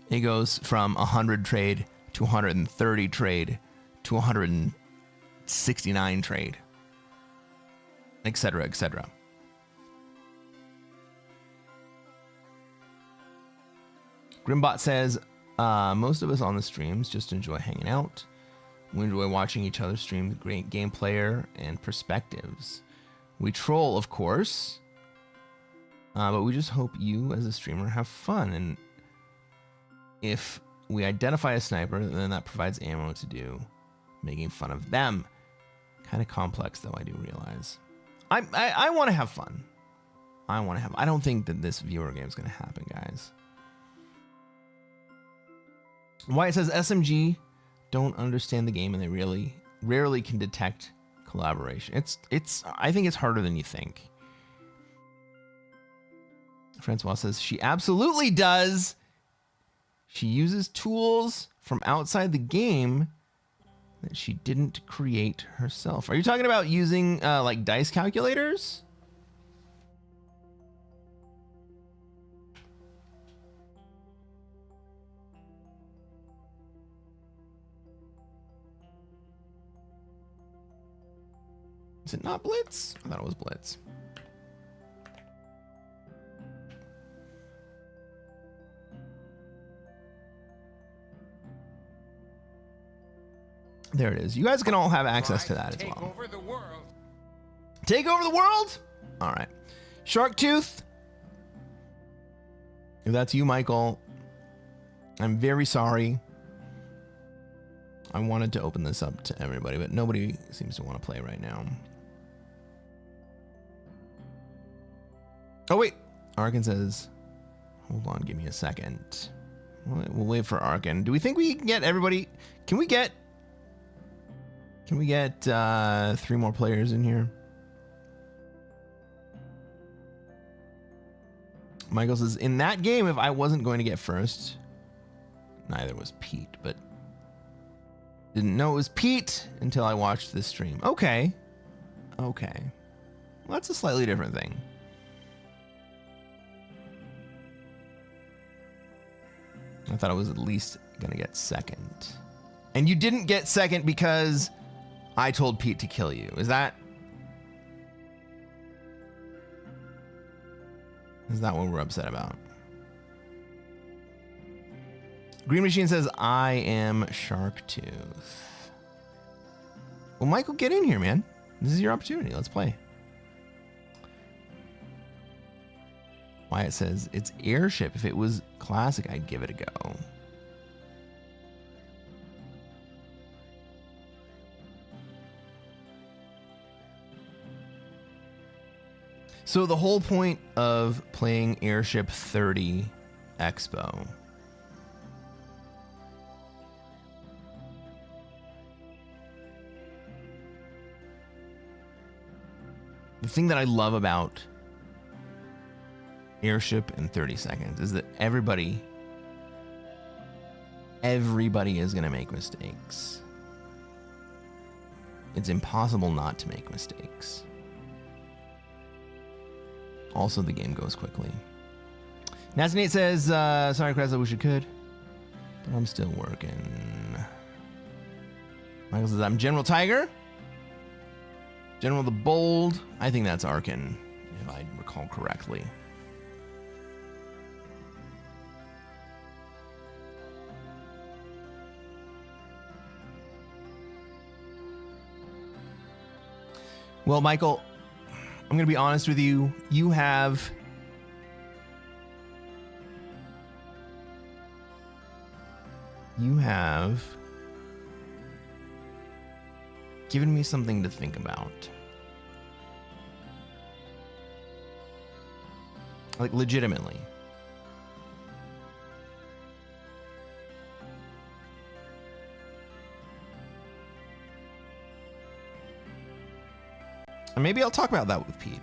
it goes from 100 trade to 130 trade to 169 trade, etc., etc. Grimbot says, most of us on the streams just enjoy hanging out. We enjoy watching each other stream great game player and perspectives. We troll, of course, but we just hope you as a streamer have fun. And if we identify a sniper, then that provides ammo to do making fun of them. Kind of complex, though, I do realize. I want to have fun. I don't think that this viewer game is going to happen, guys. Wyatt says SMG don't understand the game and they rarely can detect collaboration. I think it's harder than you think. Francois says she absolutely does. She uses tools from outside the game that she didn't create herself. Are you talking about using like dice calculators? Is it not Blitz? I thought it was Blitz. There it is. You guys can all have access to that as well. Take over the world. Take over the world? All right. Shark Tooth. If that's you, Michael, I'm very sorry. I wanted to open this up to everybody, but nobody seems to want to play right now. Oh, wait. Arkin says, hold on, give me a second. We'll wait for Arkin. Do we think we can get everybody? Can we get 3 more players in here? Michael says, in that game, if I wasn't going to get first, neither was Pete, but didn't know it was Pete until I watched this stream. Okay. Okay. Well, that's a slightly different thing. I thought I was at least going to get second. And you didn't get second because I told Pete to kill you. Is that what we're upset about? Green Machine says, I am Sharktooth. Well, Michael, get in here, man. This is your opportunity. Let's play. Wyatt says, it's Airship. If it was Classic, I'd give it a go. So the whole point of playing Airship 30 Expo the thing that I love about Airship in 30 seconds is that everybody is going to make mistakes. It's impossible not to make mistakes. Also, the game goes quickly. Nazinate says, sorry, Krez, I wish you could, but I'm still working. Michael says, I'm General Tiger. General the Bold. I think that's Arkin, if I recall correctly. Well, Michael, I'm going to be honest with you. You have given me something to think about. Like, legitimately. And maybe I'll talk about that with Pete.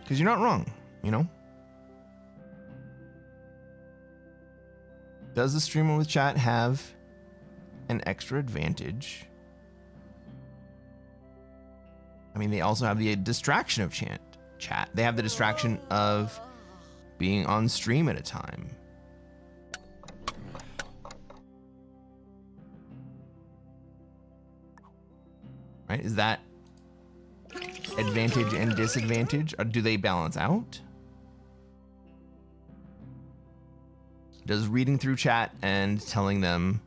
Because you're not wrong, you know? Does the streamer with chat have an extra advantage? I mean, they also have the distraction of chat. They have the distraction of being on stream at a time. Right? Is that advantage and disadvantage? Or do they balance out? Does reading through chat and telling them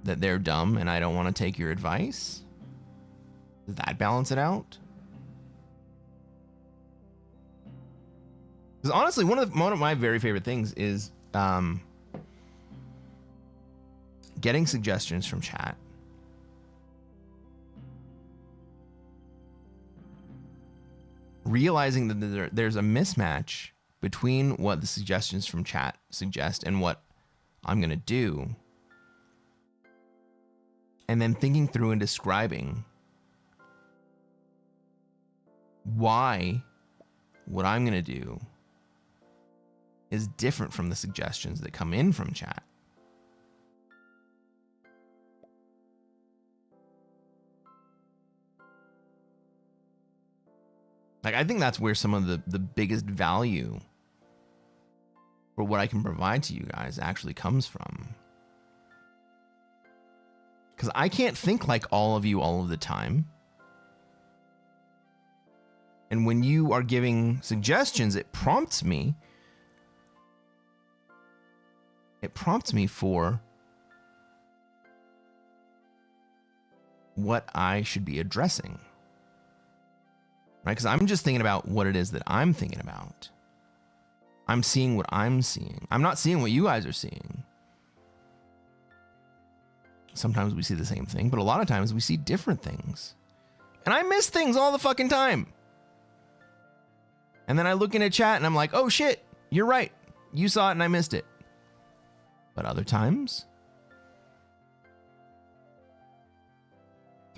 that they're dumb and I don't want to take your advice, does that balance it out? Because honestly, one of my very favorite things is getting suggestions from chat. Realizing that there's a mismatch between what the suggestions from chat suggest and what I'm going to do. And then thinking through and describing why what I'm going to do is different from the suggestions that come in from chat. Like, I think that's where some of the biggest value for what I can provide to you guys actually comes from. Because I can't think like all of you all of the time. And when you are giving suggestions, it prompts me. It prompts me for what I should be addressing. Right? Because I'm just thinking about what it is that I'm thinking about. I'm seeing what I'm seeing. I'm not seeing what you guys are seeing. Sometimes we see the same thing, but a lot of times we see different things. And I miss things all the fucking time. And then I look in a chat and I'm like, oh shit, you're right. You saw it and I missed it. But other times,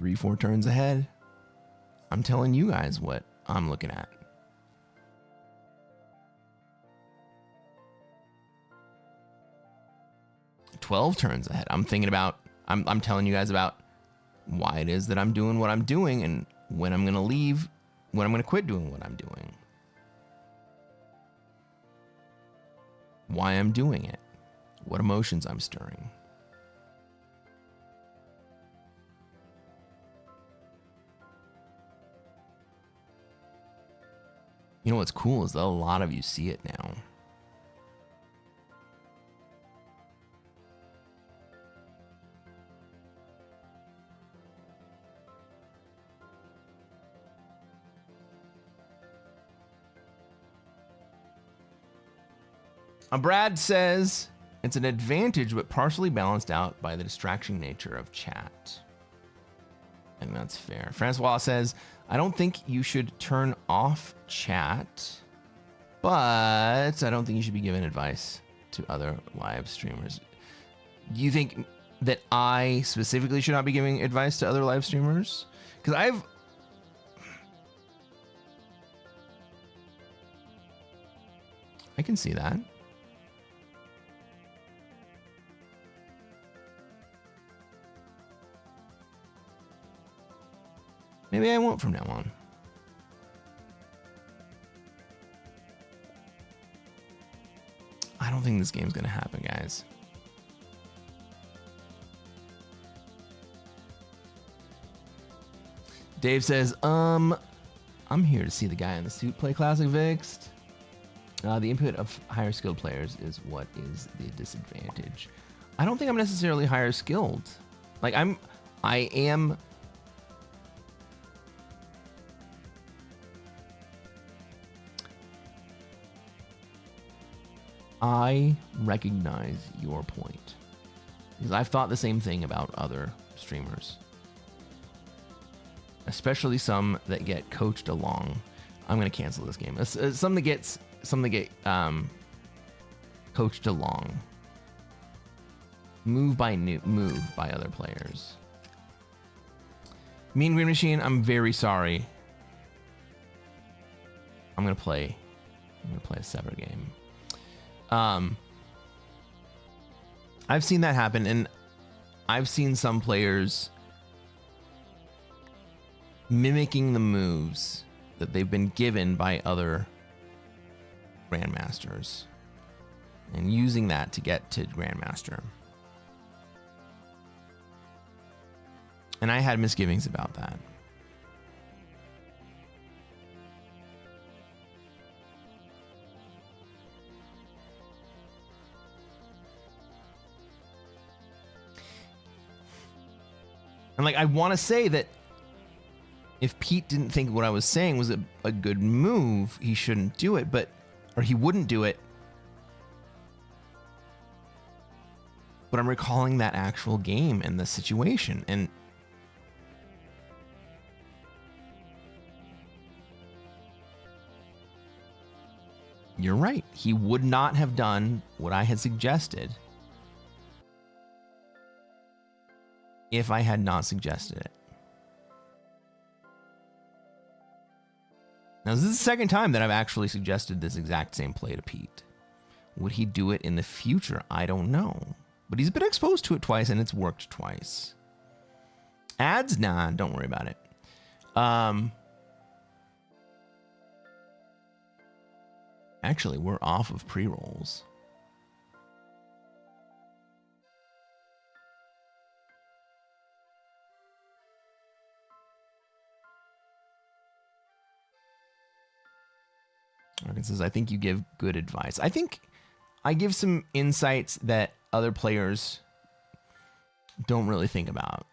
3-4 turns ahead, I'm telling you guys what I'm looking at. "12 turns ahead, I'm thinking about, I'm telling you guys about why it is that I'm doing what I'm doing and when I'm going to leave, when I'm going to quit doing what I'm doing. Why I'm doing it. What emotions I'm stirring. You know what's cool is that a lot of you see it now. Brad says it's an advantage, but partially balanced out by the distraction nature of chat. I think that's fair. Francois says, I don't think you should turn off chat, but I don't think you should be giving advice to other live streamers. Do you think that I specifically should not be giving advice to other live streamers? Because I can see that. Maybe I won't from now on. I don't think this game's gonna happen, guys. Dave says, I'm here to see the guy in the suit play Classic Vixed. The input of higher skilled players is what is the disadvantage. I don't think I'm necessarily higher skilled. Like, I am. I recognize your point. Because I've thought the same thing about other streamers. Especially some that get coached along. I'm going to cancel this game. Some that get coached along. Move by other players. Mean Green Machine, I'm very sorry. I'm gonna play a separate game. I've seen that happen, and I've seen some players mimicking the moves that they've been given by other Grandmasters and using that to get to Grandmaster. And I had misgivings about that. And like, I want to say that if Pete didn't think what I was saying was a good move, he shouldn't do it, or he wouldn't do it. But I'm recalling that actual game and the situation, and you're right. He would not have done what I had suggested if I had not suggested it. Now, this is the second time that I've actually suggested this exact same play to Pete. Would he do it in the future? I don't know. But he's been exposed to it twice, and it's worked twice. Ads? Nah, don't worry about it. Actually, we're off of pre-rolls. Arkin says, I think you give good advice. I think I give some insights that other players don't really think about.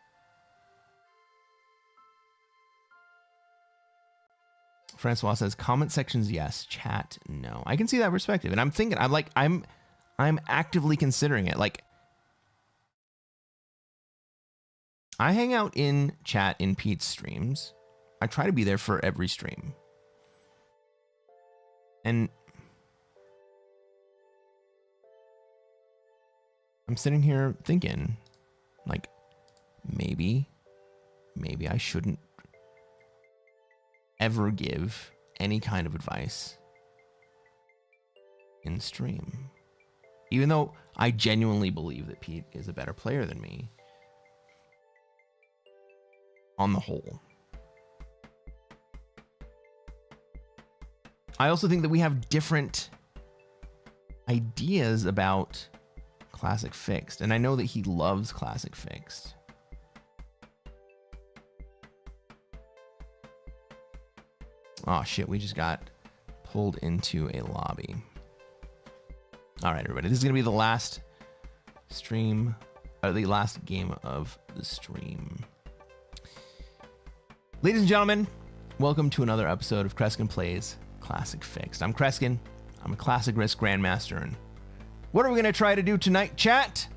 Francois says, comment sections, yes. Chat, no. I can see that perspective. And I'm thinking, I'm actively considering it. Like, I hang out in chat in Pete's streams. I try to be there for every stream. And I'm sitting here thinking, like, maybe I shouldn't ever give any kind of advice in stream. Even though I genuinely believe that Pete is a better player than me on the whole. I also think that we have different ideas about Classic Fixed, and I know that he loves Classic Fixed. Oh shit, we just got pulled into a lobby. All right, everybody, this is gonna be the last stream, or the last game of the stream. Ladies and gentlemen, welcome to another episode of Cresquin Plays Classic Fixed. I'm Cresquin. I'm a Classic Risk Grandmaster, and what are we gonna try to do tonight, chat?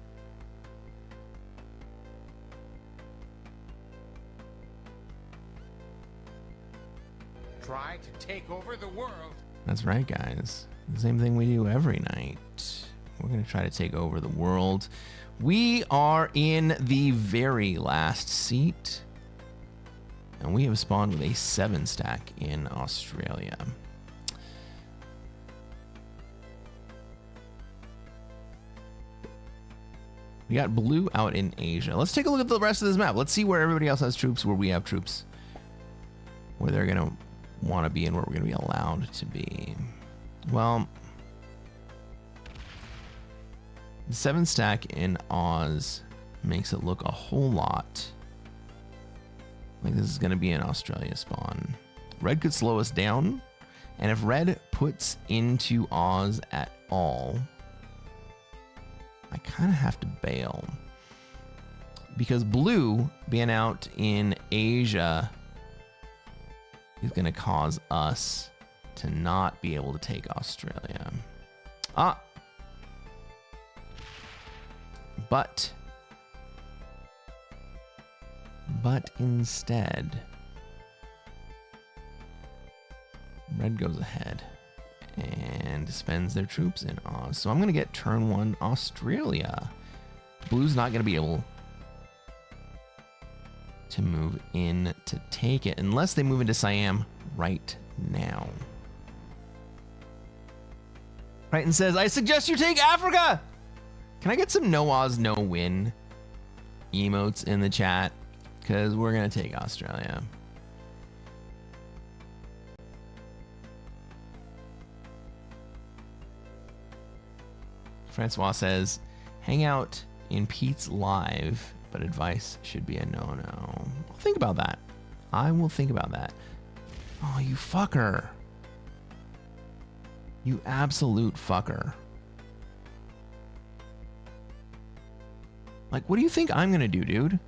Try to take over the world. That's right, guys. The same thing we do every night. We're gonna try to take over the world. We are in the very last seat, and we have spawned with a 7-stack in Australia. We got blue out in Asia. Let's take a look at the rest of this map. Let's see where everybody else has troops, where we have troops, where they're gonna want to be and where we're gonna be allowed to be. Well, the 7-stack in Oz makes it look a whole lot like this is gonna be an Australia spawn. Red could slow us down, and if red puts into Oz at all, I kind of have to bail, because blue being out in Asia is going to cause us to not be able to take Australia. Ah, But instead, red goes ahead and spends their troops in Oz. So I'm going to get turn 1 Australia. Blue's not going to be able to move in to take it unless they move into Siam right now. Right, and says, I suggest you take Africa. Can I get some no Oz, no win emotes in the chat? Because we're going to take Australia. Francois says, hang out in Pete's live, but advice should be a no-no. I'll think about that. I will think about that. Oh, you fucker. You absolute fucker. Like, what do you think I'm gonna do, dude?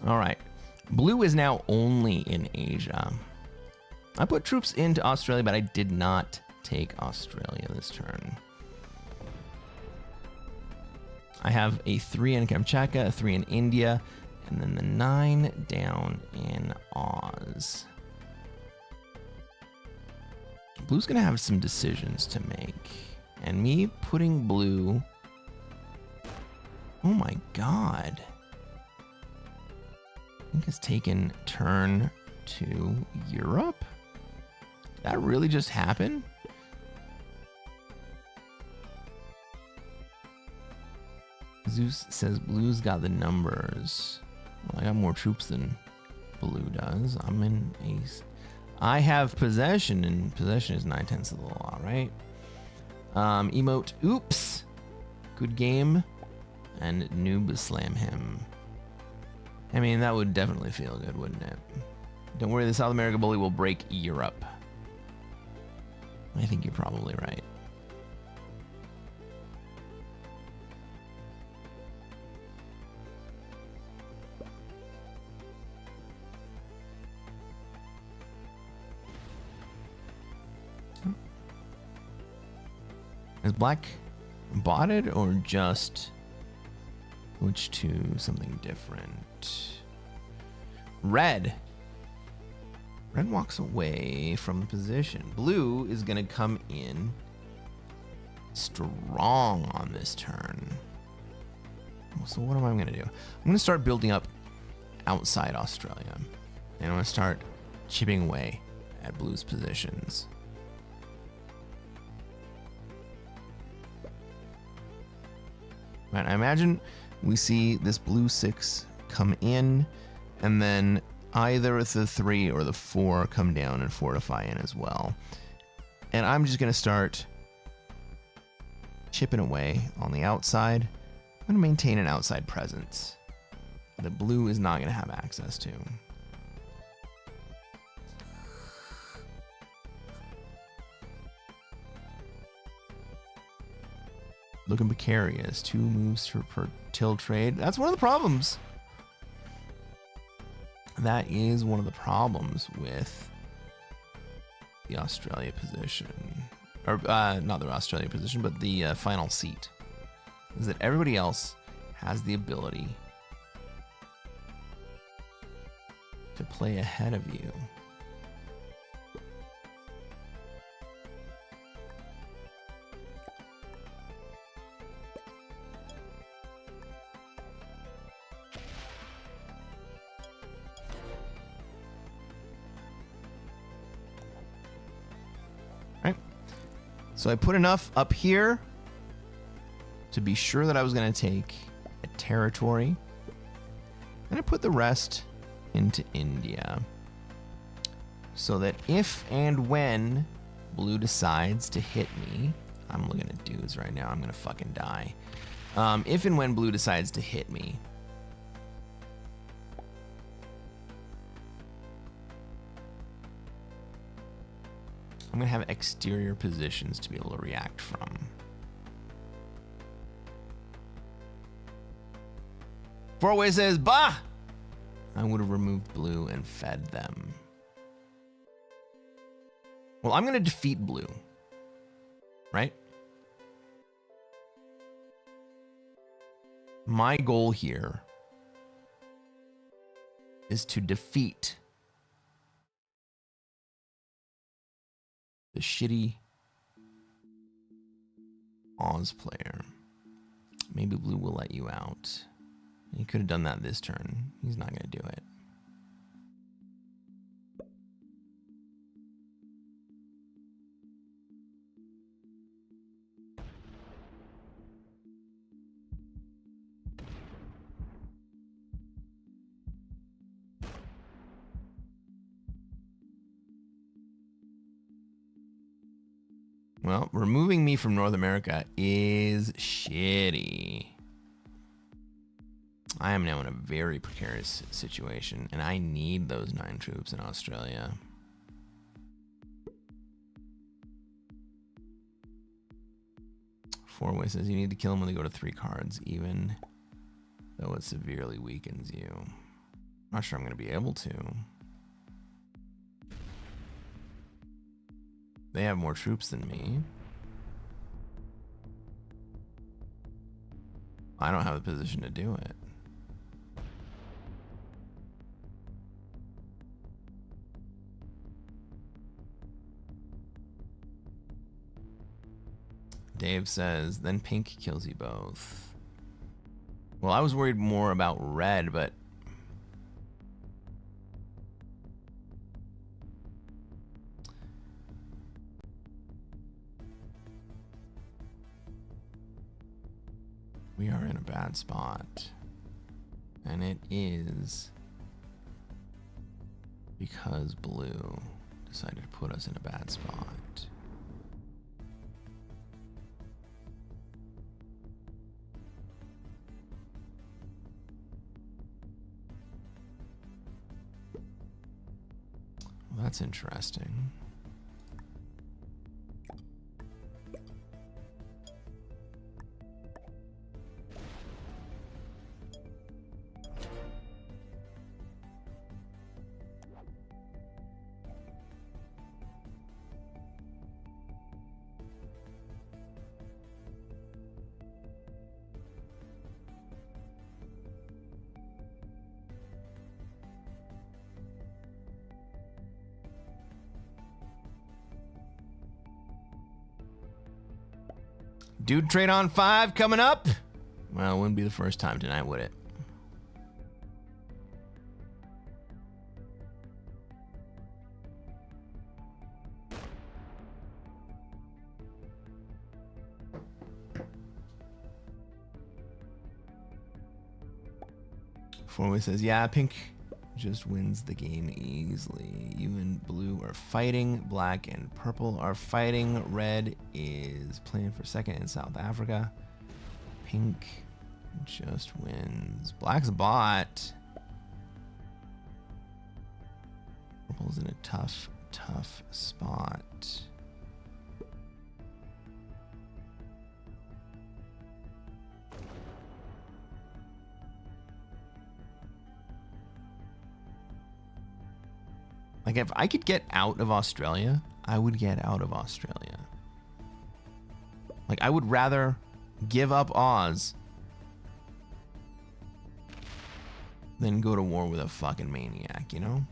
All right. Blue is now only in Asia. I put troops into Australia, but I did not take Australia this turn. I have a 3 in Kamchatka, a 3 in India, and then the 9 down in Oz. Blue's going to have some decisions to make. And me putting blue... Oh my god. I think it's taken turn to Europe? Did that really just happen? Zeus says blue's got the numbers. Well, I got more troops than blue does. I'm in ace. I have possession, and possession is 9/10 of the law, right? Emote, oops. Good game. And noob slam him. I mean, that would definitely feel good, wouldn't it? Don't worry, the South America bully will break Europe. I think you're probably right. Is black botted or just switch to something different? Red. Red walks away from the position. Blue is going to come in strong on this turn. So what am I going to do? I'm going to start building up outside Australia. And I'm going to start chipping away at Blue's positions. Right, I imagine we see this blue 6 come in, and then either the 3 or the 4 come down and fortify in as well. And I'm just going to start chipping away on the outside. I'm going to maintain an outside presence that blue is not going to have access to. Looking precarious. 2 moves per till trade. That's one of the problems. That is one of the problems with the Australia position. Or, not the Australia position, but the final seat. Is that everybody else has the ability to play ahead of you. So I put enough up here to be sure that I was going to take a territory. And I put the rest into India. So that if and when blue decides to hit me, I'm looking at dudes right now, I'm going to fucking die. If and when blue decides to hit me. I'm gonna have exterior positions to be able to react from. Four-way says, bah! I would have removed blue and fed them. Well, I'm gonna defeat blue, right? My goal here is to defeat the shitty Oz player. Maybe blue will let you out. He could have done that this turn. He's not going to do it. Well, removing me from North America is shitty. I am now in a very precarious situation, and I need those 9 troops in Australia. Four-way says you need to kill them when they go to 3 cards, even though it severely weakens you. I'm not sure I'm going to be able to. They have more troops than me. I don't have the position to do it. Dave says, then pink kills you both. Well, I was worried more about red, but we are in a bad spot. And it is because blue decided to put us in a bad spot. Well, that's interesting. Dude trade on 5 coming up. Well, it wouldn't be the first time tonight, would it? Four-way says, yeah, pink just wins the game easily. You and blue are fighting. Black and purple are fighting. Red is playing for second in South Africa. Pink just wins. Black's bot. Purple's in a tough spot. Like, if I could get out of Australia, I would get out of Australia. Like, I would rather give up Oz than go to war with a fucking maniac, you know?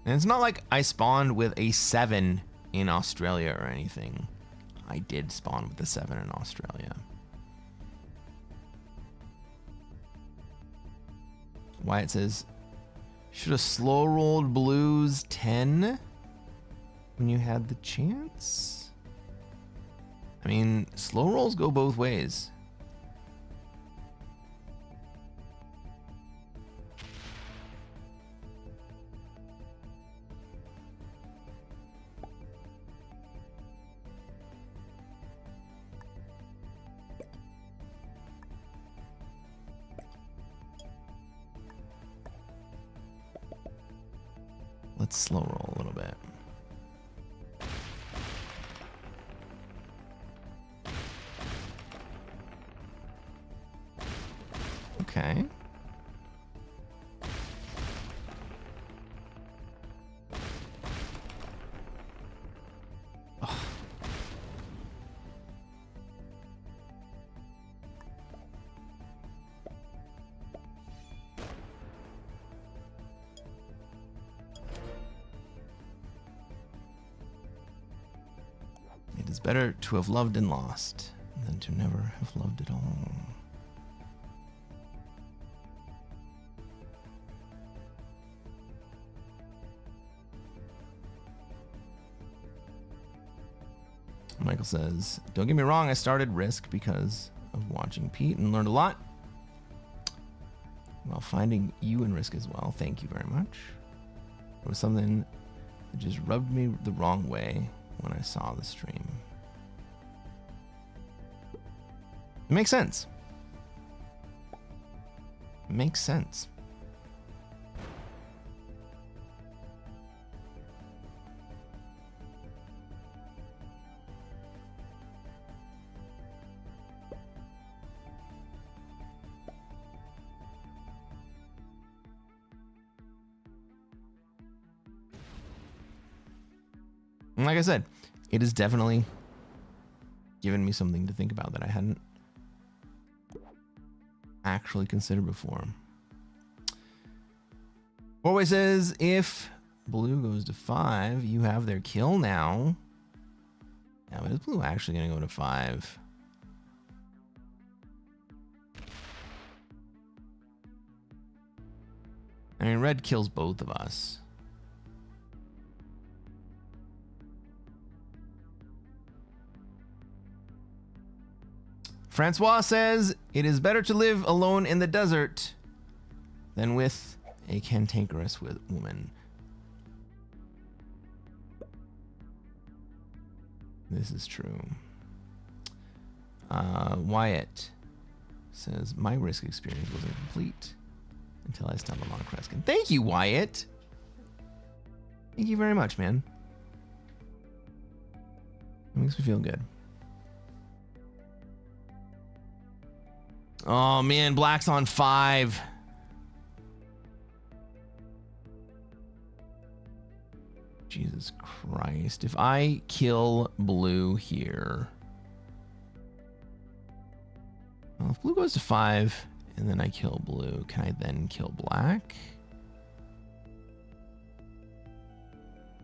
And it's not like I spawned with a 7 in Australia or anything. I did spawn with the 7 in Australia. Wyatt says, should have slow rolled blues 10 when you had the chance? I mean, slow rolls go both ways. Let's slow roll a little bit. Okay. Ugh. It is better to have loved and lost than to never have loved at all. Michael says, don't get me wrong, I started Risk because of watching Pete and learned a lot while finding you in Risk as well. Thank you very much. It was something that just rubbed me the wrong way when I saw the stream. It makes sense. It makes sense. And like I said, it has definitely given me something to think about that I hadn't actually considered before. Fourway says, if blue goes to 5, you have their kill now. Yeah, but is blue actually going to go to 5? I mean, red kills both of us. Francois says, it is better to live alone in the desert than with a cantankerous woman. This is true. Wyatt says, my Risk experience wasn't complete until I stumbled on Cresquin. Thank you, Wyatt. Thank you very much, man. It makes me feel good. Oh man, black's on 5. Jesus Christ. If I kill blue here. Well, if blue goes to 5 and then I kill blue, can I then kill black?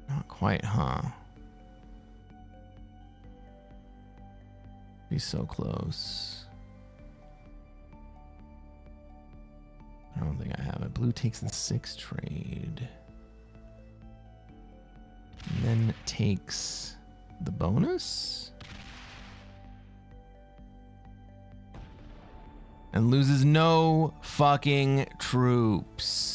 Not quite, huh? Be so close. I don't think I have it. Blue takes the 6 trade. And then takes the bonus. And loses no fucking troops.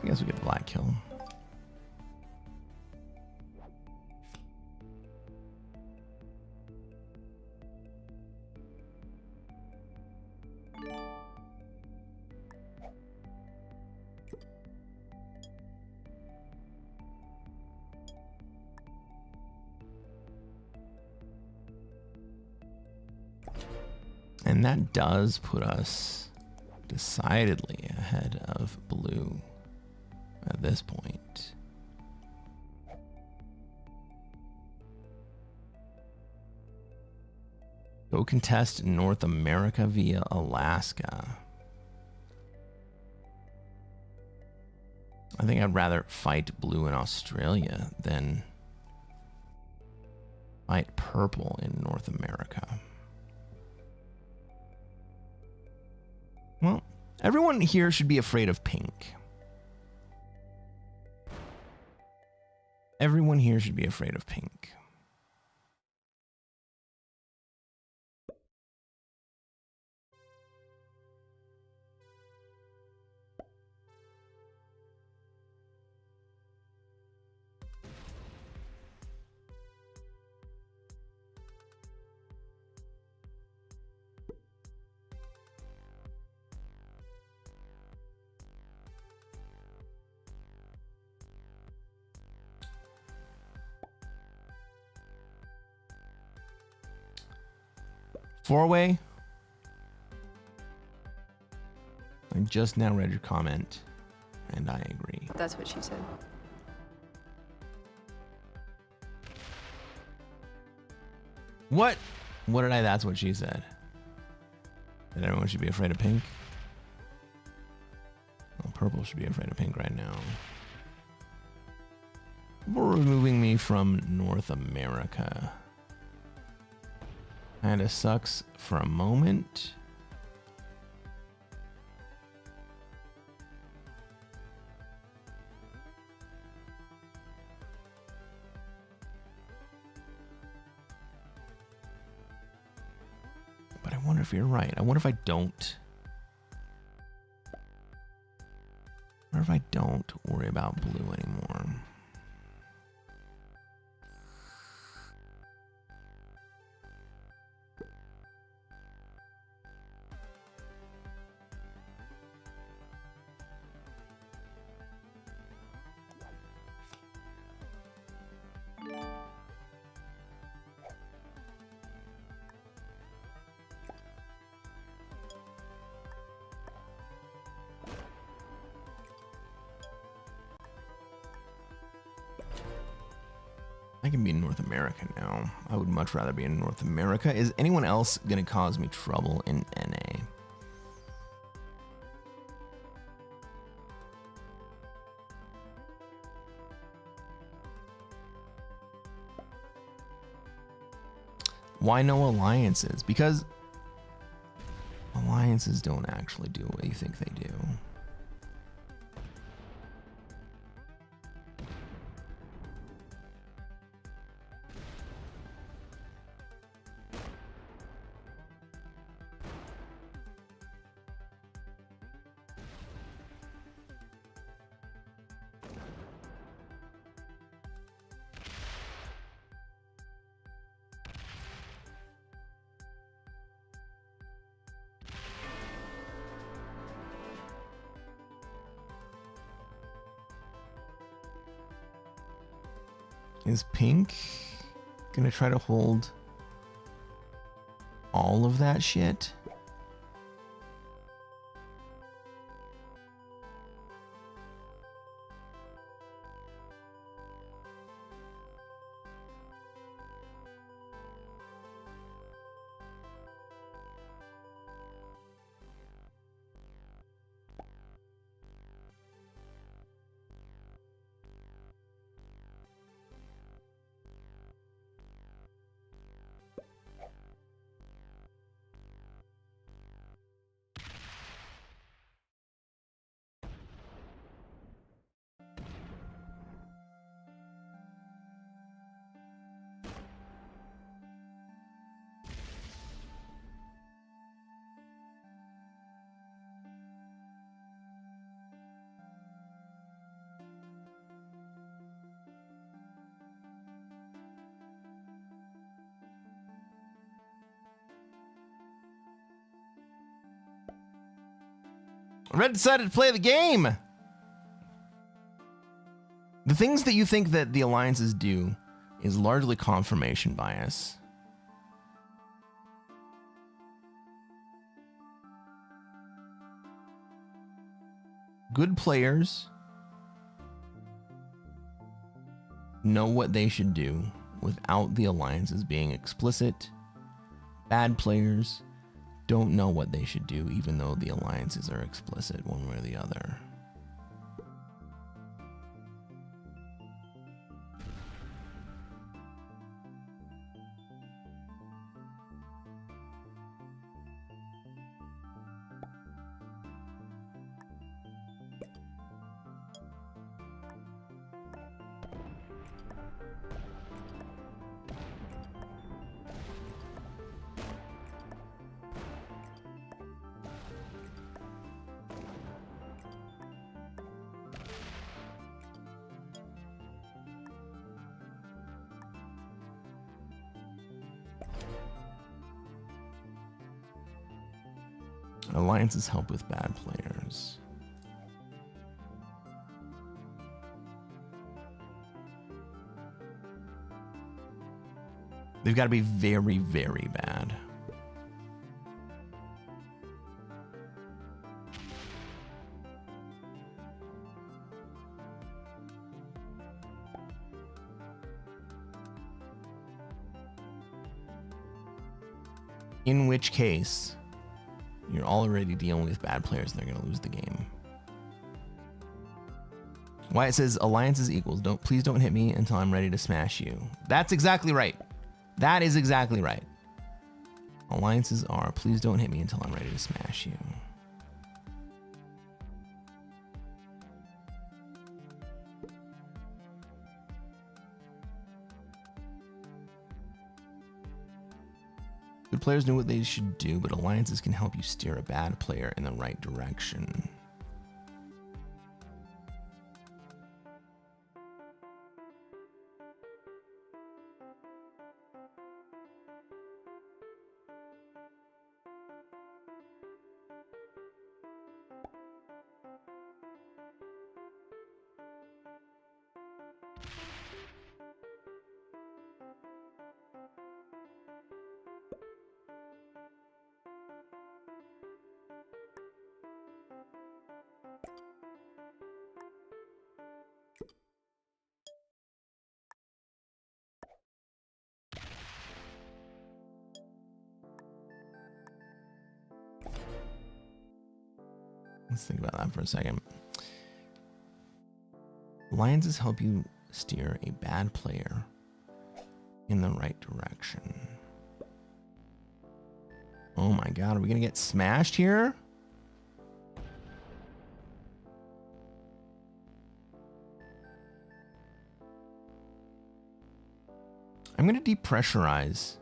I guess we get the black kill. And that does put us decidedly ahead of blue at this point. Go contest North America via Alaska. I think I'd rather fight blue in Australia than fight purple in North America. Well, everyone here should be afraid of pink. Everyone here should be afraid of pink. Four-way. I just now read your comment, and I agree. That's what she said. What? What did I? That's what she said. That everyone should be afraid of pink? Well, purple should be afraid of pink right now. People are removing me from North America. Kinda sucks for a moment. But I wonder if you're right. I wonder if I don't. I wonder if I don't worry about blue anymore. I can be in North America now. I would much rather be in North America. Is anyone else going to cause me trouble in NA? Why no alliances? Because alliances don't actually do what you think they do. Is pink gonna try to hold all of that shit? Red decided to play the game. The things that you think that the alliances do is largely confirmation bias. Good players know what they should do without the alliances being explicit. Bad players don't know what they should do, even though the alliances are explicit one way or the other. Alliances help with bad players. They've got to be very, very bad. In which case, you're already dealing with bad players and they're going to lose the game. Wyatt says, alliances equals, please don't hit me until I'm ready to smash you. That's exactly right. That is exactly right. Alliances are, please don't hit me until I'm ready to smash you. Good players know what they should do, but alliances can help you steer a bad player in the right direction. Let's think about that for a second. Alliances help you steer a bad player in the right direction. Oh my god, are we gonna get smashed here? I'm gonna depressurize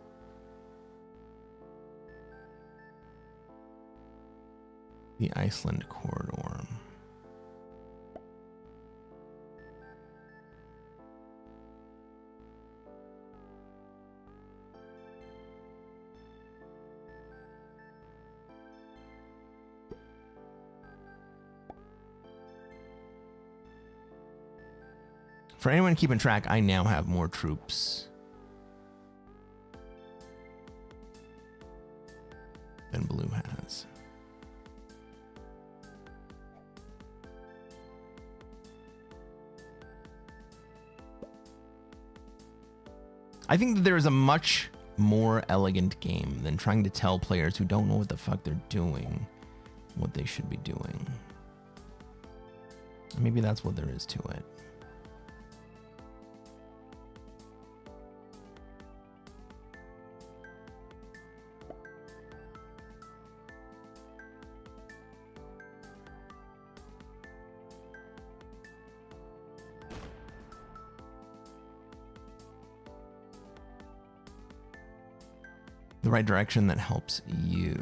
the Iceland corridor. For anyone keeping track, I now have more troops than blue has. I think that there is a much more elegant game than trying to tell players who don't know what the fuck they're doing what they should be doing. Maybe that's what there is to it. The right direction that helps you,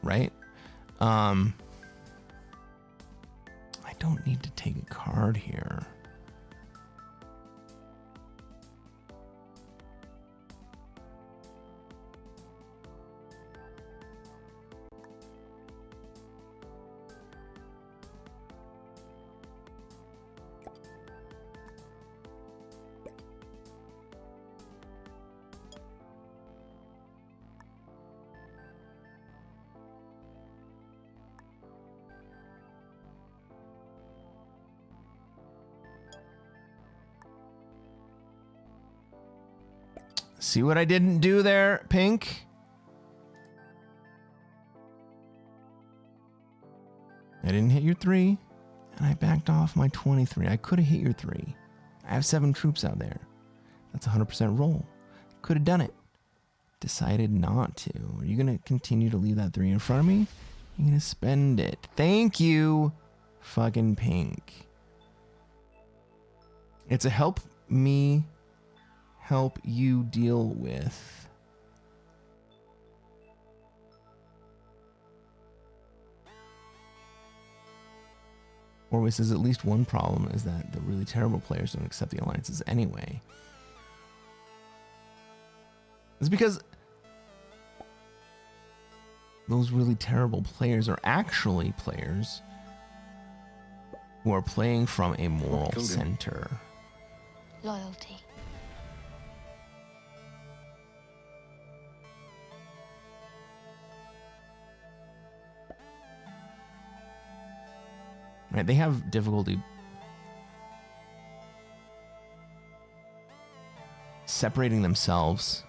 right? I don't need to take a card here. See what I didn't do there, Pink? didn't hit your 3, and I backed off my 23. I could have hit your 3. I have 7 troops out there. That's 100% roll. Could have done it. Decided not to. Are you going to continue to leave that 3 in front of me? You're going to spend it. Thank you, fucking pink. It's a help me help you deal with. Orway says at least one problem is that the really terrible players don't accept the alliances anyway. It's because those really terrible players are actually players who are playing from a moral center. Loyalty. Right, they have difficulty separating themselves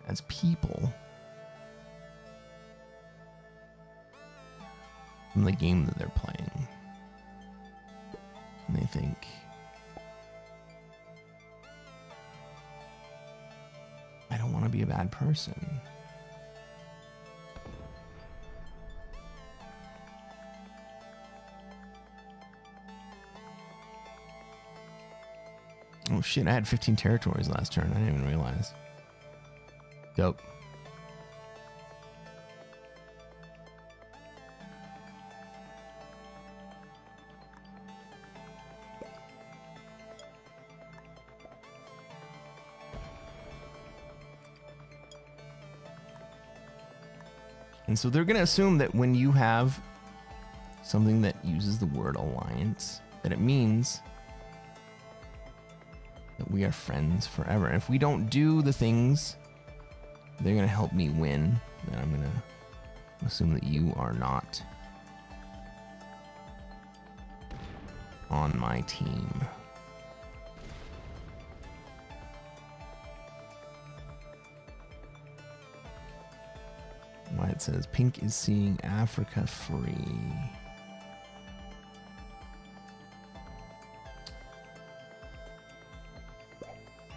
as people from the game that they're playing. And they think, I don't want to be a bad person. Oh shit, I had 15 territories last turn. I didn't even realize. Dope. And so they're going to assume that when you have something that uses the word alliance, that it means that we are friends forever. And if we don't do the things they're going to help me win, then I'm going to assume that you are not on my team. Why it says pink is seeing Africa free.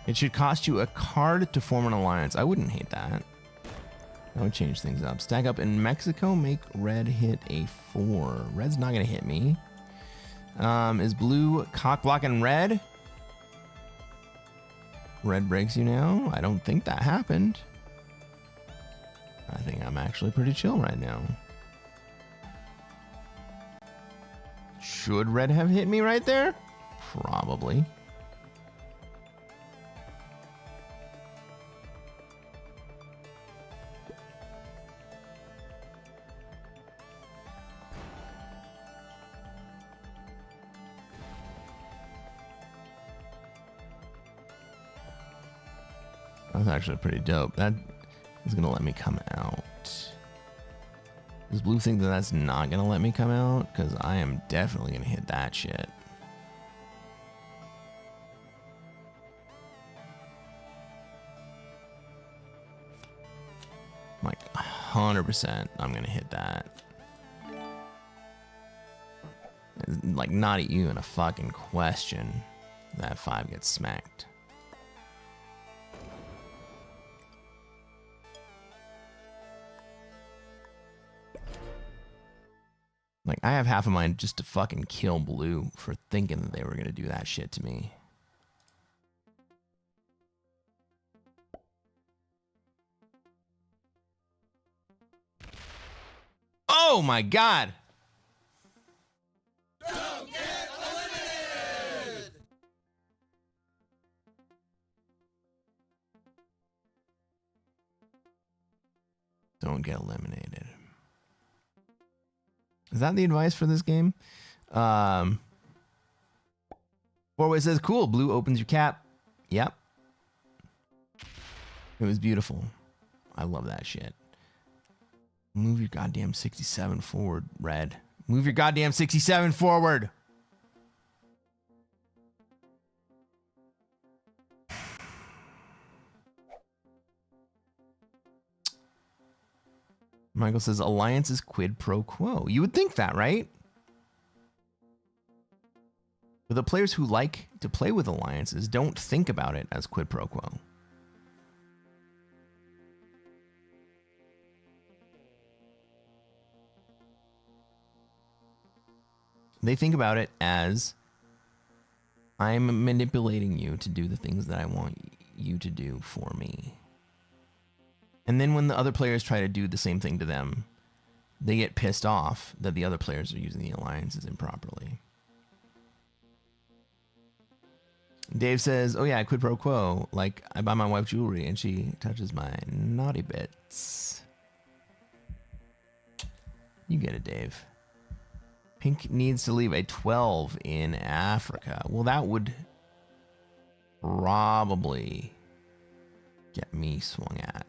It should cost you a card to form an alliance. I wouldn't hate that. That would change things up. Stack up in Mexico. Make red hit a 4. Red's not going to hit me. Is blue cock blocking red? Red breaks you now? I don't think that happened. I think I'm actually pretty chill right now. Should red have hit me right there? Probably. That's actually pretty dope. That is going to let me come out. Does blue think that that's not going to let me come out? Because I am definitely going to hit that shit. Like 100% I'm going to hit that. It's like not even a fucking question. That 5 gets smacked. Like, I have half of mine just to fucking kill blue for thinking that they were going to do that shit to me. Oh my god! Don't get eliminated! Don't get eliminated. Is that the advice for this game? Forward says, cool, blue opens your cap. Yep. It was beautiful. I love that shit. Move your goddamn 67 forward, red. Move your goddamn 67 forward. Michael says, alliance is quid pro quo. You would think that, right? But the players who like to play with alliances don't think about it as quid pro quo. They think about it as, I'm manipulating you to do the things that I want you to do for me. And then when the other players try to do the same thing to them, they get pissed off that the other players are using the alliances improperly. Dave says, oh yeah, quid pro quo. Like, I buy my wife jewelry and she touches my naughty bits. You get it, Dave. Pink needs to leave a 12 in Africa. Well, that would probably get me swung at.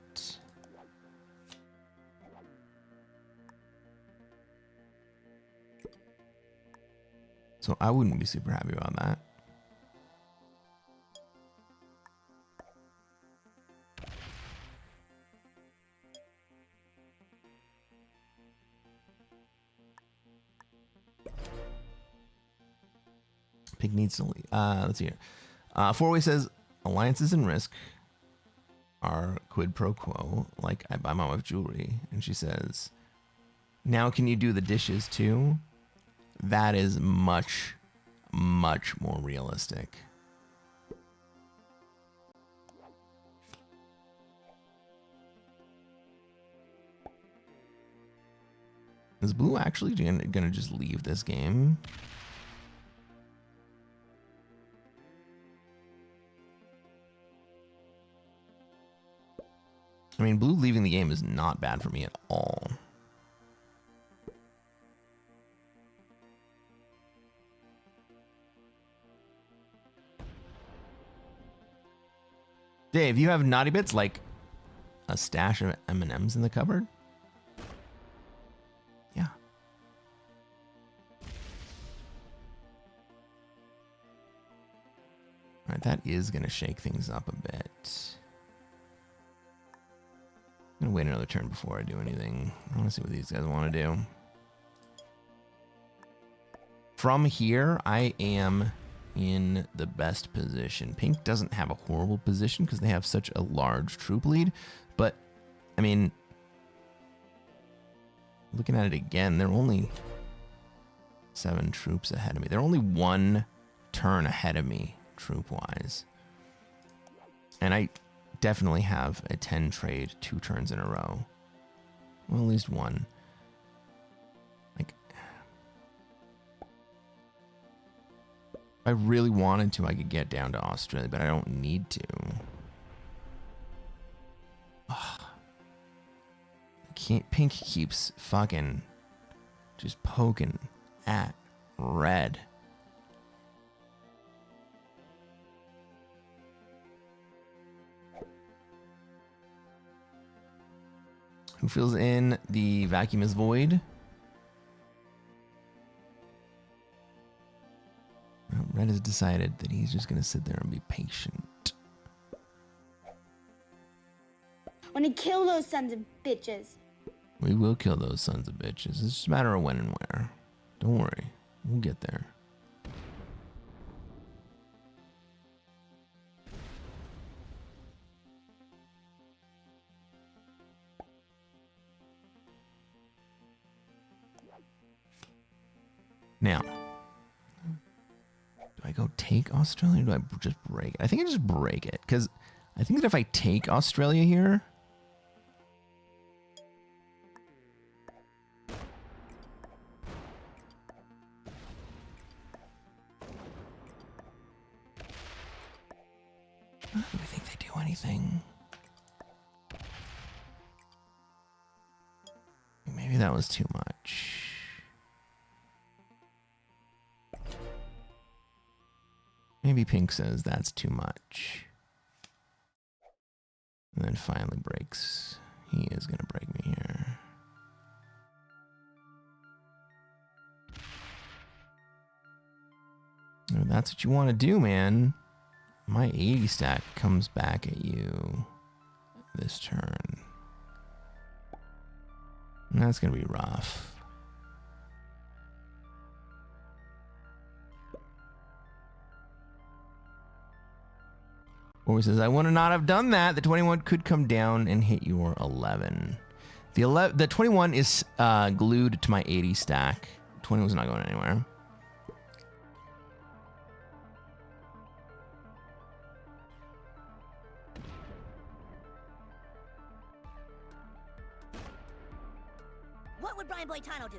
So I wouldn't be super happy about that. Pink needs to leave. Let's see here. Four-way says, alliances and Risk are quid pro quo. Like, I buy my wife jewelry. And she says, now can you do the dishes too? That is much, much more realistic. Is Blue actually gonna just leave this game? I mean, Blue leaving the game is not bad for me at all. Dave, you have naughty bits like a stash of M&Ms in the cupboard? Yeah. All right, that is going to shake things up a bit. I'm going to wait another turn before I do anything. I want to see what these guys want to do. From here, I am in the best position. Pink doesn't have a horrible position because they have such a large troop lead. But, I mean, looking at it again, they're only 7 troops ahead of me. They're only 1 turn ahead of me, troop-wise. And I definitely have a 10 trade 2 turns in a row. Well, at least 1. Like, if I really wanted to, I could get down to Australia, but I don't need to. Ugh. Pink keeps fucking just poking at red. Who fills in the vacuum is void? Well, Red has decided that he's just going to sit there and be patient. Want to kill those sons of bitches. We will kill those sons of bitches. It's just a matter of when and where. Don't worry. We'll get there. Now, do I go take Australia or do I just break it? I think I just break it because I think that if I take Australia here, do I think they do anything? Maybe that was too much. Maybe Pink says that's too much. And then finally breaks. He is going to break me here. If that's what you want to do, man. My 80 stack comes back at you this turn. And that's going to be rough. Or says, I would not have done that. The 21 could come down and hit your 11. The 21 is glued to my 80 stack. 20 was not going anywhere. What would Brian Boitano do?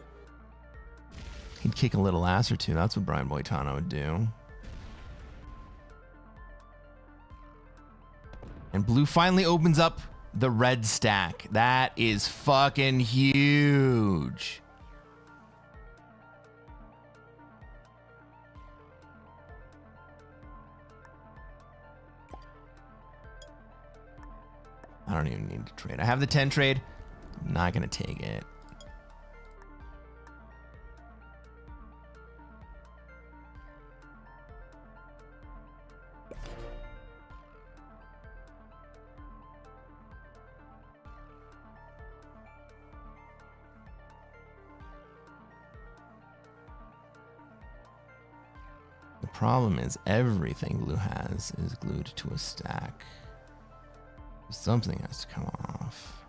He'd kick a little ass or two. That's what Brian Boitano would do. And blue finally opens up the red stack. That is fucking huge. I don't even need to trade. I have the 10 trade. I'm not going to take it. The problem is everything blue has is glued to a stack. Something has to come off.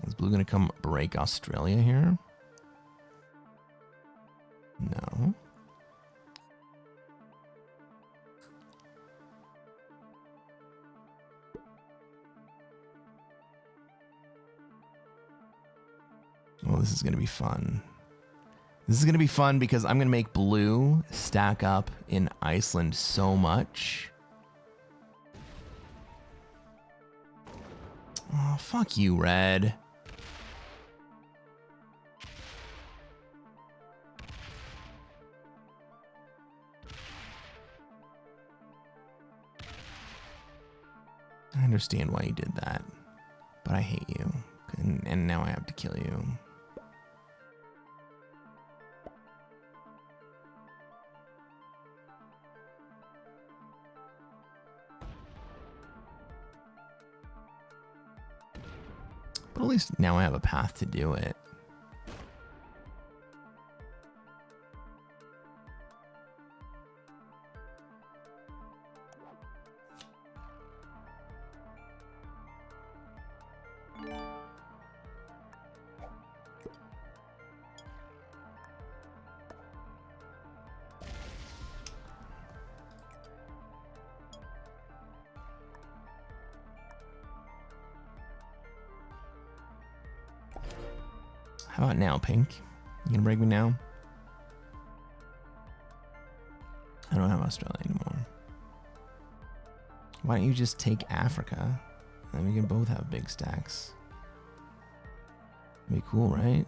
Is blue gonna come break Australia here? No. Oh, this is going to be fun. This is going to be fun because I'm going to make blue stack up in Iceland so much. Oh, fuck you, red. I understand why you did that, but I hate you, and now I have to kill you. But at least now I have a path to do it. How about now, Pink? You gonna break me now? I don't have Australia anymore. Why don't you just take Africa? And we can both have big stacks. That'd be cool, right?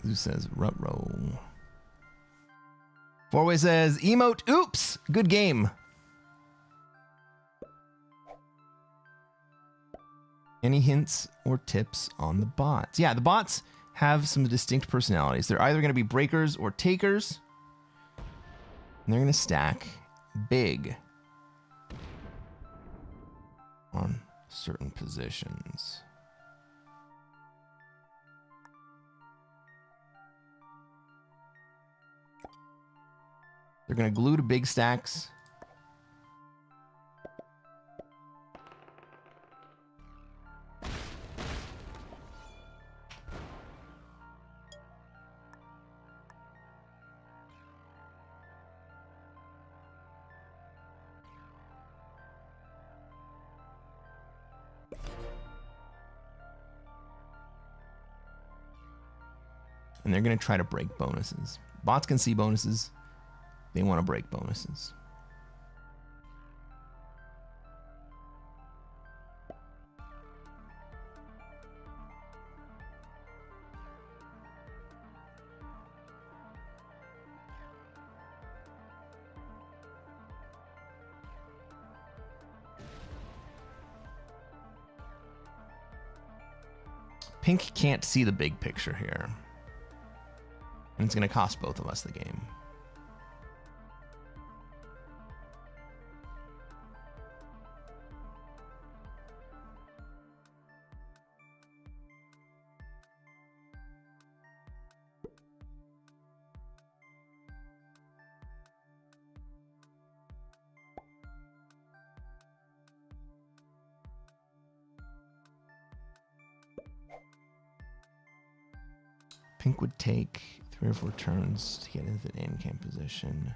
Who says Rutro? Four-way says emote. Oops, good game. Any hints or tips on the bots? Yeah, the bots have some distinct personalities. They're either going to be breakers or takers. And they're going to stack big on certain positions. They're going to glue to big stacks. And they're going to try to break bonuses. Bots can see bonuses. They want to break bonuses. Pink can't see the big picture here. And it's going to cost both of us the game. Pink would take 3 or 4 turns to get into the end game position.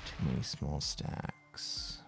Too many small stacks.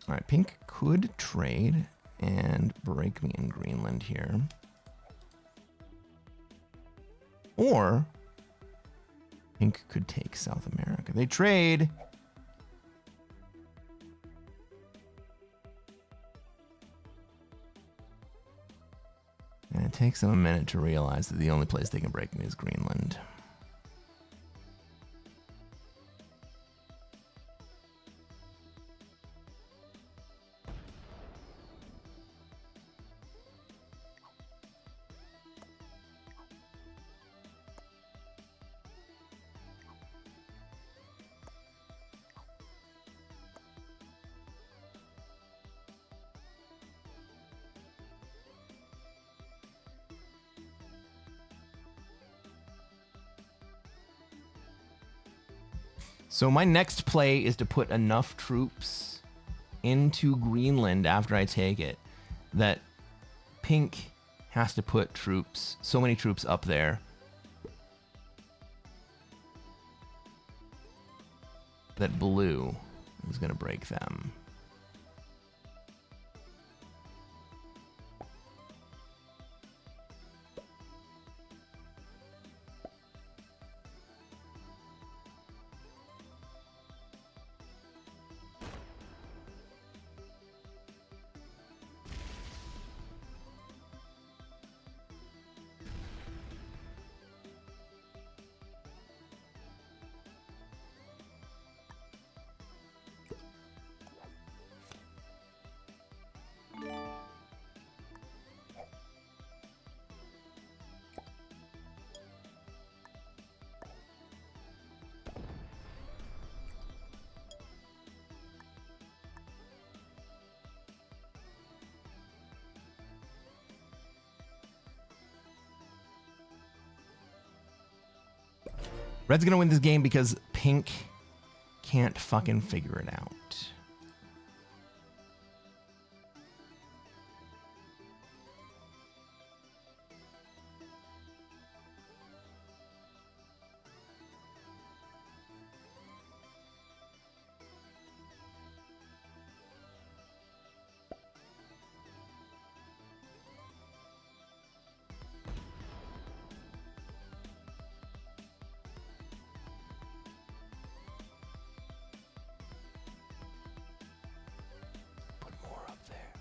All right, Pink could trade and break me in Greenland here. Or Pink could take South America. They trade. And it takes them a minute to realize that the only place they can break me is Greenland. So my next play is to put enough troops into Greenland after I take it that Pink has to put troops, so many troops up there that Blue is going to break them. Red's gonna win this game because Pink can't fucking figure it out. Put more up there.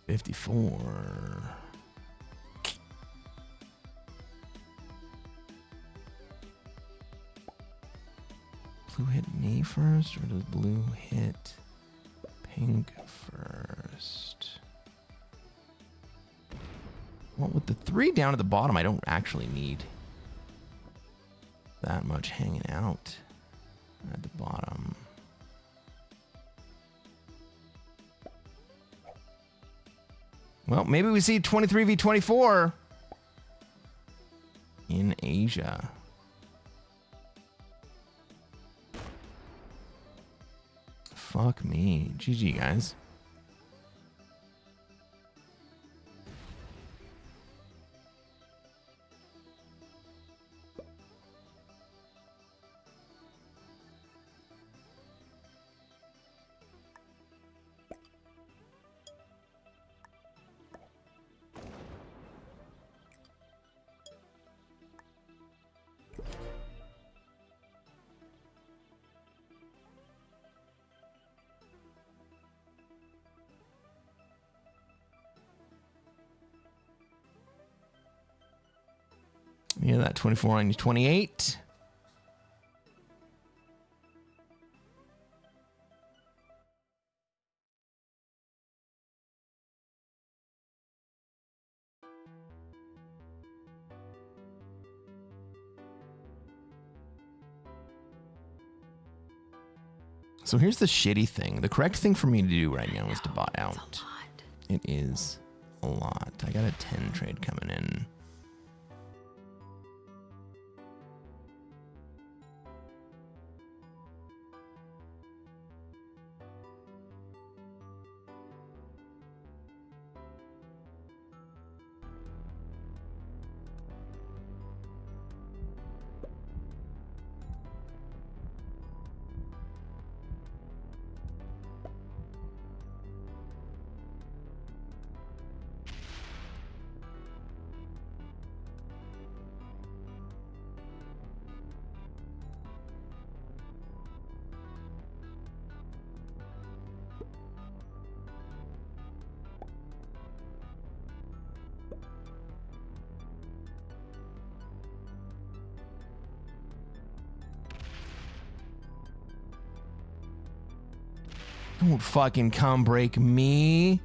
$54. blue hit me first, or does blue hit pink first? Well, with the 3 down at the bottom, I don't actually need that much hanging out at the bottom. Well, maybe we see 23v24 in Asia. Fuck me. GG, guys. Yeah, that 24 on 28. So here's the shitty thing. The correct thing for me to do right now is to bot out. It is a lot. I got a 10 trade coming in. Don't fucking come break me.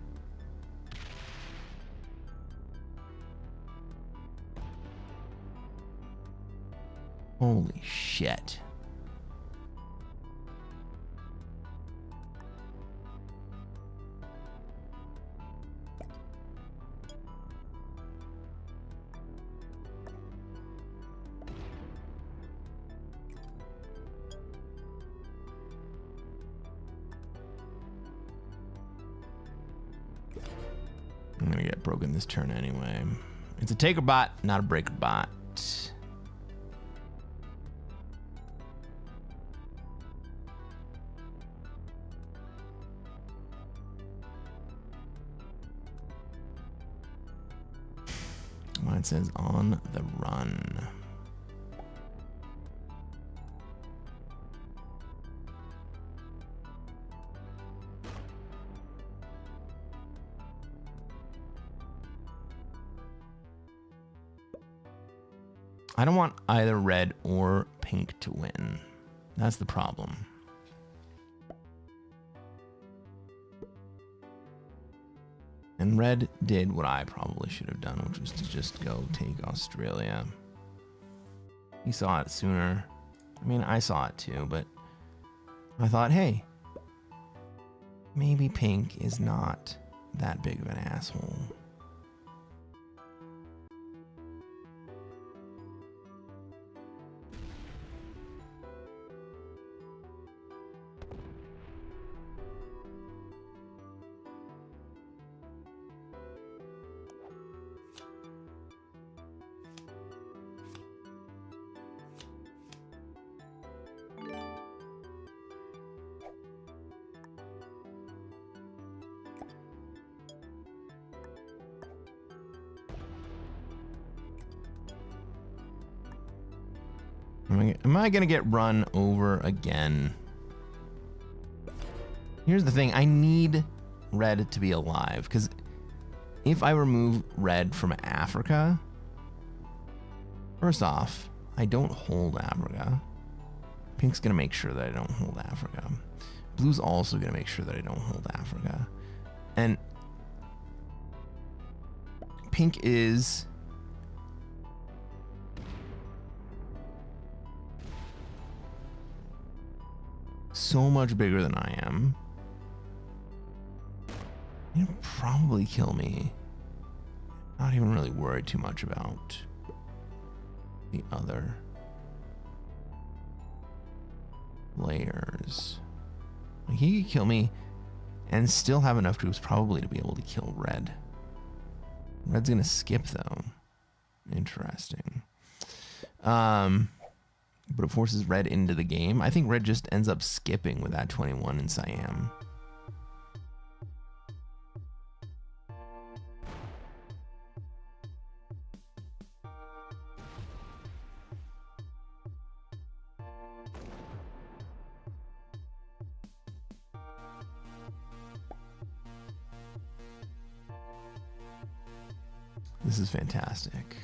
Holy shit. I'm gonna get broken this turn anyway. It's a taker bot, not a breaker bot. Mine says on the run. I don't want either red or pink to win. That's the problem. And red did what I probably should have done, which was to just go take Australia. He saw it sooner. I mean, I saw it too, but I thought, hey, maybe pink is not that big of an asshole. Am I gonna get run over again? Here's the thing, I need red to be alive, because if I remove red from Africa, first off, I don't hold Africa. Pink's going to make sure that I don't hold Africa. Blue's also going to make sure that I don't hold Africa. And pink is so much bigger than I am. He'll probably kill me. Not even really worried too much about the other players. Like, he could kill me and still have enough troops probably to be able to kill red. Red's gonna skip though. Interesting. But it forces red into the game. I think red just ends up skipping with that 21 in Siam. This is fantastic.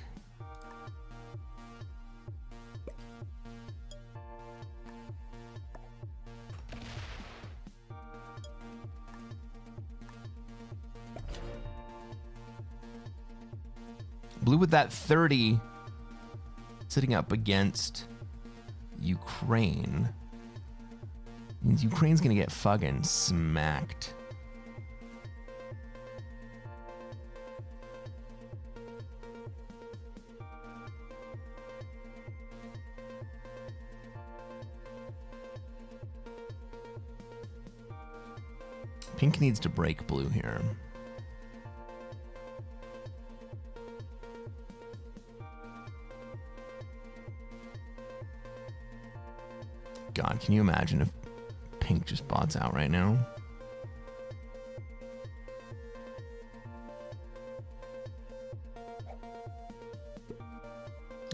Blue with that 30 sitting up against Ukraine means Ukraine's gonna get fucking smacked. Pink needs to break blue here. God, can you imagine if pink just bots out right now?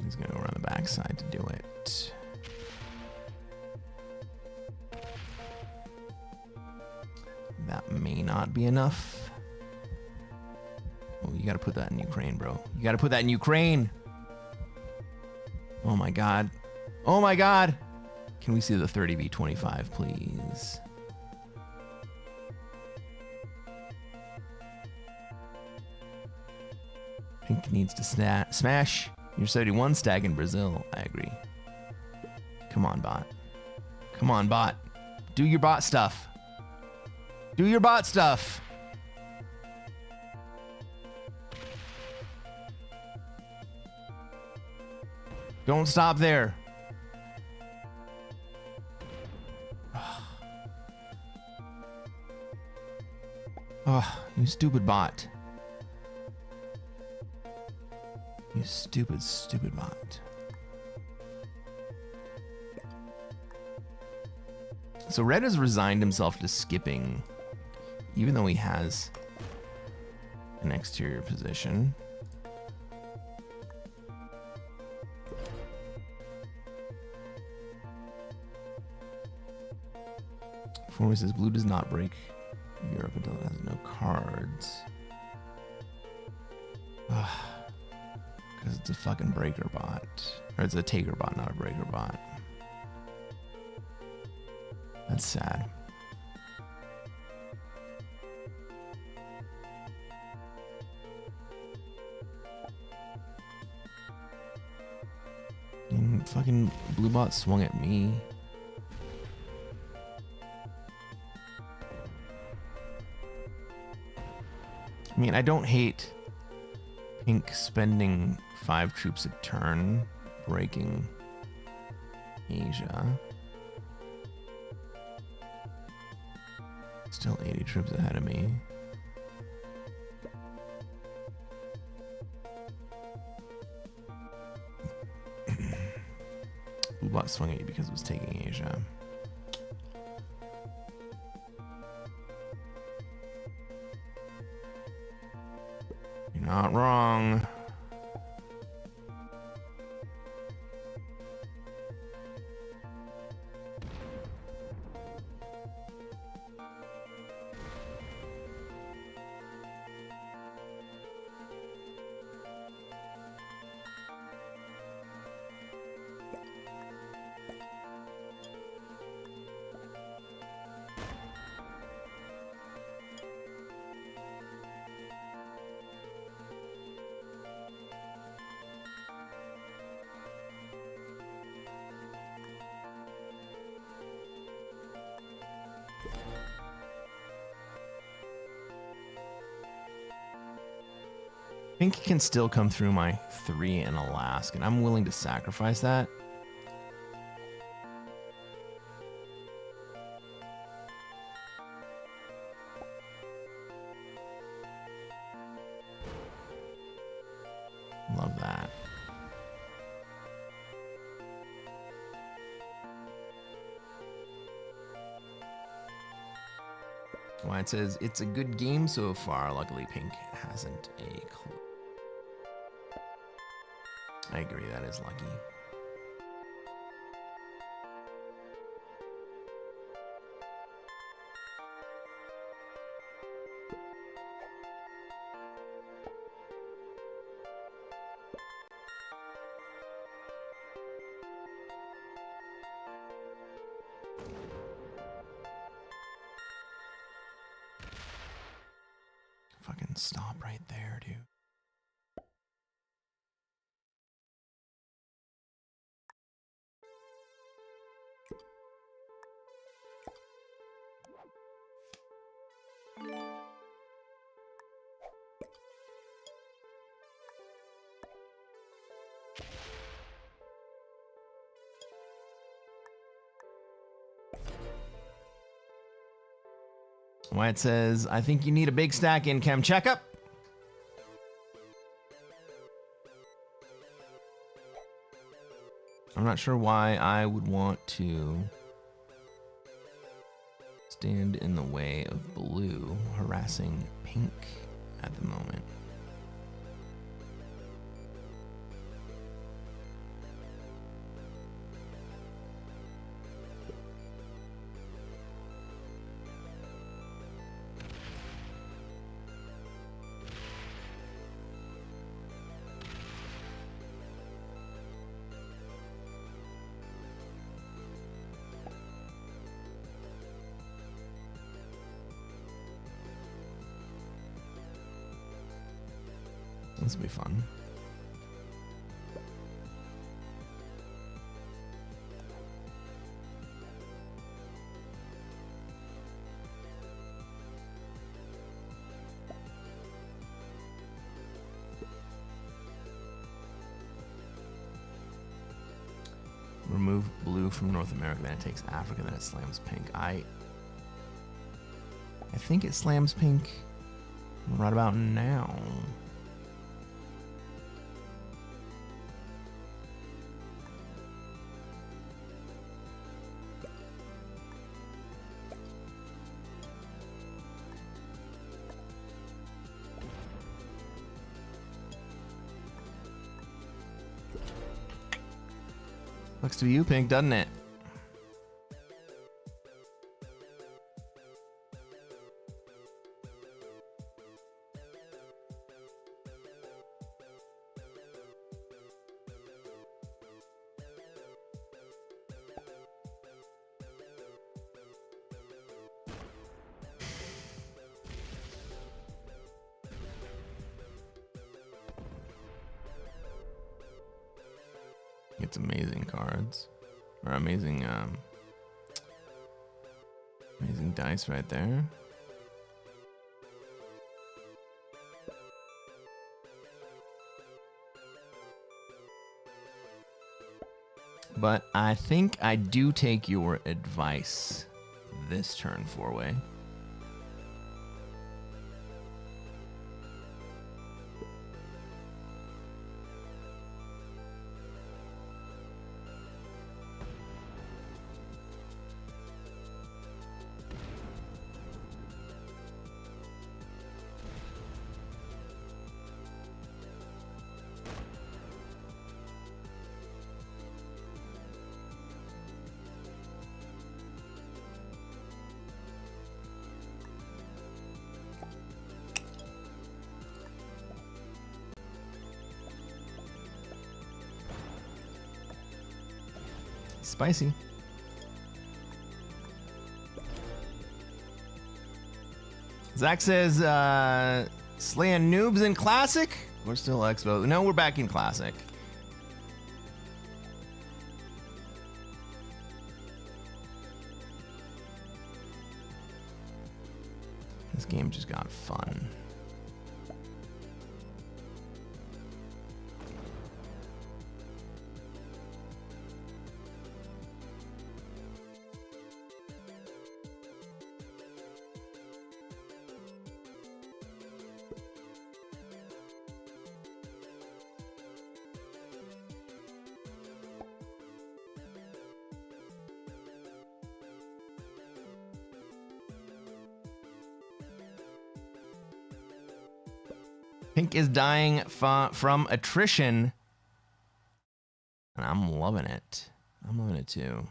He's gonna go around the backside to do it. That may not be enough. Oh, you gotta put that in Ukraine, bro. You gotta put that in Ukraine! Oh my god. Oh my god! Can we see the 30v25, please? Pink needs to smash your 71 stag in Brazil. I agree. Come on, bot. Come on, bot. Do your bot stuff. Do your bot stuff. Don't stop there. Oh, you stupid bot. You stupid, stupid bot. So red has resigned himself to skipping, even though he has an exterior position. Former says blue does not break Europe until it has no cards. Because it's a fucking breaker bot. Or it's a taker bot, not a breaker bot. That's sad. And fucking blue bot swung at me. I mean, I don't hate pink spending 5 troops a turn breaking Asia. Still 80 troops ahead of me. Blue bot swung at you because it was taking Asia. You're not wrong. Pink can still come through my 3 and a Lask, and I'm willing to sacrifice that. Love that. Why it says it's a good game so far. Luckily, Pink hasn't a clue. I agree, that is lucky. Fucking stop right there, dude. Why it says, I think you need a big stack in chem checkup. I'm not sure why I would want to stand in the way of blue harassing pink at the moment. This will be fun. Remove blue from North America, then it takes Africa, then it slams pink. I think it slams pink right about now. Looks to you, Pink, doesn't it? It's amazing cards, or amazing, amazing dice right there. But I think I do take your advice this turn, 4-way. Spicy. Zach says, slaying noobs in Classic? We're still Expo. No, we're back in Classic. This game just got fun. Pink is dying from attrition. And I'm loving it. I'm loving it too.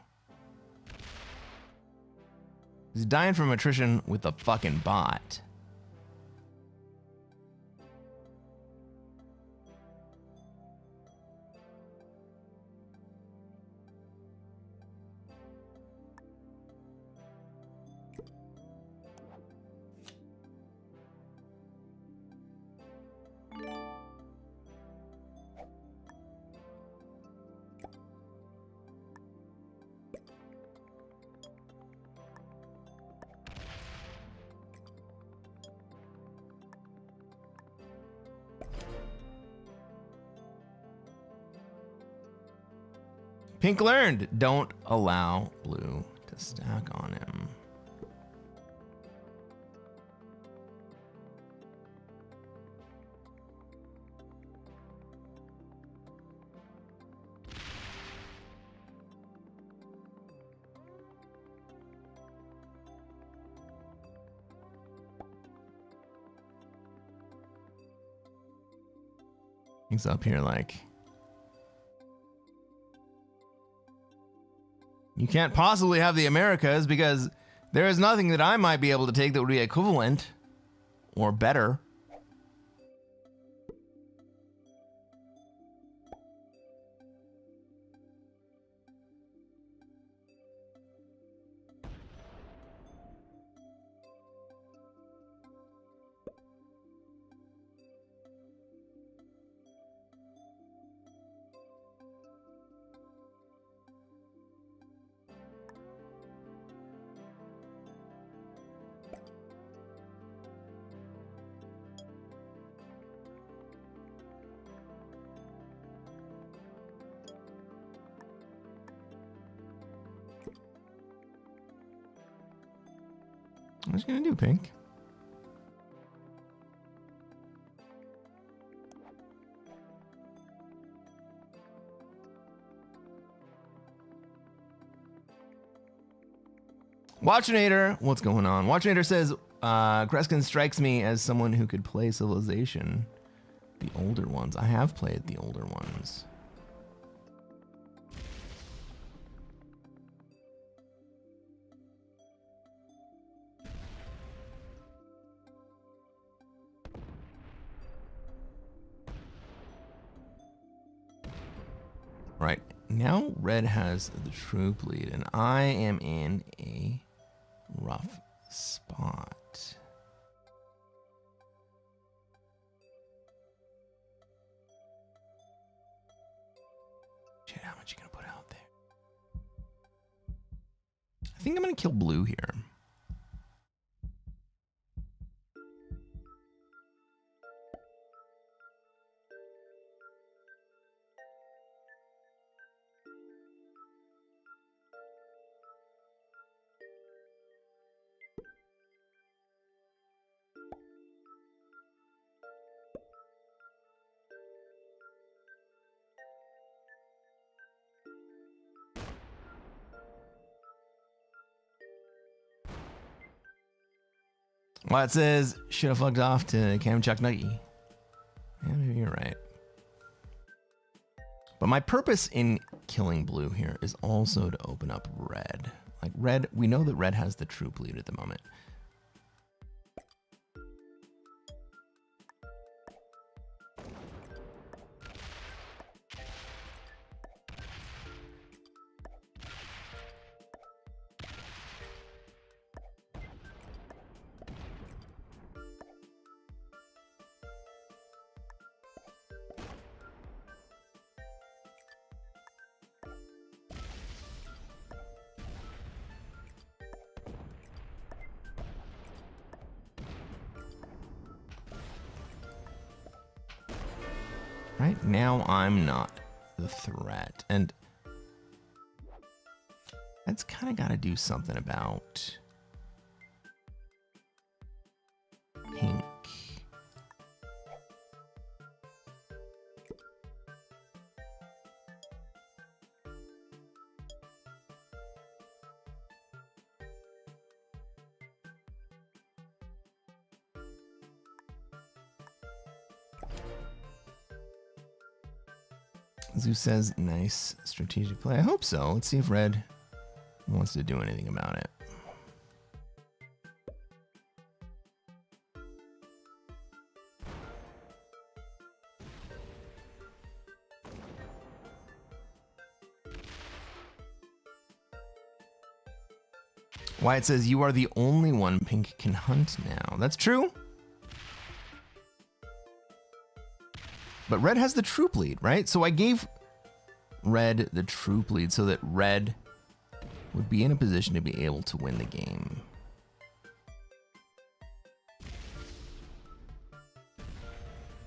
He's dying from attrition with a fucking bot. Pink learned, don't allow blue to stack on him. He's up here like, you can't possibly have the Americas because there is nothing that I might be able to take that would be equivalent or better. What you gonna do, Pink? Watchinator, what's going on? Watchinator says, Cresquin strikes me as someone who could play Civilization. The older ones. I have played the older ones. Right, now red has the troop lead, and I am in a rough spot. Shit, how much you gonna put out there? I think I'm gonna kill blue here. Well, it says, should have fucked off to Cam Chuck Nuggy. Yeah, maybe you're right. But my purpose in killing blue here is also to open up red. Like red, we know that red has the troop lead at the moment. Right now, I'm not the threat. And that's kind of got to do something about pink. Zeus says, nice strategic play. I hope so. Let's see if red wants to do anything about it. Wyatt says, you are the only one pink can hunt now. That's true. But red has the troop lead, right? So I gave red the troop lead so that red would be in a position to be able to win the game.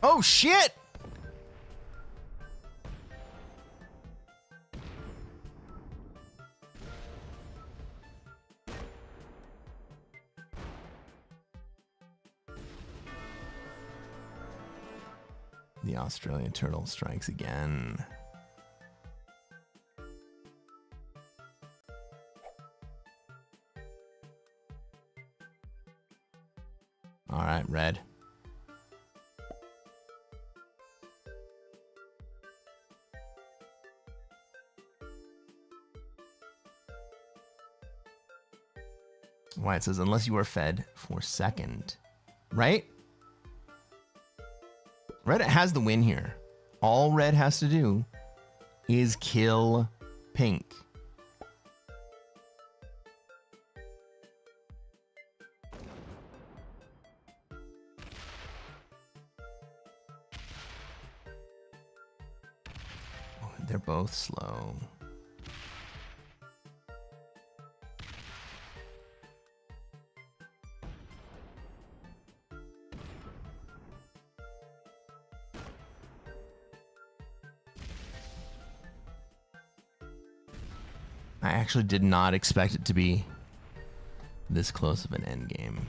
Oh, shit! The Australian turtle strikes again. All right, red. Wyatt says, unless you are fed for second, right? Red has the win here. All red has to do is kill pink. Oh, they're both slow. I actually did not expect it to be this close of an end game.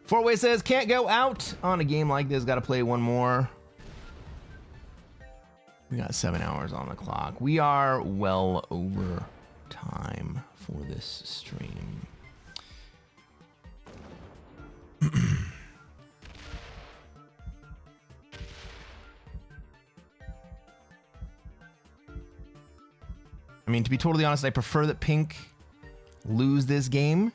Four-way says, can't go out on a game like this. Got to play one more. We got 7 hours on the clock. We are well over time for this stream. I mean, to be totally honest, I prefer that pink lose this game.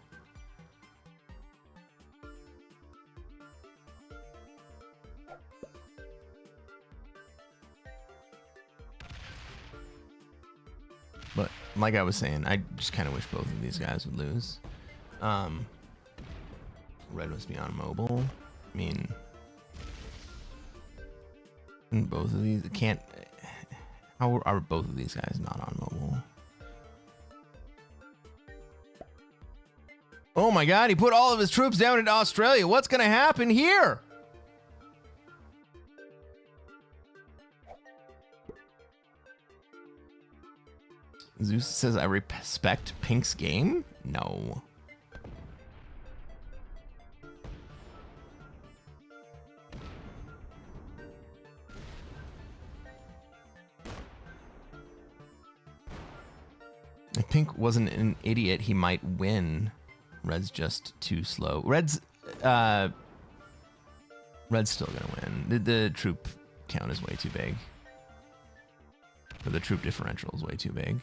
But like I was saying, I just kind of wish both of these guys would lose. Red must be on mobile. I mean, both of these can't. How are both of these guys not on mobile? Oh my god, he put all of his troops down in Australia. What's going to happen here? Zeus says, I respect Pink's game? No. If Pink wasn't an idiot, he might win. Red's just too slow. Red's still gonna win. The troop count is way too big. Or the troop differential is way too big.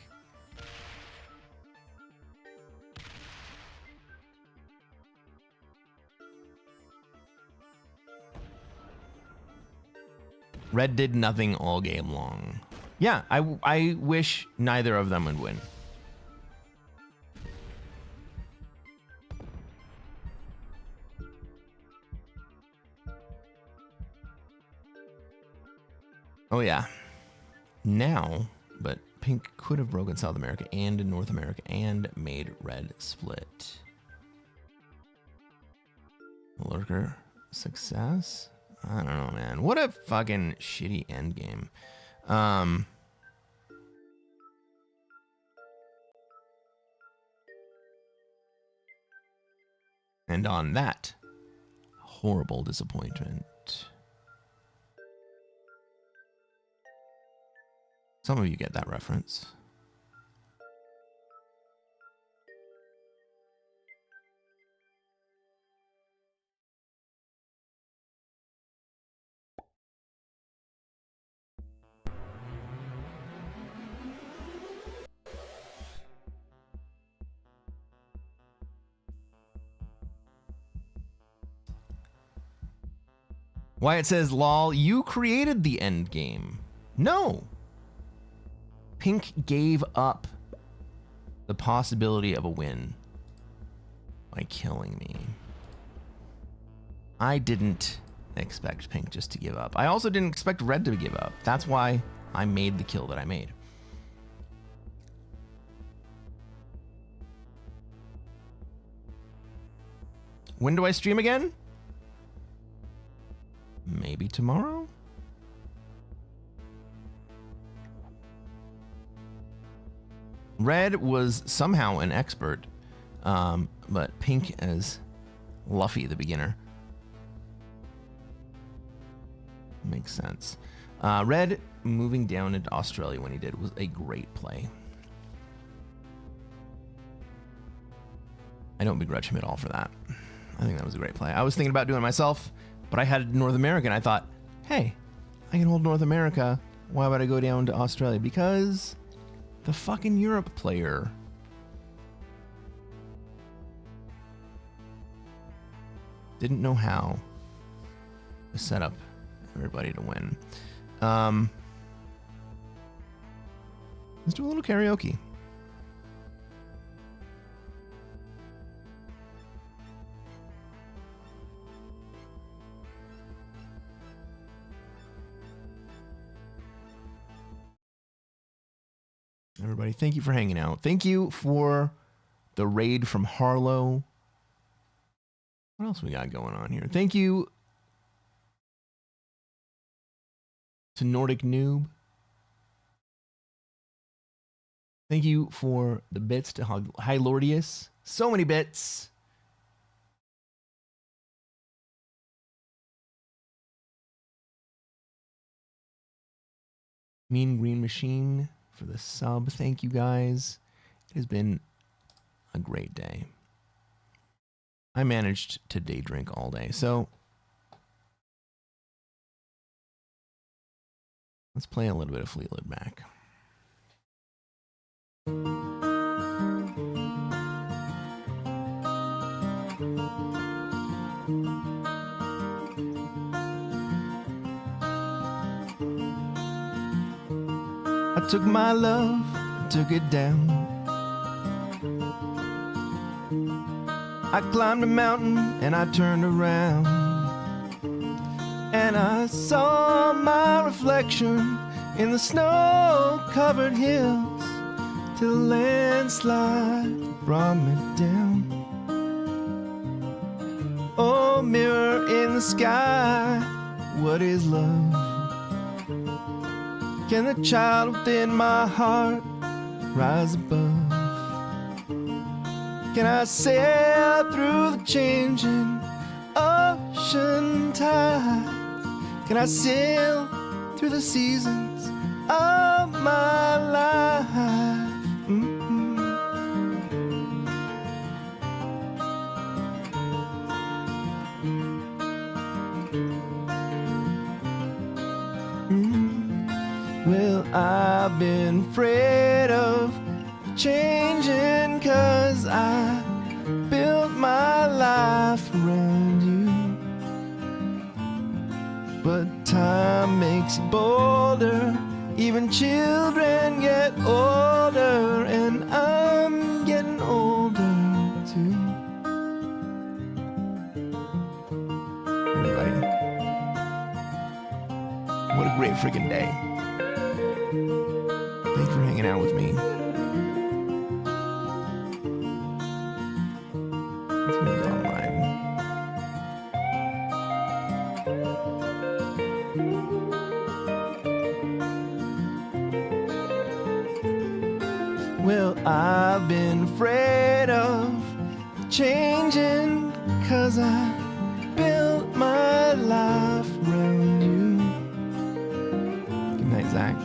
Red did nothing all game long. Yeah, I wish neither of them would win. Oh yeah. Now, but Pink could have broken South America and North America and made Red split. Lurker success? I don't know, man. What a fucking shitty end game. And on that horrible disappointment, some of you get that reference. Wyatt says, lol, you created the end game. No. Pink gave up the possibility of a win by killing me. I didn't expect Pink just to give up. I also didn't expect Red to give up. That's why I made the kill that I made. When do I stream again? Maybe tomorrow? Red was somehow an expert, but Pink as Luffy the beginner. Makes sense. Red moving down into Australia when he did was a great play. I don't begrudge him at all for that. I think that was a great play. I was thinking about doing it myself, but I had North America, and I thought, hey, I can hold North America. Why would I go down to Australia? Because the fucking Europe player didn't know how to set up everybody to win. Let's do a little karaoke. Everybody, thank you for hanging out. Thank you for the raid from Harlow. What else we got going on here? Thank you to Nordic Noob. Thank you for the bits to Hylordius. So many bits. Mean Green Machine for the sub. Thank you guys. It has been a great day. I managed to day drink all day, so let's play a little bit of Fleetwood Mac. I took my love, took it down. I climbed a mountain and I turned around, and I saw my reflection in the snow-covered hills till a landslide brought me down. Oh, mirror in the sky, what is love? Can the child within my heart rise above? Can I sail through the changing ocean tides? Can I sail through the seasons of my life? Well, I've been afraid of changing 'cause I built my life around you. But time makes you bolder, even children get older, and I'm getting older too. Everybody, what a great freaking day. Thanks for hanging out with me. It's online. Well, I've been afraid of changing 'cause I built my life around you. Good night, Zach.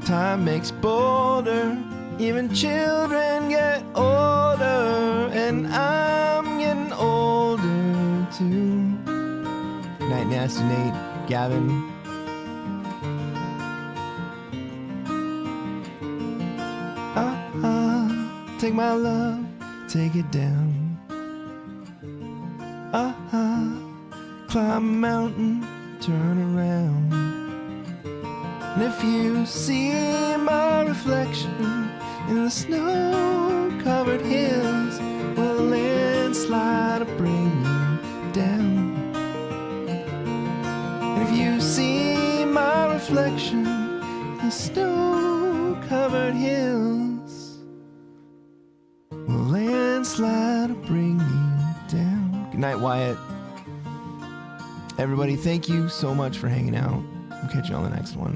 Time makes bolder, even children get older, and I'm getting older too. Good night, Nasty Nate, Gavin. Take my love, take it down. climb a mountain, turn around. And if you see my reflection in the snow-covered hills, will a landslide bring you down? And if you see my reflection in the snow-covered hills, will a landslide bring you down? Good night, Wyatt. Everybody, thank you so much for hanging out. I'll catch you on the next one.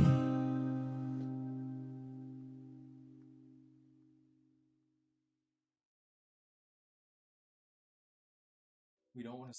We don't want to